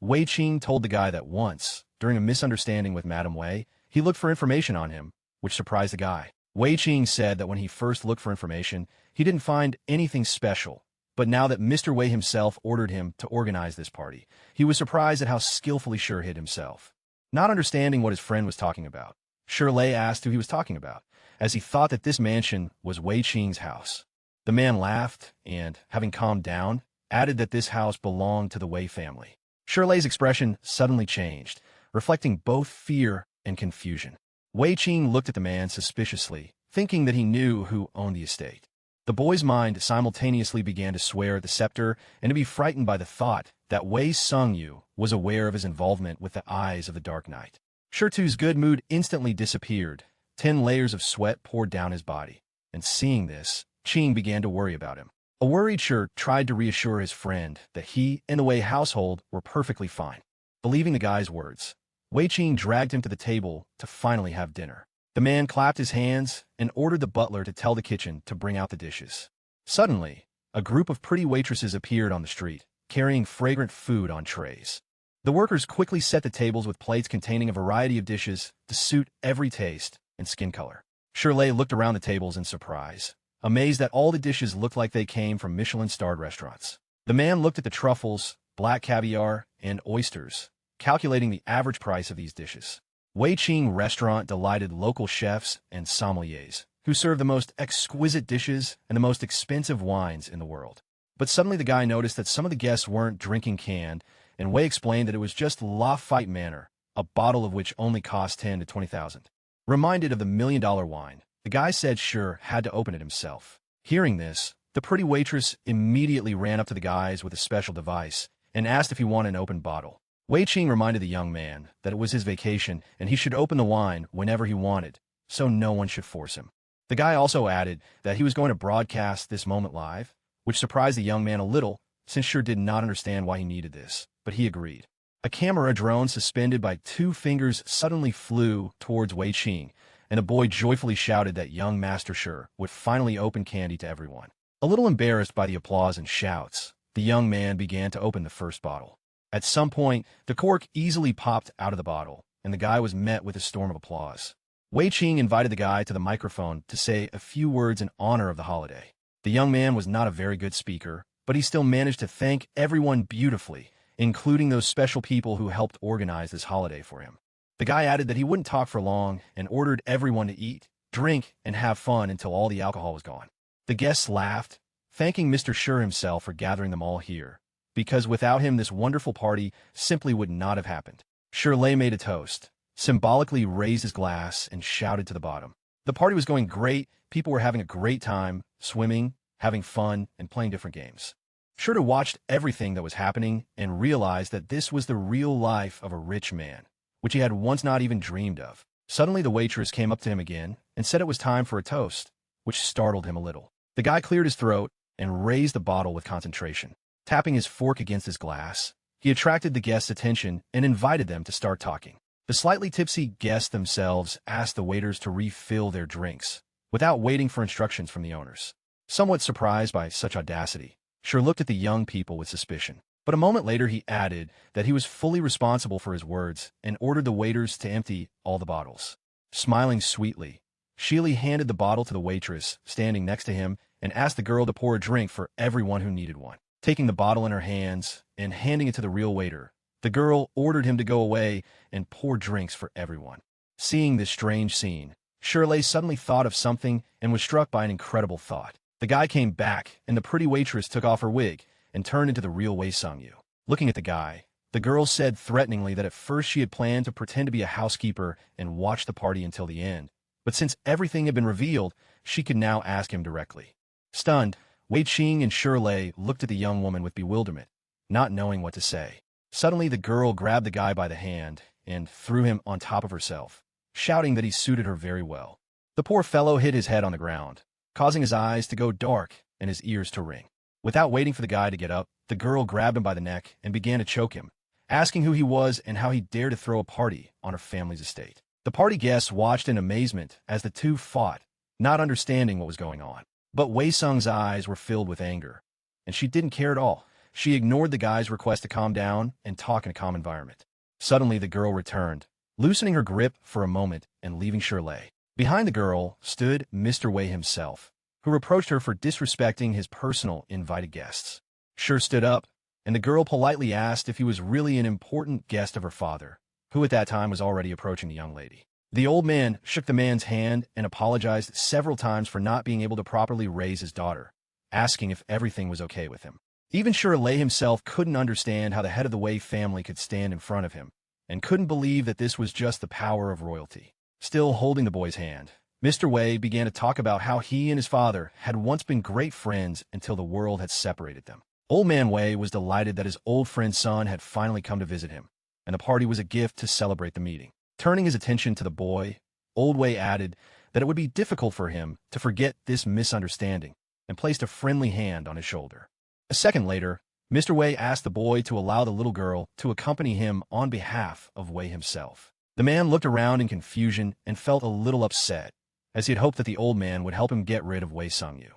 Wei Qing told the guy that once, during a misunderstanding with Madame Wei, he looked for information on him, which surprised the guy. Wei Qing said that when he first looked for information, he didn't find anything special, but now that Mr. Wei himself ordered him to organize this party, he was surprised at how skillfully Shi hid himself. Not understanding what his friend was talking about, Shi Lei asked who he was talking about, as he thought that this mansion was Wei Qing's house. The man laughed and, having calmed down, added that this house belonged to the Wei family. Shi Lei's expression suddenly changed, reflecting both fear and confusion. Wei Qing looked at the man suspiciously, thinking that he knew who owned the estate. The boy's mind simultaneously began to swear at the scepter and to be frightened by the thought that Wei Sungyu was aware of his involvement with the eyes of the Dark Knight. Shi Tu's good mood instantly disappeared. 10 layers of sweat poured down his body, and seeing this, Qing began to worry about him. A worried Shi tried to reassure his friend that he and the Wei household were perfectly fine. Believing the guy's words, Wei Qing dragged him to the table to finally have dinner. The man clapped his hands and ordered the butler to tell the kitchen to bring out the dishes. Suddenly, a group of pretty waitresses appeared on the street, carrying fragrant food on trays. The workers quickly set the tables with plates containing a variety of dishes to suit every taste and skin color. Shi Lei looked around the tables in surprise, amazed that all the dishes looked like they came from Michelin-starred restaurants. The man looked at the truffles, black caviar, and oysters, calculating the average price of these dishes. Wei Qing restaurant delighted local chefs and sommeliers, who served the most exquisite dishes and the most expensive wines in the world. But suddenly the guy noticed that some of the guests weren't drinking canned, and Wei explained that it was just Lafite Manor, a bottle of which only cost 10 to 20,000. Reminded of the $1,000,000 wine, the guy said Shi had to open it himself. Hearing this, the pretty waitress immediately ran up to the guys with a special device and asked if he wanted an open bottle. Wei Qing reminded the young man that it was his vacation and he should open the wine whenever he wanted, so no one should force him. The guy also added that he was going to broadcast this moment live, which surprised the young man a little, since Shi did not understand why he needed this, but he agreed. A camera drone suspended by 2 fingers suddenly flew towards Wei Qing, and the boy joyfully shouted that young Master Shi would finally open candy to everyone. A little embarrassed by the applause and shouts, the young man began to open the first bottle. At some point, the cork easily popped out of the bottle, and the guy was met with a storm of applause. Wei Qing invited the guy to the microphone to say a few words in honor of the holiday. The young man was not a very good speaker, but he still managed to thank everyone beautifully, including those special people who helped organize this holiday for him. The guy added that he wouldn't talk for long and ordered everyone to eat, drink, and have fun until all the alcohol was gone. The guests laughed, thanking Mr. Sure himself for gathering them all here, because without him this wonderful party simply would not have happened. Shirley made a toast, symbolically raised his glass, and shouted to the bottom. The party was going great, people were having a great time, swimming, having fun, and playing different games. Shirley watched everything that was happening and realized that this was the real life of a rich man, which he had once not even dreamed of. Suddenly the waitress came up to him again and said it was time for a toast, which startled him a little. The guy cleared his throat and raised the bottle with concentration. Tapping his fork against his glass, he attracted the guests' attention and invited them to start talking. The slightly tipsy guests themselves asked the waiters to refill their drinks, without waiting for instructions from the owners. Somewhat surprised by such audacity, Sure looked at the young people with suspicion. But a moment later he added that he was fully responsible for his words and ordered the waiters to empty all the bottles. Smiling sweetly, Sheely handed the bottle to the waitress standing next to him and asked the girl to pour a drink for everyone who needed one. Taking the bottle in her hands and handing it to the real waiter, the girl ordered him to go away and pour drinks for everyone. Seeing this strange scene, Shirley suddenly thought of something and was struck by an incredible thought. The guy came back and the pretty waitress took off her wig and turned into the real Wei Sung-yu. Looking at the guy, the girl said threateningly that at first she had planned to pretend to be a housekeeper and watch the party until the end, but since everything had been revealed, she could now ask him directly. Stunned, Wei Qing and Shirley looked at the young woman with bewilderment, not knowing what to say. Suddenly the girl grabbed the guy by the hand and threw him on top of herself, shouting that he suited her very well. The poor fellow hit his head on the ground, causing his eyes to go dark and his ears to ring. Without waiting for the guy to get up, the girl grabbed him by the neck and began to choke him, asking who he was and how he dared to throw a party on her family's estate. The party guests watched in amazement as the two fought, not understanding what was going on. But Wei Sung's eyes were filled with anger, and she didn't care at all. She ignored the guy's request to calm down and talk in a calm environment. Suddenly the girl returned, loosening her grip for a moment and leaving Shirley. Behind the girl stood Mr. Wei himself, who reproached her for disrespecting his personal invited guests. Shir stood up, and the girl politely asked if he was really an important guest of her father, who at that time was already approaching the young lady. The old man shook the man's hand and apologized several times for not being able to properly raise his daughter, asking if everything was okay with him. Even Shirley himself couldn't understand how the head of the Wei family could stand in front of him, and couldn't believe that this was just the power of royalty. Still holding the boy's hand, Mr. Wei began to talk about how he and his father had once been great friends until the world had separated them. Old Man Wei was delighted that his old friend's son had finally come to visit him, and the party was a gift to celebrate the meeting. Turning his attention to the boy, Old Wei added that it would be difficult for him to forget this misunderstanding, and placed a friendly hand on his shoulder. A second later, Mr. Wei asked the boy to allow the little girl to accompany him on behalf of Wei himself. The man looked around in confusion and felt a little upset, as he had hoped that the old man would help him get rid of Wei Sung-yu.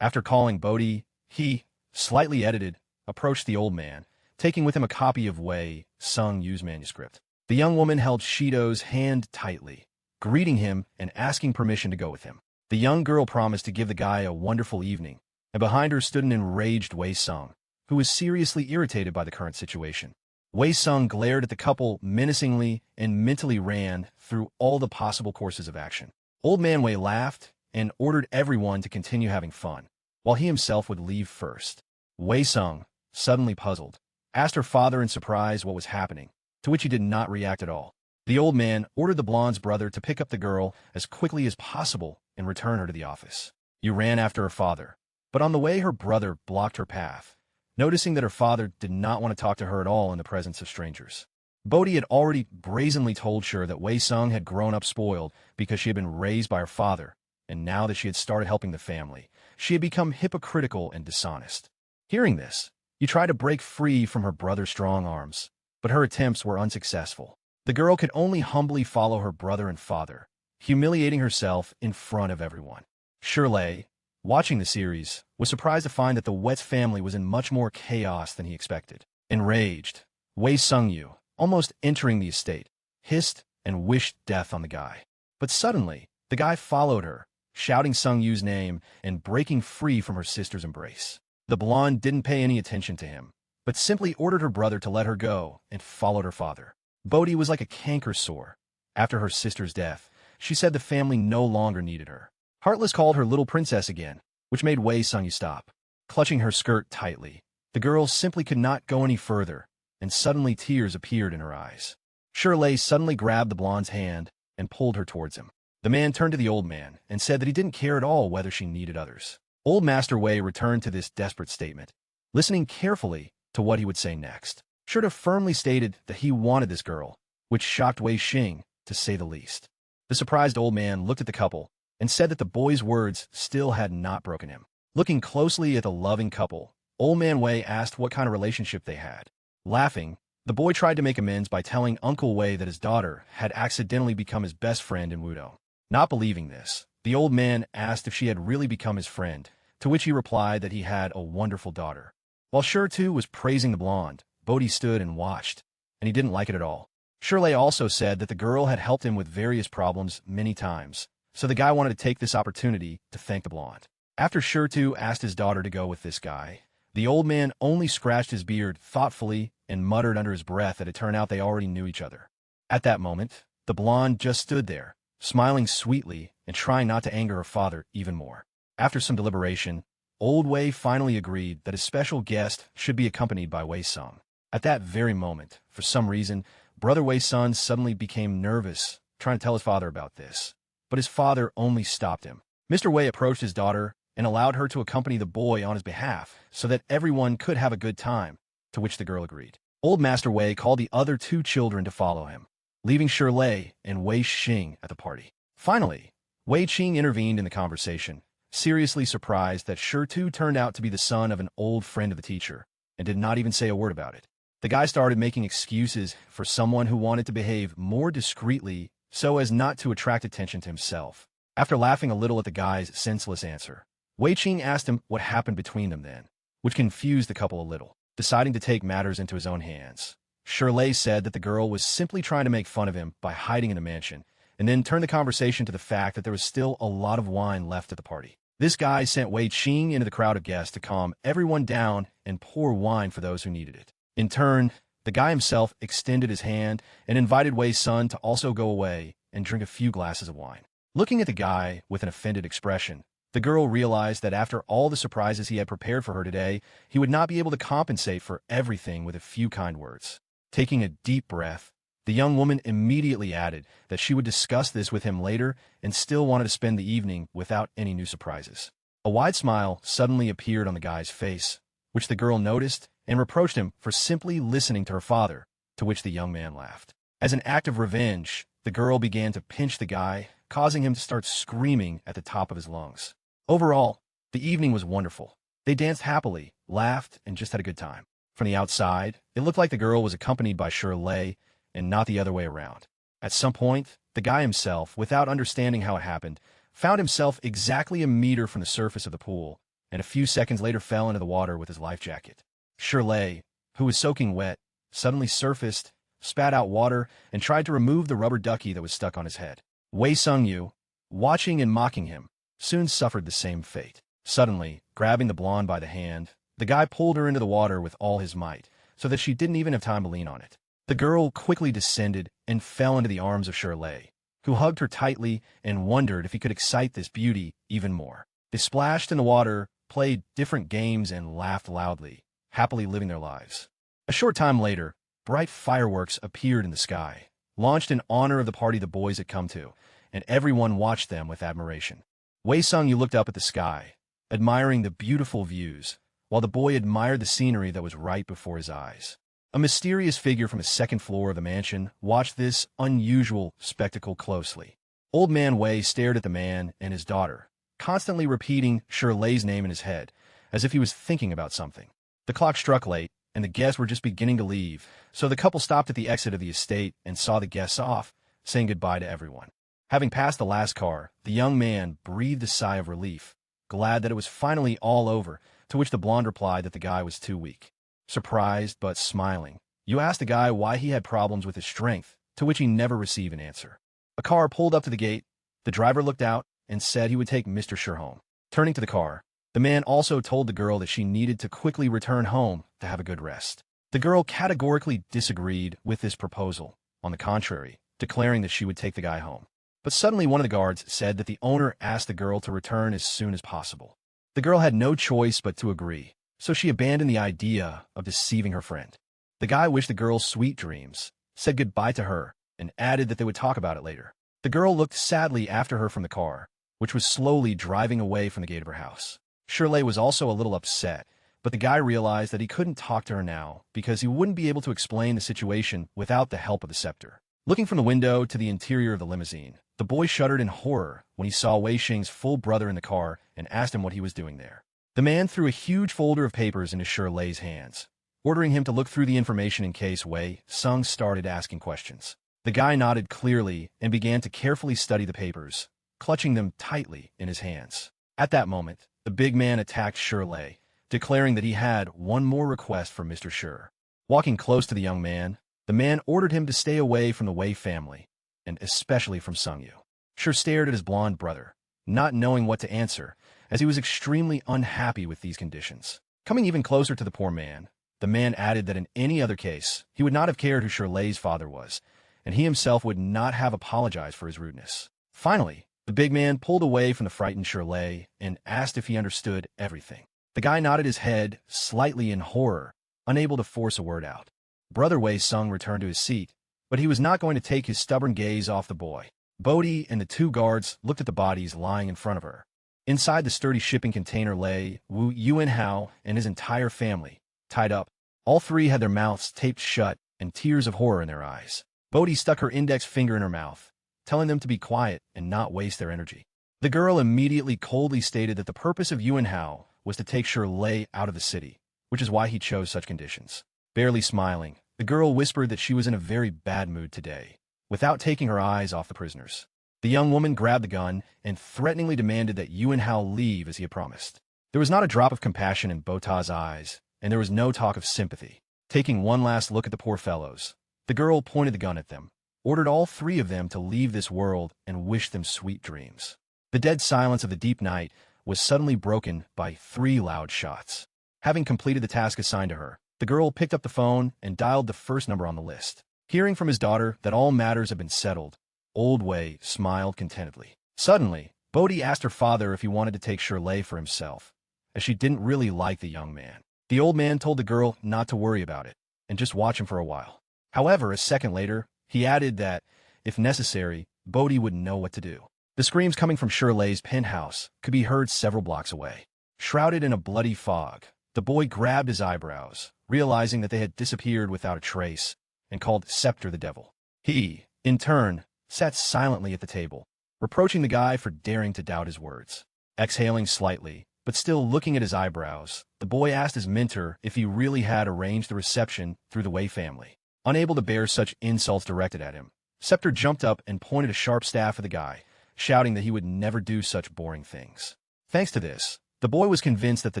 After calling Bodhi, he, slightly edited, approached the old man, taking with him a copy of Wei Sung-yu's manuscript. The young woman held Shido's hand tightly, greeting him and asking permission to go with him. The young girl promised to give the guy a wonderful evening, and behind her stood an enraged Wei Sung, who was seriously irritated by the current situation. Wei Sung glared at the couple menacingly and mentally ran through all the possible courses of action. Old Man Wei laughed and ordered everyone to continue having fun, while he himself would leave first. Wei Sung, suddenly puzzled, asked her father in surprise what was happening, to which he did not react at all. The old man ordered the blonde's brother to pick up the girl as quickly as possible and return her to the office. He ran after her father, but on the way her brother blocked her path, noticing that her father did not want to talk to her at all in the presence of strangers. Bodhi had already brazenly told Shur that Wei Sung had grown up spoiled because she had been raised by her father, and now that she had started helping the family, she had become hypocritical and dishonest. Hearing this, he tried to break free from her brother's strong arms, but her attempts were unsuccessful. The girl could only humbly follow her brother and father, humiliating herself in front of everyone. Shirley, watching the series, was surprised to find that the Wet's family was in much more chaos than he expected. Enraged, Wei Sung-yu, almost entering the estate, hissed and wished death on the guy. But suddenly, the guy followed her, shouting Sung-yu's name and breaking free from her sister's embrace. The blonde didn't pay any attention to him, but simply ordered her brother to let her go and followed her father. Bodhi was like a canker sore, After her sister's death, she said the family no longer needed her. Heartless called her little princess again, which made Wei Sung-yu stop. Clutching her skirt tightly, the girl simply could not go any further, and suddenly tears appeared in her eyes. Shirley suddenly grabbed the blonde's hand and pulled her towards him. The man turned to the old man and said that he didn't care at all whether she needed others. Old Master Wei returned to this desperate statement, listening carefully to what he would say next. Shirley firmly stated that he wanted this girl, which shocked Wei Xing, to say the least. The surprised old man looked at the couple and said that the boy's words still had not broken him. Looking closely at the loving couple, Old Man Wei asked what kind of relationship they had. Laughing, the boy tried to make amends by telling Uncle Wei that his daughter had accidentally become his best friend in Wudo. Not believing this, the old man asked if she had really become his friend, to which he replied that he had a wonderful daughter. While Shir too was praising the blonde, Bodhi stood and watched, and he didn't like it at all. Shirley also said that the girl had helped him with various problems many times, so the guy wanted to take this opportunity to thank the blonde. After Shirtu asked his daughter to go with this guy, the old man only scratched his beard thoughtfully and muttered under his breath that it turned out they already knew each other. At that moment, the blonde just stood there, smiling sweetly and trying not to anger her father even more. After some deliberation, Old Wei finally agreed that a special guest should be accompanied by Wei Sung. At that very moment, for some reason, Brother Wei Sun suddenly became nervous, trying to tell his father about this. But his father only stopped him. Mr. Wei approached his daughter and allowed her to accompany the boy on his behalf so that everyone could have a good time, to which the girl agreed. Old Master Wei called the other two children to follow him, leaving Shirley and Wei Xing at the party. Finally, Wei Qing intervened in the conversation, seriously surprised that Shi Tu turned out to be the son of an old friend of the teacher, and did not even say a word about it. The guy started making excuses for someone who wanted to behave more discreetly so as not to attract attention to himself. After laughing a little at the guy's senseless answer, Wei Qing asked him what happened between them then, which confused the couple a little. Deciding to take matters into his own hands, Shirley said that the girl was simply trying to make fun of him by hiding in the mansion, and then turned the conversation to the fact that there was still a lot of wine left at the party. This guy sent Wei Qing into the crowd of guests to calm everyone down and pour wine for those who needed it. In turn, the guy himself extended his hand and invited Wei Sun to also go away and drink a few glasses of wine. Looking at the guy with an offended expression, the girl realized that after all the surprises he had prepared for her today, he would not be able to compensate for everything with a few kind words. Taking a deep breath, the young woman immediately added that she would discuss this with him later and still wanted to spend the evening without any new surprises. A wide smile suddenly appeared on the guy's face, which the girl noticed and reproached him for simply listening to her father, to which the young man laughed. As an act of revenge, the girl began to pinch the guy, causing him to start screaming at the top of his lungs. Overall, the evening was wonderful. They danced happily, laughed, and just had a good time. From the outside, it looked like the girl was accompanied by Shirley and not the other way around. At some point, the guy himself, without understanding how it happened, found himself exactly a meter from the surface of the pool, and a few seconds later fell into the water with his life jacket. Shirley, who was soaking wet, suddenly surfaced, spat out water, and tried to remove the rubber ducky that was stuck on his head. Wei Sung-yu, watching and mocking him, soon suffered the same fate. Suddenly, grabbing the blonde by the hand, the guy pulled her into the water with all his might, so that she didn't even have time to lean on it. The girl quickly descended and fell into the arms of Shirley, who hugged her tightly and wondered if he could excite this beauty even more. They splashed in the water, played different games, and laughed loudly, happily living their lives. A short time later, bright fireworks appeared in the sky, launched in honor of the party the boys had come to, and everyone watched them with admiration. Wei Sung-yu looked up at the sky, admiring the beautiful views, while the boy admired the scenery that was right before his eyes. A mysterious figure from the second floor of the mansion watched this unusual spectacle closely. Old Man Wei stared at the man and his daughter, constantly repeating Shirley's name in his head, as if he was thinking about something. The clock struck late, and the guests were just beginning to leave, so the couple stopped at the exit of the estate and saw the guests off, saying goodbye to everyone. Having passed the last car, the young man breathed a sigh of relief, glad that it was finally all over, to which the blonde replied that the guy was too weak. Surprised but smiling, you asked the guy why he had problems with his strength, to which he never received an answer. A car pulled up to the gate, the driver looked out and said he would take Mr. Shi home. Turning to the car, the man also told the girl that she needed to quickly return home to have a good rest. The girl categorically disagreed with this proposal. On the contrary, declaring that she would take the guy home. But suddenly one of the guards said that the owner asked the girl to return as soon as possible. The girl had no choice but to agree, so she abandoned the idea of deceiving her friend. The guy wished the girl sweet dreams, said goodbye to her, and added that they would talk about it later. The girl looked sadly after her from the car, which was slowly driving away from the gate of her house. Shirley was also a little upset, but the guy realized that he couldn't talk to her now because he wouldn't be able to explain the situation without the help of the scepter. Looking from the window to the interior of the limousine, the boy shuddered in horror when he saw Wei Xing's full brother in the car and asked him what he was doing there. The man threw a huge folder of papers into Shirley's hands, ordering him to look through the information in case Wei Xing started asking questions. The guy nodded clearly and began to carefully study the papers, clutching them tightly in his hands. At that moment, the big man attacked Shirley, declaring that he had one more request for Mr. Shi. Walking close to the young man, the man ordered him to stay away from the Wei family, and especially from Sungyu. Shi stared at his blonde brother, not knowing what to answer, as he was extremely unhappy with these conditions. Coming even closer to the poor man, the man added that in any other case, he would not have cared who Shirley's father was, and he himself would not have apologized for his rudeness. Finally, the big man pulled away from the frightened Shirley and asked if he understood everything. The guy nodded his head, slightly in horror, unable to force a word out. Brother Wei Xing returned to his seat, but he was not going to take his stubborn gaze off the boy. Bodhi and the two guards looked at the bodies lying in front of her. Inside the sturdy shipping container lay Wu Yuanhao and his entire family, tied up. All three had their mouths taped shut and tears of horror in their eyes. Bodhi stuck her index finger in her mouth, telling them to be quiet and not waste their energy. The girl immediately coldly stated that the purpose of Yuanhao was to take Shirley out of the city, which is why he chose such conditions. Barely smiling, the girl whispered that she was in a very bad mood today, without taking her eyes off the prisoners. The young woman grabbed the gun and threateningly demanded that Yuanhao leave as he had promised. There was not a drop of compassion in Bota's eyes, and there was no talk of sympathy. Taking one last look at the poor fellows, the girl pointed the gun at them, ordered all three of them to leave this world, and wished them sweet dreams. The dead silence of the deep night was suddenly broken by 3 loud shots. Having completed the task assigned to her, the girl picked up the phone and dialed the first number on the list. Hearing from his daughter that all matters had been settled, Old Wei smiled contentedly. Suddenly, Bodhi asked her father if he wanted to take Shirley for himself, as she didn't really like the young man. The old man told the girl not to worry about it, and just watch him for a while. However, a second later, he added that, if necessary, Bodhi would know what to do. The screams coming from Shirley's penthouse could be heard several blocks away. Shrouded in a bloody fog, the boy grabbed his eyebrows, realizing that they had disappeared without a trace, and called Scepter the devil. He, in turn, sat silently at the table, reproaching the guy for daring to doubt his words. Exhaling slightly, but still looking at his eyebrows, the boy asked his mentor if he really had arranged the reception through the Wei family. Unable to bear such insults directed at him, Scepter jumped up and pointed a sharp staff at the guy, shouting that he would never do such boring things. Thanks to this, the boy was convinced that the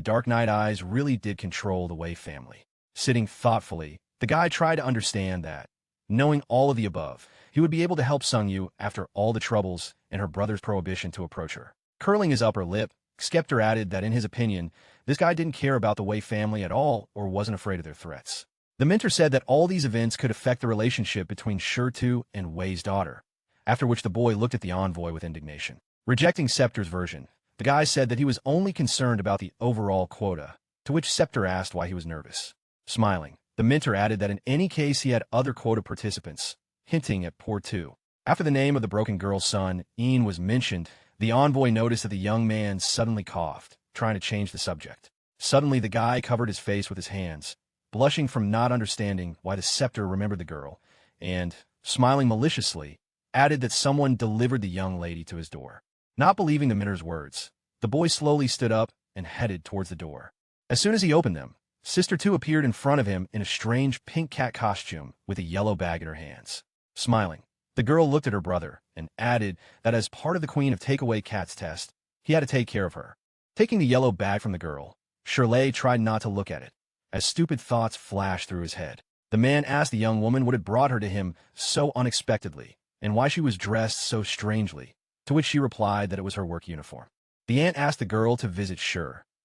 Dark Knight Eyes really did control the Wei family. Sitting thoughtfully, the guy tried to understand that, knowing all of the above, he would be able to help Sungyu after all the troubles and her brother's prohibition to approach her. Curling his upper lip, Scepter added that in his opinion, this guy didn't care about the Wei family at all or wasn't afraid of their threats. The mentor said that all these events could affect the relationship between Shi and Wei's daughter, after which the boy looked at the envoy with indignation. Rejecting Scepter's version, the guy said that he was only concerned about the overall quota, to which Scepter asked why he was nervous. Smiling, the mentor added that in any case he had other quota participants, hinting at poor too. After the name of the broken girl's son, Ian, was mentioned, the envoy noticed that the young man suddenly coughed, trying to change the subject. Suddenly the guy covered his face with his hands, blushing from not understanding why the Scepter remembered the girl, and, smiling maliciously, added that someone delivered the young lady to his door. Not believing the mentor's words, the boy slowly stood up and headed towards the door. As soon as he opened them, Sister 2 appeared in front of him in a strange pink cat costume with a yellow bag in her hands. Smiling, the girl looked at her brother and added that as part of the Queen of Takeaway Cats test, he had to take care of her. Taking the yellow bag from the girl, Shirley tried not to look at it, as stupid thoughts flashed through his head. The man asked the young woman what had brought her to him so unexpectedly, and why she was dressed so strangely, to which she replied that it was her work uniform. The aunt asked the girl to visit Shi,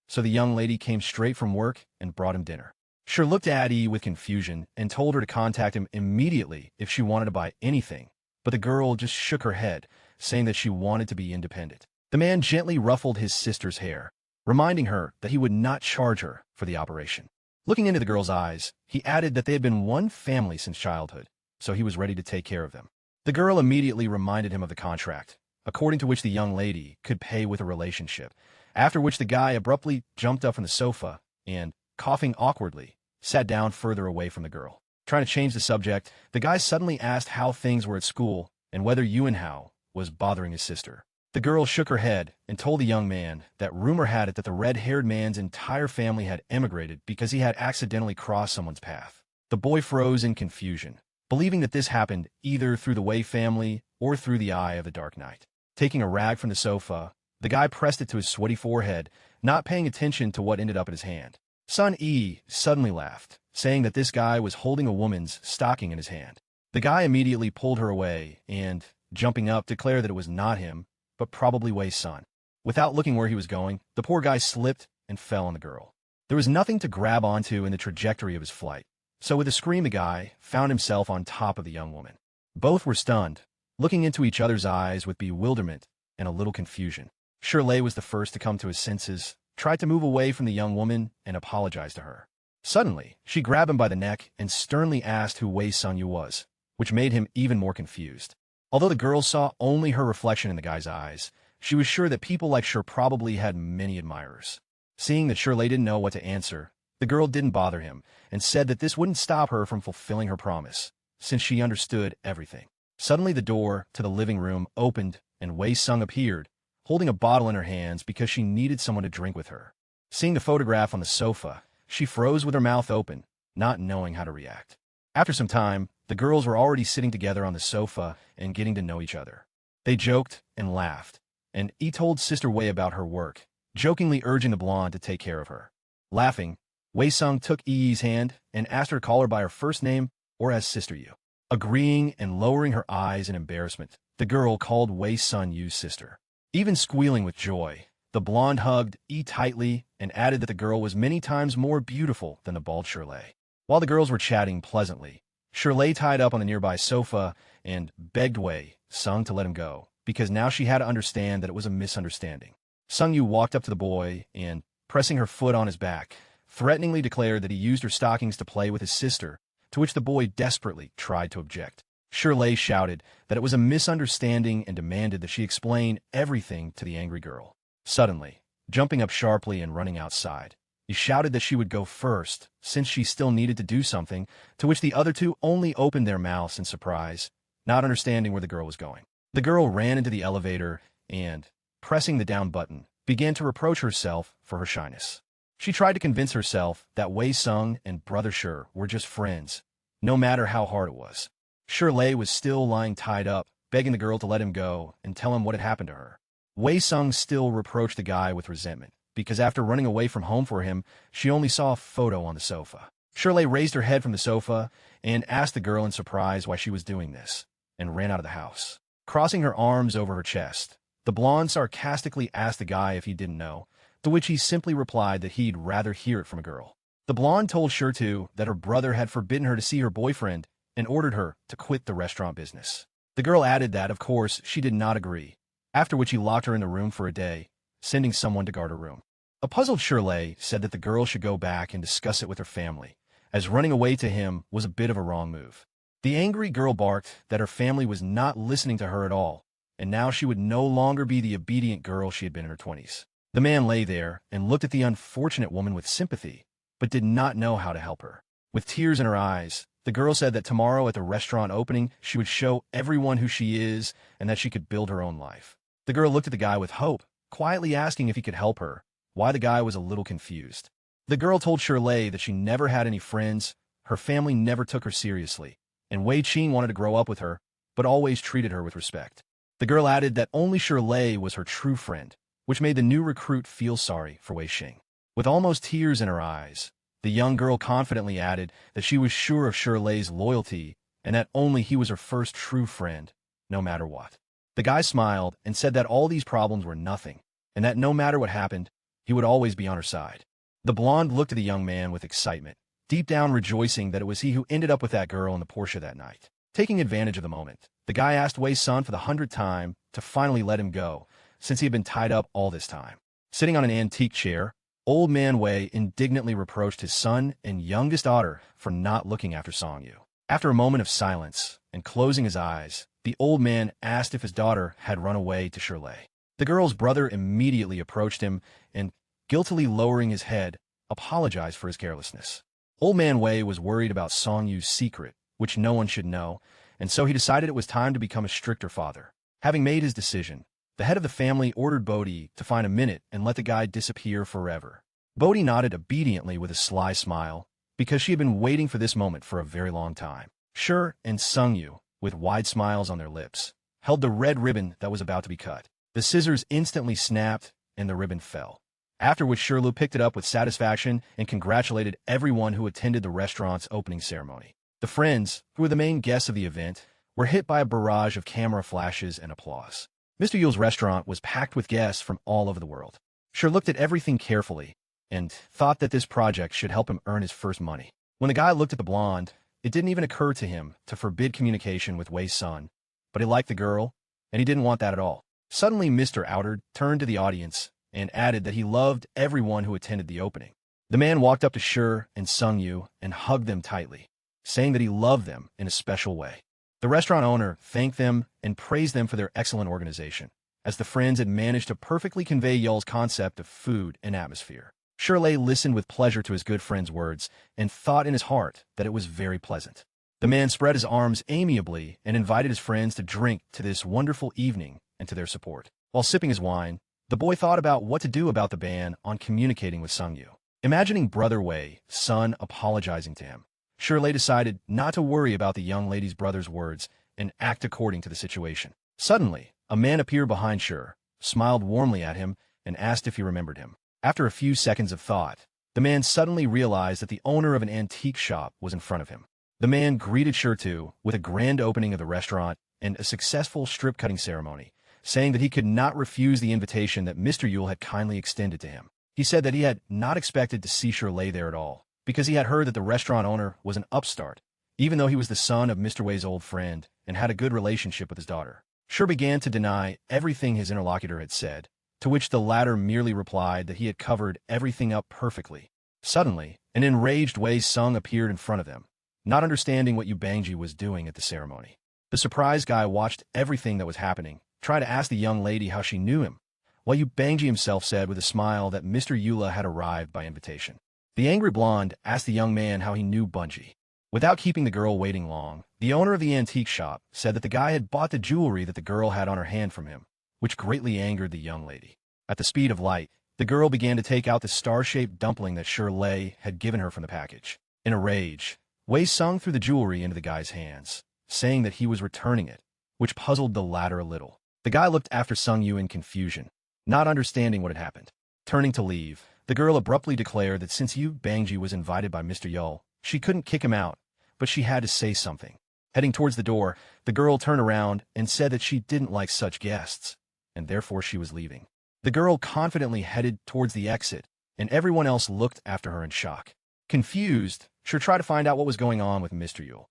so the young lady came straight from work and brought him dinner. Shi looked at Yi with confusion and told her to contact him immediately if she wanted to buy anything, but the girl just shook her head, saying that she wanted to be independent. The man gently ruffled his sister's hair, reminding her that he would not charge her for the operation. Looking into the girl's eyes, he added that they had been one family since childhood, so he was ready to take care of them. The girl immediately reminded him of the contract, according to which the young lady could pay with a relationship, after which the guy abruptly jumped up from the sofa and, coughing awkwardly, sat down further away from the girl. Trying to change the subject, the guy suddenly asked how things were at school and whether Yuanhao was bothering his sister. The girl shook her head and told the young man that rumor had it that the red-haired man's entire family had emigrated because he had accidentally crossed someone's path. The boy froze in confusion, believing that this happened either through the Wei family or through the eye of the dark night. Taking a rag from the sofa, the guy pressed it to his sweaty forehead, not paying attention to what ended up in his hand. Sun Yi suddenly laughed, saying that this guy was holding a woman's stocking in his hand. The guy immediately pulled her away and, jumping up, declared that it was not him, but probably Wei's son. Without looking where he was going, the poor guy slipped and fell on the girl. There was nothing to grab onto in the trajectory of his flight, so with a scream the guy found himself on top of the young woman. Both were stunned, looking into each other's eyes with bewilderment and a little confusion. Shirley was the first to come to his senses, tried to move away from the young woman, and apologized to her. Suddenly, she grabbed him by the neck and sternly asked who Wei Sungyu was, which made him even more confused. Although the girl saw only her reflection in the guy's eyes, she was sure that people like Shir probably had many admirers. Seeing that Shirley didn't know what to answer, the girl didn't bother him and said that this wouldn't stop her from fulfilling her promise, since she understood everything. Suddenly the door to the living room opened and Wei Sung appeared, holding a bottle in her hands because she needed someone to drink with her. Seeing the photograph on the sofa, she froze with her mouth open, not knowing how to react. After some time, the girls were already sitting together on the sofa and getting to know each other. They joked and laughed, and Yi told Sister Wei about her work, jokingly urging the blonde to take care of her. Laughing, Wei Sung took Yi's hand and asked her to call her by her first name or as Sister Yu. Agreeing and lowering her eyes in embarrassment, the girl called Wei Sun Yu's sister. Even squealing with joy, the blonde hugged Yi tightly and added that the girl was many times more beautiful than the bald Shirley. While the girls were chatting pleasantly, Shirley tied up on the nearby sofa and begged Wei Sung to let him go, because now she had to understand that it was a misunderstanding. Sung Yu walked up to the boy and, pressing her foot on his back, threateningly declared that he used her stockings to play with his sister, to which the boy desperately tried to object. Shirley shouted that it was a misunderstanding and demanded that she explain everything to the angry girl. Suddenly, jumping up sharply and running outside, he shouted that she would go first, since she still needed to do something, to which the other two only opened their mouths in surprise, not understanding where the girl was going. The girl ran into the elevator and, pressing the down button, began to reproach herself for her shyness. She tried to convince herself that Wei Sung and Brother Shir were just friends, no matter how hard it was. Shirley was still lying tied up, begging the girl to let him go and tell him what had happened to her. Wei Sung still reproached the guy with resentment, because after running away from home for him, she only saw a photo on the sofa. Shirley raised her head from the sofa and asked the girl in surprise why she was doing this, and ran out of the house. Crossing her arms over her chest, the blonde sarcastically asked the guy if he didn't know, to which he simply replied that he'd rather hear it from a girl. The blonde told Shir too that her brother had forbidden her to see her boyfriend and ordered her to quit the restaurant business. The girl added that, of course, she did not agree, after which he locked her in the room for a day, sending someone to guard her room. A puzzled Shirley said that the girl should go back and discuss it with her family, as running away to him was a bit of a wrong move. The angry girl barked that her family was not listening to her at all, and now she would no longer be the obedient girl she had been in her 20s. The man lay there and looked at the unfortunate woman with sympathy, but did not know how to help her. With tears in her eyes, the girl said that tomorrow at the restaurant opening, she would show everyone who she is and that she could build her own life. The girl looked at the guy with hope, quietly asking if he could help her, why the guy was a little confused. The girl told Shirley that she never had any friends, her family never took her seriously, and Wei Qing wanted to grow up with her, but always treated her with respect. The girl added that only Shirley was her true friend, which made the new recruit feel sorry for Wei Qing. With almost tears in her eyes, the young girl confidently added that she was sure of Shirley's loyalty and that only he was her first true friend, no matter what. The guy smiled and said that all these problems were nothing, and that no matter what happened, he would always be on her side. The blonde looked at the young man with excitement, deep down rejoicing that it was he who ended up with that girl in the Porsche that night. Taking advantage of the moment, the guy asked Wei's son for the 100th time to finally let him go, since he had been tied up all this time. Sitting on an antique chair, old man Wei indignantly reproached his son and youngest daughter for not looking after Songyu. After a moment of silence and closing his eyes, the old man asked if his daughter had run away to Shirley. The girl's brother immediately approached him and, guiltily lowering his head, apologized for his carelessness. Old man Wei was worried about Songyu's secret, which no one should know, and so he decided it was time to become a stricter father. Having made his decision, the head of the family ordered Bodhi to find a minute and let the guy disappear forever. Bodhi nodded obediently with a sly smile, because she had been waiting for this moment for a very long time. Shi and Sungyu, with wide smiles on their lips, held the red ribbon that was about to be cut. The scissors instantly snapped, and the ribbon fell. After which Shirlu picked it up with satisfaction and congratulated everyone who attended the restaurant's opening ceremony. The friends, who were the main guests of the event, were hit by a barrage of camera flashes and applause. Mr. Yule's restaurant was packed with guests from all over the world. Shir looked at everything carefully and thought that this project should help him earn his first money. When the guy looked at the blonde, it didn't even occur to him to forbid communication with Wei's son, but he liked the girl, and he didn't want that at all. Suddenly, Mr. Outard turned to the audience and added that he loved everyone who attended the opening. The man walked up to Shi and Sungyu and hugged them tightly, saying that he loved them in a special way. The restaurant owner thanked them and praised them for their excellent organization, as the friends had managed to perfectly convey Yule's concept of food and atmosphere. Shirley listened with pleasure to his good friend's words and thought in his heart that it was very pleasant. The man spread his arms amiably and invited his friends to drink to this wonderful evening and to their support. While sipping his wine, the boy thought about what to do about the ban on communicating with Sungyu. Imagining Brother Wei's son apologizing to him, Shirley decided not to worry about the young lady's brother's words and act according to the situation. Suddenly, a man appeared behind Shir, smiled warmly at him, and asked if he remembered him. After a few seconds of thought, the man suddenly realized that the owner of an antique shop was in front of him. The man greeted Shir too with a grand opening of the restaurant and a successful strip-cutting ceremony, saying that he could not refuse the invitation that Mr. Yule had kindly extended to him. He said that he had not expected to see Shirley there at all, because he had heard that the restaurant owner was an upstart, even though he was the son of Mr. Wei's old friend and had a good relationship with his daughter. Shir began to deny everything his interlocutor had said, to which the latter merely replied that he had covered everything up perfectly. Suddenly, an enraged Wei Sung appeared in front of them, not understanding what Yu Bangji was doing at the ceremony. The surprised guy watched everything that was happening, tried to ask the young lady how she knew him, while Yu Bangji himself said with a smile that Mr. Yula had arrived by invitation. The angry blonde asked the young man how he knew Bunji. Without keeping the girl waiting long, the owner of the antique shop said that the guy had bought the jewelry that the girl had on her hand from him, which greatly angered the young lady. At the speed of light, the girl began to take out the star-shaped dumpling that Shirley had given her from the package. In a rage, Wei Sung threw the jewelry into the guy's hands, saying that he was returning it, which puzzled the latter a little. The guy looked after Sung Yu in confusion, not understanding what had happened. Turning to leave, the girl abruptly declared that since Yu Bangji was invited by Mr. Yul, she couldn't kick him out, but she had to say something. Heading towards the door, the girl turned around and said that she didn't like such guests, and therefore she was leaving. The girl confidently headed towards the exit, and everyone else looked after her in shock. Confused, Shir tried to find out what was going on with Mr. Yul,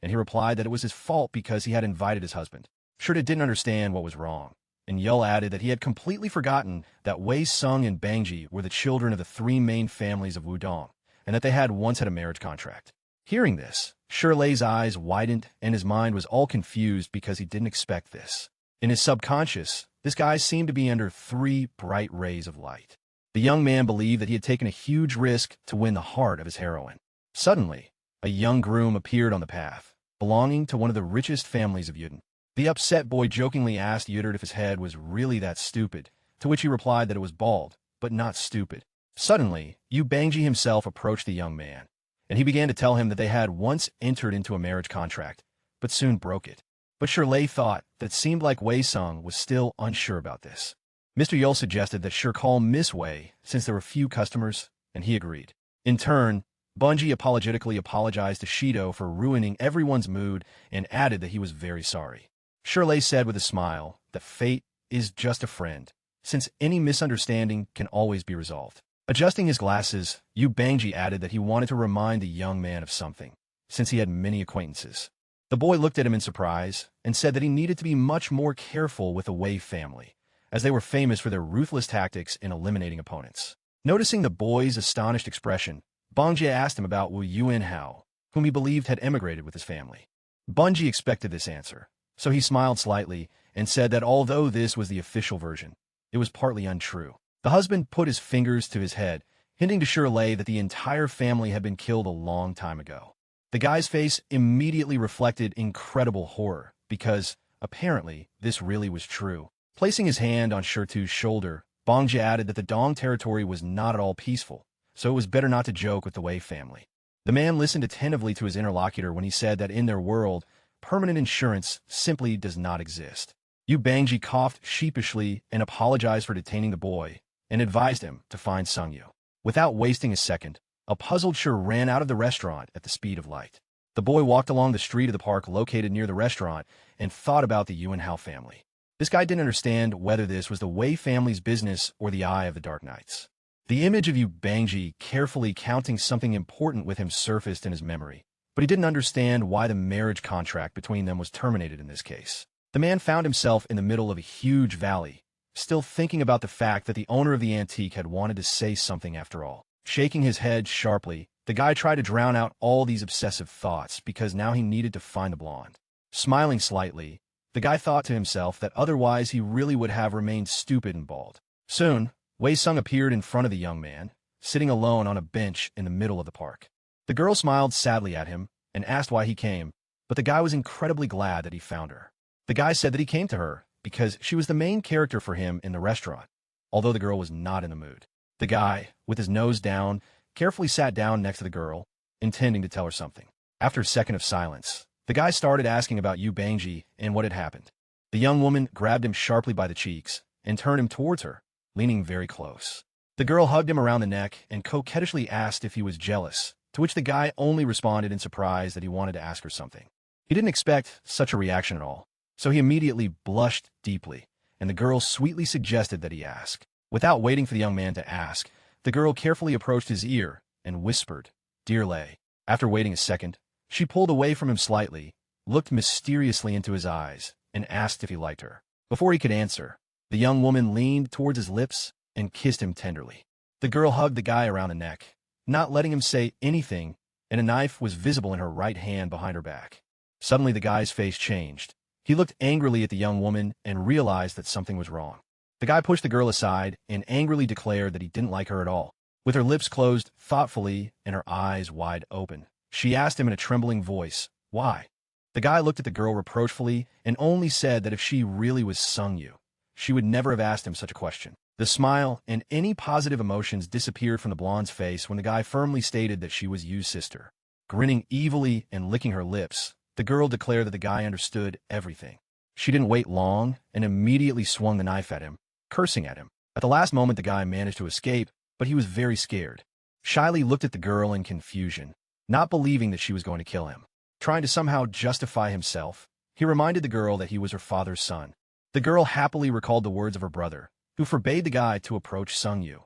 and he replied that it was his fault because he had invited his husband. Shir didn't understand what was wrong, and Yul added that he had completely forgotten that Wei Sung and Bangji were the children of the three main families of Wudong, and that they had once had a marriage contract. Hearing this, Shirley's eyes widened and his mind was all confused because he didn't expect this. In his subconscious, this guy seemed to be under three bright rays of light. The young man believed that he had taken a huge risk to win the heart of his heroine. Suddenly, a young groom appeared on the path, belonging to one of the richest families of Yuden. The upset boy jokingly asked Yudert if his head was really that stupid, to which he replied that it was bald, but not stupid. Suddenly, Yu Bangji himself approached the young man, and he began to tell him that they had once entered into a marriage contract, but soon broke it. But Shirley thought that it seemed like Wei Sung was still unsure about this. Mr. Yul suggested that Shir call Miss Wei since there were few customers, and he agreed. In turn, Bunji apologetically apologized to Shido for ruining everyone's mood and added that he was very sorry. Shirley said with a smile that fate is just a friend, since any misunderstanding can always be resolved. Adjusting his glasses, Yu Bangji added that he wanted to remind the young man of something, since he had many acquaintances. The boy looked at him in surprise and said that he needed to be much more careful with the Wei family, as they were famous for their ruthless tactics in eliminating opponents. Noticing the boy's astonished expression, Bongjie asked him about Wu Yuanhao, whom he believed had emigrated with his family. Bongjie expected this answer, so he smiled slightly and said that although this was the official version, it was partly untrue. The husband put his fingers to his head, hinting to Shirley that the entire family had been killed a long time ago. The guy's face immediately reflected incredible horror, because, apparently, this really was true. Placing his hand on Shirtu's shoulder, Bongjie added that the Dong territory was not at all peaceful, so it was better not to joke with the Wei family. The man listened attentively to his interlocutor when he said that in their world, permanent insurance simply does not exist. Yu Bangji coughed sheepishly and apologized for detaining the boy, and advised him to find Sungyu. Without wasting a second, a puzzled Shir ran out of the restaurant at the speed of light. The boy walked along the street of the park located near the restaurant and thought about the Yuanhao family. This guy didn't understand whether this was the Wei family's business or the Eye of the Dark Knights. The image of Yu Bangji carefully counting something important with him surfaced in his memory, but he didn't understand why the marriage contract between them was terminated in this case. The man found himself in the middle of a huge valley, still thinking about the fact that the owner of the antique had wanted to say something after all. Shaking his head sharply, the guy tried to drown out all these obsessive thoughts because now he needed to find the blonde. Smiling slightly, the guy thought to himself that otherwise he really would have remained stupid and bald. Soon, Wei Sung appeared in front of the young man, sitting alone on a bench in the middle of the park. The girl smiled sadly at him and asked why he came, but the guy was incredibly glad that he found her. The guy said that he came to her because she was the main character for him in the restaurant, although the girl was not in the mood. The guy, with his nose down, carefully sat down next to the girl, intending to tell her something. After a second of silence, the guy started asking about Yu Bangji and what had happened. The young woman grabbed him sharply by the cheeks and turned him towards her, leaning very close. The girl hugged him around the neck and coquettishly asked if he was jealous, to which the guy only responded in surprise that he wanted to ask her something. He didn't expect such a reaction at all, so he immediately blushed deeply, and the girl sweetly suggested that he ask. Without waiting for the young man to ask, the girl carefully approached his ear and whispered, "Dear Lei." After waiting a second, she pulled away from him slightly, looked mysteriously into his eyes, and asked if he liked her. Before he could answer, the young woman leaned towards his lips and kissed him tenderly. The girl hugged the guy around the neck, not letting him say anything, and a knife was visible in her right hand behind her back. Suddenly the guy's face changed. He looked angrily at the young woman and realized that something was wrong. The guy pushed the girl aside and angrily declared that he didn't like her at all. With her lips closed thoughtfully and her eyes wide open, she asked him in a trembling voice, "Why?" The guy looked at the girl reproachfully and only said that if she really was Sungyu, she would never have asked him such a question. The smile and any positive emotions disappeared from the blonde's face when the guy firmly stated that she was Yu's sister. Grinning evilly and licking her lips, the girl declared that the guy understood everything. She didn't wait long and immediately swung the knife at him, cursing at him. At the last moment, the guy managed to escape, but he was very scared. Shyly looked at the girl in confusion, not believing that she was going to kill him. Trying to somehow justify himself, he reminded the girl that he was her father's son. The girl happily recalled the words of her brother, who forbade the guy to approach Sungyu.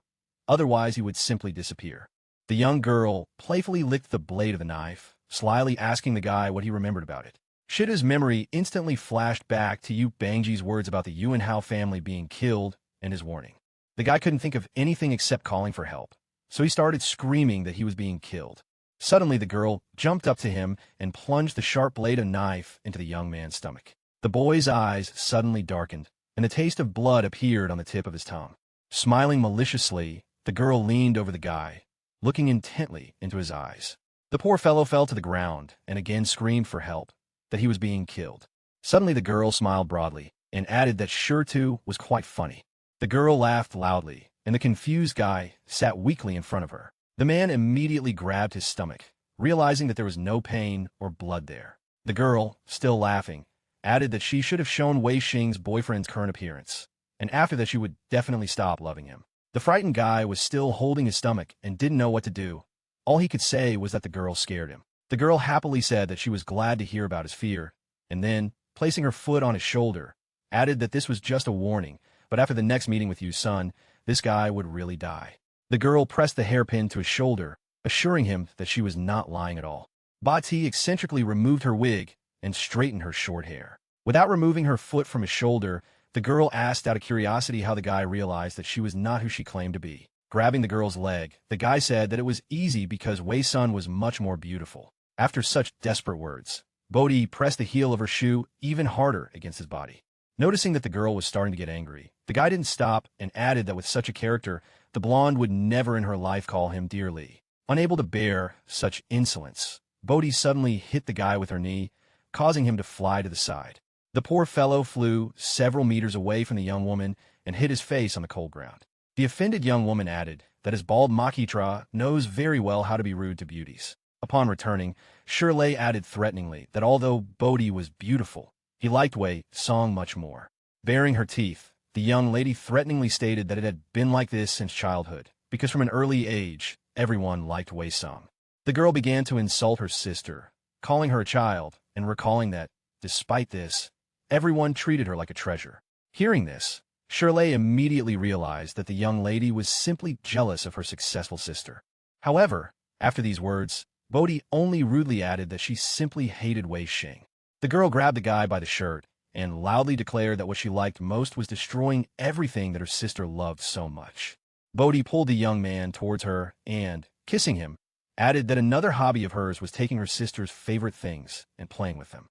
Otherwise, he would simply disappear. The young girl playfully licked the blade of the knife, slyly asking the guy what he remembered about it. Shida's memory instantly flashed back to Yu Bangji's words about the Yuanhao family being killed and his warning. The guy couldn't think of anything except calling for help, so he started screaming that he was being killed. Suddenly, the girl jumped up to him and plunged the sharp blade of knife into the young man's stomach. The boy's eyes suddenly darkened, and the taste of blood appeared on the tip of his tongue. Smiling maliciously, the girl leaned over the guy, looking intently into his eyes. The poor fellow fell to the ground and again screamed for help, that he was being killed. Suddenly the girl smiled broadly and added that Shirtu was quite funny. The girl laughed loudly, and the confused guy sat weakly in front of her. The man immediately grabbed his stomach, realizing that there was no pain or blood there. The girl, still laughing, added that she should have shown Wei Xing's boyfriend's current appearance, and after that she would definitely stop loving him. The frightened guy was still holding his stomach and didn't know what to do. All he could say was that the girl scared him. The girl happily said that she was glad to hear about his fear, and then, placing her foot on his shoulder, added that this was just a warning, but after the next meeting with Yu's son, this guy would really die. The girl pressed the hairpin to his shoulder, assuring him that she was not lying at all. Bati eccentrically removed her wig and straightened her short hair. Without removing her foot from his shoulder, the girl asked out of curiosity how the guy realized that she was not who she claimed to be. Grabbing the girl's leg, the guy said that it was easy because Wei-sun was much more beautiful. After such desperate words, Bodhi pressed the heel of her shoe even harder against his body. Noticing that the girl was starting to get angry, the guy didn't stop and added that with such a character, the blonde would never in her life call him dearly. Unable to bear such insolence, Bodhi suddenly hit the guy with her knee, causing him to fly to the side. The poor fellow flew several meters away from the young woman and hit his face on the cold ground. The offended young woman added that his bald Makitra knows very well how to be rude to beauties. Upon returning, Shirley added threateningly that although Bodhi was beautiful, he liked Wei-sun much more. Baring her teeth, the young lady threateningly stated that it had been like this since childhood, because from an early age, everyone liked Wei-sun. The girl began to insult her sister, calling her a child, and recalling that, despite this, everyone treated her like a treasure. Hearing this, Shirley immediately realized that the young lady was simply jealous of her successful sister. However, after these words, Bodhi only rudely added that she simply hated Wei Xing. The girl grabbed the guy by the shirt and loudly declared that what she liked most was destroying everything that her sister loved so much. Bodhi pulled the young man towards her and, kissing him, added that another hobby of hers was taking her sister's favorite things and playing with them.